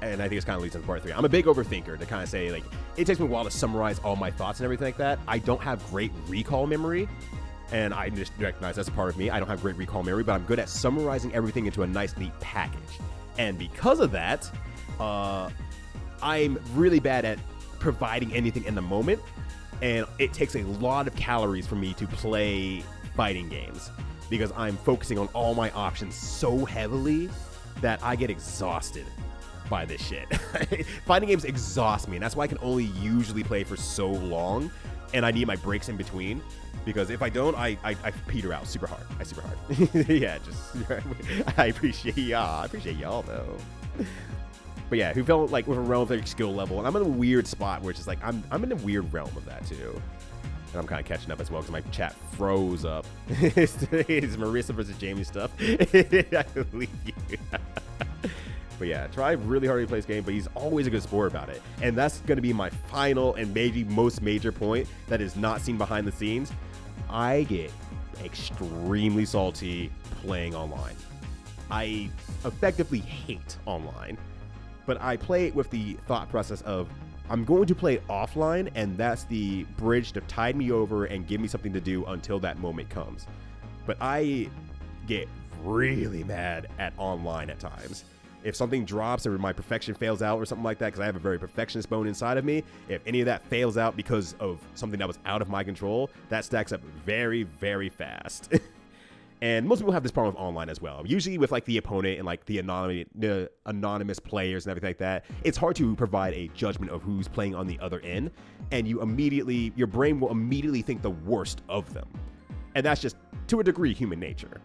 Speaker 1: And I think it's kind of leads into part 3. I'm a big overthinker to kind of say, like, it takes me a while to summarize all my thoughts and everything like that. I don't have great recall memory. And I just recognize that's a part of me. I don't have great recall memory, but I'm good at summarizing everything into a nice, neat package. And because of that, I'm really bad at providing anything in the moment. And it takes a lot of calories for me to play fighting games because I'm focusing on all my options so heavily that I get exhausted by this shit. Fighting games exhaust me, and that's why I can only usually play for so long, and I need my breaks in between, because if I don't, I peter out super hard. Yeah, I appreciate y'all. I appreciate y'all, though. But yeah, who felt like with a relative skill level, and I'm in a weird spot where it's just like, I'm in a weird realm of that, too. And I'm kind of catching up as well because my chat froze up. It's Marissa versus Jamie stuff. I believe you. But yeah, try really hard to play this game, but he's always a good sport about it. And that's going to be my final and maybe most major point that is not seen behind the scenes. I get extremely salty playing online. I effectively hate online, but I play it with the thought process of I'm going to play it offline, and that's the bridge to tide me over and give me something to do until that moment comes. But I get really mad at online at times. If something drops or my perfection fails out or something like that, because I have a very perfectionist bone inside of me, if any of that fails out because of something that was out of my control, that stacks up very, very fast. And most people have this problem with online as well. Usually with like the opponent and like the anonymous players and everything like that, it's hard to provide a judgment of who's playing on the other end. And your brain will immediately think the worst of them. And that's just, to a degree, human nature.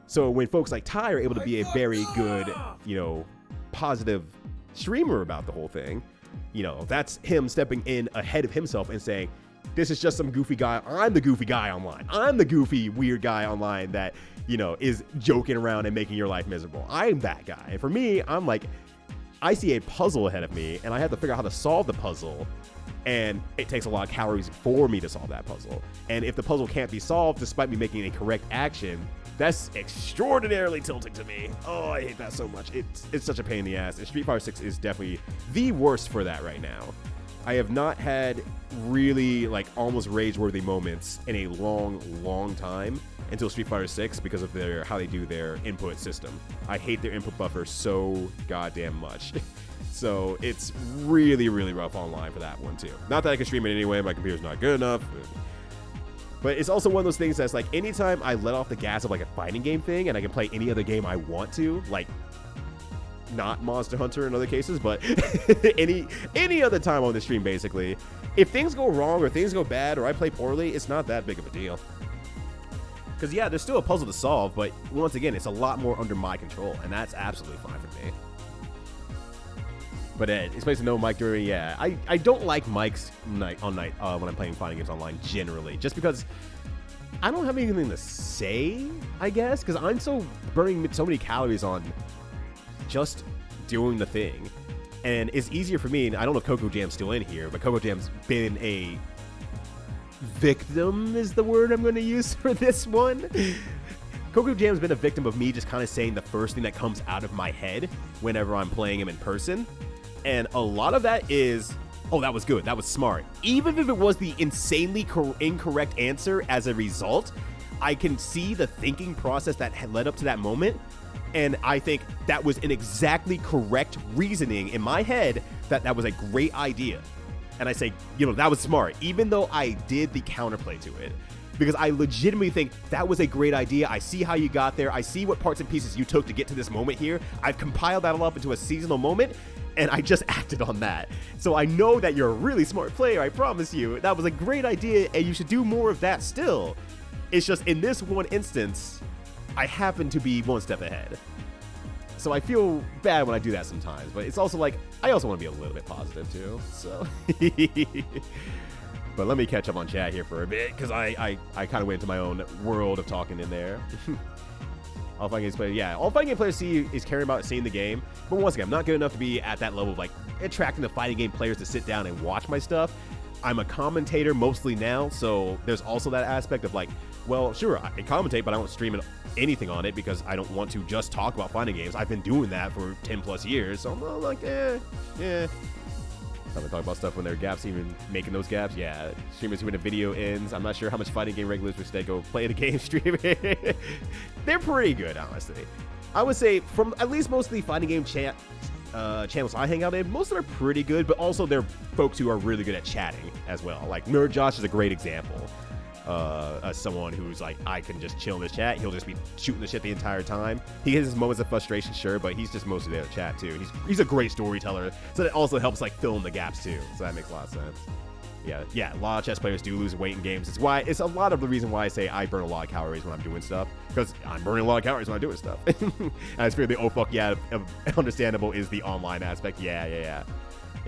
Speaker 1: So when folks like Ty are able to be a very good, positive streamer about the whole thing, You know, that's him stepping in ahead of himself and saying, this is just some goofy guy. I'm the goofy guy online. I'm the goofy, weird guy online that, you know, is joking around and making your life miserable. I'm that guy. And for me, I'm like, I see a puzzle ahead of me and I have to figure out how to solve the puzzle. And it takes a lot of calories for me to solve that puzzle. And if the puzzle can't be solved despite me making a correct action, that's extraordinarily tilting to me. Oh, I hate that so much. It's such a pain in the ass. And Street Fighter 6 is definitely the worst for that right now. I have not had really like almost rage-worthy moments in a long time until Street Fighter 6 because of how they do their input system. I hate their input buffer so goddamn much. So it's really rough online for that one too. Not that I can stream it anyway, my computer's not good enough. But it's also one of those things that's like, anytime I let off the gas of like a fighting game thing and I can play any other game I want to, like not Monster Hunter in other cases, but any other time on the stream basically, if things go wrong or things go bad or I play poorly, it's not that big of a deal. Because yeah, there's still a puzzle to solve, but once again, it's a lot more under my control, and that's absolutely fine for me. But it's nice to know Mike during, yeah, I don't like Mike's night when I'm playing fighting games online generally, just because I don't have anything to say, I guess, because I'm so burning so many calories on just doing the thing. And it's easier for me, and I don't know if Coco Jam's still in here, but Coco Jam's been a victim is the word I'm going to use for this one. Coco Jam's been a victim of me just kind of saying the first thing that comes out of my head whenever I'm playing him in person. And a lot of that is, oh, that was good, that was smart. Even if it was the insanely incorrect answer as a result, I can see the thinking process that had led up to that moment. And I think that was an exactly correct reasoning in my head that was a great idea. And I say, you know, that was smart, even though I did the counterplay to it. Because I legitimately think that was a great idea. I see how you got there. I see what parts and pieces you took to get to this moment here. I've compiled that all up into a seasonal moment, and I just acted on that. So I know that you're a really smart player, I promise you. That was a great idea, and you should do more of that still. It's just, in this one instance, I happen to be one step ahead. So I feel bad when I do that sometimes, but it's also like, I also want to be a little bit positive too, so. But let me catch up on chat here for a bit, because I kind of went into my own world of talking in there. All fighting game players, yeah, all fighting game players see is caring about seeing the game, but once again, I'm not good enough to be at that level of like attracting the fighting game players to sit down and watch my stuff. I'm a commentator mostly now, so there's also that aspect of like, well, sure, I commentate, but I don't stream anything on it because I don't want to just talk about fighting games. I've been doing that for 10 plus years, so I'm like, yeah. I'm gonna talk about stuff when there are gaps, even making those gaps. Yeah, streamers when a video ends. I'm not sure how much fighting game regulars would say go play the game stream. They're pretty good, honestly. I would say from at least most of the fighting game channels I hang out in, most of them are pretty good, but also they're folks who are really good at chatting as well. Like Nerd Josh is a great example. As someone who's like, I can just chill in this chat. He'll just be shooting the shit the entire time. He has his moments of frustration, sure, but he's just mostly there to chat too. He's a great storyteller, so that also helps like fill in the gaps too. So that makes a lot of sense. Yeah, a lot of chess players do lose weight in games. It's a lot of the reason why I say I burn a lot of calories when I'm doing stuff, because I'm burning a lot of calories when I'm doing stuff. And it's really, oh fuck yeah, understandable is the online aspect. Yeah,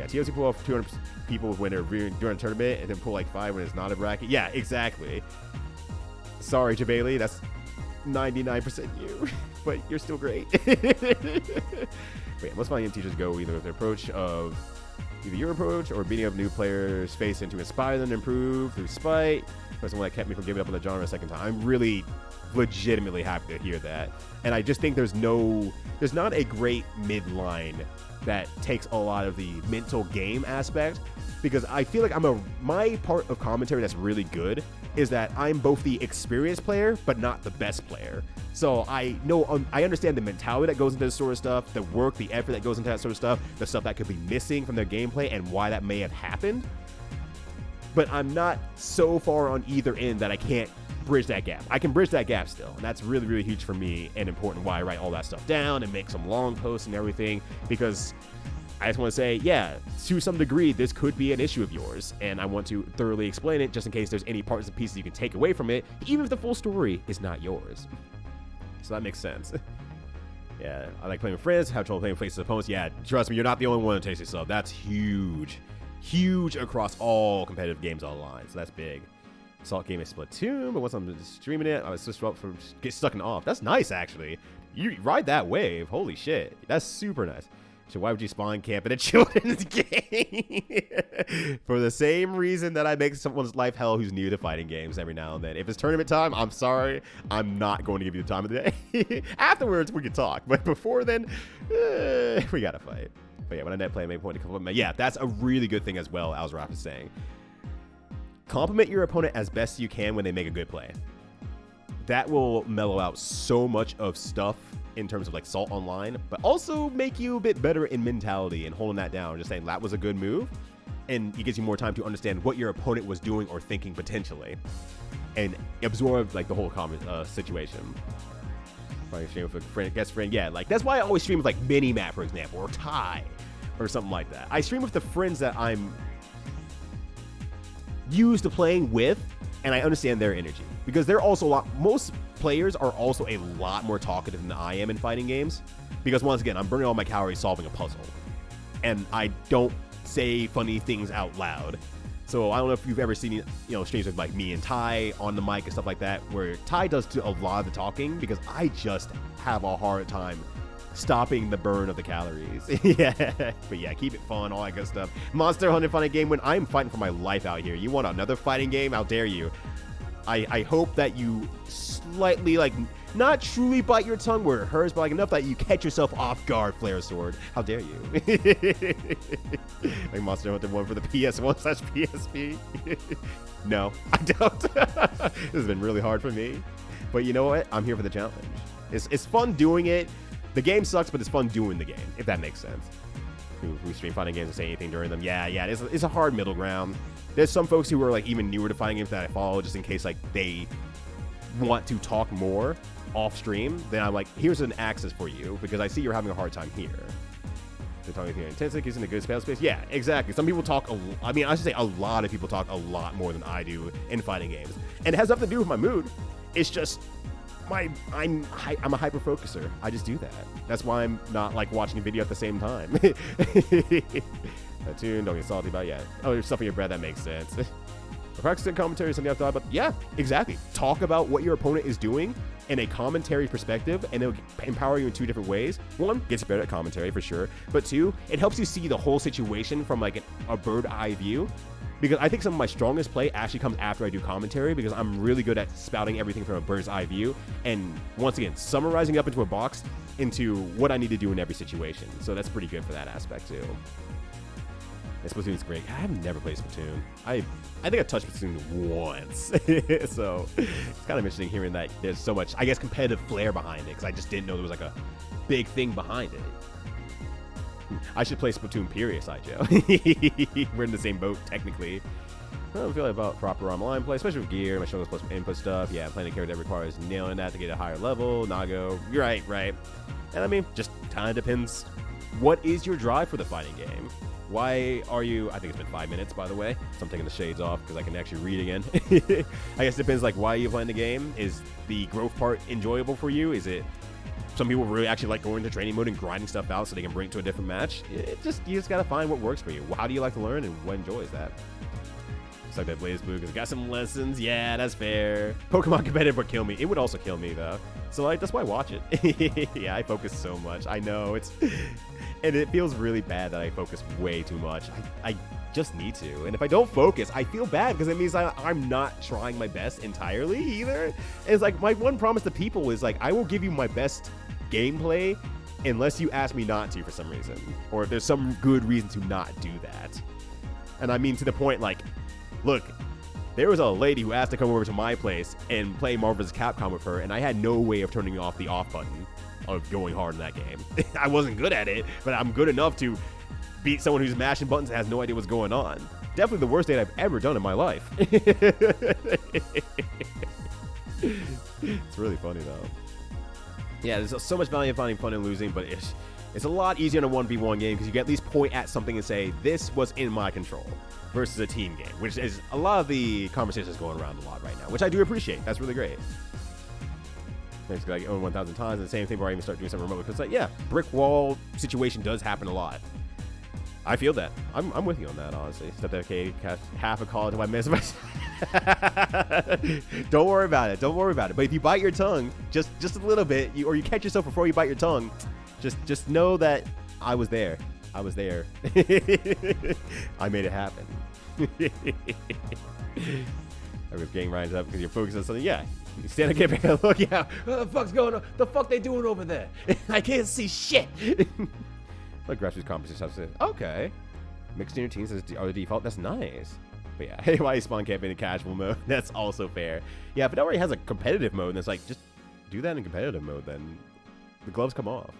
Speaker 1: TOC pull off 200 people when they're during a tournament, and then pull like 5 when it's not a bracket. Yeah, exactly. Sorry, Javeli, that's 99% you, but you're still great. Wait, most fighting game teachers go either with the approach of either your approach or beating up new players' face and to inspire them to improve through spite. That's the one that kept me from giving up on the genre a second time. I'm really legitimately happy to hear that. And I just think there's not a great midline that takes a lot of the mental game aspect, because I feel like my part of commentary that's really good is that I'm both the experienced player but not the best player. So I know I understand the mentality that goes into this sort of stuff, the work, the effort that goes into that sort of stuff, the stuff that could be missing from their gameplay and why that may have happened. But I'm not so far on either end that I can't bridge that gap. I can bridge that gap still, and that's really huge for me and important why I write all that stuff down and make some long posts and everything, because I just want to say, yeah, to some degree, this could be an issue of yours, and I want to thoroughly explain it just in case there's any parts and pieces you can take away from it, even if the full story is not yours. So that makes sense. Yeah, I like playing with friends, have trouble playing with faceless opponents. Yeah, trust me, you're not the only one to taste sub. That's huge. Huge across all competitive games online, so that's big. Assault game is Splatoon, but once I'm streaming it, I was switched up from get stuck in off. That's nice, actually. You ride that wave. Holy shit. That's super nice. So why would you spawn camp in a children's game? For the same reason that I make someone's life hell who's new to fighting games every now and then. If it's tournament time, I'm sorry. I'm not going to give you the time of the day. Afterwards, we can talk. But before then, we got to fight. But yeah, when I net play, I make a point to compliment. Yeah, that's a really good thing as well, Alzaraf is saying. Compliment your opponent as best you can when they make a good play. That will mellow out so much of stuff in terms of like Salt Online, but also make you a bit better in mentality and holding that down, just saying that was a good move, and it gives you more time to understand what your opponent was doing or thinking potentially, and absorb like the whole situation. Probably stream with a friend, guest friend, yeah, like that's why I always stream with like Mini-Map, for example, or Ty, or something like that. I stream with the friends that I'm used to playing with, and I understand their energy. Because they're also most players are also a lot more talkative than I am in fighting games. Because once again, I'm burning all my calories solving a puzzle. And I don't say funny things out loud. So I don't know if you've ever seen, streams with like me and Ty on the mic and stuff like that, where Ty does a lot of the talking because I just have a hard time stopping the burn of the calories. Yeah, but yeah, keep it fun, all that good stuff. Monster Hunter fighting game when I'm fighting for my life out here. You want another fighting game? How dare you? I hope that you slightly, like, not truly bite your tongue where it hurts, but like enough that you catch yourself off guard, Flare Sword. How dare you? Like Monster Hunter 1 for the PS1/PSP. No, I don't. This has been really hard for me. But you know what? I'm here for the challenge. It's fun doing it. The game sucks, but it's fun doing the game, if that makes sense. Who stream fighting games and say anything during them. Yeah, it's a hard middle ground. There's some folks who are like even newer to fighting games that I follow just in case like they want to talk more off stream. Then I'm like, here's an access for you because I see you're having a hard time here. They're talking here intensity, using a good spell space. Yeah, exactly. Some people talk, I should say a lot of people talk a lot more than I do in fighting games. And it has nothing to do with my mood. It's just I'm a hyper focuser. I just do that. That's why I'm not like watching a video at the same time. That tune, don't get salty about it. Yeah. Oh, there's stuff in your breath, that makes sense. Practicing commentary is something I've thought about. Yeah, exactly. Talk about what your opponent is doing in a commentary perspective, and it'll empower you in two different ways. One, gets you better at commentary for sure. But two, it helps you see the whole situation from like a bird eye view. Because I think some of my strongest play actually comes after I do commentary because I'm really good at spouting everything from a bird's eye view and once again, summarizing it up into a box into what I need to do in every situation. So that's pretty good for that aspect too. And Splatoon's great. I've never played Splatoon. I think I touched Splatoon once. So it's kind of interesting hearing that there's so much, I guess, competitive flair behind it because I just didn't know there was like a big thing behind it. I should play Splatoon, period, Sideshow. We're in the same boat, technically. I don't feel like about proper online play, especially with gear, my strongest plus input stuff. Yeah, playing a character that requires nailing that to get a higher level. Nago, you're right. And I mean, just kind of depends. What is your drive for the fighting game? Why are you, I think it's been 5 minutes, by the way, so I'm taking the shades off because I can actually read again. I guess it depends, like, why are you playing the game? Is the growth part enjoyable for you? Is it, some people really actually like going to training mode and grinding stuff out so they can bring it to a different match? You just gotta find what works for you. How do you like to learn and what enjoys that? It's like that Blaze Blue because it got some lessons. Yeah, that's fair. Pokemon competitive would kill me. It would also kill me though. So like, that's why I watch it. Yeah, I focus so much. I know and it feels really bad that I focus way too much. I just need to. And if I don't focus, I feel bad because it means I'm not trying my best entirely either. And it's like my one promise to people is like, I will give you my best gameplay unless you ask me not to for some reason. Or if there's some good reason to not do that. And I mean to the point like, look, there was a lady who asked to come over to my place and play Marvel vs. Capcom with her, and I had no way of turning off the off button of going hard in that game. I wasn't good at it, but I'm good enough to beat someone who's mashing buttons and has no idea what's going on. Definitely the worst date I've ever done in my life. It's really funny, though. Yeah, there's so much value in finding fun and losing, but it's a lot easier in a 1v1 game because you can at least point at something and say, this was in my control, versus a team game, which is a lot of the conversations going around a lot right now, which I do appreciate. That's really great. It's like own 1,000 times, and the same thing where I even start doing something remotely. Because like, yeah, brick wall situation does happen a lot. I feel that. I'm with you on that, honestly. Step okay, half a college if I miss my. Don't worry about it. Don't worry about it. But if you bite your tongue just a little bit, or you catch yourself before you bite your tongue, just know that I was there. I was there. I made it happen. I was getting Ryan's up because you're focused on something. Yeah. You stand up, get back and look out. What the fuck's going on? The fuck they doing over there? I can't see shit. Like grassroots competition stuff. Okay. Mixed in your teams are the default. That's nice. But yeah, hey, why you spawn camping in casual mode? That's also fair. Yeah, if it already has a competitive mode, and it's like, just do that in competitive mode, then the gloves come off.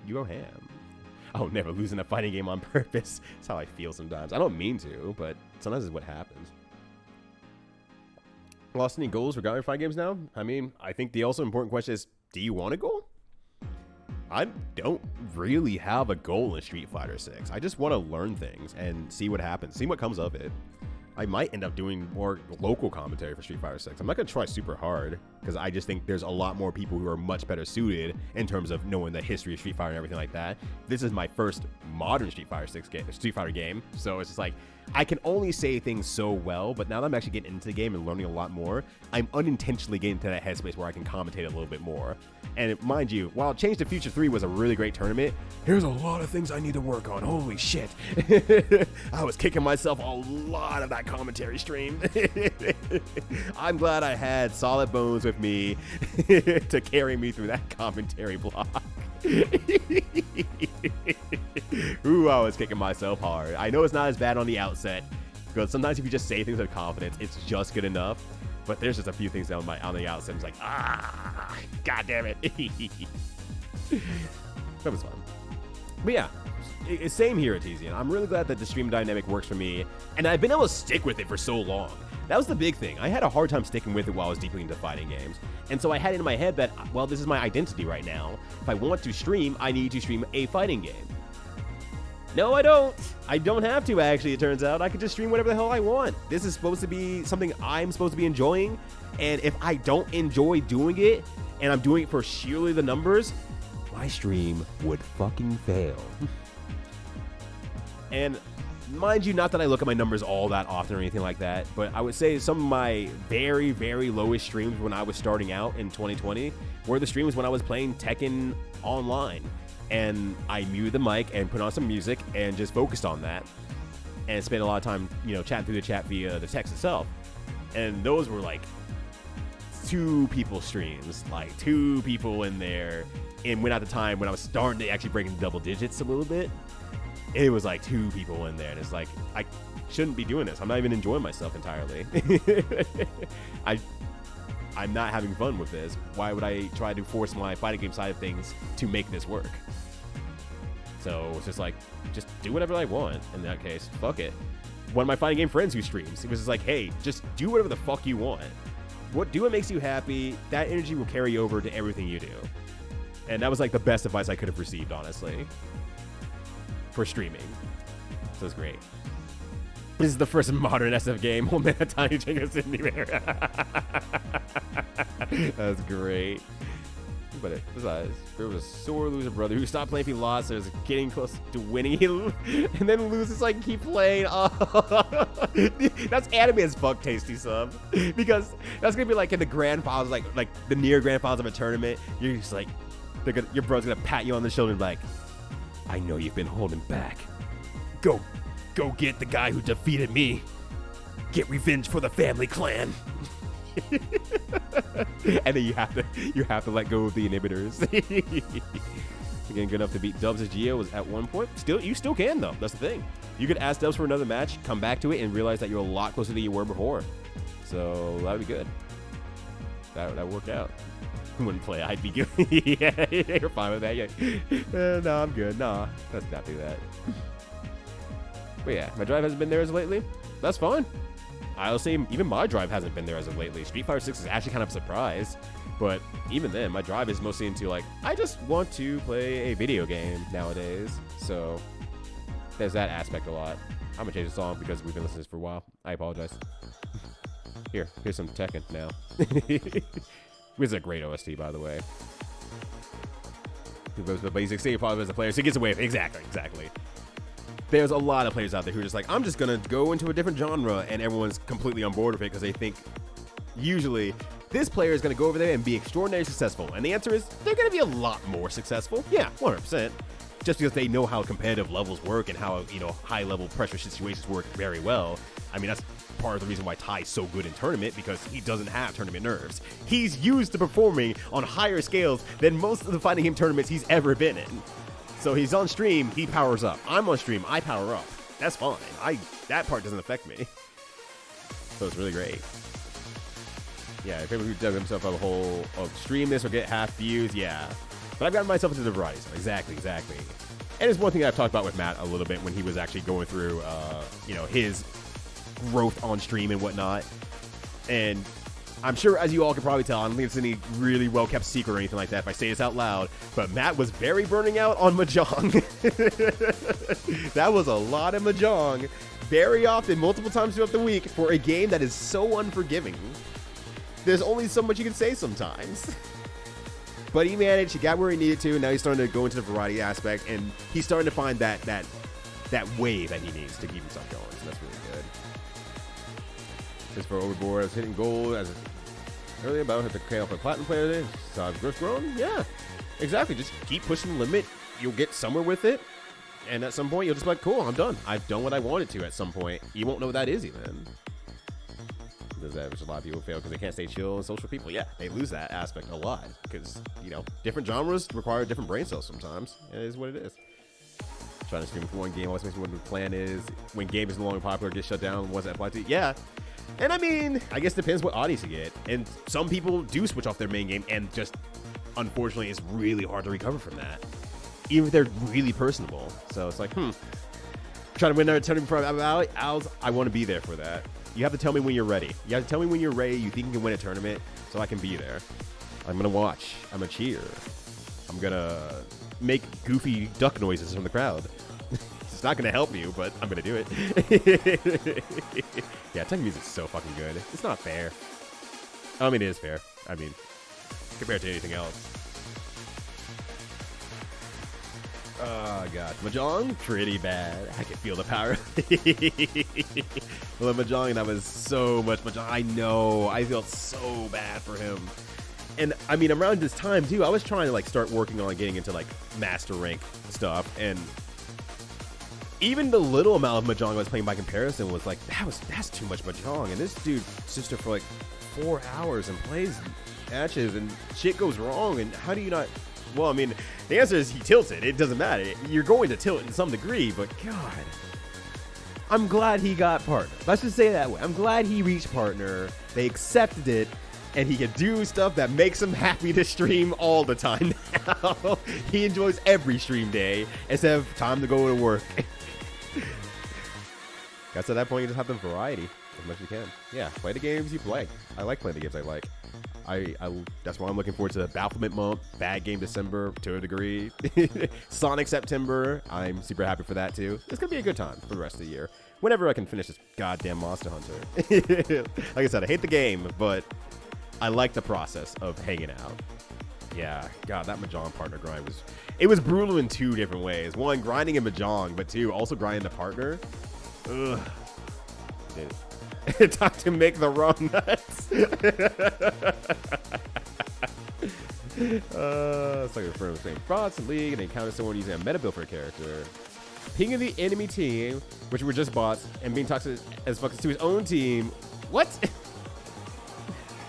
Speaker 1: You go ham. Oh, never losing a fighting game on purpose. That's how I feel sometimes. I don't mean to, but sometimes it's what happens. Lost any goals regarding fighting games now? I mean, I think the also important question is, do you want a goal? I don't really have a goal in Street Fighter 6. I just want to learn things and see what happens, see what comes of it. I might end up doing more local commentary for Street Fighter 6. I'm not going to try super hard because I just think there's a lot more people who are much better suited in terms of knowing the history of Street Fighter and everything like that. This is my first modern Street Fighter game, so it's just like I can only say things so well, but now that I'm actually getting into the game and learning a lot more, I'm unintentionally getting to that headspace where I can commentate a little bit more. And mind you, while Change to Future 3 was a really great tournament, here's a lot of things I need to work on. Holy shit. I was kicking myself a lot of that commentary stream. I'm glad I had Solid Bones with me to carry me through that commentary block. Ooh, I was kicking myself hard. I know it's not as bad on the outset, because sometimes if you just say things with confidence, it's just good enough. But there's just a few things on the outset. It's like, god damn it. That was fun. But yeah, same here at Tizian. I'm really glad that the stream dynamic works for me, and I've been able to stick with it for so long. That was the big thing. I had a hard time sticking with it while I was deeply into fighting games. And so I had it in my head that, well, this is my identity right now. If I want to stream, I need to stream a fighting game. No, I don't. I don't have to, actually, it turns out. I could just stream whatever the hell I want. This is supposed to be something I'm supposed to be enjoying. And if I don't enjoy doing it, and I'm doing it for sheerly the numbers, my stream would fucking fail. And mind you, not that I look at my numbers all that often or anything like that, but I would say some of my very, very lowest streams when I was starting out in 2020 were the streams when I was playing Tekken online. And I muted the mic and put on some music and just focused on that. And spent a lot of time, chatting through the chat via the text itself. And those were like 2 people streams, like 2 people in there. And when at the time when I was starting to actually break into double digits a little bit, it was like 2 people in there. And it's like, I shouldn't be doing this. I'm not even enjoying myself entirely. I'm not having fun with this. Why would I try to force my fighting game side of things to make this work? So it's just like, just do whatever I want. In that case, fuck it. One of my fighting game friends who streams, he was just like, hey, just do whatever the fuck you want. Do what makes you happy. That energy will carry over to everything you do. And that was like the best advice I could have received, honestly, for streaming. So it's great. This is the first modern SF game. Oh man, Tiny Jingle Sydney Bear. That's great. But besides, there was a sore loser brother who stopped playing if he lost, so was getting close to winning, and then loses like keep playing. Oh, that's anime as fuck, Tasty Sub, because that's gonna be like in the grand finals, like the near grand finals of a tournament. You're just like, your bro's gonna pat you on the shoulder and be like, I know you've been holding back. Go get the guy who defeated me. Get revenge for the family clan. And then you have to let go of the inhibitors. Again, good enough to beat Dubs as Geo was at one point. You still can though. That's the thing. You could ask Dubs for another match, come back to it, and realize that you're a lot closer than you were before. So that would be good. That would work out. Wouldn't play. I'd be good. Yeah, you're fine with that. Yeah. No, I'm good. Nah, let's not do that. But yeah, my drive hasn't been there as of lately. That's fine. I'll say even my drive hasn't been there as of lately. Street Fighter 6 is actually kind of a surprise. But even then, my drive is mostly into like, I just want to play a video game nowadays. So there's that aspect a lot. I'm gonna change the song because we've been listening to this for a while. I apologize. Here's some Tekken now. Which is a great OST, by the way. But he's extremely popular as a player, so he gets away with it. Exactly. There's a lot of players out there who are just like, I'm just going to go into a different genre, and everyone's completely on board with it because they think, usually, this player is going to go over there and be extraordinarily successful. And the answer is, they're going to be a lot more successful. Yeah, 100%. Just because they know how competitive levels work and how, high-level pressure situations work very well. I mean, that's part of the reason why Ty's so good in tournament, because he doesn't have tournament nerves. He's used to performing on higher scales than most of the fighting game tournaments he's ever been in. So he's on stream, he powers up. I'm on stream, I power up. That's fine. That part doesn't affect me. So it's really great. Yeah, if everyone who dug himself up a hole of stream this or get half views, yeah. But I've gotten myself into the variety. So exactly. And it's one thing I've talked about with Matt a little bit when he was actually going through, his growth on stream and whatnot. And I'm sure, as you all can probably tell, I don't think it's any really well-kept secret or anything like that if I say this out loud, but Matt was very burning out on Mahjong. That was a lot of Mahjong, very often, multiple times throughout the week, for a game that is so unforgiving. There's only so much you can say sometimes. But he managed, he got where he needed to, and now he's starting to go into the variety aspect, and he's starting to find that wave that he needs to keep himself going, so that's really good. Just for Overboard, I was hitting gold as earlier, but I don't have to create off a platinum player there. So I've growth grown? Yeah, exactly. Just keep pushing the limit. You'll get somewhere with it, and at some point, you'll just be like, cool, I'm done. I've done what I wanted to at some point. You won't know what that is even. Does that, which a lot of people fail because they can't stay chill and social people. Yeah, they lose that aspect a lot because, different genres require different brain cells sometimes. It is what it is. Trying to stream for one game always makes me wonder what the plan is. When game is no longer popular, get shut down, what's that apply to? Yeah. And I mean, I guess it depends what audience you get. And some people do switch off their main game and just, unfortunately, it's really hard to recover from that. Even if they're really personable. So it's like, trying to win another tournament for Owls, I want to be there for that. You have to tell me when you're ready. You have to tell me when you're ready, you think you can win a tournament, so I can be there. I'm going to watch. I'm going to cheer. I'm going to make goofy duck noises from the crowd. It's not going to help you, but I'm going to do it. Yeah, Tekken music's so fucking good. It's not fair. I mean, it is fair. I mean, compared to anything else. Oh, God. Mahjong? Pretty bad. I can feel the power. Well, Mahjong, that was so much Mahjong. I know. I felt so bad for him. And, I mean, around this time, too, I was trying to, start working on getting into, master rank stuff. And even the little amount of Mahjong I was playing by comparison was that's too much Mahjong. And this dude sits there for, 4 hours and plays matches, and shit goes wrong. And how do you not... Well, I mean, the answer is he tilts it. It doesn't matter. You're going to tilt it in some degree, but God, I'm glad he got partner. Let's just say it that way. I'm glad he reached partner. They accepted it, and he can do stuff that makes him happy to stream all the time now. He enjoys every stream day instead of time to go to work. Guess at that point, you just have the variety as much as you can. Yeah, play the games you play. I like playing the games I like. That's why I'm looking forward to Bafflement Month, Bad Game December to a degree, Sonic September. I'm super happy for that too. It's gonna be a good time for the rest of the year. Whenever I can finish this goddamn Monster Hunter. Like I said, I hate the game, but I like the process of hanging out. Yeah, God, that Mahjong partner grind was brutal in 2 different ways. One, grinding in Mahjong, but 2, also grinding the partner. Ugh. Time to make the wrong nuts. It's like a firm saying Frost League and encounter someone using a meta build for a character. Pinging the enemy team, which were just bots, and being toxic as fuck to his own team. What?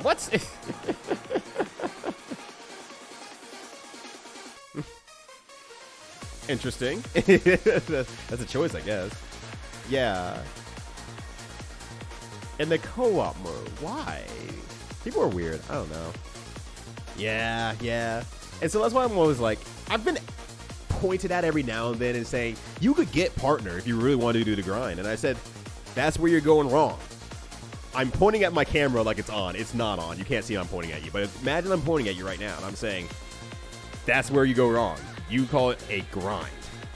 Speaker 1: What? Interesting. That's a choice, I guess. Yeah. In the co-op mode, why? People are weird. I don't know. Yeah. And so that's why I'm always I've been pointed at every now and then and saying, you could get partner if you really want to do the grind. And I said, that's where you're going wrong. I'm pointing at my camera like it's on. It's not on. You can't see I'm pointing at you. But imagine I'm pointing at you right now and I'm saying, that's where you go wrong. You call it a grind.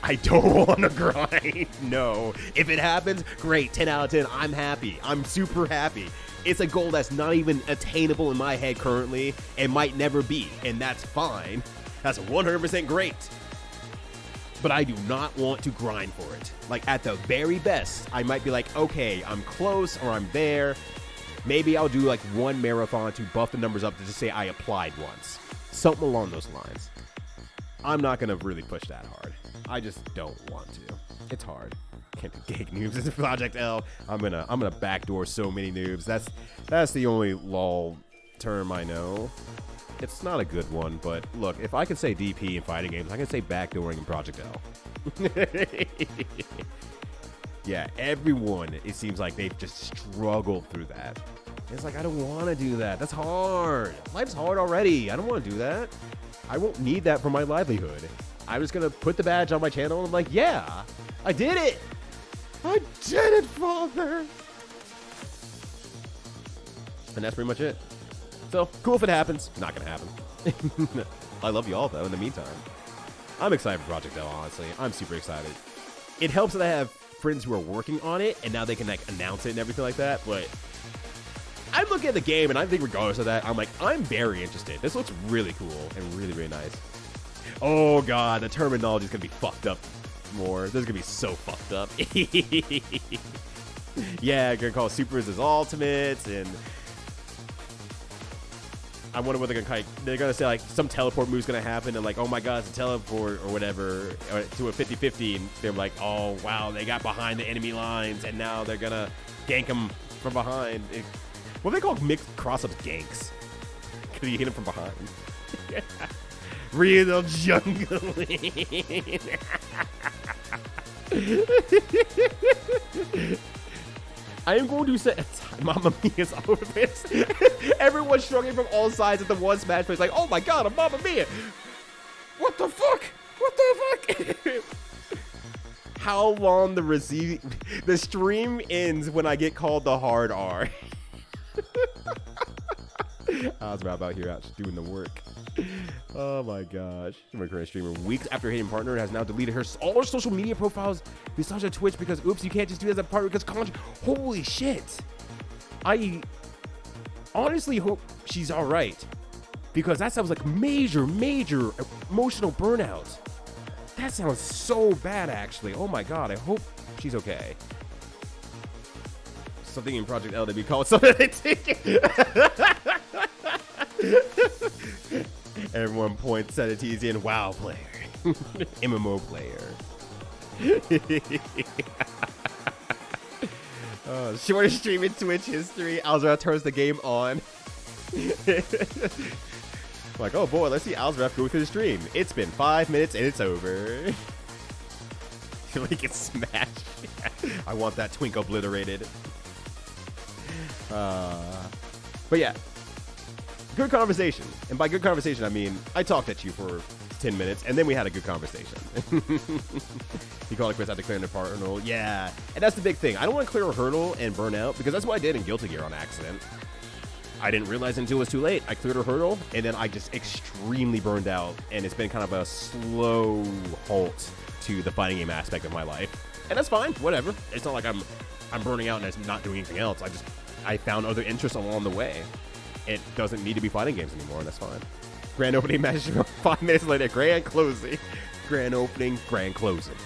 Speaker 1: I don't want to grind. No. If it happens, great. 10 out of 10. I'm happy. I'm super happy. It's a goal that's not even attainable in my head currently and might never be, and that's fine. That's 100% great. But I do not want to grind for it. Like, at the very best, I might be like, okay, I'm close or I'm there. Maybe I'll do like one marathon to buff the numbers up to just say I applied once. Something along those lines. I'm not going to really push that hard. I just don't want to. It's hard. Can't do gig noobs in Project L. I'm gonna backdoor so many noobs. That's the only lol term I know. It's not a good one, but look, if I can say DP in fighting games, I can say backdooring in Project L. Yeah, everyone, it seems like they've just struggled through that. It's like, I don't want to do that. That's hard. Life's hard already. I don't want to do that. I won't need that for my livelihood. I'm just going to put the badge on my channel and I'm like, yeah, I did it. I did it, father. And that's pretty much it. So, cool if it happens. Not going to happen. I love you all, though, in the meantime. I'm excited for Project L, honestly. I'm super excited. It helps that I have friends who are working on it, and now they can, like, announce it and everything like that, but I look at the game, and I think regardless of that, I'm like, I'm very interested. This looks really cool and really, really nice. Oh, God, the terminology is going to be fucked up more. This is going to be so fucked up. Yeah, I'm going to call supers as ultimates, and I wonder what they're going to say, like, some teleport move's going to happen, and like, oh my God, it's a teleport or whatever, or to a 50-50, and they're like, oh, wow, they got behind the enemy lines, and now they're going to gank them from behind. What do they call mixed cross-ups ganks? Because you hit them from behind. Real jungling. I am going to say Mamma Mia's all over this. Everyone's struggling from all sides at the one smash place. Like, oh my God, a Mamma Mia. What the fuck? What the fuck? How long the stream ends when I get called the hard R. I was about here out doing the work. Oh my gosh. My current streamer, weeks after hitting partner, has now deleted all her social media profiles besides her Twitch because, oops, you can't just do that as a partner because contract. Holy shit. I honestly hope she's all right because that sounds like major emotional burnout. That sounds so bad, actually. Oh my God. I hope she's okay. Something in Project L to be called something. Everyone points at Artesian WoW player. MMO player. Shortest stream in Twitch history. Alzraf turns the game on. Like, oh boy, let's see Alzraf go through the stream. It's been 5 minutes and it's over. Like it's smashed. I want that twink obliterated. But yeah, good conversation. And by good conversation, I mean, I talked at you for 10 minutes, and then we had a good conversation. He called it quits after clearing the hurdle. Yeah, and that's the big thing. I don't want to clear a hurdle and burn out, because that's what I did in Guilty Gear on accident. I didn't realize until it was too late. I cleared a hurdle, and then I just extremely burned out, and it's been kind of a slow halt to the fighting game aspect of my life. And that's fine, whatever. It's not like I'm burning out and it's not doing anything else. I found other interests along the way. It doesn't need to be fighting games anymore, and that's fine. Grand opening match 5 minutes later. Grand closing. Grand opening, grand closing.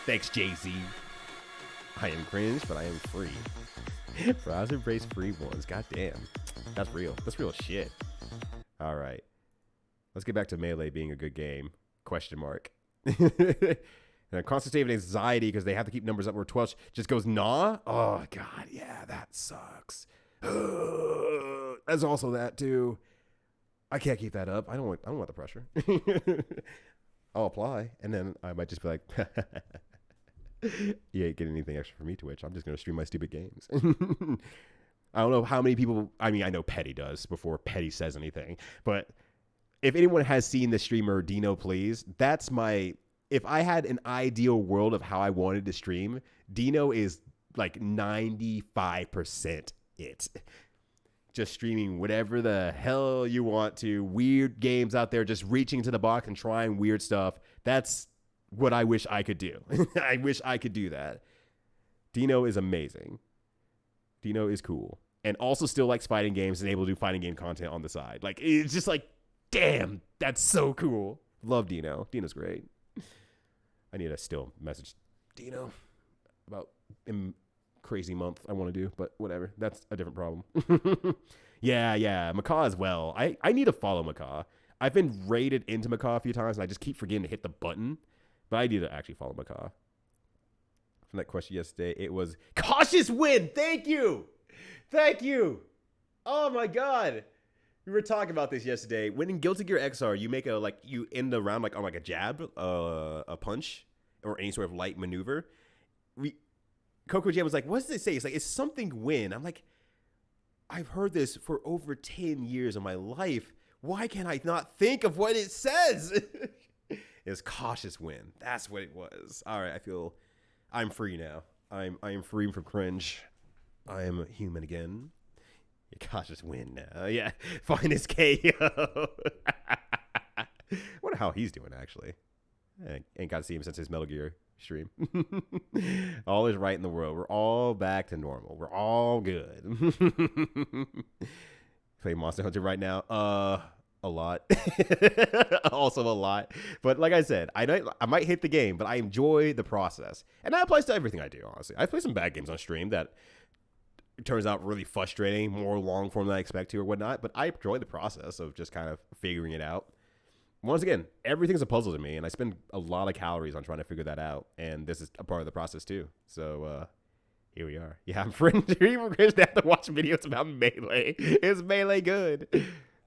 Speaker 1: Thanks, Jay-Z. I am cringe, but I am free. Browser embrace free ones. God damn. That's real. That's real shit. All right. Let's get back to Melee being a good game. Question mark. And a constant state of anxiety because they have to keep numbers up where 12 just goes nah. Oh God, yeah, that sucks. That's also that too. I can't keep that up. I don't want the pressure. I'll apply, and then I might just be like, you ain't getting anything extra from me, Twitch. I'm just gonna stream my stupid games. I don't know how many people. I mean, I know Petty does before Petty says anything, but if anyone has seen the streamer Dino Please, that's my. If I had an ideal world of how I wanted to stream, Dino is like 95% it. Just streaming whatever the hell you want to. Weird games out there, just reaching to the box and trying weird stuff. That's what I wish I could do. I wish I could do that. Dino is amazing. Dino is cool. and also still likes fighting games and able to do fighting game content on the side. Like, it's just like, damn, that's so cool. Love Dino. Dino's great. I need to still message Dino about crazy month I want to do, but whatever. That's a different problem. Yeah. Macaw as well. I need to follow Macaw. I've been raided into Macaw a few times, and I just keep forgetting to hit the button. But I need to actually follow Macaw. From that question yesterday, it was cautious win. Thank you. Oh my god. We were talking about this yesterday. When in Guilty Gear XR, you make you end the round on a jab, a punch, or any sort of light maneuver. Coco Jam was like, what does it say? It's like, it's something win. I'm like, I've heard this for over 10 years of my life. Why can't I not think of what it says? It's cautious win. That's what it was. All right, I feel I'm free now. I am free from cringe. I am human again. Cautious win now. Yeah, finest KO. Wonder how he's doing, actually. I ain't got to see him since his Metal Gear stream. All is right in the world. We're all back to normal. We're all good. Play Monster Hunter right now. A lot. Also a lot. But like I said, I might hate the game, but I enjoy the process. And that applies to everything I do, honestly. I play some bad games on stream that it turns out really frustrating, more long form than I expect to or whatnot, but I enjoy the process of just kind of figuring it out. Once again, everything's a puzzle to me, and I spend a lot of calories on trying to figure that out, and this is a part of the process too. So here we are. Yeah, I'm friends. Even Chris have to watch videos about Melee. Is Melee good?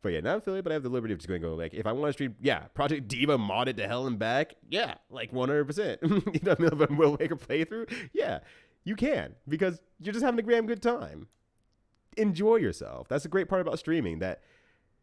Speaker 1: But yeah, not affiliate, but I have the liberty of just going to go, like, if I want to stream, yeah, Project Diva modded to hell and back, yeah, like 100%. You know, middle of a Will Maker playthrough, yeah, you can, because you're just having a damn good time. Enjoy yourself. That's the great part about streaming, that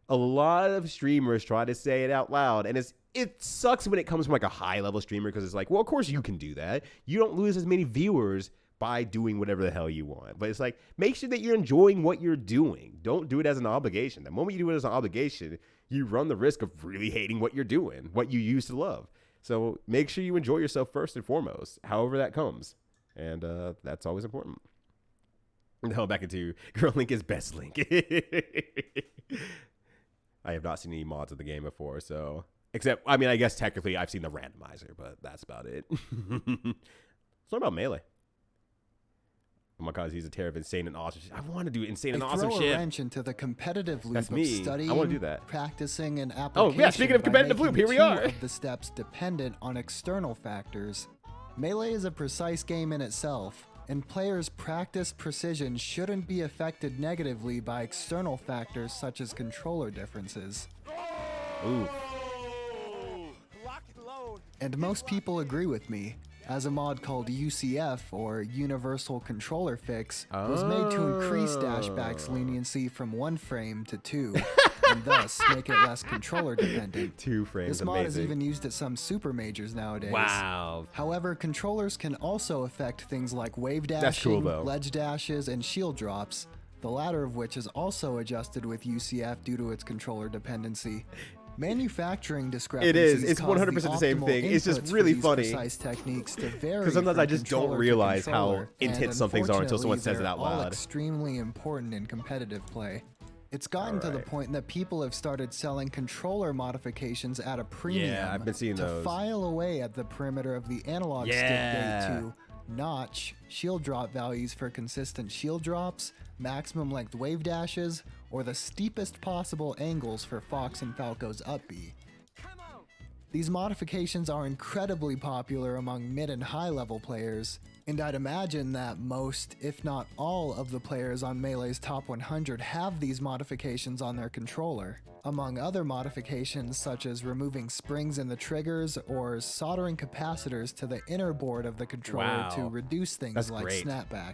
Speaker 1: a lot of streamers try to say it out loud, and it sucks when it comes from like a high level streamer, because it's like, well, of course you can do that. You don't lose as many viewers by doing whatever the hell you want. But it's like, make sure that you're enjoying what you're doing. Don't do it as an obligation. The moment you do it as an obligation, you run the risk of really hating what you're doing, what you used to love. So make sure you enjoy yourself first and foremost, however that comes. And that's always important. Now back into Girl Link is best Link. I have not seen any mods of the game before, so except, I mean, I guess technically I've seen the randomizer, but that's about it. It's not about Melee. Oh my god, he's a terror of insane and awesome shit. I want to do insane and awesome shit.
Speaker 9: Throw a wrench into the competitive loop
Speaker 1: That's me.
Speaker 9: of studying,
Speaker 1: I want to do that.
Speaker 9: practicing, and application.
Speaker 1: Oh yeah, speaking of competitive loop, here we are.
Speaker 9: Of the steps dependent on external factors. Melee is a precise game in itself, and players' practice precision shouldn't be affected negatively by external factors such as controller differences.
Speaker 1: Ooh.
Speaker 9: And most people agree with me, as a mod called UCF, or Universal Controller Fix, was made to increase dashback's leniency from 1 frame to 2, and thus make it less controller dependent.
Speaker 1: 2 frames,
Speaker 9: This mod
Speaker 1: amazing.
Speaker 9: is even used at some super majors nowadays.
Speaker 1: Wow.
Speaker 9: However, controllers can also affect things like wave
Speaker 1: That's cool,
Speaker 9: dashing,
Speaker 1: though.
Speaker 9: ledge dashes, and shield drops, the latter of which is also adjusted with UCF due to its controller dependency. Manufacturing discrepancies.
Speaker 1: It's 100% the same thing. It's just really funny.
Speaker 9: Precise techniques to vary.
Speaker 1: Because sometimes I just don't realize how
Speaker 9: controller,
Speaker 1: intense some things are until someone says it out
Speaker 9: all
Speaker 1: loud.
Speaker 9: Extremely important in competitive play. It's gotten to the point that people have started selling controller modifications at a premium.
Speaker 1: Yeah, I've been seeing
Speaker 9: to
Speaker 1: those.
Speaker 9: file away at the perimeter of the analog stick gate to notch shield drop values for consistent shield drops, maximum length wave dashes, or the steepest possible angles for Fox and Falco's up B. These modifications are incredibly popular among mid and high level players, and I'd imagine that most, if not all, of the players on Melee's top 100 have these modifications on their controller. Among other modifications such as removing springs in the triggers or soldering capacitors to the inner board of the controller to reduce things like snapback.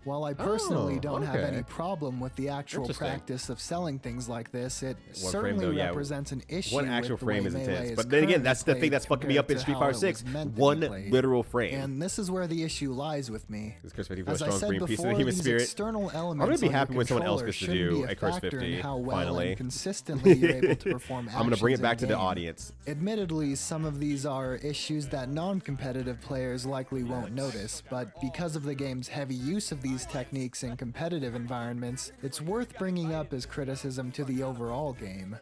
Speaker 9: While I personally don't have any problem with the actual practice of selling things like this, it certainly represents an issue.
Speaker 1: One actual
Speaker 9: with the
Speaker 1: frame
Speaker 9: way
Speaker 1: is
Speaker 9: Melee
Speaker 1: intense.
Speaker 9: is
Speaker 1: But then again, that's the
Speaker 9: currently
Speaker 1: thing that's fucking me up in
Speaker 9: played
Speaker 1: Street
Speaker 9: compared
Speaker 1: Fighter
Speaker 9: to
Speaker 1: 6.
Speaker 9: how it was meant to be
Speaker 1: One
Speaker 9: played.
Speaker 1: literal frame.
Speaker 9: And this is where the issue lies with me.
Speaker 1: Cursed50
Speaker 9: As
Speaker 1: for
Speaker 9: I
Speaker 1: a strong
Speaker 9: said
Speaker 1: green piece of
Speaker 9: before,
Speaker 1: the human
Speaker 9: these
Speaker 1: spirit.
Speaker 9: external
Speaker 1: I'm
Speaker 9: elements
Speaker 1: gonna be
Speaker 9: on
Speaker 1: happy
Speaker 9: your
Speaker 1: when someone else
Speaker 9: controller
Speaker 1: gets to
Speaker 9: shouldn't
Speaker 1: do
Speaker 9: be
Speaker 1: a Curse
Speaker 9: factor in
Speaker 1: 50.
Speaker 9: how well
Speaker 1: Finally,
Speaker 9: and consistently you're able to perform
Speaker 1: I'm gonna bring it
Speaker 9: actions
Speaker 1: back to the
Speaker 9: in-game.
Speaker 1: audience.
Speaker 9: Admittedly, some of these are issues that non-competitive players likely won't notice, but because of the game's heavy use of these these techniques in competitive environments, it's worth bringing up as criticism to the overall game.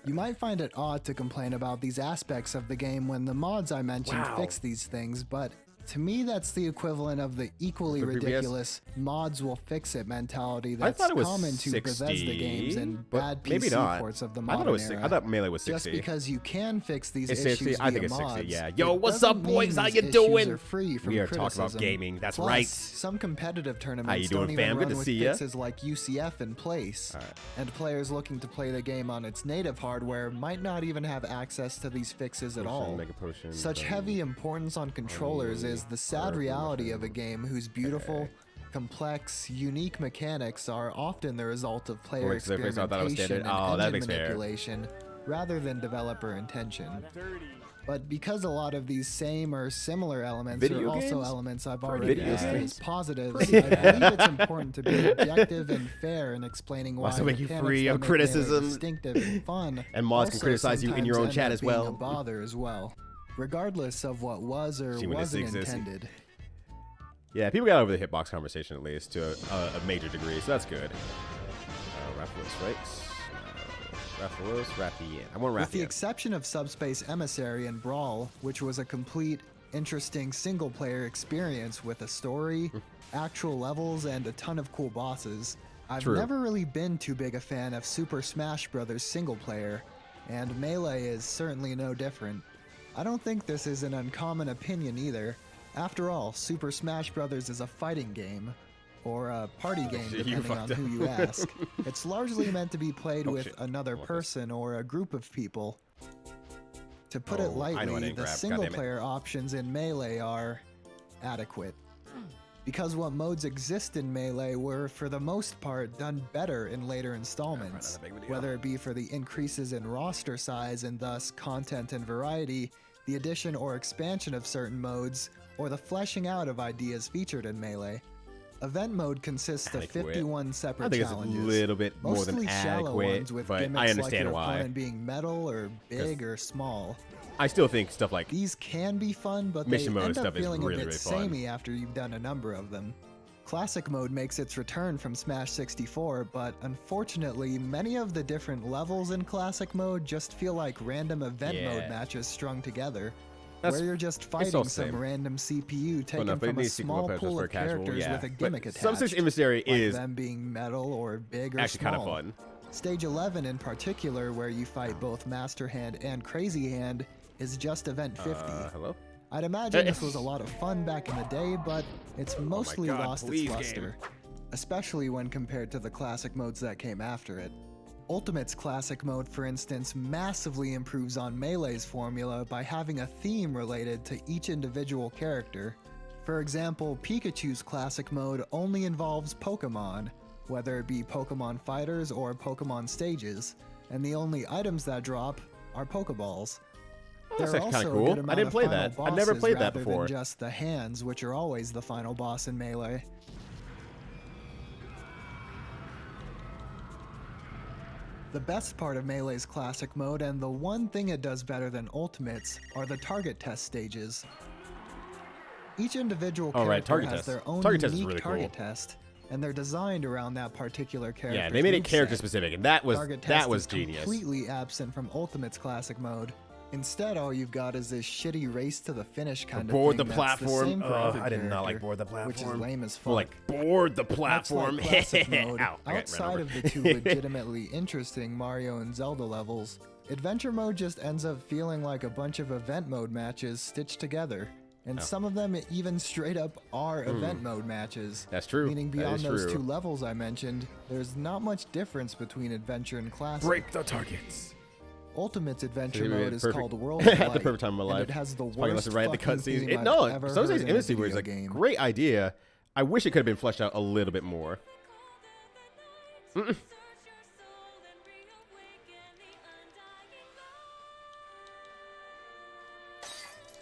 Speaker 9: You might find it odd to complain about these aspects of the game when the mods I mentioned fix these things, but to me, that's the equivalent of the equally ridiculous mods will fix it mentality that's common to Bethesda games and bad PC ports of the modern era.
Speaker 1: I thought Melee was 60.
Speaker 9: Just because you can fix these issues
Speaker 1: I think
Speaker 9: via
Speaker 1: it's 60,
Speaker 9: mods,
Speaker 1: yeah. Yo, what's up, boys? How you doing? We are talking about gaming. That's
Speaker 9: Plus,
Speaker 1: right.
Speaker 9: Some competitive tournaments
Speaker 1: How you doing,
Speaker 9: don't even
Speaker 1: fam?
Speaker 9: run
Speaker 1: Good to
Speaker 9: with
Speaker 1: see ya.
Speaker 9: fixes like UCF in place, and players looking to play the game on its native hardware might not even have access to these fixes at all. Such heavy importance on controllers is the sad reality of a game whose beautiful, complex, unique mechanics are often the result of player experimentation and engine manipulation rather than developer intention. But because a lot of these same or similar elements are also elements I've already listed as positives, I believe it's important to be objective and fair in explaining why
Speaker 1: make you free of criticism,
Speaker 9: distinctive and fun,
Speaker 1: and mods can criticize you in your own chat as well.
Speaker 9: A bother as well, regardless of what was or wasn't intended.
Speaker 1: Yeah, people got over the hitbox conversation at least to a major degree, so that's good. Raphaelos, right? Raphaelos, Raphael. I want Raphael.
Speaker 9: With the exception of Subspace Emissary and Brawl, which was a complete, interesting single-player experience with a story, actual levels, and a ton of cool bosses, I've never really been too big a fan of Super Smash Bros. Single-player, and Melee is certainly no different. I don't think this is an uncommon opinion either. After all, Super Smash Bros. Is a fighting game, or a party game depending on who you ask. It's largely meant to be played with another person or a group of people. To put it lightly, the single-player options in Melee are adequate. Because what modes exist in Melee were, for the most part, done better in later installments, whether it be for the increases in roster size and thus content and variety, the addition or expansion of certain modes, or the fleshing out of ideas featured in Melee. Event mode consists of 51 separate challenges.
Speaker 1: I think it's a little bit more than adequate,
Speaker 9: with
Speaker 1: but
Speaker 9: gimmicks
Speaker 1: I understand
Speaker 9: like your
Speaker 1: why.
Speaker 9: Opponent being metal or big or small.
Speaker 1: I still think stuff like
Speaker 9: these can be fun, but they end up feeling a bit samey after you've done a number of them. Classic mode makes its return from Smash 64, but unfortunately, many of the different levels in Classic mode just feel like random event mode matches strung together. Where you're just fighting some random CPU taken from a small pool of characters with a gimmick attached,
Speaker 1: Subspace Emissary is
Speaker 9: them being metal or big or
Speaker 1: actually
Speaker 9: small.
Speaker 1: kind of fun.
Speaker 9: Stage 11 in particular, where you fight both Master Hand and Crazy Hand, is just Event 50.
Speaker 1: Hello?
Speaker 9: I'd imagine this was a lot of fun back in the day, but it's mostly lost its luster, especially when compared to the classic modes that came after it. Ultimate's classic mode, for instance, massively improves on Melee's formula by having a theme related to each individual character. For example, Pikachu's classic mode only involves Pokemon, whether it be Pokemon fighters or Pokemon stages, and the only items that drop are Pokeballs.
Speaker 1: That's kind of cool. I didn't play that. I've never played that before.
Speaker 9: Than just the hands, which are always the final boss in Melee. The best part of Melee's classic mode, and the one thing it does better than Ultimate's, are the target test stages. Each individual character has their own unique target test, and they're designed around that particular character.
Speaker 1: Yeah, they made it character specific, and that was genius.
Speaker 9: Completely absent from Ultimate's classic mode. Instead, all you've got is this shitty race to the finish kind of thing.
Speaker 1: Board the platform. I did not like board the platform.
Speaker 9: Which is lame as fuck.
Speaker 1: Like board the platform.
Speaker 9: Classic mode, outside of the two legitimately interesting Mario and Zelda levels, Adventure mode just ends up feeling like a bunch of event mode matches stitched together. And some of them even straight up are event mode matches.
Speaker 1: That's true.
Speaker 9: Meaning beyond those two levels I mentioned, there's not much difference between Adventure and Classic.
Speaker 1: Break the targets.
Speaker 9: Ultimate's adventure mode is called World of Light,
Speaker 1: at the perfect time of my life.
Speaker 9: It has the worst
Speaker 1: right at the
Speaker 9: fucking
Speaker 1: cutscenes.
Speaker 9: theme
Speaker 1: No,
Speaker 9: I've ever
Speaker 1: Subspace
Speaker 9: heard in a
Speaker 1: Emissary was
Speaker 9: video
Speaker 1: a
Speaker 9: game.
Speaker 1: great idea. I wish it could have been fleshed out a little bit more.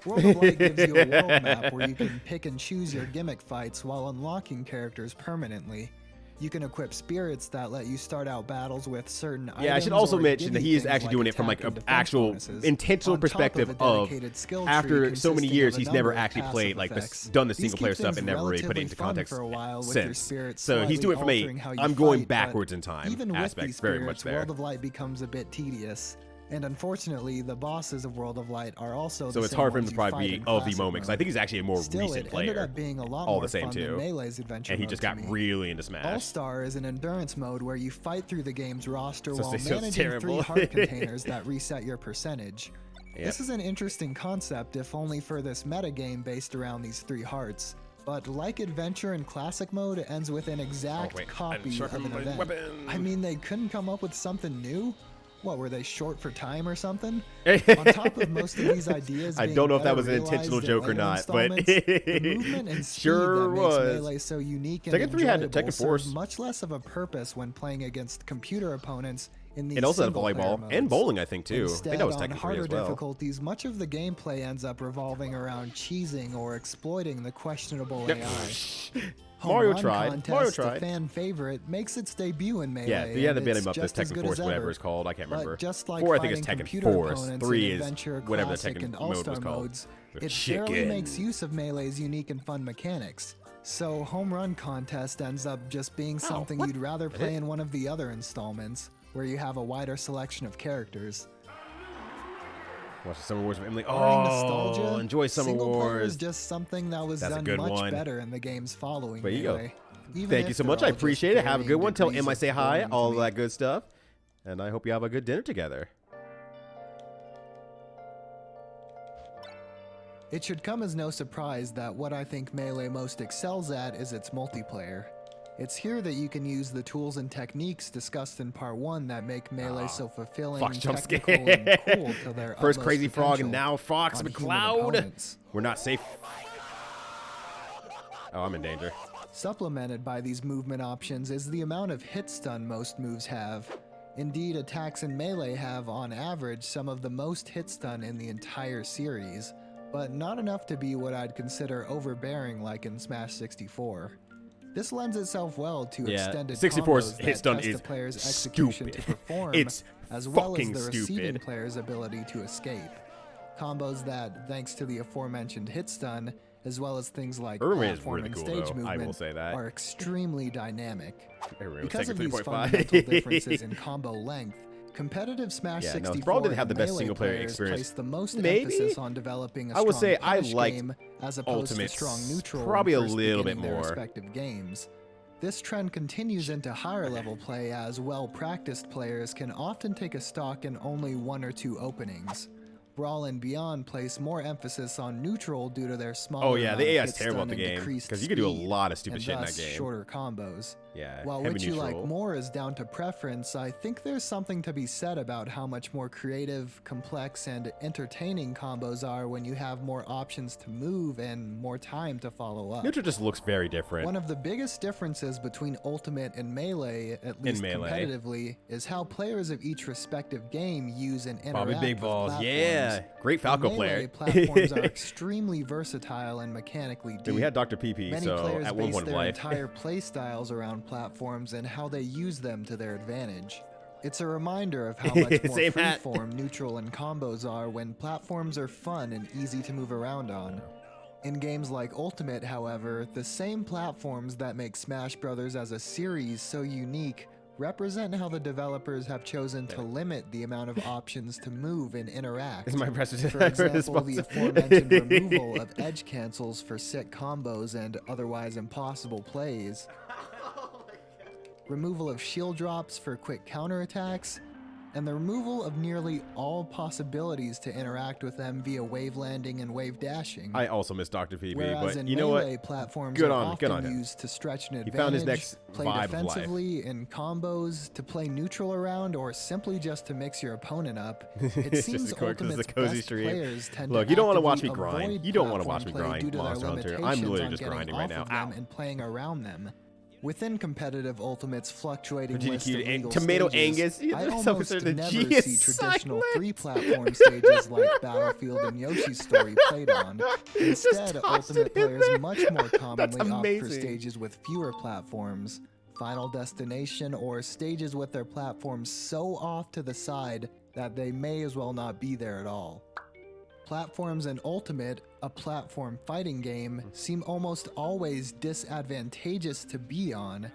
Speaker 9: World of Light gives you a world map where you can pick and choose your gimmick fights while unlocking characters permanently. You can equip spirits that let you start out battles with certain items.
Speaker 1: Yeah, I should also
Speaker 9: or
Speaker 1: mention that he is actually doing it from like an actual intentional perspective of after so many years he's never actually played like done the single player stuff and never really put it into context since. So he's doing it from a I'm going backwards in time aspect very much there.
Speaker 9: World of Light becomes a bit tedious. And unfortunately, the bosses of World of Light are also the
Speaker 1: so it's
Speaker 9: same
Speaker 1: hard for him
Speaker 9: ones
Speaker 1: to
Speaker 9: you
Speaker 1: probably
Speaker 9: fight
Speaker 1: be
Speaker 9: in
Speaker 1: of the
Speaker 9: classic
Speaker 1: moment, because I
Speaker 9: mode.
Speaker 1: think he's actually a more
Speaker 9: Still,
Speaker 1: recent
Speaker 9: it
Speaker 1: player.
Speaker 9: ended up being a lot
Speaker 1: all
Speaker 9: more
Speaker 1: the same
Speaker 9: fun
Speaker 1: too.
Speaker 9: than Melee's adventure
Speaker 1: And he
Speaker 9: mode
Speaker 1: just
Speaker 9: to
Speaker 1: got
Speaker 9: me.
Speaker 1: really into Smash.
Speaker 9: All-Star is an endurance mode where you fight through the game's roster
Speaker 1: So
Speaker 9: while
Speaker 1: it's so
Speaker 9: managing
Speaker 1: terrible.
Speaker 9: 3 heart containers that reset your percentage.
Speaker 1: Yep.
Speaker 9: This is an interesting concept, if only for this metagame based around these 3 hearts. But like Adventure and Classic mode, it ends with an exact copy of an event.
Speaker 1: Weapon.
Speaker 9: I mean, they couldn't come up with something new? What, were they short for time or something? On top of most of these ideas
Speaker 1: I
Speaker 9: being
Speaker 1: don't know if that
Speaker 9: better
Speaker 1: was an intentional
Speaker 9: realized in
Speaker 1: joke or
Speaker 9: later
Speaker 1: not, but
Speaker 9: the movement and speed
Speaker 1: sure
Speaker 9: that makes
Speaker 1: was.
Speaker 9: Melee so unique and
Speaker 1: Tekken 3 had
Speaker 9: enjoyable
Speaker 1: Tekken
Speaker 9: serves
Speaker 1: Force.
Speaker 9: much less of a purpose when playing against computer opponents in these
Speaker 1: And also had
Speaker 9: single-player
Speaker 1: volleyball
Speaker 9: modes.
Speaker 1: and bowling, I think too.
Speaker 9: Instead,
Speaker 1: I think that was
Speaker 9: on
Speaker 1: Tekken 3
Speaker 9: harder
Speaker 1: as well.
Speaker 9: difficulties, much of the gameplay ends up revolving around cheesing or exploiting the questionable
Speaker 1: Yep.
Speaker 9: AI.
Speaker 1: Mario
Speaker 9: Home Run
Speaker 1: tried.
Speaker 9: Contest,
Speaker 1: Mario
Speaker 9: a
Speaker 1: tried.
Speaker 9: fan favorite, makes its debut in Melee.
Speaker 1: Yeah, you had to
Speaker 9: and
Speaker 1: beat
Speaker 9: it's
Speaker 1: him up this
Speaker 9: just as
Speaker 1: Tekken
Speaker 9: good
Speaker 1: Force,
Speaker 9: as
Speaker 1: whatever
Speaker 9: ever.
Speaker 1: it's called. I can't remember.
Speaker 9: But just like
Speaker 1: 4, I think it's
Speaker 9: fighting
Speaker 1: Tekken
Speaker 9: computer
Speaker 1: Force.
Speaker 9: opponents
Speaker 1: 3
Speaker 9: in
Speaker 1: is
Speaker 9: Adventure,
Speaker 1: whatever the
Speaker 9: Classic,
Speaker 1: Tekken
Speaker 9: and
Speaker 1: mode was
Speaker 9: All-Star
Speaker 1: called.
Speaker 9: modes,
Speaker 1: With
Speaker 9: it barely
Speaker 1: chicken.
Speaker 9: makes use of Melee's unique and fun mechanics. So Home Run Contest ends up just being something you'd rather play in one of the other installments, where you have a wider selection of characters.
Speaker 1: Watch the Summer Wars with Emily.
Speaker 9: Barring
Speaker 1: Oh,
Speaker 9: nostalgia,
Speaker 1: enjoy Summer
Speaker 9: single player
Speaker 1: Wars.
Speaker 9: is just something that was
Speaker 1: That's a
Speaker 9: done
Speaker 1: good
Speaker 9: much
Speaker 1: one.
Speaker 9: better in the games following
Speaker 1: There you go.
Speaker 9: Melee. Even
Speaker 1: Thank
Speaker 9: if
Speaker 1: you so
Speaker 9: they're
Speaker 1: much.
Speaker 9: all
Speaker 1: I
Speaker 9: just
Speaker 1: appreciate it. Have a good
Speaker 9: varying
Speaker 1: one. Tell
Speaker 9: degrees
Speaker 1: Em I
Speaker 9: of
Speaker 1: say hi,
Speaker 9: boring to
Speaker 1: all
Speaker 9: me.
Speaker 1: that good stuff. And I hope you have a good dinner together.
Speaker 9: It should come as no surprise that what I think Melee most excels at is its multiplayer. It's here that you can use the tools and techniques discussed in Part 1 that make Melee so fulfilling,
Speaker 1: Fox jump
Speaker 9: technical,
Speaker 1: scare.
Speaker 9: and cool to their
Speaker 1: First
Speaker 9: utmost
Speaker 1: Crazy Frog and
Speaker 9: potential
Speaker 1: now Fox
Speaker 9: on human
Speaker 1: McCloud.
Speaker 9: opponents.
Speaker 1: We're not safe. Oh, I'm in danger.
Speaker 9: Supplemented by these movement options is the amount of hit stun most moves have. Indeed, attacks in Melee have, on average, some of the most hit stun in the entire series, but not enough to be what I'd consider overbearing like in Smash 64. This lends itself well to extended
Speaker 1: 64's
Speaker 9: combos
Speaker 1: hit
Speaker 9: that
Speaker 1: stun
Speaker 9: test the
Speaker 1: is
Speaker 9: player's execution to
Speaker 1: stupid.
Speaker 9: perform,
Speaker 1: It's
Speaker 9: as well as
Speaker 1: fucking
Speaker 9: the receiving
Speaker 1: stupid.
Speaker 9: player's ability to escape. Combos that, thanks to the aforementioned hit stun, as well as things like
Speaker 1: Erwin is
Speaker 9: platform
Speaker 1: really
Speaker 9: and
Speaker 1: cool,
Speaker 9: stage
Speaker 1: though. I
Speaker 9: movement,
Speaker 1: will say that.
Speaker 9: are extremely dynamic.
Speaker 1: Erwin was
Speaker 9: Because of
Speaker 1: taking
Speaker 9: these
Speaker 1: 3.5.
Speaker 9: fundamental differences in combo length, competitive Smash
Speaker 1: Yeah, no,
Speaker 9: 64
Speaker 1: Brawl didn't have the
Speaker 9: and
Speaker 1: best
Speaker 9: Melee
Speaker 1: single-player
Speaker 9: players
Speaker 1: experience.
Speaker 9: place the most
Speaker 1: Maybe?
Speaker 9: emphasis on developing a
Speaker 1: I would
Speaker 9: strong
Speaker 1: say I
Speaker 9: punish
Speaker 1: liked
Speaker 9: game as opposed
Speaker 1: Ultimates
Speaker 9: to strong neutral
Speaker 1: probably a
Speaker 9: when first
Speaker 1: little bit
Speaker 9: beginning their
Speaker 1: more.
Speaker 9: respective games. This trend continues into higher level play as well-practiced players can often take a stock in only 1 or 2 openings. Brawl and Beyond place more emphasis on neutral due to their smaller
Speaker 1: Oh yeah, the
Speaker 9: amount of
Speaker 1: AI is
Speaker 9: hit
Speaker 1: terrible at
Speaker 9: stun
Speaker 1: the
Speaker 9: and
Speaker 1: game
Speaker 9: decreased
Speaker 1: because you could do a
Speaker 9: speed,
Speaker 1: lot of stupid
Speaker 9: and
Speaker 1: shit in that
Speaker 9: thus
Speaker 1: game.
Speaker 9: shorter combos.
Speaker 1: Yeah,
Speaker 9: While
Speaker 1: heavy
Speaker 9: which you like
Speaker 1: neutral.
Speaker 9: more is down to preference, I think there's something to be said about how much more creative, complex, and entertaining combos are when you have more options to move and more time to follow up.
Speaker 1: Neutral just looks very different.
Speaker 9: One of the biggest differences between Ultimate and Melee, at least competitively, is how players of each respective game use and interact
Speaker 1: Bobby Big
Speaker 9: with
Speaker 1: Balls,
Speaker 9: platforms.
Speaker 1: yeah, great Falco
Speaker 9: In
Speaker 1: player.
Speaker 9: Melee, platforms are extremely versatile and mechanically deep.
Speaker 1: Dude, we had Dr. PP,
Speaker 9: Many
Speaker 1: so
Speaker 9: players
Speaker 1: at one
Speaker 9: base
Speaker 1: point in
Speaker 9: their
Speaker 1: life.
Speaker 9: entire play styles around platforms and how they use them to their advantage. It's a reminder of how much more
Speaker 1: Same hat.
Speaker 9: freeform neutral and combos are when platforms are fun and easy to move around on. In games like Ultimate, however, the same platforms that make Smash Bros. As a series so unique represent how the developers have chosen to limit the amount of options to move and interact.
Speaker 1: This is my impression.
Speaker 9: For example, the aforementioned removal of edge cancels for sick combos and otherwise impossible plays. Removal of shield drops for quick counterattacks, and the removal of nearly all possibilities to interact with them via wave landing and wave dashing.
Speaker 1: I also miss Dr. PP,
Speaker 9: Whereas
Speaker 1: but
Speaker 9: in
Speaker 1: you know
Speaker 9: Melee,
Speaker 1: what?
Speaker 9: platforms
Speaker 1: Good
Speaker 9: are
Speaker 1: on- good
Speaker 9: often
Speaker 1: on him.
Speaker 9: used to stretch an
Speaker 1: He
Speaker 9: advantage,
Speaker 1: found his next
Speaker 9: play
Speaker 1: vibe of life.
Speaker 9: defensively in combos, to play neutral around, or simply just to mix your opponent up. It
Speaker 1: It's
Speaker 9: seems
Speaker 1: just a quick- this is a
Speaker 9: Ultimate's
Speaker 1: cozy
Speaker 9: best
Speaker 1: stream.
Speaker 9: players tend
Speaker 1: Look,
Speaker 9: to
Speaker 1: you don't wanna watch
Speaker 9: actively
Speaker 1: me grind.
Speaker 9: avoid
Speaker 1: You don't wanna
Speaker 9: platform
Speaker 1: watch me
Speaker 9: play
Speaker 1: grind
Speaker 9: due to their
Speaker 1: Monster Hunter. I'm
Speaker 9: limitations
Speaker 1: literally
Speaker 9: on
Speaker 1: just
Speaker 9: getting
Speaker 1: grinding
Speaker 9: off
Speaker 1: right now.
Speaker 9: of them
Speaker 1: Ow.
Speaker 9: and playing around them. Within competitive Ultimate's fluctuating
Speaker 1: Virginia
Speaker 9: list of
Speaker 1: Cute and
Speaker 9: legal
Speaker 1: Tomato
Speaker 9: stages,
Speaker 1: Angus.
Speaker 9: I
Speaker 1: Some
Speaker 9: almost
Speaker 1: sort of
Speaker 9: never
Speaker 1: G
Speaker 9: see
Speaker 1: is
Speaker 9: traditional
Speaker 1: silent.
Speaker 9: 3-platform stages like Battlefield and Yoshi's Story played on. Instead,
Speaker 1: tossed
Speaker 9: Ultimate
Speaker 1: it in
Speaker 9: players
Speaker 1: there.
Speaker 9: much more commonly opt for
Speaker 1: amazing.
Speaker 9: stages with fewer platforms, Final Destination, or stages with their platforms so off to the side that they may as well not be there at all. Platforms in Ultimate, a platform fighting game, seem almost always disadvantageous to be on.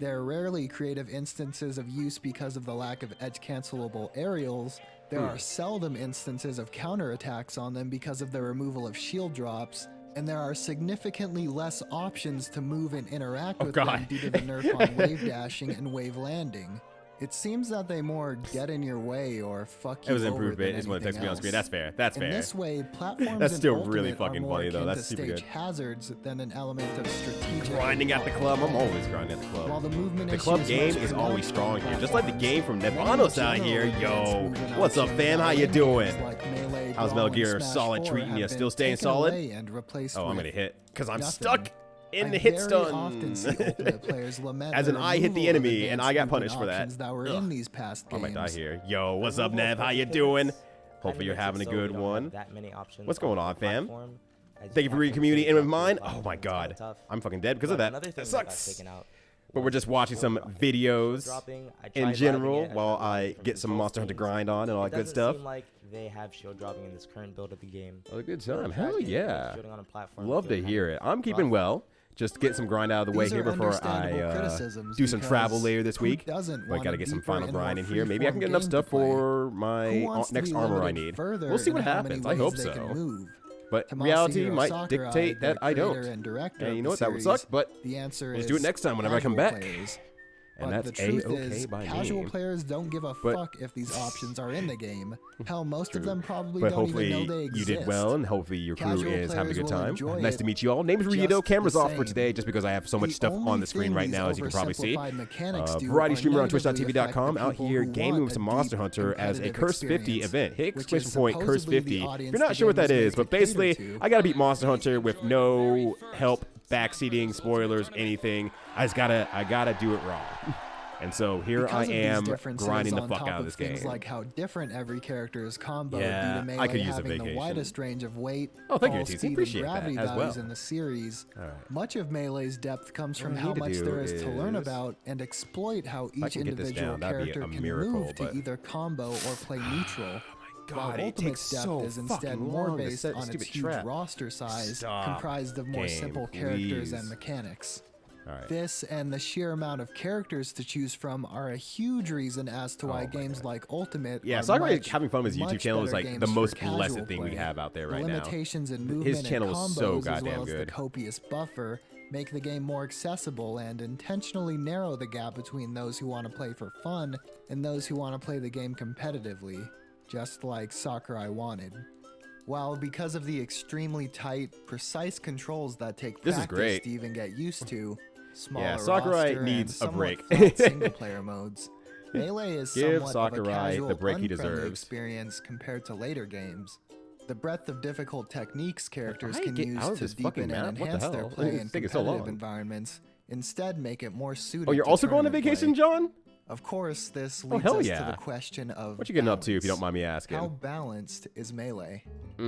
Speaker 9: There are rarely creative instances of use because of the lack of edge-cancelable aerials. There are seldom instances of counterattacks on them because of the removal of shield drops, and there are significantly less options to move and interact with them due to the nerf on wave dashing and wave landing. It seems that they more get in your way or fuck you over.
Speaker 1: It was improved bit. It's one of the text me on screen. That's fair. That's fair.
Speaker 9: In this way, platforms
Speaker 1: That's still
Speaker 9: in
Speaker 1: really
Speaker 9: Ultimate
Speaker 1: fucking
Speaker 9: are more
Speaker 1: funny though.
Speaker 9: akin
Speaker 1: That's
Speaker 9: to
Speaker 1: super
Speaker 9: stage
Speaker 1: good.
Speaker 9: hazards than an element of strategic.
Speaker 1: Grinding at the club. I'm always grinding at the club.
Speaker 9: While the movement
Speaker 1: club
Speaker 9: issues
Speaker 1: game
Speaker 9: much
Speaker 1: is
Speaker 9: promote
Speaker 1: always strong here, just like the game from
Speaker 9: Many
Speaker 1: Nevanos out
Speaker 9: general
Speaker 1: here.
Speaker 9: advanced
Speaker 1: Yo,
Speaker 9: movement
Speaker 1: what's up,
Speaker 9: options
Speaker 1: fam?
Speaker 9: that
Speaker 1: How
Speaker 9: are
Speaker 1: you
Speaker 9: in
Speaker 1: doing?
Speaker 9: games like Melee,
Speaker 1: How's
Speaker 9: Brawl,
Speaker 1: Metal
Speaker 9: and
Speaker 1: Gear
Speaker 9: Smash
Speaker 1: Solid
Speaker 9: 4
Speaker 1: treating
Speaker 9: have
Speaker 1: you?
Speaker 9: been
Speaker 1: Still staying
Speaker 9: taken
Speaker 1: solid?
Speaker 9: away and replaced
Speaker 1: Oh, I'm
Speaker 9: with
Speaker 1: gonna hit because I'm
Speaker 9: nothing.
Speaker 1: stuck in
Speaker 9: I
Speaker 1: the hit
Speaker 9: very
Speaker 1: stun.
Speaker 9: often see Ultimate players lament
Speaker 1: As
Speaker 9: the
Speaker 1: an I hit the
Speaker 9: removal of
Speaker 1: enemy and I got
Speaker 9: advanced
Speaker 1: punished for
Speaker 9: movement
Speaker 1: that.
Speaker 9: options that were in these past
Speaker 1: I might die
Speaker 9: games.
Speaker 1: here. Yo, what's up, Nev? How you doing? Hopefully you're having a good one. What's going on, fam? Thank you for reading community in with mine. Oh my god, I'm fucking dead because of that. That sucks. But we're just watching some videos in general while I get some Monster Hunter grind on and all that good stuff.
Speaker 11: They have shield dropping in this current build of the game.
Speaker 1: Oh, good time. Hell yeah. Love to hear it. I'm keeping well. Just get some grind out of the way here before I do some travel later this week. But gotta get some final grind in here. Maybe I can get enough stuff for my next armor I need. We'll see what happens. I hope so. But reality might dictate that I don't. And you know what? That would suck, but let's do it next time whenever I come back. And
Speaker 9: but
Speaker 1: that's
Speaker 9: the truth
Speaker 1: A-okay
Speaker 9: is,
Speaker 1: by
Speaker 9: casual
Speaker 1: me.
Speaker 9: players don't give a fuck if these options are in the game. Hell, most of them probably
Speaker 1: But
Speaker 9: don't
Speaker 1: hopefully
Speaker 9: even know they exist.
Speaker 1: you did well, and hopefully your crew
Speaker 9: Casual
Speaker 1: is having a good
Speaker 9: players will
Speaker 1: time.
Speaker 9: enjoy
Speaker 1: Nice
Speaker 9: it
Speaker 1: to meet you all. Name's
Speaker 9: just
Speaker 1: Rito. Camera's
Speaker 9: the
Speaker 1: off for
Speaker 9: same.
Speaker 1: today just because I have so much
Speaker 9: The
Speaker 1: stuff on
Speaker 9: only
Speaker 1: the screen
Speaker 9: thing
Speaker 1: right
Speaker 9: these
Speaker 1: now, as you can probably see.
Speaker 9: oversimplified mechanics do
Speaker 1: Variety
Speaker 9: are
Speaker 1: streamer on
Speaker 9: negatively
Speaker 1: twitch.tv.com
Speaker 9: affect the
Speaker 1: out
Speaker 9: people
Speaker 1: here
Speaker 9: who
Speaker 1: gaming
Speaker 9: want
Speaker 1: with some
Speaker 9: a
Speaker 1: Monster
Speaker 9: deep
Speaker 1: Hunter as a
Speaker 9: competitive
Speaker 1: Cursed 50
Speaker 9: experience,
Speaker 1: event. Hit
Speaker 9: which is
Speaker 1: exclamation point Cursed
Speaker 9: supposedly
Speaker 1: 50.
Speaker 9: the
Speaker 1: If
Speaker 9: audience
Speaker 1: you're not
Speaker 9: the
Speaker 1: sure what
Speaker 9: game
Speaker 1: that
Speaker 9: is
Speaker 1: is, but
Speaker 9: made to cater
Speaker 1: basically,
Speaker 9: to.
Speaker 1: I gotta beat Monster Hunter with no help, backseating, spoilers, anything. I gotta do it wrong. And so here
Speaker 9: Because
Speaker 1: I
Speaker 9: of these
Speaker 1: am
Speaker 9: differences
Speaker 1: grinding the
Speaker 9: on
Speaker 1: fuck
Speaker 9: top
Speaker 1: out of this
Speaker 9: things
Speaker 1: game.
Speaker 9: like how different every character is comboed
Speaker 1: Yeah,
Speaker 9: due to Melee
Speaker 1: I could use a
Speaker 9: having the
Speaker 1: vacation.
Speaker 9: widest range of weight,
Speaker 1: Oh, thank you,
Speaker 9: fall
Speaker 1: TC.
Speaker 9: speed, and
Speaker 1: Appreciate that
Speaker 9: gravity
Speaker 1: as
Speaker 9: values
Speaker 1: well.
Speaker 9: in the series.
Speaker 1: Alright.
Speaker 9: Much of Melee's depth comes from
Speaker 1: What I
Speaker 9: how
Speaker 1: need to
Speaker 9: much
Speaker 1: do
Speaker 9: there is to learn
Speaker 1: is-
Speaker 9: about and exploit how
Speaker 1: I
Speaker 9: each
Speaker 1: can get this
Speaker 9: individual
Speaker 1: down, that'd be
Speaker 9: character
Speaker 1: a
Speaker 9: can
Speaker 1: miracle,
Speaker 9: move to
Speaker 1: but-
Speaker 9: either combo or play neutral. While
Speaker 1: God, it
Speaker 9: Ultimate's
Speaker 1: takes
Speaker 9: depth
Speaker 1: so
Speaker 9: is instead
Speaker 1: fucking
Speaker 9: more
Speaker 1: long to
Speaker 9: based
Speaker 1: set a
Speaker 9: on its
Speaker 1: stupid
Speaker 9: huge
Speaker 1: trap.
Speaker 9: roster size,
Speaker 1: Stop.
Speaker 9: comprised of more
Speaker 1: Game,
Speaker 9: simple characters
Speaker 1: please.
Speaker 9: and mechanics.
Speaker 1: Alright.
Speaker 9: This and the sheer amount of characters to choose from are a huge reason as to why games like Ultimate
Speaker 1: Yeah,
Speaker 9: are
Speaker 1: Sakurai
Speaker 9: much,
Speaker 1: having fun with his YouTube
Speaker 9: much
Speaker 1: channel is
Speaker 9: better
Speaker 1: like the
Speaker 9: games for
Speaker 1: most
Speaker 9: casual
Speaker 1: blessed thing we
Speaker 9: play.
Speaker 1: have out there
Speaker 9: The
Speaker 1: right now.
Speaker 9: limitations in movement
Speaker 1: His channel
Speaker 9: and
Speaker 1: is
Speaker 9: combos,
Speaker 1: so
Speaker 9: as
Speaker 1: goddamn
Speaker 9: well as
Speaker 1: good.
Speaker 9: the copious buffer, make the game more accessible and intentionally narrow the gap between those who want to play for fun and those who want to play the game competitively, just like Sakurai wanted. While because of the extremely tight, precise controls that take
Speaker 1: This is
Speaker 9: practice
Speaker 1: great.
Speaker 9: to even get used to, smaller
Speaker 1: Yeah, Sakurai
Speaker 9: roster
Speaker 1: needs a
Speaker 9: and somewhat
Speaker 1: break.
Speaker 9: flat single-player modes, Melee is
Speaker 1: Give
Speaker 9: somewhat
Speaker 1: Sakurai
Speaker 9: of a casual,
Speaker 1: the break he
Speaker 9: unfriendly
Speaker 1: deserves.
Speaker 9: experience compared to later games. The breadth of difficult techniques characters
Speaker 1: I
Speaker 9: can
Speaker 1: get
Speaker 9: use
Speaker 1: out of
Speaker 9: to
Speaker 1: this fucking
Speaker 9: deepen and
Speaker 1: map? What the
Speaker 9: enhance their
Speaker 1: hell?
Speaker 9: play
Speaker 1: It's
Speaker 9: in
Speaker 1: taking so
Speaker 9: competitive
Speaker 1: long.
Speaker 9: environments, instead make it more suited
Speaker 1: Oh, you're
Speaker 9: to
Speaker 1: also going on
Speaker 9: tournament
Speaker 1: vacation,
Speaker 9: play.
Speaker 1: John?
Speaker 9: Of course, this
Speaker 1: Oh,
Speaker 9: leads
Speaker 1: hell
Speaker 9: us
Speaker 1: yeah.
Speaker 9: to the question of
Speaker 1: What you getting up to, if you
Speaker 9: balance.
Speaker 1: don't mind me asking?
Speaker 9: How balanced is Melee?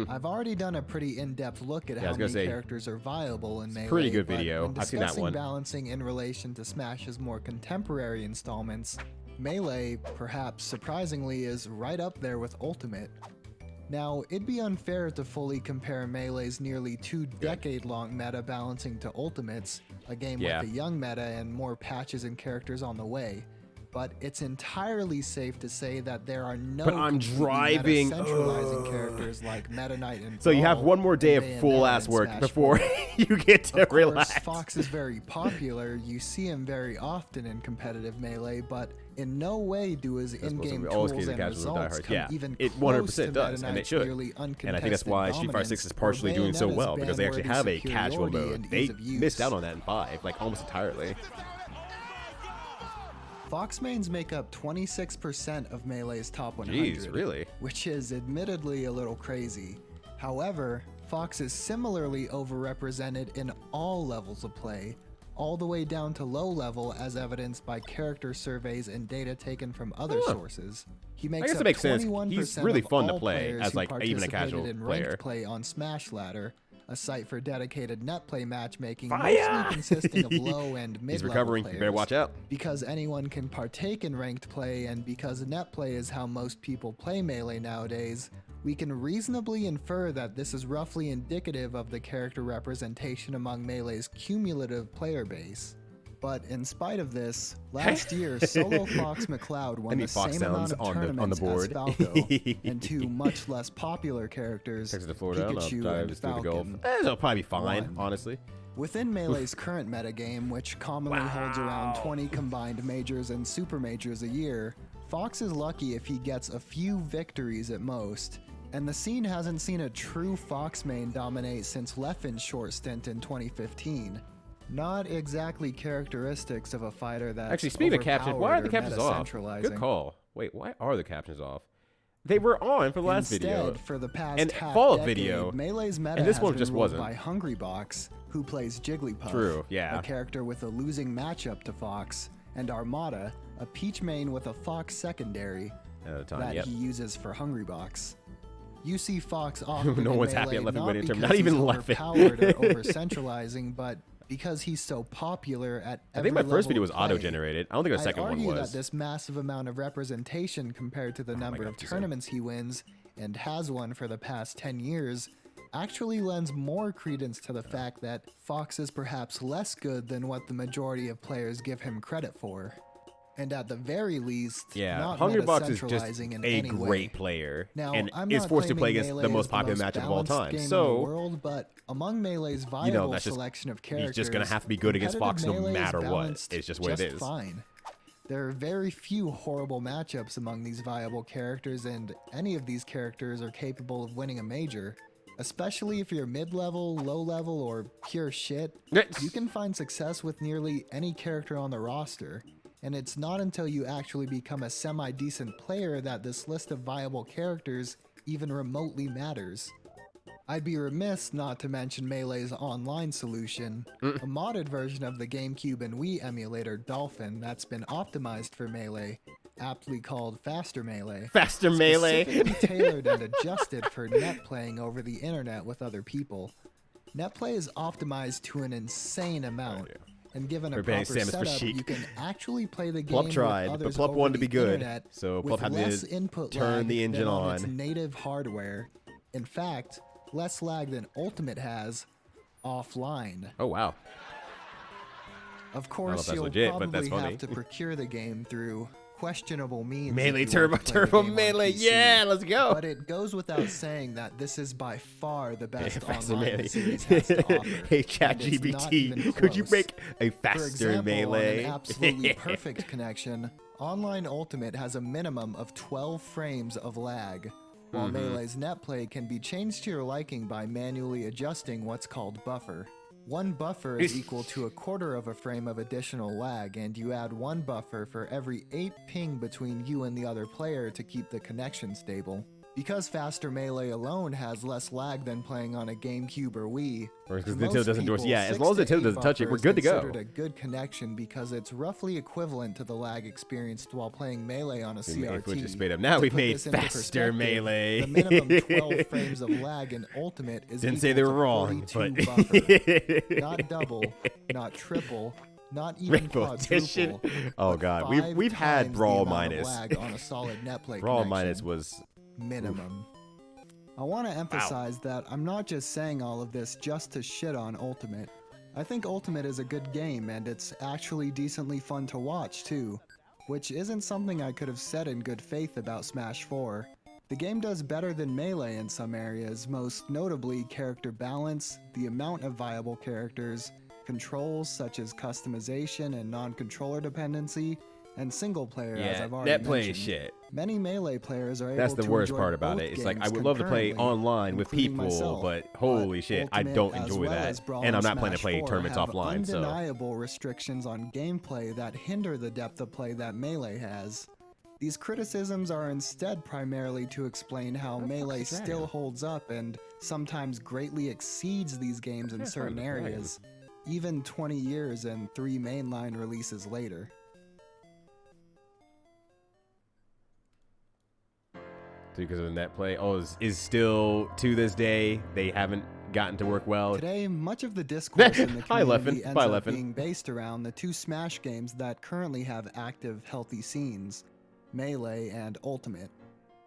Speaker 9: I've already done a pretty in-depth look at
Speaker 1: Yeah, I
Speaker 9: how
Speaker 1: was gonna
Speaker 9: many
Speaker 1: say,
Speaker 9: characters are viable in Melee.
Speaker 1: pretty good
Speaker 9: but
Speaker 1: video.
Speaker 9: when
Speaker 1: I've seen that
Speaker 9: discussing
Speaker 1: one.
Speaker 9: balancing in relation to Smash's more contemporary installments, Melee, perhaps surprisingly, is right up there with Ultimate. Now, it'd be unfair to fully compare Melee's nearly 2-decade-long meta balancing to Ultimate's, a game
Speaker 1: Yeah.
Speaker 9: with a young meta and more patches and characters on the way. But it's entirely safe to say that there are no
Speaker 1: But I'm
Speaker 9: completely
Speaker 1: driving.
Speaker 9: meta-centralizing characters like Meta Knight and
Speaker 1: So you have
Speaker 9: Brawl,
Speaker 1: one more day of
Speaker 9: and Bayonetta
Speaker 1: full-ass
Speaker 9: and
Speaker 1: work
Speaker 9: Smash
Speaker 1: before
Speaker 9: 4.
Speaker 1: you get to
Speaker 9: Of course,
Speaker 1: relax.
Speaker 9: Fox is very popular. You see him very often in competitive Melee, but in no way do his in-game
Speaker 1: always
Speaker 9: tools
Speaker 1: keep the
Speaker 9: and
Speaker 1: casuals and
Speaker 9: results
Speaker 1: diehards.
Speaker 9: come
Speaker 1: Yeah,
Speaker 9: even
Speaker 1: it
Speaker 9: close
Speaker 1: 100%
Speaker 9: to
Speaker 1: does,
Speaker 9: Meta
Speaker 1: and it
Speaker 9: Knight's
Speaker 1: should.
Speaker 9: nearly
Speaker 1: And I think that's why Street Fighter 6 is
Speaker 9: uncontested
Speaker 1: partially doing so
Speaker 9: dominance, or
Speaker 1: well, because they actually have a
Speaker 9: Bayonetta's
Speaker 1: casual
Speaker 9: superiority
Speaker 1: mode.
Speaker 9: and
Speaker 1: They
Speaker 9: ease of use.
Speaker 1: missed out on that in 5, like almost entirely.
Speaker 9: Fox mains make up 26% of Melee's top 100.
Speaker 1: Jeez, really?
Speaker 9: Which is admittedly a little crazy. However, Fox is similarly overrepresented in all levels of play, all the way down to low level as evidenced by character surveys and data taken from other sources. He makes
Speaker 1: guess
Speaker 9: up
Speaker 1: it makes sense.
Speaker 9: 21%
Speaker 1: He's really
Speaker 9: of
Speaker 1: fun to
Speaker 9: all
Speaker 1: play
Speaker 9: players
Speaker 1: as,
Speaker 9: who
Speaker 1: like, even a
Speaker 9: participated
Speaker 1: casual
Speaker 9: in
Speaker 1: player.
Speaker 9: ranked play on Smash Ladder, a site for dedicated netplay matchmaking, mostly consisting of low and mid-level
Speaker 1: He's recovering.
Speaker 9: players.
Speaker 1: You better watch out.
Speaker 9: Because anyone can partake in ranked play, and because netplay is how most people play Melee nowadays, we can reasonably infer that this is roughly indicative of the character representation among Melee's cumulative player base. But in spite of this, last year Solo Fox McCloud won the same amount of tournaments as Falco, and two much less popular characters, Pikachu and Falcon,
Speaker 1: that'll probably be fine, honestly.
Speaker 9: Within Melee's current metagame, which commonly holds around 20 combined majors and super majors a year, Fox is lucky if he gets a few victories at most, and the scene hasn't seen a true Fox main dominate since Leffen's short stint in 2015. Not exactly characteristics of a fighter that's
Speaker 1: actually, speaking of captions, why are the captions off? Good call. Wait, why are the captions off? They were on for the last video.
Speaker 9: For the past
Speaker 1: and
Speaker 9: half
Speaker 1: follow-up
Speaker 9: decade,
Speaker 1: video,
Speaker 9: Melee's meta
Speaker 1: and this
Speaker 9: has
Speaker 1: one
Speaker 9: been
Speaker 1: just
Speaker 9: ruled
Speaker 1: wasn't.
Speaker 9: by Hungrybox, who plays Jigglypuff,
Speaker 1: True, yeah.
Speaker 9: a character with a losing matchup to Fox, and Armada, a Peach main with a Fox secondary that he uses for Hungrybox. You see Fox often
Speaker 1: no
Speaker 9: in
Speaker 1: one's
Speaker 9: Melee
Speaker 1: happy at Leffen
Speaker 9: not
Speaker 1: winning
Speaker 9: because
Speaker 1: term, not even
Speaker 9: he's
Speaker 1: Leffen.
Speaker 9: overpowered or over-centralizing, but because he's so popular at every
Speaker 1: I think my first video was
Speaker 9: level of play.
Speaker 1: auto-generated. I don't think the second one
Speaker 9: I'd argue
Speaker 1: was.
Speaker 9: that this massive amount of representation compared to the number of tournaments he wins and has won for the past 10 years actually lends more credence to the fact that Fox is perhaps less good than what the majority of players give him credit for. And at the very least, not
Speaker 1: Hungrybox is just
Speaker 9: in
Speaker 1: a
Speaker 9: any
Speaker 1: great
Speaker 9: way.
Speaker 1: player,
Speaker 9: Now,
Speaker 1: and
Speaker 9: I'm
Speaker 1: is
Speaker 9: not
Speaker 1: forced to play
Speaker 9: claiming
Speaker 1: against
Speaker 9: Melee
Speaker 1: the most
Speaker 9: is
Speaker 1: popular
Speaker 9: most
Speaker 1: matchup of all
Speaker 9: balanced
Speaker 1: time.
Speaker 9: game in
Speaker 1: So,
Speaker 9: the world, but among Melee's viable
Speaker 1: that's just,
Speaker 9: selection of characters,
Speaker 1: he's just gonna have to be good against Fox no
Speaker 9: competitive Melee is
Speaker 1: matter what.
Speaker 9: balanced
Speaker 1: It's just what it is.
Speaker 9: fine. There are very few horrible matchups among these viable characters, and any of these characters are capable of winning a major. Especially if you're mid-level, low-level, or pure shit, you can find success with nearly any character on the roster. And it's not until you actually become a semi-decent player that this list of viable characters even remotely matters. I'd be remiss not to mention Melee's online solution, a modded version of the GameCube and Wii emulator Dolphin that's been optimized for Melee, aptly called Faster Melee.
Speaker 1: Faster Melee!
Speaker 9: Specifically tailored and adjusted for net playing over the internet with other people. Netplay is optimized to an insane amount. And given a proper setup, you can actually play the game
Speaker 1: Plup tried,
Speaker 9: with
Speaker 1: but
Speaker 9: others
Speaker 1: Plup
Speaker 9: over
Speaker 1: wanted to
Speaker 9: the
Speaker 1: be good,
Speaker 9: internet
Speaker 1: so
Speaker 9: with
Speaker 1: Plup had
Speaker 9: less
Speaker 1: to
Speaker 9: input
Speaker 1: turn
Speaker 9: lag
Speaker 1: the engine
Speaker 9: than
Speaker 1: on.
Speaker 9: its native hardware. In fact, less lag than Ultimate has offline.
Speaker 1: Oh wow!
Speaker 9: Of course, you'll probably have to procure the game through questionable means.
Speaker 1: Melee Turbo Melee, yeah, let's go.
Speaker 9: But it goes without saying that this is by far the best
Speaker 1: Faster
Speaker 9: online
Speaker 1: Melee.
Speaker 9: the series has to offer.
Speaker 1: Hey ChatGPT, could you make a faster
Speaker 9: For example,
Speaker 1: Melee?
Speaker 9: On an absolutely perfect connection, Online Ultimate has a minimum of 12 frames of lag, while Melee's netplay can be changed to your liking by manually adjusting what's called buffer. One buffer is equal to 1/4 of a frame of additional lag, and you add one buffer for every 8 ping between you and the other player to keep the connection stable. Because Faster Melee alone has less lag than playing on a GameCube or Wii,
Speaker 1: Or because
Speaker 9: for most
Speaker 1: Nintendo doesn't endorse,
Speaker 9: people,
Speaker 1: yeah, as
Speaker 9: 6
Speaker 1: long as
Speaker 9: to
Speaker 1: Nintendo
Speaker 9: 8
Speaker 1: doesn't touch it, we're
Speaker 9: buffer
Speaker 1: good to
Speaker 9: is
Speaker 1: go.
Speaker 9: considered a good connection because it's roughly equivalent to the lag experienced while playing Melee on a CRT.
Speaker 1: Just now
Speaker 9: To
Speaker 1: we've
Speaker 9: put
Speaker 1: made
Speaker 9: this into
Speaker 1: Faster
Speaker 9: perspective,
Speaker 1: Melee.
Speaker 9: The minimum 12 frames of lag in Ultimate is
Speaker 1: Didn't say
Speaker 9: equal
Speaker 1: they were
Speaker 9: to
Speaker 1: wrong,
Speaker 9: 42
Speaker 1: but
Speaker 9: buffer. Not double, not triple, not even
Speaker 1: Rainbow Edition.
Speaker 9: quadruple.
Speaker 1: Oh
Speaker 9: but
Speaker 1: god,
Speaker 9: 5
Speaker 1: we've had
Speaker 9: times
Speaker 1: Brawl
Speaker 9: the amount of
Speaker 1: Minus.
Speaker 9: lag on a solid netplay
Speaker 1: Brawl
Speaker 9: connection.
Speaker 1: Minus was
Speaker 9: Minimum. I want to emphasize that I'm not just saying all of this just to shit on Ultimate. I think Ultimate is a good game, and it's actually decently fun to watch too, which isn't something I could have said in good faith about Smash 4. The game does better than Melee in some areas, most notably character balance, the amount of viable characters, controls such as customization and non-controller dependency, and single player, as I've already
Speaker 1: netplay
Speaker 9: mentioned.
Speaker 1: shit.
Speaker 9: Many Melee players are able
Speaker 1: That's the
Speaker 9: to
Speaker 1: worst
Speaker 9: enjoy
Speaker 1: part about
Speaker 9: both
Speaker 1: it. It's like I
Speaker 9: games
Speaker 1: would love to play
Speaker 9: concurrently,
Speaker 1: online with
Speaker 9: including
Speaker 1: people,
Speaker 9: myself,
Speaker 1: but holy shit, I
Speaker 9: Ultimate
Speaker 1: don't
Speaker 9: as
Speaker 1: enjoy
Speaker 9: well
Speaker 1: that.
Speaker 9: as Brawl
Speaker 1: And I'm
Speaker 9: and
Speaker 1: not planning to
Speaker 9: Smash
Speaker 1: play
Speaker 9: 4
Speaker 1: tournaments
Speaker 9: have
Speaker 1: offline, so
Speaker 9: undeniable restrictions on gameplay that hinder the depth of play that Melee has. These criticisms are instead primarily to explain how Melee still holds up and sometimes greatly exceeds these games in certain areas, even 20 years and 3 mainline releases later.
Speaker 1: because of the net play. Oh, is still to this day they haven't gotten to work well.
Speaker 9: Today, much of the discourse in the
Speaker 1: Hi,
Speaker 9: community
Speaker 1: Leffen.
Speaker 9: ends
Speaker 1: Bye,
Speaker 9: up
Speaker 1: Leffen.
Speaker 9: being based around the two Smash games that currently have active, healthy scenes, Melee and Ultimate.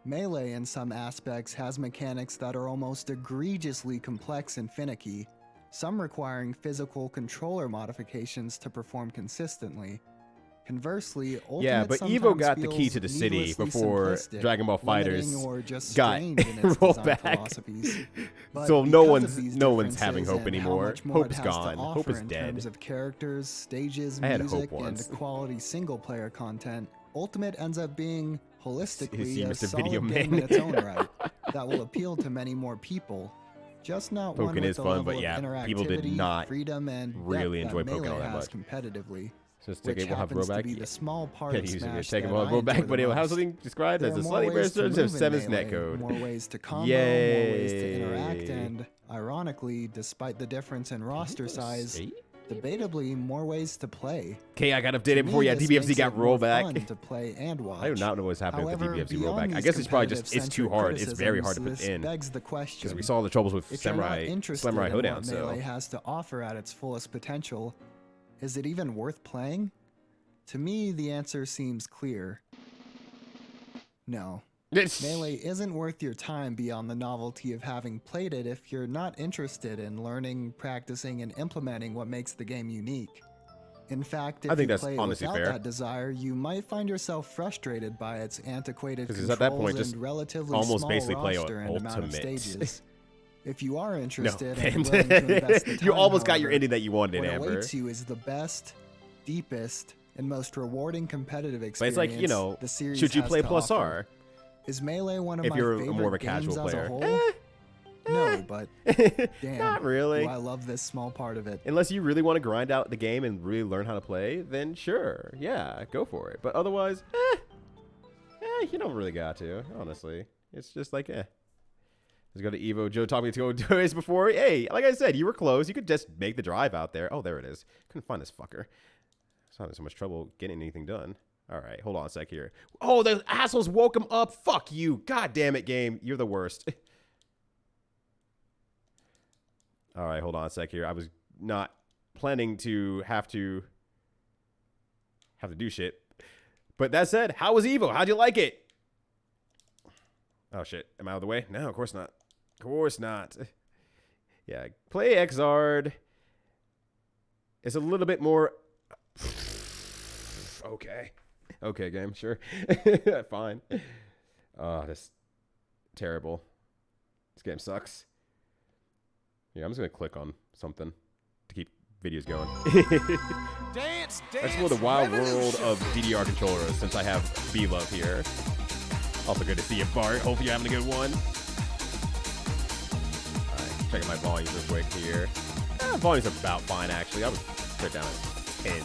Speaker 9: Melee, in some aspects, has mechanics that are almost egregiously complex and finicky, some requiring physical controller modifications to perform consistently. Conversely, Ultimate
Speaker 1: Yeah, but Evo
Speaker 9: sometimes
Speaker 1: got the key
Speaker 9: feels
Speaker 1: to the city
Speaker 9: needlessly
Speaker 1: before
Speaker 9: simplistic,
Speaker 1: Dragon Ball FighterZ
Speaker 9: limiting, or just
Speaker 1: got
Speaker 9: strange in its
Speaker 1: rolled
Speaker 9: design
Speaker 1: back.
Speaker 9: philosophies. But
Speaker 1: So
Speaker 9: because of these
Speaker 1: no one's having hope
Speaker 9: differences and how
Speaker 1: anymore.
Speaker 9: much more
Speaker 1: Hope
Speaker 9: it
Speaker 1: is
Speaker 9: has to
Speaker 1: gone. Hope
Speaker 9: offer
Speaker 1: is
Speaker 9: in
Speaker 1: dead.
Speaker 9: terms of characters, stages,
Speaker 1: I had
Speaker 9: music,
Speaker 1: hope once.
Speaker 9: and quality single-player content, Ultimate ends up being holistically
Speaker 1: you,
Speaker 9: a
Speaker 1: Mr.
Speaker 9: solid
Speaker 1: Video
Speaker 9: game
Speaker 1: Man.
Speaker 9: in its own right that will appeal to many more people. Just not one
Speaker 1: Pokken
Speaker 9: with
Speaker 1: is
Speaker 9: the
Speaker 1: fun,
Speaker 9: level
Speaker 1: but yeah,
Speaker 9: of
Speaker 1: people did
Speaker 9: interactivity,
Speaker 1: not
Speaker 9: freedom, and
Speaker 1: really
Speaker 9: depth
Speaker 1: enjoy
Speaker 9: that
Speaker 1: Pokken
Speaker 9: Melee
Speaker 1: all that
Speaker 9: has
Speaker 1: much.
Speaker 9: competitively.
Speaker 1: So let's
Speaker 9: Which
Speaker 1: take it. We'll have
Speaker 9: happens to
Speaker 1: rollback.
Speaker 9: be the small part
Speaker 1: Yeah,
Speaker 9: of
Speaker 1: use it.
Speaker 9: Smash
Speaker 1: Take it.
Speaker 9: that
Speaker 1: We'll
Speaker 9: I
Speaker 1: have rollback,
Speaker 9: enjoy
Speaker 1: but
Speaker 9: the
Speaker 1: it will have
Speaker 9: most.
Speaker 1: something described as
Speaker 9: There
Speaker 1: a
Speaker 9: are
Speaker 1: slightly
Speaker 9: more ways to
Speaker 1: better
Speaker 9: move in
Speaker 1: 7's
Speaker 9: Melee,
Speaker 1: netcode.
Speaker 9: more ways to combo,
Speaker 1: Yay.
Speaker 9: more ways to interact, and ironically, despite the difference in roster size, debatably more ways to play.
Speaker 1: Okay, I got updated
Speaker 9: To
Speaker 1: before
Speaker 9: me,
Speaker 1: yeah,
Speaker 9: this
Speaker 1: DBFZ
Speaker 9: makes
Speaker 1: got
Speaker 9: it more
Speaker 1: rollback.
Speaker 9: fun to play and watch.
Speaker 1: I do not know what's happening with
Speaker 9: However,
Speaker 1: the DBFZ
Speaker 9: beyond
Speaker 1: rollback. I
Speaker 9: these
Speaker 1: guess it's probably just it's too
Speaker 9: competitive-centric
Speaker 1: hard. It's very hard to put
Speaker 9: criticisms,
Speaker 1: in.
Speaker 9: this begs the question.
Speaker 1: Because we saw the troubles with
Speaker 9: If you're not
Speaker 1: Samurai
Speaker 9: interested
Speaker 1: Samurai
Speaker 9: in
Speaker 1: Hoedown.
Speaker 9: what
Speaker 1: So
Speaker 9: Melee has to offer at its fullest potential, is it even worth playing? To me, the answer seems clear. No. Melee isn't worth your time beyond the novelty of having played it if you're not interested in learning, practicing, and implementing what makes the game unique. In fact, if
Speaker 1: I think
Speaker 9: you
Speaker 1: that's
Speaker 9: play it
Speaker 1: honestly
Speaker 9: without
Speaker 1: fair.
Speaker 9: that desire, you might find yourself frustrated by its antiquated
Speaker 1: Because
Speaker 9: controls
Speaker 1: at that point, just
Speaker 9: and relatively
Speaker 1: almost
Speaker 9: small
Speaker 1: basically play
Speaker 9: roster and amount of
Speaker 1: Ultimate.
Speaker 9: stages. If you are
Speaker 1: No,
Speaker 9: interested and willing to invest the
Speaker 1: you
Speaker 9: time,
Speaker 1: almost got your
Speaker 9: however,
Speaker 1: ending that you wanted,
Speaker 9: what
Speaker 1: Amber.
Speaker 9: awaits you is the best, deepest, and most rewarding competitive
Speaker 1: But
Speaker 9: experience
Speaker 1: it's like, you know,
Speaker 9: the series
Speaker 1: should you
Speaker 9: has
Speaker 1: play
Speaker 9: to
Speaker 1: plus
Speaker 9: offer.
Speaker 1: R?
Speaker 9: Is Melee one of
Speaker 1: If
Speaker 9: my
Speaker 1: you're
Speaker 9: favorite
Speaker 1: more of a
Speaker 9: games
Speaker 1: casual
Speaker 9: as
Speaker 1: player.
Speaker 9: a whole? No, but damn,
Speaker 1: Not really.
Speaker 9: do I love this small part of it.
Speaker 1: Unless you really want to grind out the game and really learn how to play, then sure, yeah, go for it. But otherwise, you don't really got to, honestly. It's just like, Let's go to Evo. Joe told me to go do this before. Hey, like I said, you were close. You could just make the drive out there. Oh, there it is. Couldn't find this fucker. It's not having so much trouble getting anything done. All right, hold on a sec here. Oh, the assholes woke him up. Fuck you. God damn it, game. You're the worst. All right, hold on a sec here. I was not planning to have to do shit. But that said, how was Evo? How'd you like it? Oh, shit. Am I out of the way? No, of course not. Of course not. Yeah, play Xrd. It's a little bit more... Okay. Okay, game, sure. Fine. Oh, this terrible. This game sucks. Yeah, I'm just gonna click on something to keep videos going. Explore the wild world of DDR controllers since I have B-Love here. Also good to see you, Bart. Hopefully you're having a good one. Alright, checking my volumes real quick here. Volume's about fine, actually. I would put it down at 10.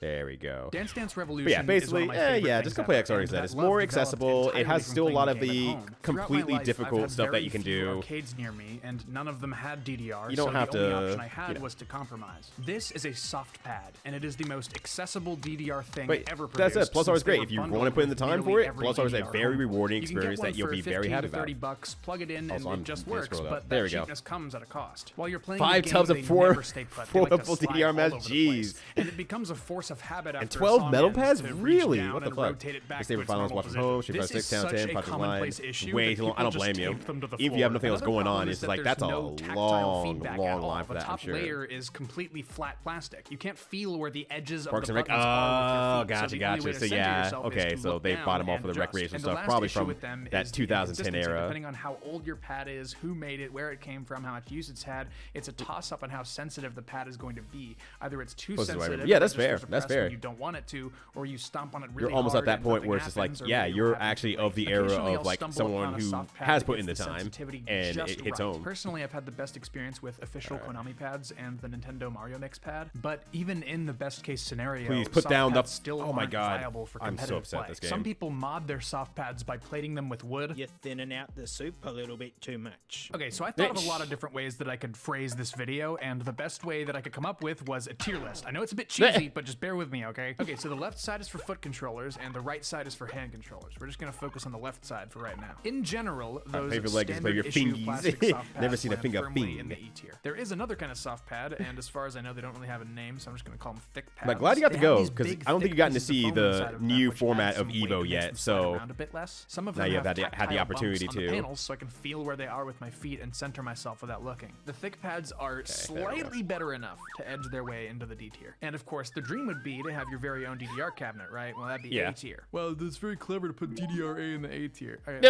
Speaker 1: There we go.
Speaker 12: Dance Dance Revolution.
Speaker 1: But yeah, basically,
Speaker 12: is one of my favorite
Speaker 1: just go
Speaker 12: things
Speaker 1: play
Speaker 12: ever,
Speaker 1: XRZ.
Speaker 12: and
Speaker 1: It's
Speaker 12: that
Speaker 1: more
Speaker 12: love
Speaker 1: accessible.
Speaker 12: developed
Speaker 1: It has
Speaker 12: entirely
Speaker 1: still a
Speaker 12: from
Speaker 1: lot of
Speaker 12: playing
Speaker 1: the
Speaker 12: game at home. Throughout my
Speaker 1: completely
Speaker 12: life, I've
Speaker 1: difficult
Speaker 12: had
Speaker 1: stuff that
Speaker 12: very
Speaker 1: you can
Speaker 12: few
Speaker 1: do.
Speaker 12: arcades near me, and none of them had DDR.
Speaker 1: You don't
Speaker 12: so
Speaker 1: have
Speaker 12: the only
Speaker 1: to,
Speaker 12: option I had
Speaker 1: you know.
Speaker 12: was to compromise. This is a soft pad, and it is the most accessible DDR thing
Speaker 1: But
Speaker 12: ever
Speaker 1: that's
Speaker 12: produced.
Speaker 1: it. Plus R is
Speaker 12: since they
Speaker 1: great.
Speaker 12: were
Speaker 1: If you
Speaker 12: bundled
Speaker 1: want to put in the
Speaker 12: with
Speaker 1: time for
Speaker 12: nearly
Speaker 1: it,
Speaker 12: every
Speaker 1: Plus R is a
Speaker 12: DDR
Speaker 1: very
Speaker 12: home.
Speaker 1: rewarding
Speaker 12: You can get
Speaker 1: experience
Speaker 12: one
Speaker 1: that you'll
Speaker 12: for
Speaker 1: be very
Speaker 12: 15
Speaker 1: happy
Speaker 12: to 30
Speaker 1: about.
Speaker 12: bucks, plug it in,
Speaker 1: Also,
Speaker 12: and
Speaker 1: I'm
Speaker 12: it just
Speaker 1: gonna
Speaker 12: works.
Speaker 1: scroll up.
Speaker 12: But
Speaker 1: There
Speaker 12: that
Speaker 1: we go.
Speaker 12: cheapness comes at a cost. While you're playing
Speaker 1: 5
Speaker 12: the
Speaker 1: tubs
Speaker 12: game,
Speaker 1: of
Speaker 12: they
Speaker 1: four
Speaker 12: never stay put. They like to
Speaker 1: full
Speaker 12: slide
Speaker 1: DDR
Speaker 12: all
Speaker 1: maps.
Speaker 12: over the place.
Speaker 1: Jeez.
Speaker 12: And it becomes a force of habit after
Speaker 1: And
Speaker 12: a
Speaker 1: 12
Speaker 12: song
Speaker 1: metal
Speaker 12: ends
Speaker 1: pads?
Speaker 12: to reach
Speaker 1: Really?
Speaker 12: down
Speaker 1: What the
Speaker 12: and
Speaker 1: fuck?
Speaker 12: rotate it back
Speaker 1: They
Speaker 12: to its
Speaker 1: finals,
Speaker 12: normal
Speaker 1: watch from home,
Speaker 12: position.
Speaker 1: Street
Speaker 12: This
Speaker 1: Fighter 6,
Speaker 12: is
Speaker 1: Town 10,
Speaker 12: such a
Speaker 1: Project
Speaker 12: commonplace
Speaker 1: Line.
Speaker 12: issue
Speaker 1: Way
Speaker 12: that
Speaker 1: too long. I
Speaker 12: people
Speaker 1: don't
Speaker 12: just
Speaker 1: blame you.
Speaker 12: tape them to the
Speaker 1: If you
Speaker 12: floor.
Speaker 1: have nothing else
Speaker 12: Another
Speaker 1: going
Speaker 12: problem
Speaker 1: on,
Speaker 12: is
Speaker 1: it's
Speaker 12: that
Speaker 1: like,
Speaker 12: there's
Speaker 1: that's a
Speaker 12: no tactile
Speaker 1: long,
Speaker 12: feedback at
Speaker 1: long
Speaker 12: all.
Speaker 1: line for
Speaker 12: The
Speaker 1: that, I'm
Speaker 12: top
Speaker 1: sure.
Speaker 12: layer is completely flat plastic. You can't feel where the edges of
Speaker 1: Parks
Speaker 12: the
Speaker 1: and Rec.
Speaker 12: buttons are
Speaker 1: Oh,
Speaker 12: with your feet.
Speaker 1: gotcha,
Speaker 12: So the only way
Speaker 1: gotcha.
Speaker 12: to
Speaker 1: So
Speaker 12: center
Speaker 1: yeah,
Speaker 12: yourself is
Speaker 1: okay,
Speaker 12: to
Speaker 1: so
Speaker 12: look
Speaker 1: they
Speaker 12: down
Speaker 1: bought them off
Speaker 12: and
Speaker 1: of the
Speaker 12: adjust.
Speaker 1: recreational
Speaker 12: And the
Speaker 1: stuff,
Speaker 12: last
Speaker 1: probably
Speaker 12: issue
Speaker 1: from
Speaker 12: with them
Speaker 1: that
Speaker 12: is the
Speaker 1: 2010
Speaker 12: inconsistency,
Speaker 1: era.
Speaker 12: Depending on how old your pad is, who made it, where it came from, how much use it's had, it's a toss-up on how sensitive the pad is going to be. Either it's too sensitive,
Speaker 1: Yeah,
Speaker 12: and
Speaker 1: that's
Speaker 12: it just
Speaker 1: fair.
Speaker 12: goes
Speaker 1: That's
Speaker 12: depressed when
Speaker 1: fair.
Speaker 12: you don't want it to, or you stomp on it really
Speaker 1: You're almost at
Speaker 12: hard
Speaker 1: that
Speaker 12: and
Speaker 1: point
Speaker 12: nothing
Speaker 1: where it's just like,
Speaker 12: happens, or
Speaker 1: yeah,
Speaker 12: maybe
Speaker 1: you're
Speaker 12: happens.
Speaker 1: actually of the era
Speaker 12: Occasionally
Speaker 1: of
Speaker 12: I'll
Speaker 1: like
Speaker 12: stumble
Speaker 1: someone
Speaker 12: upon a
Speaker 1: who
Speaker 12: soft pad
Speaker 1: has
Speaker 12: that
Speaker 1: put in the
Speaker 12: gets
Speaker 1: time
Speaker 12: sensitivity
Speaker 1: and
Speaker 12: just
Speaker 1: it hits
Speaker 12: right.
Speaker 1: home.
Speaker 12: Personally, I've had the best experience with official Konami pads and the Nintendo Mario Mix pad, but even in the best case scenario,
Speaker 1: Please put
Speaker 12: soft
Speaker 1: down the.
Speaker 12: pads still
Speaker 1: Oh my
Speaker 12: aren't
Speaker 1: god,
Speaker 12: viable for
Speaker 1: I'm so
Speaker 12: competitive
Speaker 1: upset
Speaker 12: play.
Speaker 1: this game.
Speaker 12: Some people mod their soft pads by plating them with wood.
Speaker 13: You're thinning out the soup a little bit too much.
Speaker 12: Okay, so I thought of a lot of different ways that I could phrase this video, and the best way that I could come up with was a tier list. I know it's a bit cheesy, but just bear bear with me, okay? Okay, so the left side is for foot controllers and the right side is for hand controllers. We're just gonna focus on the left side for right now. In general, those standard issue plastic soft pads
Speaker 1: Never seen a
Speaker 12: land
Speaker 1: finger
Speaker 12: firmly
Speaker 1: fiend.
Speaker 12: in the E tier. There is another kind of soft pad, and as far as I know, they don't really have a name, so I'm just gonna call them thick pads.
Speaker 1: I'm glad you got to
Speaker 12: They have
Speaker 1: go
Speaker 12: these
Speaker 1: because
Speaker 12: big,
Speaker 1: I don't think
Speaker 12: thick
Speaker 1: you've gotten to
Speaker 12: pieces of
Speaker 1: see
Speaker 12: foam
Speaker 1: the
Speaker 12: inside of them,
Speaker 1: new
Speaker 12: which
Speaker 1: format
Speaker 12: adds
Speaker 1: of
Speaker 12: some weight
Speaker 1: Evo
Speaker 12: and makes
Speaker 1: yet.
Speaker 12: them slide
Speaker 1: So
Speaker 12: around a bit less. Some of
Speaker 1: now
Speaker 12: them
Speaker 1: you have
Speaker 12: have
Speaker 1: had the
Speaker 12: tactile
Speaker 1: opportunity
Speaker 12: bumps on
Speaker 1: to.
Speaker 12: the panels, so I can feel where they are with my feet and center myself without looking. The thick pads are slightly better enough to edge their way into the D tier. And of course, the dream would be to have your very own DDR cabinet, right? Well, that'd be A tier. Well, it's very clever to put DDR-A in the A tier. I'm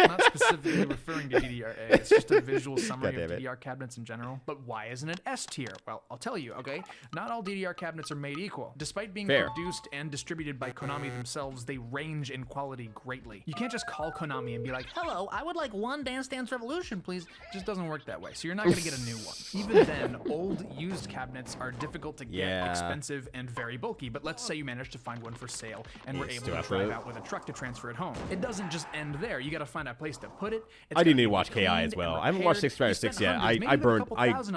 Speaker 12: not specifically referring to DDR-A. It's just a visual summary of DDR cabinets in general. But why isn't it S tier? Well, I'll tell you, okay? Not all DDR cabinets are made equal. Despite being produced and distributed by Konami themselves, they range in quality greatly. You can't just call Konami and be like, hello, I would like one Dance Dance Revolution, please. It just doesn't work that way. So you're not gonna get a new one. Even then, old used cabinets are difficult to get, expensive, and very bulky. But let's say you managed to find one for sale and were able to drive out with a truck to transfer it home. It doesn't just end there. You gotta find a place to put it.
Speaker 1: I do need to watch KI as well. I haven't watched Street Fighter 6 yet. I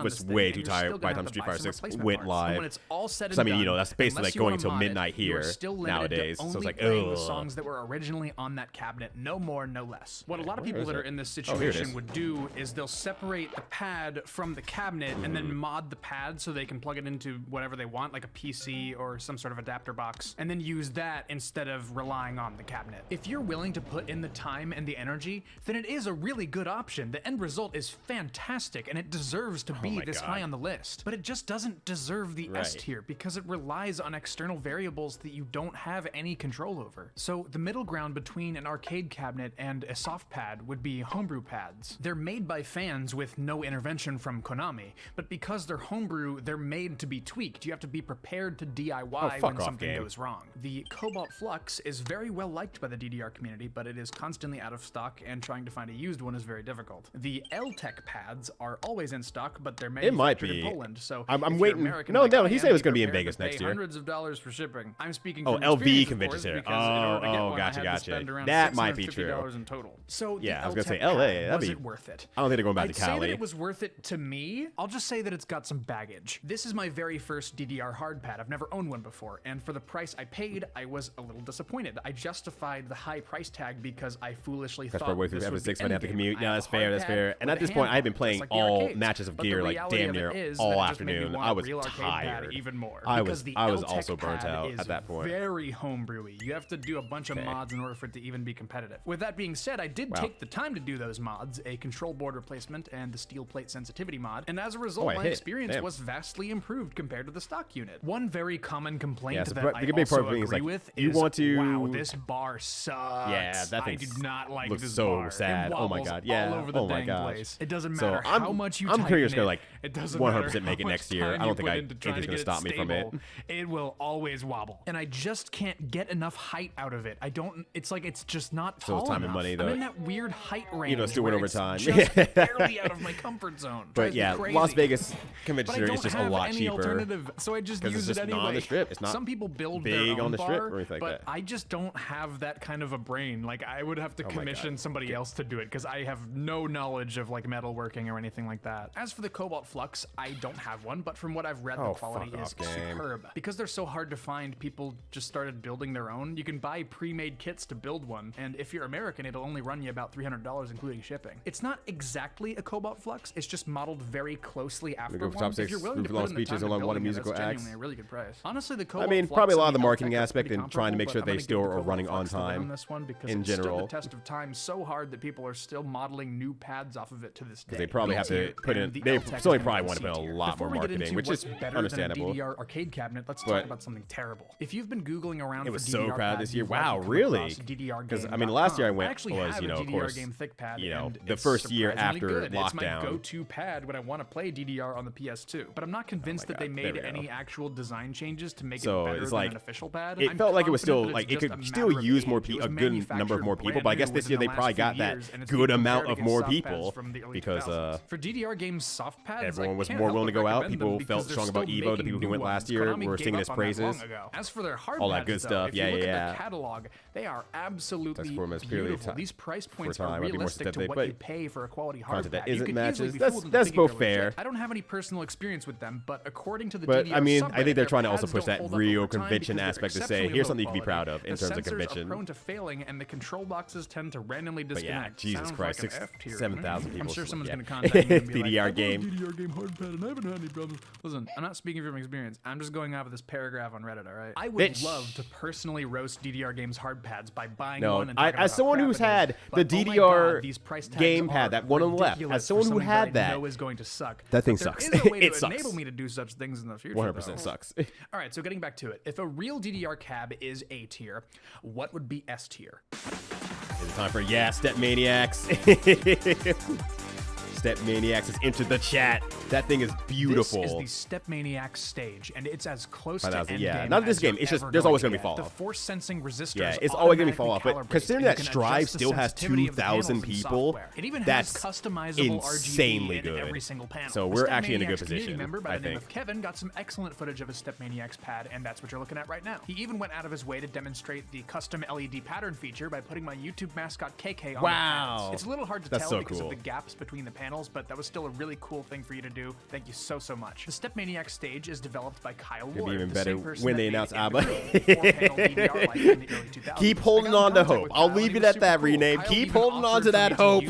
Speaker 1: was way too tired by the time Street Fighter 6 went live. So, I mean, you know, that's basically like going until midnight here nowadays. So it's like, ugh.
Speaker 12: Songs that were originally on that cabinet, no more, no less. What a lot of people that are in this situation would do is they'll separate the pad from the cabinet and then mod the pad so they can plug it into whatever they want, like a PC or some sort of adapter box, and then use that instead of relying on the cabinet. If you're willing to put in the time and the energy, then it is a really good option. The end result is fantastic and it deserves to be this high on the list. But it just doesn't deserve the S tier because it relies on external variables that you don't have any control over. So the middle ground between an arcade cabinet and a soft pad would be homebrew pads. They're made by fans with no intervention from Konami, but because they're homebrew, they're made to be tweaked. You have to be prepared to DIY when something goes wrong. The Cobalt Flux is very well liked by the DDR community, but it is constantly out of stock and trying to find a used one is very difficult. The L-Tech pads are always in stock, but they're manufactured in Poland, so
Speaker 1: I'm waiting. No, he said it was going to be in Vegas next year.
Speaker 12: Hundreds of dollars for shipping. I'm speaking
Speaker 1: from
Speaker 12: LV
Speaker 1: convention center. Gotcha. That might be true.
Speaker 12: In total. So
Speaker 1: yeah, I was going to say LA.
Speaker 12: Was it worth it?
Speaker 1: I don't think they're going back
Speaker 12: I'd
Speaker 1: to Cali.
Speaker 12: say that it was worth it to me. I'll just say that it's got some baggage. This is my very first DDR hard pad. I've never owned one before, and for the price I paid, I was a little disappointed. I justified the high price tag because I foolishly thought this would be
Speaker 1: F6 might have to commute. Yeah, that's fair. And at this point, I've been playing all matches of Gear like damn near all afternoon. I was tired.
Speaker 12: Even more.
Speaker 1: I was also burnt out at that point.
Speaker 12: Very homebrewy. You have to do a bunch of mods in order for it to even be competitive. With that being said, I did take the time to do those mods, a control board replacement and the steel plate sensitivity mod, and as a result, my experience was vastly improved compared to the stock unit. One very common complaint that I also agree with is, wow, this bar sucks.
Speaker 1: Yeah, that thing
Speaker 12: I do not like
Speaker 1: looks
Speaker 12: this
Speaker 1: so
Speaker 12: bar.
Speaker 1: sad. Oh my god, yeah.
Speaker 12: All over the dang place. It doesn't matter how much you
Speaker 1: I'm pretty sure
Speaker 12: tighten
Speaker 1: it's
Speaker 12: it doesn't
Speaker 1: 100% make it next year. I don't think
Speaker 12: it's
Speaker 1: going to stop me from it.
Speaker 12: It will always wobble, and I just can't get enough height out of it. I don't. It's like it's just not tall enough.
Speaker 1: Time and money, though.
Speaker 12: I'm in that weird height range.
Speaker 1: You know, still went over time.
Speaker 12: Just barely out of my comfort zone.
Speaker 1: But yeah, Las Vegas Convention Center is just a lot cheaper.
Speaker 12: Alternative, so I just use it anyway.
Speaker 1: Not on the strip. It's not.
Speaker 12: Some people build
Speaker 1: big
Speaker 12: their own
Speaker 1: on the strip
Speaker 12: bar,
Speaker 1: or anything
Speaker 12: but
Speaker 1: like that.
Speaker 12: I just don't have that kind of a brain. Like I would have to commission somebody else to do it because I have no knowledge of like metalworking or anything like that. As for the Cobalt Flux, I don't have one, but from what I've read, the quality is superb. Because they're so hard to find, people just started building their own. You can buy pre-made kits to build one, and if you're American, it'll only run you about $300, including shipping. It's not exactly a Cobalt Flux. It's just modeled very closely after one. If you're willing to put in the time to build it, that's genuinely a really good price. Honestly, the Cobalt Flux,
Speaker 1: probably a lot of the marketing aspect and trying to make sure they still are running on time.
Speaker 12: This one because
Speaker 1: in general,
Speaker 12: stood the test of time so hard that people are still modeling new pads off of it to this day.
Speaker 1: They probably have to put in. They Sony probably want to put a lot more marketing, which is understandable.
Speaker 12: DDR arcade cabinet. Let's talk about something terrible. If you've been googling around,
Speaker 1: it was so crowded this year. Wow, really? Because I mean, last year I went was of course, the first year after lockdown.
Speaker 12: It's my go-to pad when I want to play DDR on the PS2. But I'm not convinced that they made any actual design changes to make it better than an official pad.
Speaker 1: It felt like it was still like it could still use more people, a good number of more people. But I guess this year they probably got that good amount of more people because
Speaker 12: for DDR games soft pads,
Speaker 1: everyone was more willing to go out. People felt strong about Evo. The people who went last year were singing his praises.
Speaker 12: As for their hard
Speaker 1: all that good stuff,
Speaker 12: if you look at their catalog, they are absolutely beautiful. These price points are realistic to what you pay for a quality hard pad.
Speaker 1: That isn't matches. That's both fair.
Speaker 12: I don't have any personal experience with them, but according to the
Speaker 1: but
Speaker 12: DDR
Speaker 1: I mean, I think they're trying to also push that real convention aspect to say, here's something you can be proud of in terms of convention.
Speaker 12: Are prone to failing, and the control boxes tend to randomly disconnect.
Speaker 1: But yeah, Jesus Christ, 7,000 people.
Speaker 12: I'm sure someone's going to contact me and be
Speaker 1: DDR
Speaker 12: like,
Speaker 1: game.
Speaker 12: DDR game hard pad, and I haven't had any problems. Listen, I'm not speaking from experience. I'm just going off of this paragraph on Reddit, all right? I would love to personally roast DDR games hard pads by buying one and talking about
Speaker 1: as someone who's had the DDR game pad, that one on the left, as someone who had that,
Speaker 12: know is going to suck.
Speaker 1: That thing sucks.
Speaker 12: It sucks. Enable me to do such things in the future.
Speaker 1: 100% sucks.
Speaker 12: All right, so getting back to it, if a real DDR cab is A tier, what would be S tier?
Speaker 1: It's time for Step Maniacs. Step Maniacs has entered the chat. That thing is beautiful.
Speaker 12: This is the Step Maniacs stage, and it's as close to endgame.
Speaker 1: Not this game. It's just there's always gonna be fall off.
Speaker 12: The force sensing resistors.
Speaker 1: Yeah, it's always gonna be fall off. But considering that Strive still has 2,000 people,
Speaker 12: it even
Speaker 1: that's
Speaker 12: has customizable
Speaker 1: insanely
Speaker 12: RGB
Speaker 1: good.
Speaker 12: in every single panel.
Speaker 1: So we're actually in a good position.
Speaker 12: Member by
Speaker 1: I
Speaker 12: the name
Speaker 1: think.
Speaker 12: of Kevin got some excellent footage of his Step Maniacs pad, and that's what you're looking at right now. He even went out of his way to demonstrate the custom LED pattern feature by putting my YouTube mascot KK on the pads. It's a little hard to tell because of the gaps between the panels, but that was still a really cool thing for you to do. Thank you so much. The Step Maniacs stage is developed by Kyle Ward.
Speaker 1: It'd be even
Speaker 12: the
Speaker 1: better
Speaker 12: same person
Speaker 1: when
Speaker 12: that
Speaker 1: they
Speaker 12: made
Speaker 1: announce
Speaker 12: the
Speaker 1: ABBA.
Speaker 12: four-panel DDR light in the early 2000s.
Speaker 1: Keep holding on to hope. I'll leave it at that rename. Keep holding on to that hope.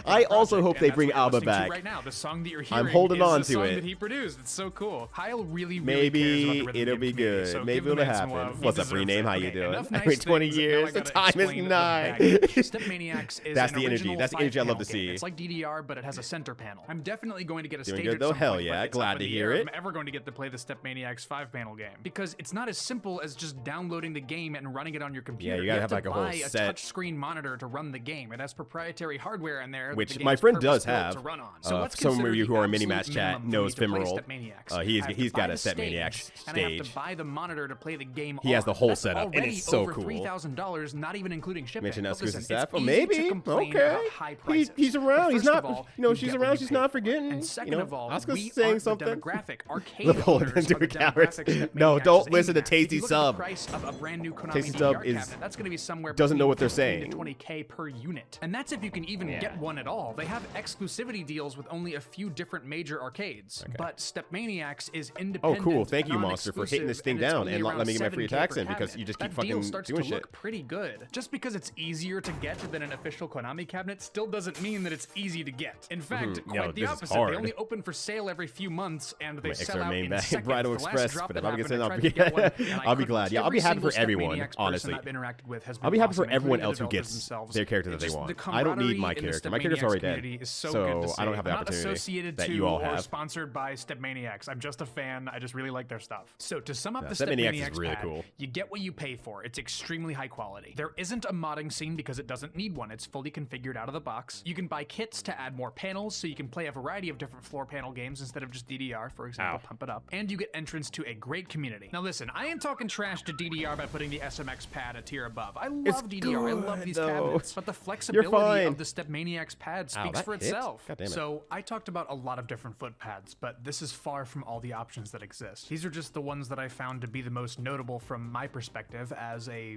Speaker 1: I also hope they bring ABBA back.
Speaker 12: Right now, the song that you're hearing
Speaker 1: I'm holding on
Speaker 12: is the
Speaker 1: to
Speaker 12: song
Speaker 1: it.
Speaker 12: that he produced. It's so cool. Kyle really
Speaker 1: Maybe
Speaker 12: cares about the
Speaker 1: it'll be good.
Speaker 12: So
Speaker 1: Maybe it'll happen. What's up, rename? How you doing? Every 20 years, the time is 9.
Speaker 12: Step Maniacs is
Speaker 1: That's
Speaker 12: an
Speaker 1: the energy. That's the energy I love to
Speaker 12: game.
Speaker 1: see.
Speaker 12: It's like DDR, but it has a center panel. I'm definitely going to get a
Speaker 1: Doing
Speaker 12: stage
Speaker 1: good
Speaker 12: at
Speaker 1: though?
Speaker 12: some
Speaker 1: Hell
Speaker 12: point,
Speaker 1: yeah.
Speaker 12: but it's
Speaker 1: Glad
Speaker 12: up
Speaker 1: to
Speaker 12: in the
Speaker 1: hear
Speaker 12: air
Speaker 1: it.
Speaker 12: if I'm ever going to get to play the Step Maniacs 5-panel game, because it's not as simple as just downloading the game and running it on your computer.
Speaker 1: Yeah, you gotta have
Speaker 12: to
Speaker 1: like a whole
Speaker 12: buy
Speaker 1: set.
Speaker 12: touchscreen monitor to run the game. It has proprietary hardware in there,
Speaker 1: Which
Speaker 12: that the
Speaker 1: my
Speaker 12: game's
Speaker 1: friend does
Speaker 12: purpose-built
Speaker 1: have.
Speaker 12: to run on. So let's
Speaker 1: some of
Speaker 12: consider
Speaker 1: you
Speaker 12: the
Speaker 1: who are in
Speaker 12: absolute
Speaker 1: Minimatch chat
Speaker 12: minimum
Speaker 1: knows
Speaker 12: for me to play
Speaker 1: Femoral.
Speaker 12: Step Maniacs.
Speaker 1: He's
Speaker 12: I have to
Speaker 1: got
Speaker 12: buy
Speaker 1: a
Speaker 12: the
Speaker 1: Step
Speaker 12: stage,
Speaker 1: Maniacs
Speaker 12: and I have
Speaker 1: stage.
Speaker 12: to buy the monitor to play the game.
Speaker 1: He has the whole
Speaker 12: That's
Speaker 1: setup, and
Speaker 12: already
Speaker 1: it's so
Speaker 12: over
Speaker 1: cool.
Speaker 12: $3,000, not even including shipping.
Speaker 1: Mention
Speaker 12: But
Speaker 1: exclusive
Speaker 12: listen, it's
Speaker 1: stuff. Oh,
Speaker 12: easy
Speaker 1: maybe.
Speaker 12: to complain
Speaker 1: Okay.
Speaker 12: about high prices.
Speaker 1: He's around.
Speaker 12: But
Speaker 1: He's
Speaker 12: first
Speaker 1: not.
Speaker 12: of all,
Speaker 1: She's
Speaker 12: get what
Speaker 1: around.
Speaker 12: you
Speaker 1: She's
Speaker 12: pay
Speaker 1: not
Speaker 12: for.
Speaker 1: forgetting.
Speaker 12: And second of all,
Speaker 1: Oscar's
Speaker 12: we
Speaker 1: saying
Speaker 12: aren't
Speaker 1: something.
Speaker 12: the demographic. Arcade
Speaker 1: Napoleon
Speaker 12: owners are the
Speaker 1: cowards.
Speaker 12: demographic that
Speaker 1: No,
Speaker 12: Maniacs
Speaker 1: don't
Speaker 12: is
Speaker 1: listen to
Speaker 12: aimed at. If
Speaker 1: Tasty
Speaker 12: you look at the
Speaker 1: Sub.
Speaker 12: price of a brand new Konami
Speaker 1: Tasty
Speaker 12: DDR
Speaker 1: Sub
Speaker 12: cabinet, that's going to be somewhere
Speaker 1: doesn't know
Speaker 12: between
Speaker 1: what they're
Speaker 12: 15
Speaker 1: saying.
Speaker 12: to 20K per unit. And that's if you can even get one at all. They have exclusivity deals with only a few different major arcades. But Step Maniacs is independent.
Speaker 1: Oh, cool. Thank you, Monster, for hitting this thing
Speaker 12: and it's
Speaker 1: down
Speaker 12: only
Speaker 1: and
Speaker 12: around
Speaker 1: let me get my free
Speaker 12: 7K
Speaker 1: attacks
Speaker 12: per
Speaker 1: in because
Speaker 12: cabinet.
Speaker 1: you just
Speaker 12: That
Speaker 1: keep fucking
Speaker 12: deal starts
Speaker 1: doing
Speaker 12: to
Speaker 1: shit.
Speaker 12: look pretty good. Just because it's easier to get than an official Konami cabinet still doesn't mean that it's easy to get. In fact, quite the
Speaker 1: this is
Speaker 12: opposite.
Speaker 1: hard.
Speaker 12: They only open for sale every few months, and they
Speaker 1: My
Speaker 12: sell
Speaker 1: extra
Speaker 12: out
Speaker 1: main
Speaker 12: in
Speaker 1: bag,
Speaker 12: seconds.
Speaker 1: Bridal
Speaker 12: The last
Speaker 1: Express,
Speaker 12: drop
Speaker 1: but
Speaker 12: that
Speaker 1: if I get
Speaker 12: happened,
Speaker 1: sent,
Speaker 12: I
Speaker 1: I'll
Speaker 12: tried
Speaker 1: be,
Speaker 12: to get one, and I
Speaker 1: I'll be
Speaker 12: couldn't.
Speaker 1: glad. Yeah, I'll be
Speaker 12: Every
Speaker 1: happy for
Speaker 12: single Step
Speaker 1: everyone,
Speaker 12: Maniacs person
Speaker 1: honestly.
Speaker 12: I've interacted with has
Speaker 1: I'll
Speaker 12: been
Speaker 1: be happy for
Speaker 12: awesome,
Speaker 1: everyone
Speaker 12: including
Speaker 1: else who
Speaker 12: the
Speaker 1: gets
Speaker 12: developers
Speaker 1: their character that they want. I don't need my character. My character's already dead. So I don't have the opportunity that you all
Speaker 12: Or
Speaker 1: have.
Speaker 12: sponsored by Step Maniacs. I'm just a fan. I just really like their stuff. So to sum up the
Speaker 1: Step
Speaker 12: Step
Speaker 1: Maniacs is
Speaker 12: Maniacs
Speaker 1: really
Speaker 12: pad,
Speaker 1: cool.
Speaker 12: you get what you pay for. It's extremely high quality. There isn't a modding scene because it doesn't need one. It's fully configured out of the box. You can buy kits to add more panels, so you can play a variety of different floor panel games instead of just DDR, for example, Pump It Up. And you get entrance to a great community. Now listen, I ain't talking trash to DDR by putting the SMX pad a tier above. I love DDR. I love these cabinets. But the flexibility of the Step Maniacs pad speaks for itself. So I talked about a lot of different foot pads, but this is far from all the options that exist. These are just the ones that I found to be the most notable from my perspective as a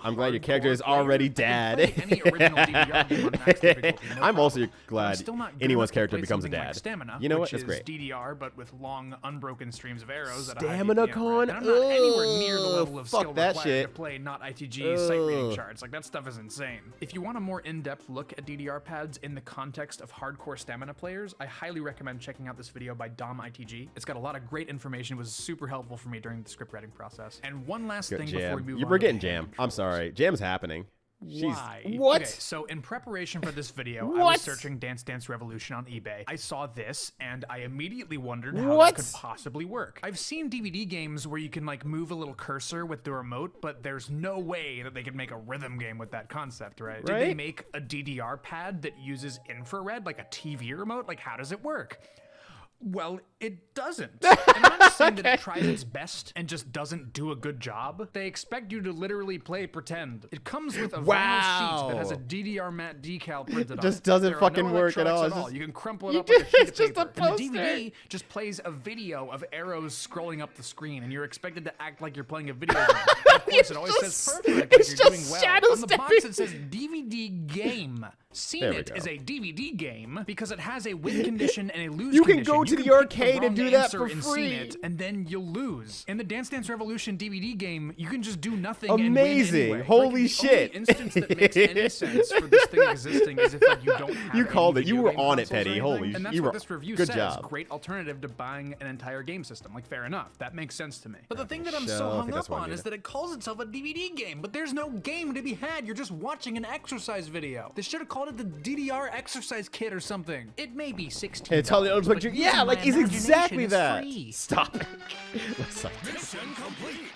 Speaker 1: I'm glad your character is already dead.
Speaker 12: Any original DDR game on max difficulty, no
Speaker 1: I'm also
Speaker 12: problem.
Speaker 1: glad
Speaker 12: Still not good
Speaker 1: anyone's
Speaker 12: enough to
Speaker 1: character
Speaker 12: play
Speaker 1: becomes a
Speaker 12: something like
Speaker 1: dad.
Speaker 12: Stamina,
Speaker 1: You know what?
Speaker 12: which
Speaker 1: That's
Speaker 12: is
Speaker 1: great.
Speaker 12: DDR, but with long, unbroken streams of arrows at a
Speaker 1: Stamina
Speaker 12: high
Speaker 1: con?
Speaker 12: BPM. And I'm not anywhere near the level of
Speaker 1: fuck
Speaker 12: skill
Speaker 1: that
Speaker 12: required
Speaker 1: shit.
Speaker 12: to play not ITG sight reading charts. Like, that stuff is insane. If you want a more in-depth look at DDR pads in the context of hardcore stamina players, I highly recommend checking out this video by Dom ITG. It's got a lot of great information. It was super helpful for me during the script writing process. And one last thing before we move on.
Speaker 1: You're forgetting Jam. I'm sorry. Jam's happening.
Speaker 12: Why?
Speaker 1: What?
Speaker 12: Okay, so in preparation for this video, I was searching Dance Dance Revolution on eBay. I saw this, and I immediately wondered how that could possibly work. I've seen DVD games where you can like move a little cursor with the remote, but there's no way that they could make a rhythm game with that concept, right? Did they make a DDR pad that uses infrared, like a TV remote? Like, how does it work? Well, it doesn't. And I'm not saying that it tries its best and just doesn't do a good job. They expect you to literally play pretend. It comes with a vinyl sheet that has a DDR matte decal printed on it.
Speaker 1: Just doesn't fucking work at all.
Speaker 12: You can crumple it up like a sheet of paper. And the DVD just plays a video of arrows scrolling up the screen, and you're expected to act like you're playing a video game. Of course, it always says perfect, like you're doing well. On the box, it says DVD game. Scene It is a DVD game because it has a win condition and a lose condition.
Speaker 1: You can go to the arcade and do that for free.
Speaker 12: and then you'll lose. In the Dance Dance Revolution DVD game, you can just do nothing.
Speaker 1: Amazing!
Speaker 12: And win anyway.
Speaker 1: Holy
Speaker 12: like,
Speaker 1: shit!
Speaker 12: The only instance that makes any sense for this thing existing is if like you don't have.
Speaker 1: You called it. You were on it,
Speaker 12: consoles
Speaker 1: Petty. Holy,
Speaker 12: and that's
Speaker 1: you
Speaker 12: what
Speaker 1: were.
Speaker 12: This review
Speaker 1: Good
Speaker 12: says.
Speaker 1: job.
Speaker 12: Great alternative to buying an entire game system. Like, fair enough. That makes sense to me. But the thing that I'm so hung up on is that it calls itself a DVD game, but there's no game to be had. You're just watching an exercise video. They should have called it the DDR exercise kit or something. It may be $16.
Speaker 1: It's totally looks like yeah, like it's exactly that.
Speaker 12: Free.
Speaker 1: Stop it.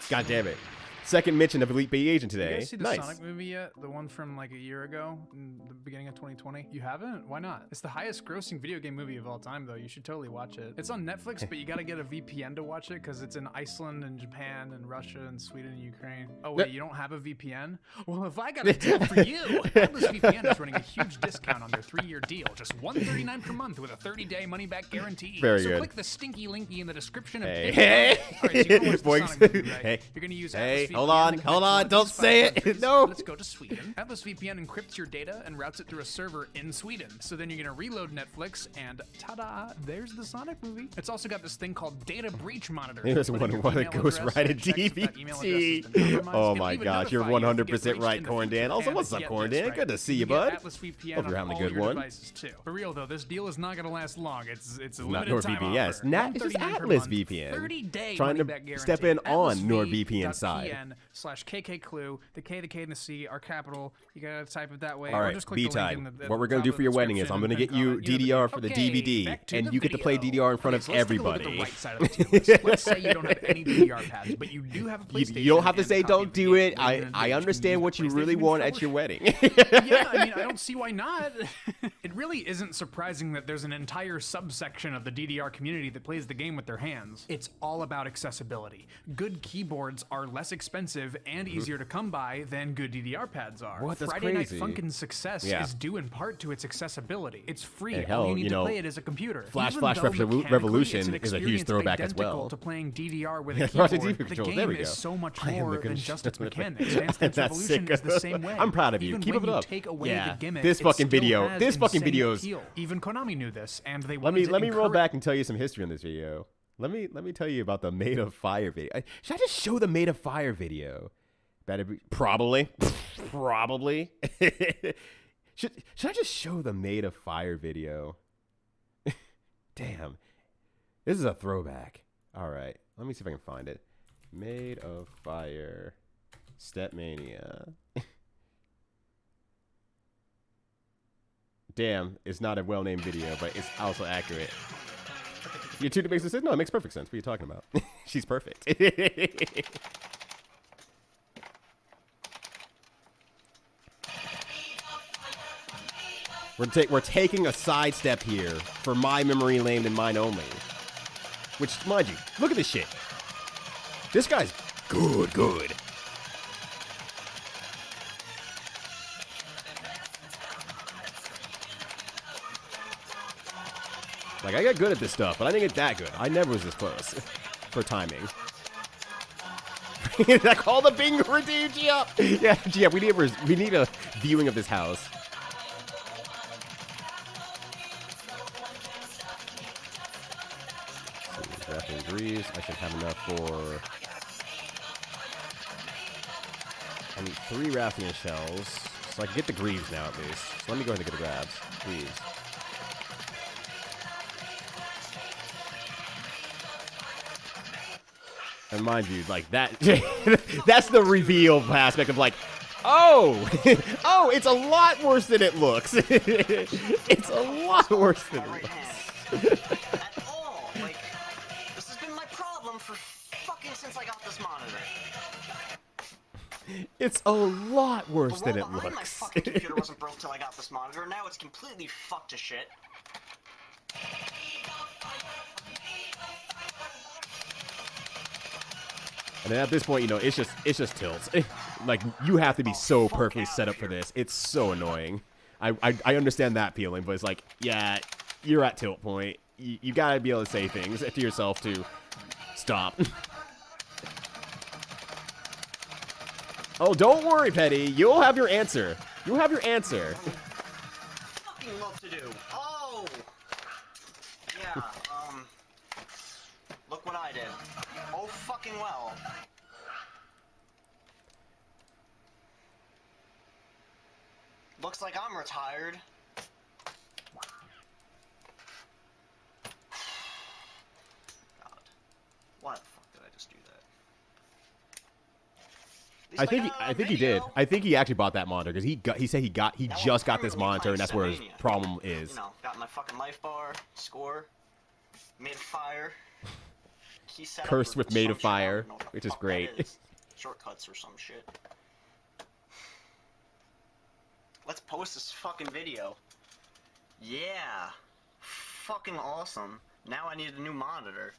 Speaker 1: God damn it. Second mention of Elite Bee Agent today.
Speaker 12: You guys see the
Speaker 1: nice.
Speaker 12: Sonic movie yet? The one from like a year ago, in the beginning of 2020? You haven't? Why not? It's the highest grossing video game movie of all time, though. You should totally watch it. It's on Netflix, but you gotta get a VPN to watch it because it's in Iceland and Japan and Russia and Sweden and Ukraine. Oh wait, you don't have a VPN? Well, if I got a deal for you, Atlas VPN is running a huge discount on their 3-year deal, just $139 per month with a 30-day money-back guarantee.
Speaker 1: Very
Speaker 12: so
Speaker 1: good.
Speaker 12: click the stinky linky in the description of
Speaker 1: Hey,
Speaker 12: all right, so you're gonna watch the
Speaker 1: boys.
Speaker 12: Sonic movie, right?
Speaker 1: Hey,
Speaker 12: you're gonna use
Speaker 1: hey,
Speaker 12: Atlas
Speaker 1: hold
Speaker 12: VPN
Speaker 1: on,
Speaker 12: to
Speaker 1: hold
Speaker 12: connect
Speaker 1: on,
Speaker 12: to
Speaker 1: don't say it.
Speaker 12: countries.
Speaker 1: No.
Speaker 12: Let's go to Sweden. Atlas VPN encrypts your data and routes it through a server in Sweden. So then you're gonna reload Netflix and ta-da, there's the Sonic movie. It's also got this thing called data breach monitor.
Speaker 1: There's one that goes right at DVT. Oh my gosh, you're 100% right, Corndan. Also, what's up, Corndan? Good to see you, bud.
Speaker 12: Atlas VPN
Speaker 1: Hope you're having a good one.
Speaker 12: Too. For real though, this deal is not gonna last long. It's a
Speaker 1: Not
Speaker 12: limited time
Speaker 1: NordVPN,
Speaker 12: offer.
Speaker 1: yes. It's just Atlas VPN.
Speaker 12: 30-day
Speaker 1: Trying to
Speaker 12: money-back
Speaker 1: step
Speaker 12: guarantee.
Speaker 1: in on NordVPN side.
Speaker 12: atlasvpn.pn/KKClue. The K, the K, and the C are capital. You gotta type it that way.
Speaker 1: All
Speaker 12: or
Speaker 1: right,
Speaker 12: just click the link
Speaker 1: B-Tide.
Speaker 12: in the
Speaker 1: What we're going to do for your wedding is I'm going to get you DDR for the DVD, and you get to play DDR in front of everybody.
Speaker 12: Let's say you don't have any DDR pads, but you do have a PlayStation.
Speaker 1: You don't have to say
Speaker 12: and a
Speaker 1: don't
Speaker 12: copy
Speaker 1: do
Speaker 12: of
Speaker 1: it.
Speaker 12: the game.
Speaker 1: I understand what you really want at your wedding.
Speaker 12: Yeah, I mean, I don't see why not. It really isn't surprising that there's an entire subsection of the DDR community that plays the game with their hands. It's all about accessibility. Good keyboards are less expensive and easier to come by than good DDR pads are.
Speaker 1: What? That's
Speaker 12: Friday
Speaker 1: crazy.
Speaker 12: Night Funkin's success
Speaker 1: Yeah.
Speaker 12: is due in part to its accessibility. It's free.
Speaker 1: And
Speaker 12: All
Speaker 1: hell,
Speaker 12: you need
Speaker 1: you
Speaker 12: to
Speaker 1: know,
Speaker 12: play it as a computer.
Speaker 1: Flash
Speaker 12: Even
Speaker 1: Flash
Speaker 12: though
Speaker 1: Revolution
Speaker 12: mechanically it's an
Speaker 1: is a huge
Speaker 12: experience
Speaker 1: throwback as
Speaker 12: identical
Speaker 1: well.
Speaker 12: to playing DDR with a
Speaker 1: Yeah,
Speaker 12: keyboard.
Speaker 1: TV
Speaker 12: The
Speaker 1: controls,
Speaker 12: game
Speaker 1: there we
Speaker 12: is
Speaker 1: go.
Speaker 12: so much
Speaker 1: I am
Speaker 12: more
Speaker 1: the
Speaker 12: than
Speaker 1: good
Speaker 12: just its
Speaker 1: shit.
Speaker 12: mechanics. Dance Dance
Speaker 1: That's
Speaker 12: Revolution
Speaker 1: sick.
Speaker 12: is the same way.
Speaker 1: I'm proud of you.
Speaker 12: Even
Speaker 1: Keep
Speaker 12: when
Speaker 1: it up.
Speaker 12: You take away
Speaker 1: Yeah.
Speaker 12: the gimmick,
Speaker 1: This
Speaker 12: it
Speaker 1: fucking
Speaker 12: still
Speaker 1: video-
Speaker 12: has
Speaker 1: this fucking
Speaker 12: insane
Speaker 1: video's-
Speaker 12: appeal. Even Konami knew this, and they
Speaker 1: Let
Speaker 12: wanted
Speaker 1: me
Speaker 12: to
Speaker 1: roll
Speaker 12: encourage-
Speaker 1: back and tell you some history on this video. Let me tell you about the Made of Fire video. Should I just show the Made of Fire video? Better be, probably. Probably. should I just show the Made of Fire video? Damn. This is a throwback. All right. Let me see if I can find it. Made of Fire. Stepmania. Damn, it's not a well-named video, but it's also accurate. Your tutor makes sense? No, it makes perfect sense. What are you talking about? She's perfect. We're taking a sidestep here for my memory lane and mine only. Which, mind you, look at this shit. This guy's good. Like, I got good at this stuff, but I didn't get that good. I never was this close for timing. I call the Bing redeem G up. Yeah, G up. We need a viewing of this house. Wrapping greaves. I should have enough for. I need 3 Rathian shells, so I can get the greaves now at least. So let me go ahead and get the grabs. Greaves. And mind you, like that, that's the reveal aspect of like, oh, oh, it's a lot worse than it looks. It's a lot worse than it looks.
Speaker 14: At all. Like, this has been my problem for fucking since I got this monitor.
Speaker 1: It's a lot worse than it
Speaker 14: My
Speaker 1: looks.
Speaker 14: fucking computer wasn't broke till I got this monitor. Now it's completely fucked to shit.
Speaker 1: And then at this point, you know, it's just tilts. Like, you have to be so perfectly set up for this. It's so annoying. I understand that feeling, but it's like, yeah, you're at tilt point. You gotta be able to say things to yourself to stop. Oh, don't worry, Petty. You'll have your answer. You'll have your answer.
Speaker 14: Fucking love to do. Oh! Yeah, look what I I did. Oh fucking well. Looks like I'm retired. God. Why the fuck did I just do that?
Speaker 1: I think he did. I think he actually bought that monitor because he said he just got this monitor and that's where his problem is.
Speaker 14: You know, got my fucking life bar, score, made of fire.
Speaker 1: Cursed with made of fire, which is great.
Speaker 14: Shortcuts or some shit. Let's post this fucking video. Yeah. Fucking awesome. Now I need a new monitor.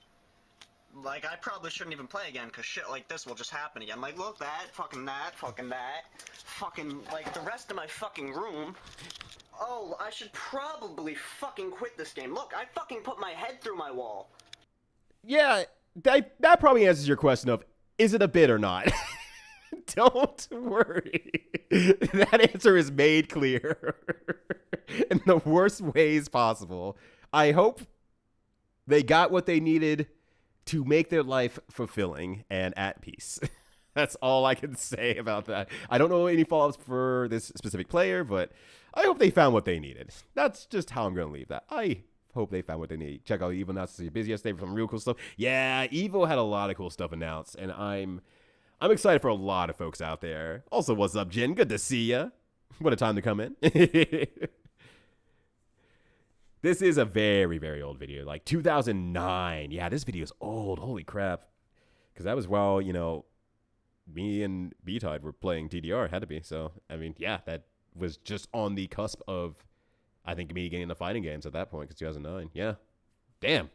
Speaker 14: Like, I probably shouldn't even play again, because shit like this will just happen again. Like, look, that, fucking that, fucking that. Fucking, like, the rest of my fucking room. Oh, I should probably fucking quit this game. Look, I fucking put my head through my wall.
Speaker 1: Yeah, that probably answers your question of, is it a bit or not? Don't worry. That answer is made clear in the worst ways possible. I hope they got what they needed to make their life fulfilling and at peace. That's all I can say about that. I don't know any follow-ups for this specific player, but I hope they found what they needed. That's just how I'm going to leave that. I hope they found what they need. Check out Evo announced busy yesterday for some real cool stuff. Yeah, Evo had a lot of cool stuff announced, and I'm excited for a lot of folks out there. Also, what's up, Jen? Good to see ya. What a time to come in. This is a very, very old video, like 2009. Yeah, this video is old. Holy crap. Because that was while, you know, me and B-Tide were playing DDR. It had to be. So, I mean, yeah, that was just on the cusp of, I think, me getting into fighting games at that point, because 2009. Yeah. Damn.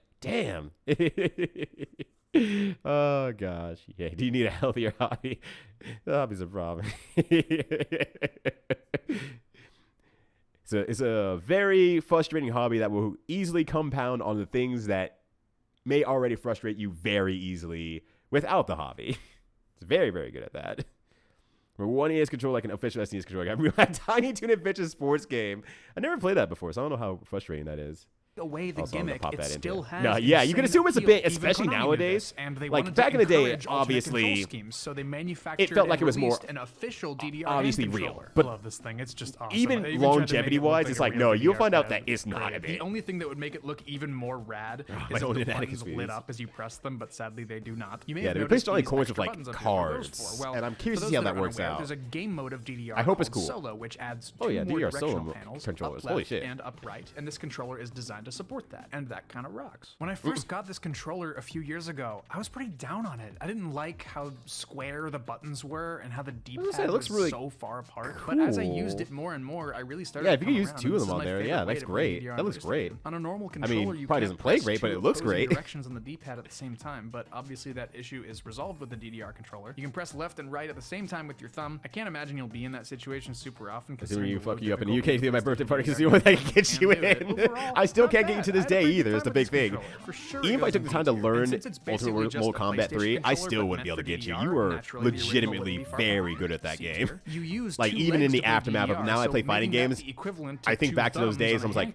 Speaker 1: Oh, gosh. Yeah, do you need a healthier hobby? The hobby's a problem. So it's a very frustrating hobby that will easily compound on the things that may already frustrate you very easily without the hobby. It's very, very good at that. Where one ES controller like an official SNES controller. I had Tiny Toon Adventure sports game. I never played that before, so I don't know how frustrating that is.
Speaker 12: Away the gimmick, it still has.
Speaker 1: No, yeah, you can assume it's a bit, especially nowadays.
Speaker 12: And they
Speaker 1: like back in the day, obviously,
Speaker 12: schemes, so they manufactured
Speaker 1: it felt like it was more
Speaker 12: an official DDR
Speaker 1: obviously real.
Speaker 12: But I love this thing; it's just awesome.
Speaker 1: Even longevity-wise, it's like no, you'll find out that it's not a bit.
Speaker 12: The only thing that would make it look even more rad is if the buttons lit up as you press them, but sadly they do not. You may have
Speaker 1: replaced all the coins with like cards, and I'm curious to see how that works out.
Speaker 12: There's a game mode of DDR.
Speaker 1: I hope it's cool.
Speaker 12: Solo, which adds
Speaker 1: DDR
Speaker 12: directional panels,
Speaker 1: controllers.
Speaker 12: up
Speaker 1: Holy
Speaker 12: left
Speaker 1: shit!
Speaker 12: And upright, and this controller is designed to support that. And that kind of rocks. When I first got this controller a few years ago, I was pretty down on it. I didn't like how square the buttons were and how the D-pad was really so far apart.
Speaker 1: Cool.
Speaker 12: But as I used it more and more, I really started
Speaker 1: to if you
Speaker 12: come
Speaker 1: can use
Speaker 12: around,
Speaker 1: two of them on there, yeah, that's great. That looks great.
Speaker 12: On a normal controller,
Speaker 1: I mean,
Speaker 12: you
Speaker 1: probably
Speaker 12: can't
Speaker 1: doesn't play
Speaker 12: press
Speaker 1: great, but
Speaker 12: two
Speaker 1: it looks
Speaker 12: opposing
Speaker 1: great.
Speaker 12: directions on the D-pad at the same time, but obviously that issue is resolved with the DDR controller. You can press left and right at the same time with your thumb. I can't imagine you'll be in that situation super often.
Speaker 1: Assuming you fuck you up in the UK to my birthday party because the only thing that can get you in. I still can't get you to this day either. It's the big thing. Even if I took the time to learn Ultimate Mortal Kombat 3, I still wouldn't be able to get you. You were legitimately very good at that game. Like even in the aftermath of now I play fighting games, I think back to those days. I was like,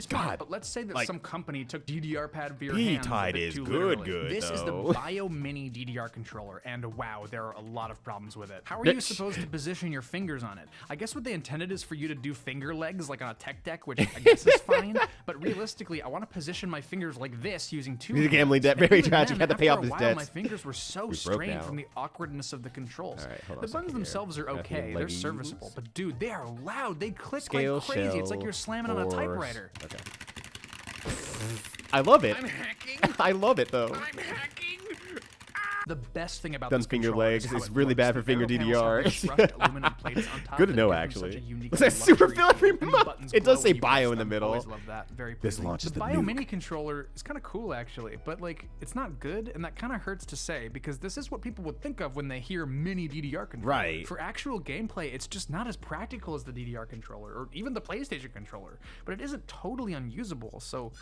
Speaker 1: God,
Speaker 12: but let's say that some company took DDR pad for your
Speaker 1: hands. B-Tide is good.
Speaker 12: This is the Bio Mini DDR controller, and wow, there are a lot of problems with it. How are you supposed to position your fingers on it? I guess what they intended is for you to do finger legs like on a tech deck, which I guess is fine. But realistically, I want to position my fingers like this using two.
Speaker 1: He's a gambling debt. Very tragic. Had to pay off his debts.
Speaker 12: My fingers were so strained from the awkwardness of the controls. The buttons themselves are okay. They're serviceable. But dude, they are loud. They click like crazy. It's like you're slamming on a typewriter.
Speaker 1: Okay. I love it.
Speaker 12: I'm hacking.
Speaker 1: I love it though.
Speaker 12: I'm hacking. The best thing about
Speaker 1: Done
Speaker 12: this
Speaker 1: finger
Speaker 12: controller
Speaker 1: legs.
Speaker 12: is how
Speaker 1: It's
Speaker 12: it
Speaker 1: really
Speaker 12: works.
Speaker 1: bad for
Speaker 12: The
Speaker 1: finger
Speaker 12: arrow panels have these
Speaker 1: DDR.
Speaker 12: brushed aluminum plates on top
Speaker 1: Good to
Speaker 12: that
Speaker 1: know,
Speaker 12: give them
Speaker 1: actually.
Speaker 12: such a unique
Speaker 1: Looks like super filigree. It does say bio in the middle.
Speaker 12: Always love that. Very
Speaker 1: This
Speaker 12: pleasing.
Speaker 1: launches
Speaker 12: the
Speaker 1: the
Speaker 12: Bio
Speaker 1: nuke.
Speaker 12: Mini controller is kind of cool actually, but like it's not good, and that kind of hurts to say because this is what people would think of when they hear mini DDR controller.
Speaker 1: Right.
Speaker 12: For actual gameplay, it's just not as practical as the DDR controller or even the PlayStation controller, but it isn't totally unusable. So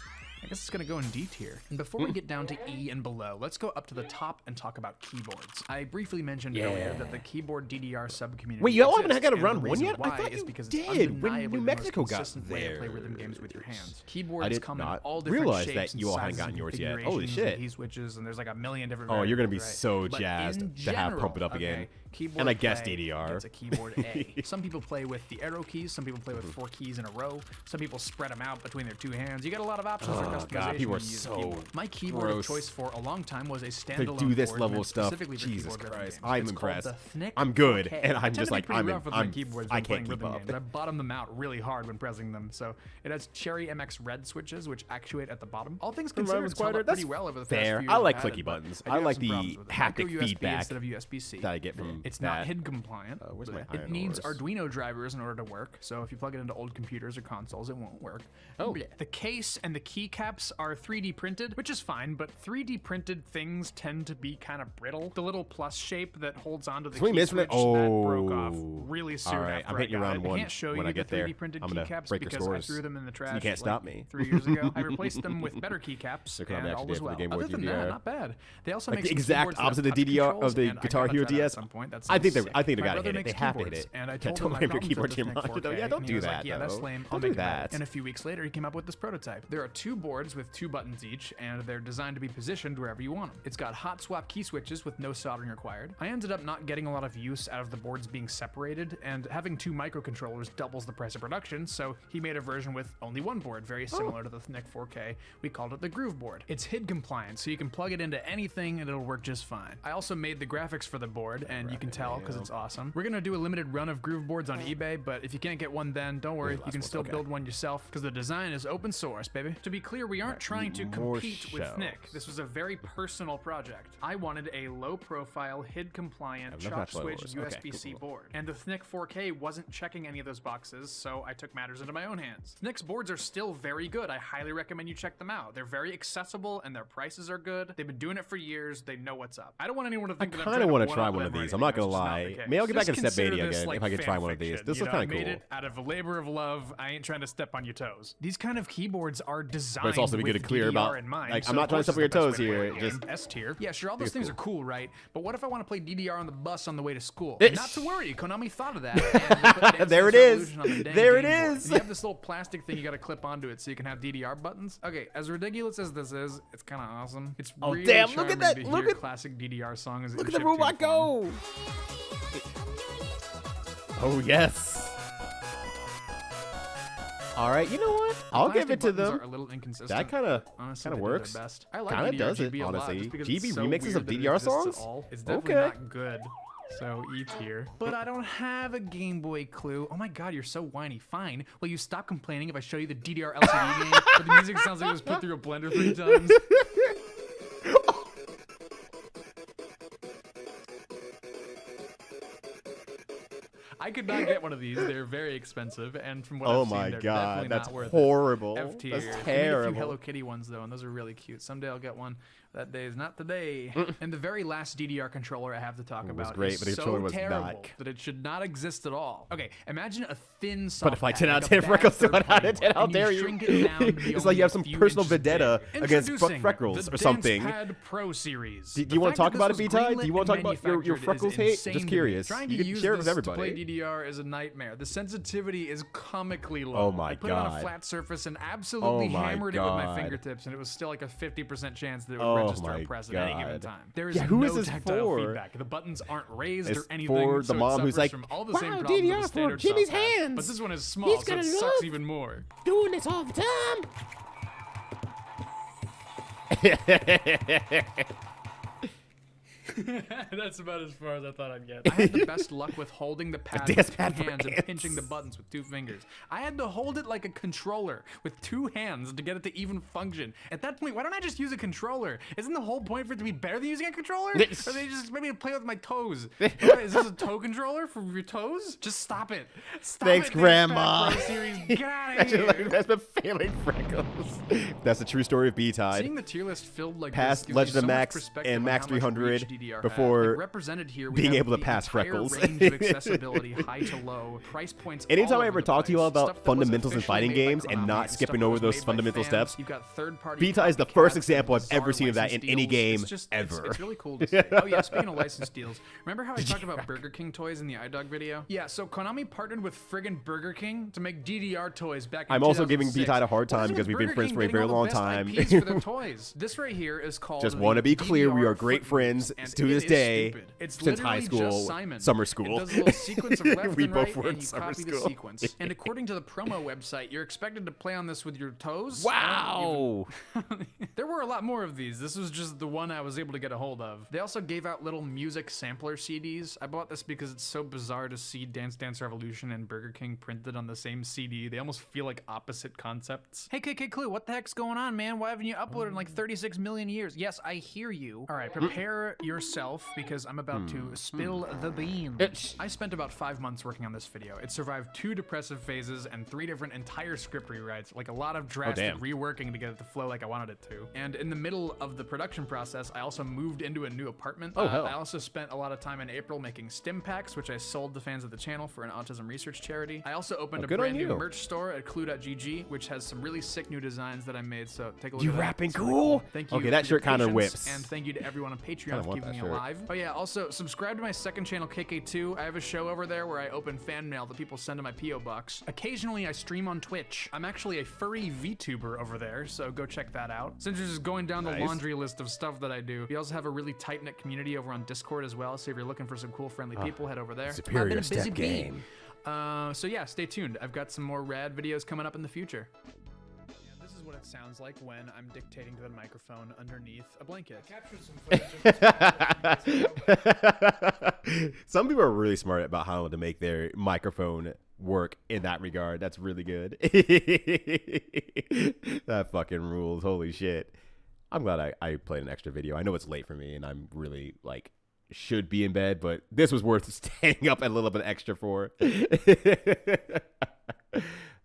Speaker 12: I guess it's gonna go in D tier. And before we get down to E and below, let's go up to the top and talk about keyboards. I briefly mentioned earlier that the keyboard DDR sub-community
Speaker 1: Wait, y'all haven't got a run one yet?
Speaker 12: Why
Speaker 1: I thought
Speaker 12: is
Speaker 1: you
Speaker 12: because
Speaker 1: did when New Mexico got
Speaker 12: way to play
Speaker 1: there.
Speaker 12: rhythm games with your hands.
Speaker 1: I
Speaker 12: Keyboards
Speaker 1: did
Speaker 12: come in
Speaker 1: not
Speaker 12: all different
Speaker 1: realize
Speaker 12: shapes
Speaker 1: that you all hadn't gotten yours yet. Holy shit.
Speaker 12: key switches, and there's like a million different
Speaker 1: Oh, you're gonna be
Speaker 12: variables,
Speaker 1: so
Speaker 12: right?
Speaker 1: jazzed
Speaker 12: But
Speaker 1: to have
Speaker 12: in
Speaker 1: Pump It Up
Speaker 12: general,
Speaker 1: again.
Speaker 12: Keyboard
Speaker 1: And I guess
Speaker 12: play
Speaker 1: DDR.
Speaker 12: gets a keyboard A. Some people play with the arrow keys. Some people play with 4 keys in a row. Some people spread them out between their 2 hands. You got a lot of options for customization.
Speaker 1: God, people are
Speaker 12: when you use a
Speaker 1: so
Speaker 12: keyboard. My keyboard
Speaker 1: gross.
Speaker 12: of choice for a long time was a
Speaker 1: To
Speaker 12: standalone
Speaker 1: do this
Speaker 12: board
Speaker 1: level
Speaker 12: meant
Speaker 1: of stuff,
Speaker 12: specifically for
Speaker 1: Jesus
Speaker 12: keyboard rhythm
Speaker 1: Christ,
Speaker 12: games.
Speaker 1: I'm
Speaker 12: It's called
Speaker 1: impressed.
Speaker 12: the FNIC
Speaker 1: I'm good,
Speaker 12: 4K.
Speaker 1: and
Speaker 12: I
Speaker 1: I'm
Speaker 12: tend
Speaker 1: just
Speaker 12: to be
Speaker 1: like,
Speaker 12: pretty rough with my
Speaker 1: I'm
Speaker 12: keyboards
Speaker 1: I
Speaker 12: when
Speaker 1: can't
Speaker 12: playing
Speaker 1: keep
Speaker 12: rhythm
Speaker 1: up.
Speaker 12: games. I bottom them out really hard when pressing them, so it has Cherry MX red switches, which actuate at the bottom. All things considered, it's held up pretty well over the past
Speaker 1: fair.
Speaker 12: few
Speaker 1: I
Speaker 12: years
Speaker 1: like
Speaker 12: I've had
Speaker 1: clicky
Speaker 12: it, but
Speaker 1: buttons.
Speaker 12: I
Speaker 1: I
Speaker 12: do
Speaker 1: like
Speaker 12: have some
Speaker 1: the
Speaker 12: problems with it.
Speaker 1: haptic
Speaker 12: Micro USB
Speaker 1: feedback
Speaker 12: instead of USB-C.
Speaker 1: that I get from
Speaker 12: It's
Speaker 1: that.
Speaker 12: not HID compliant.
Speaker 1: Where's my
Speaker 12: It needs
Speaker 1: iron ores?
Speaker 12: Arduino drivers in order to work, so if you plug it into old computers or consoles, it won't work.
Speaker 1: Oh.
Speaker 12: The case and the keycaps are 3D printed, which is fine, but 3D printed things tend to be kind of brittle. The little plus shape that holds onto the key switch, that broke off really soon
Speaker 1: All right,
Speaker 12: after
Speaker 1: I'm
Speaker 12: I
Speaker 1: hitting you
Speaker 12: got
Speaker 1: round
Speaker 12: it. I
Speaker 1: one
Speaker 12: can't show
Speaker 1: when
Speaker 12: you
Speaker 1: I get
Speaker 12: the
Speaker 1: there.
Speaker 12: 3D printed
Speaker 1: I'm gonna
Speaker 12: keycaps
Speaker 1: break your
Speaker 12: because I
Speaker 1: scores.
Speaker 12: threw them in the trash
Speaker 1: You can't stop
Speaker 12: like
Speaker 1: me.
Speaker 12: 3 years ago. I replaced them with better keycaps,
Speaker 1: Look how
Speaker 12: and
Speaker 1: I
Speaker 12: all
Speaker 1: actually
Speaker 12: was
Speaker 1: did for
Speaker 12: well.
Speaker 1: the Game Boy
Speaker 12: Other than
Speaker 1: DDR.
Speaker 12: that, not bad. They also
Speaker 1: Like
Speaker 12: make
Speaker 1: the
Speaker 12: some
Speaker 1: exact
Speaker 12: keyboards that have
Speaker 1: opposite of
Speaker 12: touch
Speaker 1: DDR
Speaker 12: controls,
Speaker 1: of the
Speaker 12: and I
Speaker 1: Guitar
Speaker 12: gotta
Speaker 1: Hero
Speaker 12: try that at
Speaker 1: DS.
Speaker 12: some point. That
Speaker 1: I think
Speaker 12: sounds
Speaker 1: they
Speaker 12: sick.
Speaker 1: gotta
Speaker 12: My brother
Speaker 1: hit it.
Speaker 12: makes
Speaker 1: They have to hit
Speaker 12: keyboards,
Speaker 1: it.
Speaker 12: and I
Speaker 1: Yeah,
Speaker 12: told
Speaker 1: don't
Speaker 12: him my
Speaker 1: make your
Speaker 12: problems
Speaker 1: keyboard
Speaker 12: with
Speaker 1: team
Speaker 12: the
Speaker 1: monitor,
Speaker 12: FNIC
Speaker 1: though.
Speaker 12: 4K,
Speaker 1: Yeah, don't
Speaker 12: and he
Speaker 1: do
Speaker 12: was like,
Speaker 1: that,
Speaker 12: yeah, that's
Speaker 1: though.
Speaker 12: lame. I'll
Speaker 1: Don't do
Speaker 12: make it better.
Speaker 1: that.
Speaker 12: And a few weeks later, he came up with this prototype. There are 2 boards with 2 buttons each, and they're designed to be positioned wherever you want them. It's got hot swap key switches with no soldering required. I ended up not getting a lot of use out of the boards being separated, and having 2 microcontrollers doubles the price of production, so he made a version with only 1 board, very similar to the FNIC 4K. We called it the Groove board. It's HID compliant, so you can plug it into anything and it'll work just fine. I also made the graphics for the board, and you can tell because it's awesome. We're gonna do a limited run of Groove boards on eBay, but if you can't get one then, don't worry, you can still build one yourself because the design is open source, baby. To be clear, we aren't trying to compete with FNIC. This was a very personal project. I wanted a low-profile, HID-compliant, chop-switch USB-C board, and the FNIC 4K wasn't checking any of those boxes, so I took matters into my own hands. FNIC's boards are still very good. I highly recommend you check them out. They're very accessible, and their prices are good. They've been doing it for years. They know what's up. I don't want anyone to think that I'm
Speaker 1: I kind of want to try one of these. I'm not gonna lie. Maybe I'll get back into Stepmania again if I can try one of these. This looks kind of cool.
Speaker 12: I made it out of a labor of love. I ain't trying to step on your toes. These kind of keyboards are designed
Speaker 1: But it's also be good to clear about. Like, I'm not trying to step on your toes here. Just
Speaker 12: S tier. Yeah, sure. All those things are cool, right? But what if I want to play DDR on the bus on the way to school? Not to worry, Konami thought of that. And
Speaker 1: there it is. There it
Speaker 12: is. You have this little plastic thing you got to clip onto it so you can have DDR buttons. Okay, as ridiculous as this is, it's kind of awesome. It's really
Speaker 1: damn! Look at that!
Speaker 12: To
Speaker 1: Look
Speaker 12: hear
Speaker 1: at
Speaker 12: classic DDR songs.
Speaker 1: Look at the robot go! Oh yes. All right, you know what? I'll give it to them.
Speaker 12: Are a little inconsistent.
Speaker 1: That kind of
Speaker 12: Honestly,
Speaker 1: works.
Speaker 12: I like
Speaker 1: Kind of
Speaker 12: DDR
Speaker 1: does it,
Speaker 12: GB a lot,
Speaker 1: honestly.
Speaker 12: just because
Speaker 1: GB
Speaker 12: it's so
Speaker 1: remixes of
Speaker 12: weird that it
Speaker 1: DDR
Speaker 12: exists at
Speaker 1: songs?
Speaker 12: all. It's definitely not good. So E tier. But I don't have a Game Boy Clue. Oh my god, you're so whiny. Fine. Will you stop complaining if I show you the DDR LCD game where the music sounds like it was put through a blender 3 times? I could not get one of these. They're very expensive, and from what I've seen, they're definitely not worth
Speaker 1: horrible.
Speaker 12: it. F tier.
Speaker 1: That's terrible.
Speaker 12: A few Hello Kitty ones though, and those are really cute. Someday I'll get one. That day is not today. And the very last DDR controller I have to talk about
Speaker 1: great,
Speaker 12: is
Speaker 1: but the controller
Speaker 12: so
Speaker 1: was
Speaker 12: terrible
Speaker 1: not.
Speaker 12: that it should not exist at all. Okay, imagine a thin soft
Speaker 1: But if I
Speaker 12: pad,
Speaker 1: 10 out of
Speaker 12: like
Speaker 1: 10
Speaker 12: a bad
Speaker 1: Freckles, 10
Speaker 12: third-party
Speaker 1: out of 10, how
Speaker 12: one, and
Speaker 1: dare
Speaker 12: you
Speaker 1: you?
Speaker 12: shrink it down to be
Speaker 1: It's like you have some
Speaker 12: only a few
Speaker 1: personal
Speaker 12: inches
Speaker 1: vendetta
Speaker 12: big.
Speaker 1: against
Speaker 12: Introducing
Speaker 1: Freckles
Speaker 12: the
Speaker 1: or something.
Speaker 12: DensePad Pro series.
Speaker 1: Do you want to talk about it, B-Tide? Do you want to talk about your Freckles hate? Just curious.
Speaker 12: Trying
Speaker 1: You
Speaker 12: to
Speaker 1: can
Speaker 12: use
Speaker 1: share it with
Speaker 12: this to
Speaker 1: everybody.
Speaker 12: play DDR is a nightmare. The sensitivity is comically low.
Speaker 1: Oh my
Speaker 12: I put it on a
Speaker 1: God.
Speaker 12: flat surface and absolutely
Speaker 1: Oh my
Speaker 12: hammered it with my
Speaker 1: God.
Speaker 12: fingertips, and it was still like a 50% chance that it would
Speaker 1: Oh
Speaker 12: register
Speaker 1: my
Speaker 12: a press at any given
Speaker 1: God.
Speaker 12: time. There is
Speaker 1: Yeah, who
Speaker 12: no
Speaker 1: is this
Speaker 12: tactile
Speaker 1: for?
Speaker 12: feedback. The buttons aren't raised
Speaker 1: It's
Speaker 12: or anything.
Speaker 1: for the
Speaker 12: so it
Speaker 1: mom who's
Speaker 12: suffers
Speaker 1: like,
Speaker 12: from all the
Speaker 1: "Wow,
Speaker 12: same problems
Speaker 1: DDR
Speaker 12: of a
Speaker 1: for
Speaker 12: standard
Speaker 1: Jimmy's
Speaker 12: soft pad."
Speaker 1: hands.
Speaker 12: But this one is small,
Speaker 1: He's
Speaker 12: so
Speaker 1: gonna
Speaker 12: it sucks
Speaker 1: love
Speaker 12: even more.
Speaker 1: Doing this all the time.
Speaker 12: That's about as far as I thought I'd get. I had the best luck with holding the pad with two hands and pinching the buttons with 2 fingers. I had to hold it like a controller with 2 hands to get it to even function. At that point, why don't I just use a controller? Isn't the whole point for it to be better than using a controller? Or they just maybe to play with my toes? Is this a toe controller for your toes? Just stop it. Stop
Speaker 1: Thanks,
Speaker 12: it,
Speaker 1: Grandma.
Speaker 12: Pro Series. Get out of here.
Speaker 1: That's been failing Freckles. That's the true story of B-Tide.
Speaker 12: Seeing the tier list filled like
Speaker 1: Past
Speaker 12: this gives
Speaker 1: Legend
Speaker 12: me
Speaker 1: of
Speaker 12: so much
Speaker 1: Max
Speaker 12: perspective
Speaker 1: and
Speaker 12: on
Speaker 1: Max
Speaker 12: how much
Speaker 1: 300
Speaker 12: reach DDR VR
Speaker 1: before
Speaker 12: like represented here,
Speaker 1: being able to pass freckles.
Speaker 12: Range of accessibility, high to low, price points.
Speaker 1: Anytime I ever talk to you all about fundamentals in fighting games and not skipping over those fundamental steps, vacay is the first example I've ever seen of that in any game ever.
Speaker 12: It's really cool to see. Oh yeah, speaking of license deals, remember how I talked about Burger King toys in the iDog video? Yeah, so Konami partnered with friggin' Burger King to make DDR toys back in 2006.
Speaker 1: I'm also giving vacay a hard time because we've been friends for a very long time.
Speaker 12: IPs for their toys. This right here is called.
Speaker 1: Just want to be clear, we are great friends to this day. Since high school, summer school.
Speaker 12: It does a little sequence of left
Speaker 1: we
Speaker 12: and
Speaker 1: both
Speaker 12: right,
Speaker 1: were
Speaker 12: and
Speaker 1: in
Speaker 12: you
Speaker 1: summer
Speaker 12: copy
Speaker 1: school.
Speaker 12: the sequence. And according to the promo website, you're expected to play on this with your toes.
Speaker 1: Wow!
Speaker 12: There were a lot more of these. This was just the one I was able to get a hold of. They also gave out little music sampler CDs. I bought this because it's so bizarre to see Dance Dance Revolution and Burger King printed on the same CD. They almost feel like opposite concepts. Hey, KK Clue, what the heck's going on, man? Why haven't you uploaded in like 36 million years? Yes, I hear you. All right, prepare yourself because I'm about to spill the beans. I spent about 5 months working on this video. It survived 2 depressive phases and 3 different entire script rewrites, like a lot of drastic reworking to get it to flow like I wanted it to. And in the middle of the production process, I also moved into a new apartment. I also spent a lot of time in April making stim packs, which I sold to fans of the channel for an autism research charity. I also opened a brand new merch store at clue.gg, which has some really sick new designs that I made, so take a look at that.
Speaker 1: You rapping cool?
Speaker 12: Thank you.
Speaker 1: Okay, that shirt kind of whips.
Speaker 12: And thank you to everyone on Patreon for keeping me alive. Oh yeah, also subscribe to my second channel, KK2. I have a show over there where I open fan mail that people send to my P.O. box. Occasionally I stream on Twitch. I'm actually a furry VTuber over there, so go check that out. Since you're just going down the laundry list of stuff that I do, we also have a really tight-knit community over on Discord as well, so if you're looking for some cool friendly people, head over there.
Speaker 1: Superior step game.
Speaker 12: So yeah, stay tuned. I've got some more rad videos coming up in the future. This is what it sounds like when I'm dictating to the microphone underneath a blanket.
Speaker 1: Some people are really smart about how to make their microphone work in that regard. That's really good. That fucking rules. Holy shit. I'm glad I played an extra video. I know it's late for me and I'm really like should be in bed, but this was worth staying up a little bit extra for.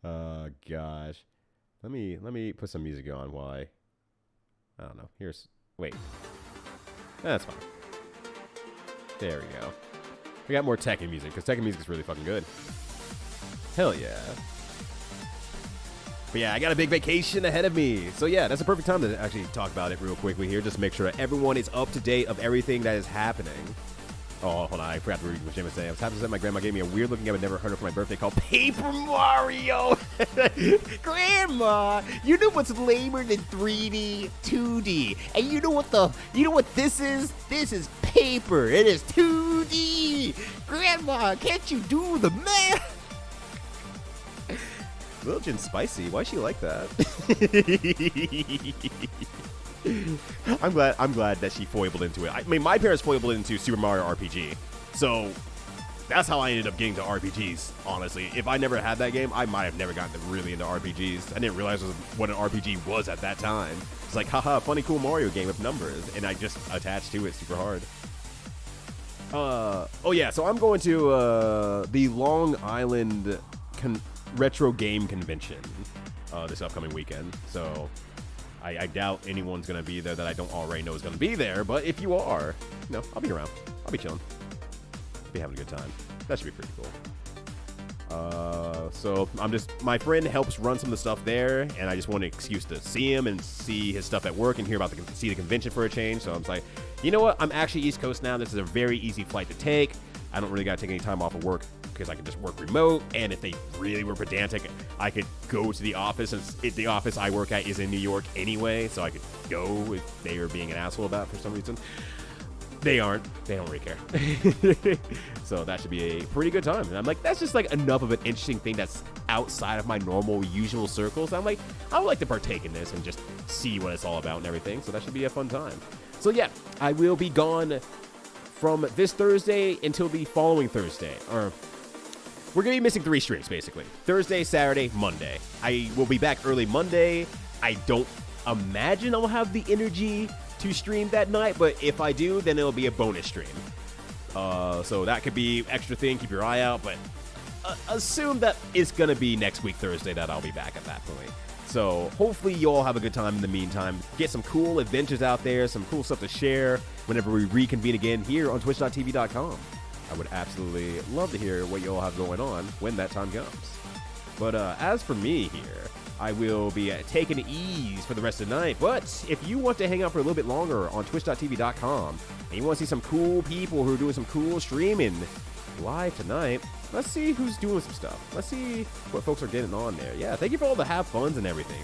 Speaker 1: Oh gosh. Let me put some music on while I don't know. Wait. That's fine. There we go. We got more Tekken music, because Tekken music is really fucking good. Hell yeah. But yeah, I got a big vacation ahead of me. So yeah, that's a perfect time to actually talk about it real quickly here. Just make sure that everyone is up to date of everything that is happening. Oh, hold on. I forgot to read what Jim was saying. I was happy to say my grandma gave me a weird looking game I'd never heard of for my birthday called Paper Mario. Grandma, you know what's lamer than 3D? 2D. And you know what this is? This is paper. It is 2D. Grandma, can't you do the math? Little Jin spicy. Why'd she like that? I'm glad that she foibled into it. I mean, my parents foibled into Super Mario RPG, so that's how I ended up getting to RPGs. Honestly, if I never had that game, I might have never gotten really into RPGs. I didn't realize what an RPG was at that time. It's like, haha, funny, cool Mario game with numbers, and I just attached to it super hard. Oh yeah, so I'm going to the Long Island Retro Game Convention this upcoming weekend. So I doubt anyone's going to be there that I don't already know is going to be there. But if you are, I'll be around. I'll be chilling. Be having a good time. That should be pretty cool. So my friend helps run some of the stuff there, and I just want an excuse to see him and see his stuff at work and see the convention for a change. So I'm like, you know what? I'm actually East Coast now. This is a very easy flight to take. I don't really got to take any time off of work because I can just work remote. And if they really were pedantic, I could go to the office, and the office I work at is in New York anyway, so I could go if they are being an asshole about it for some reason. They aren't. They don't really care. So that should be a pretty good time. And I'm like, that's just like enough of an interesting thing that's outside of my normal usual circles. I'm like, I would like to partake in this and just see what it's all about and everything. So that should be a fun time. So yeah, I will be gone from this Thursday until the following Thursday. Or we're going to be missing 3 streams, basically. Thursday, Saturday, Monday. I will be back early Monday. I don't imagine I'll have the energy to stream that night, but if I do, then it'll be a bonus stream. So that could be extra thing. Keep your eye out, but assume that it's going to be next week, Thursday, that I'll be back at that point. So hopefully you all have a good time in the meantime. Get some cool adventures out there, some cool stuff to share whenever we reconvene again here on twitch.tv.com. I would absolutely love to hear what you all have going on when that time comes. But as for me here, I will be taking it ease for the rest of the night. But if you want to hang out for a little bit longer on twitch.tv.com and you want to see some cool people who are doing some cool streaming live tonight, let's see who's doing some stuff. Let's see what folks are getting on there. Yeah, thank you for all the have funs and everything.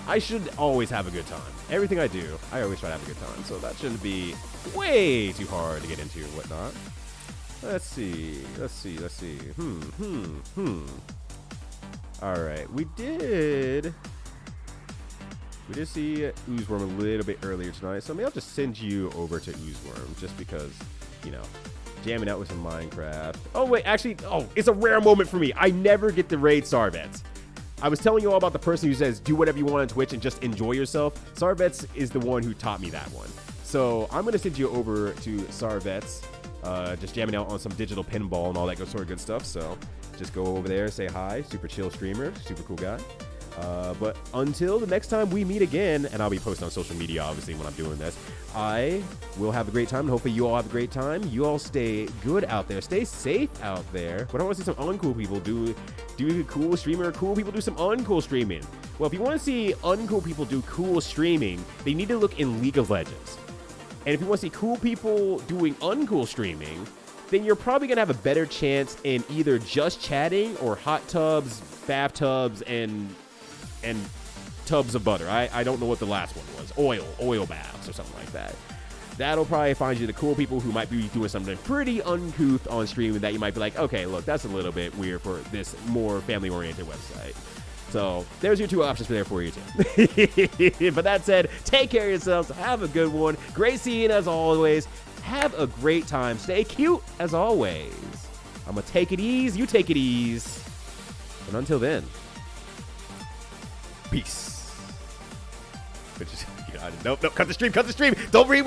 Speaker 1: I should always have a good time. Everything I do, I always try to have a good time. So that shouldn't be way too hard to get into and whatnot. Let's see. All right, we did see Oozeworm a little bit earlier tonight, so maybe I'll just send you over to Oozeworm just because, you know, jamming out with some Minecraft. Oh wait, actually, it's a rare moment for me. I never get to raid Sarvets. I was telling you all about the person who says do whatever you want on Twitch and just enjoy yourself. Sarvets is the one who taught me that one. So I'm gonna send you over to Sarvets, just jamming out on some digital pinball and all that sort of good stuff. So just go over there, say hi. Super chill streamer, super cool guy. But until the next time we meet again, and I'll be posting on social media, obviously, when I'm doing this, I will have a great time, and hopefully you all have a great time. You all stay good out there. Stay safe out there. But I want to see some uncool people do cool streaming, or cool people do some uncool streaming. Well, if you want to see uncool people do cool streaming, they need to look in League of Legends. And if you want to see cool people doing uncool streaming, then you're probably going to have a better chance in either just chatting or hot tubs, bathtubs, and tubs of butter. I don't know what the last one was. Oil baths or something like that. That'll probably find you the cool people who might be doing something pretty uncouth on stream that you might be like, okay, look, that's a little bit weird for this more family-oriented website. So there's your two options there for you too. But that said, take care of yourselves. Have a good one. Great seeing as always. Have a great time. Stay cute as always. I'm going to take it easy. You take it easy. And until then, peace. Nope, cut the stream. Don't read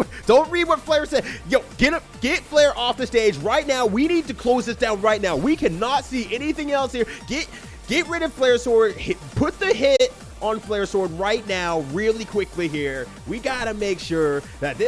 Speaker 1: what Flair said. Yo, get Flair off the stage right now. We need to close this down right now. We cannot see anything else here. Get rid of Flair Sword. Put the hit on Flare Sword right now, really quickly here. We gotta make sure that this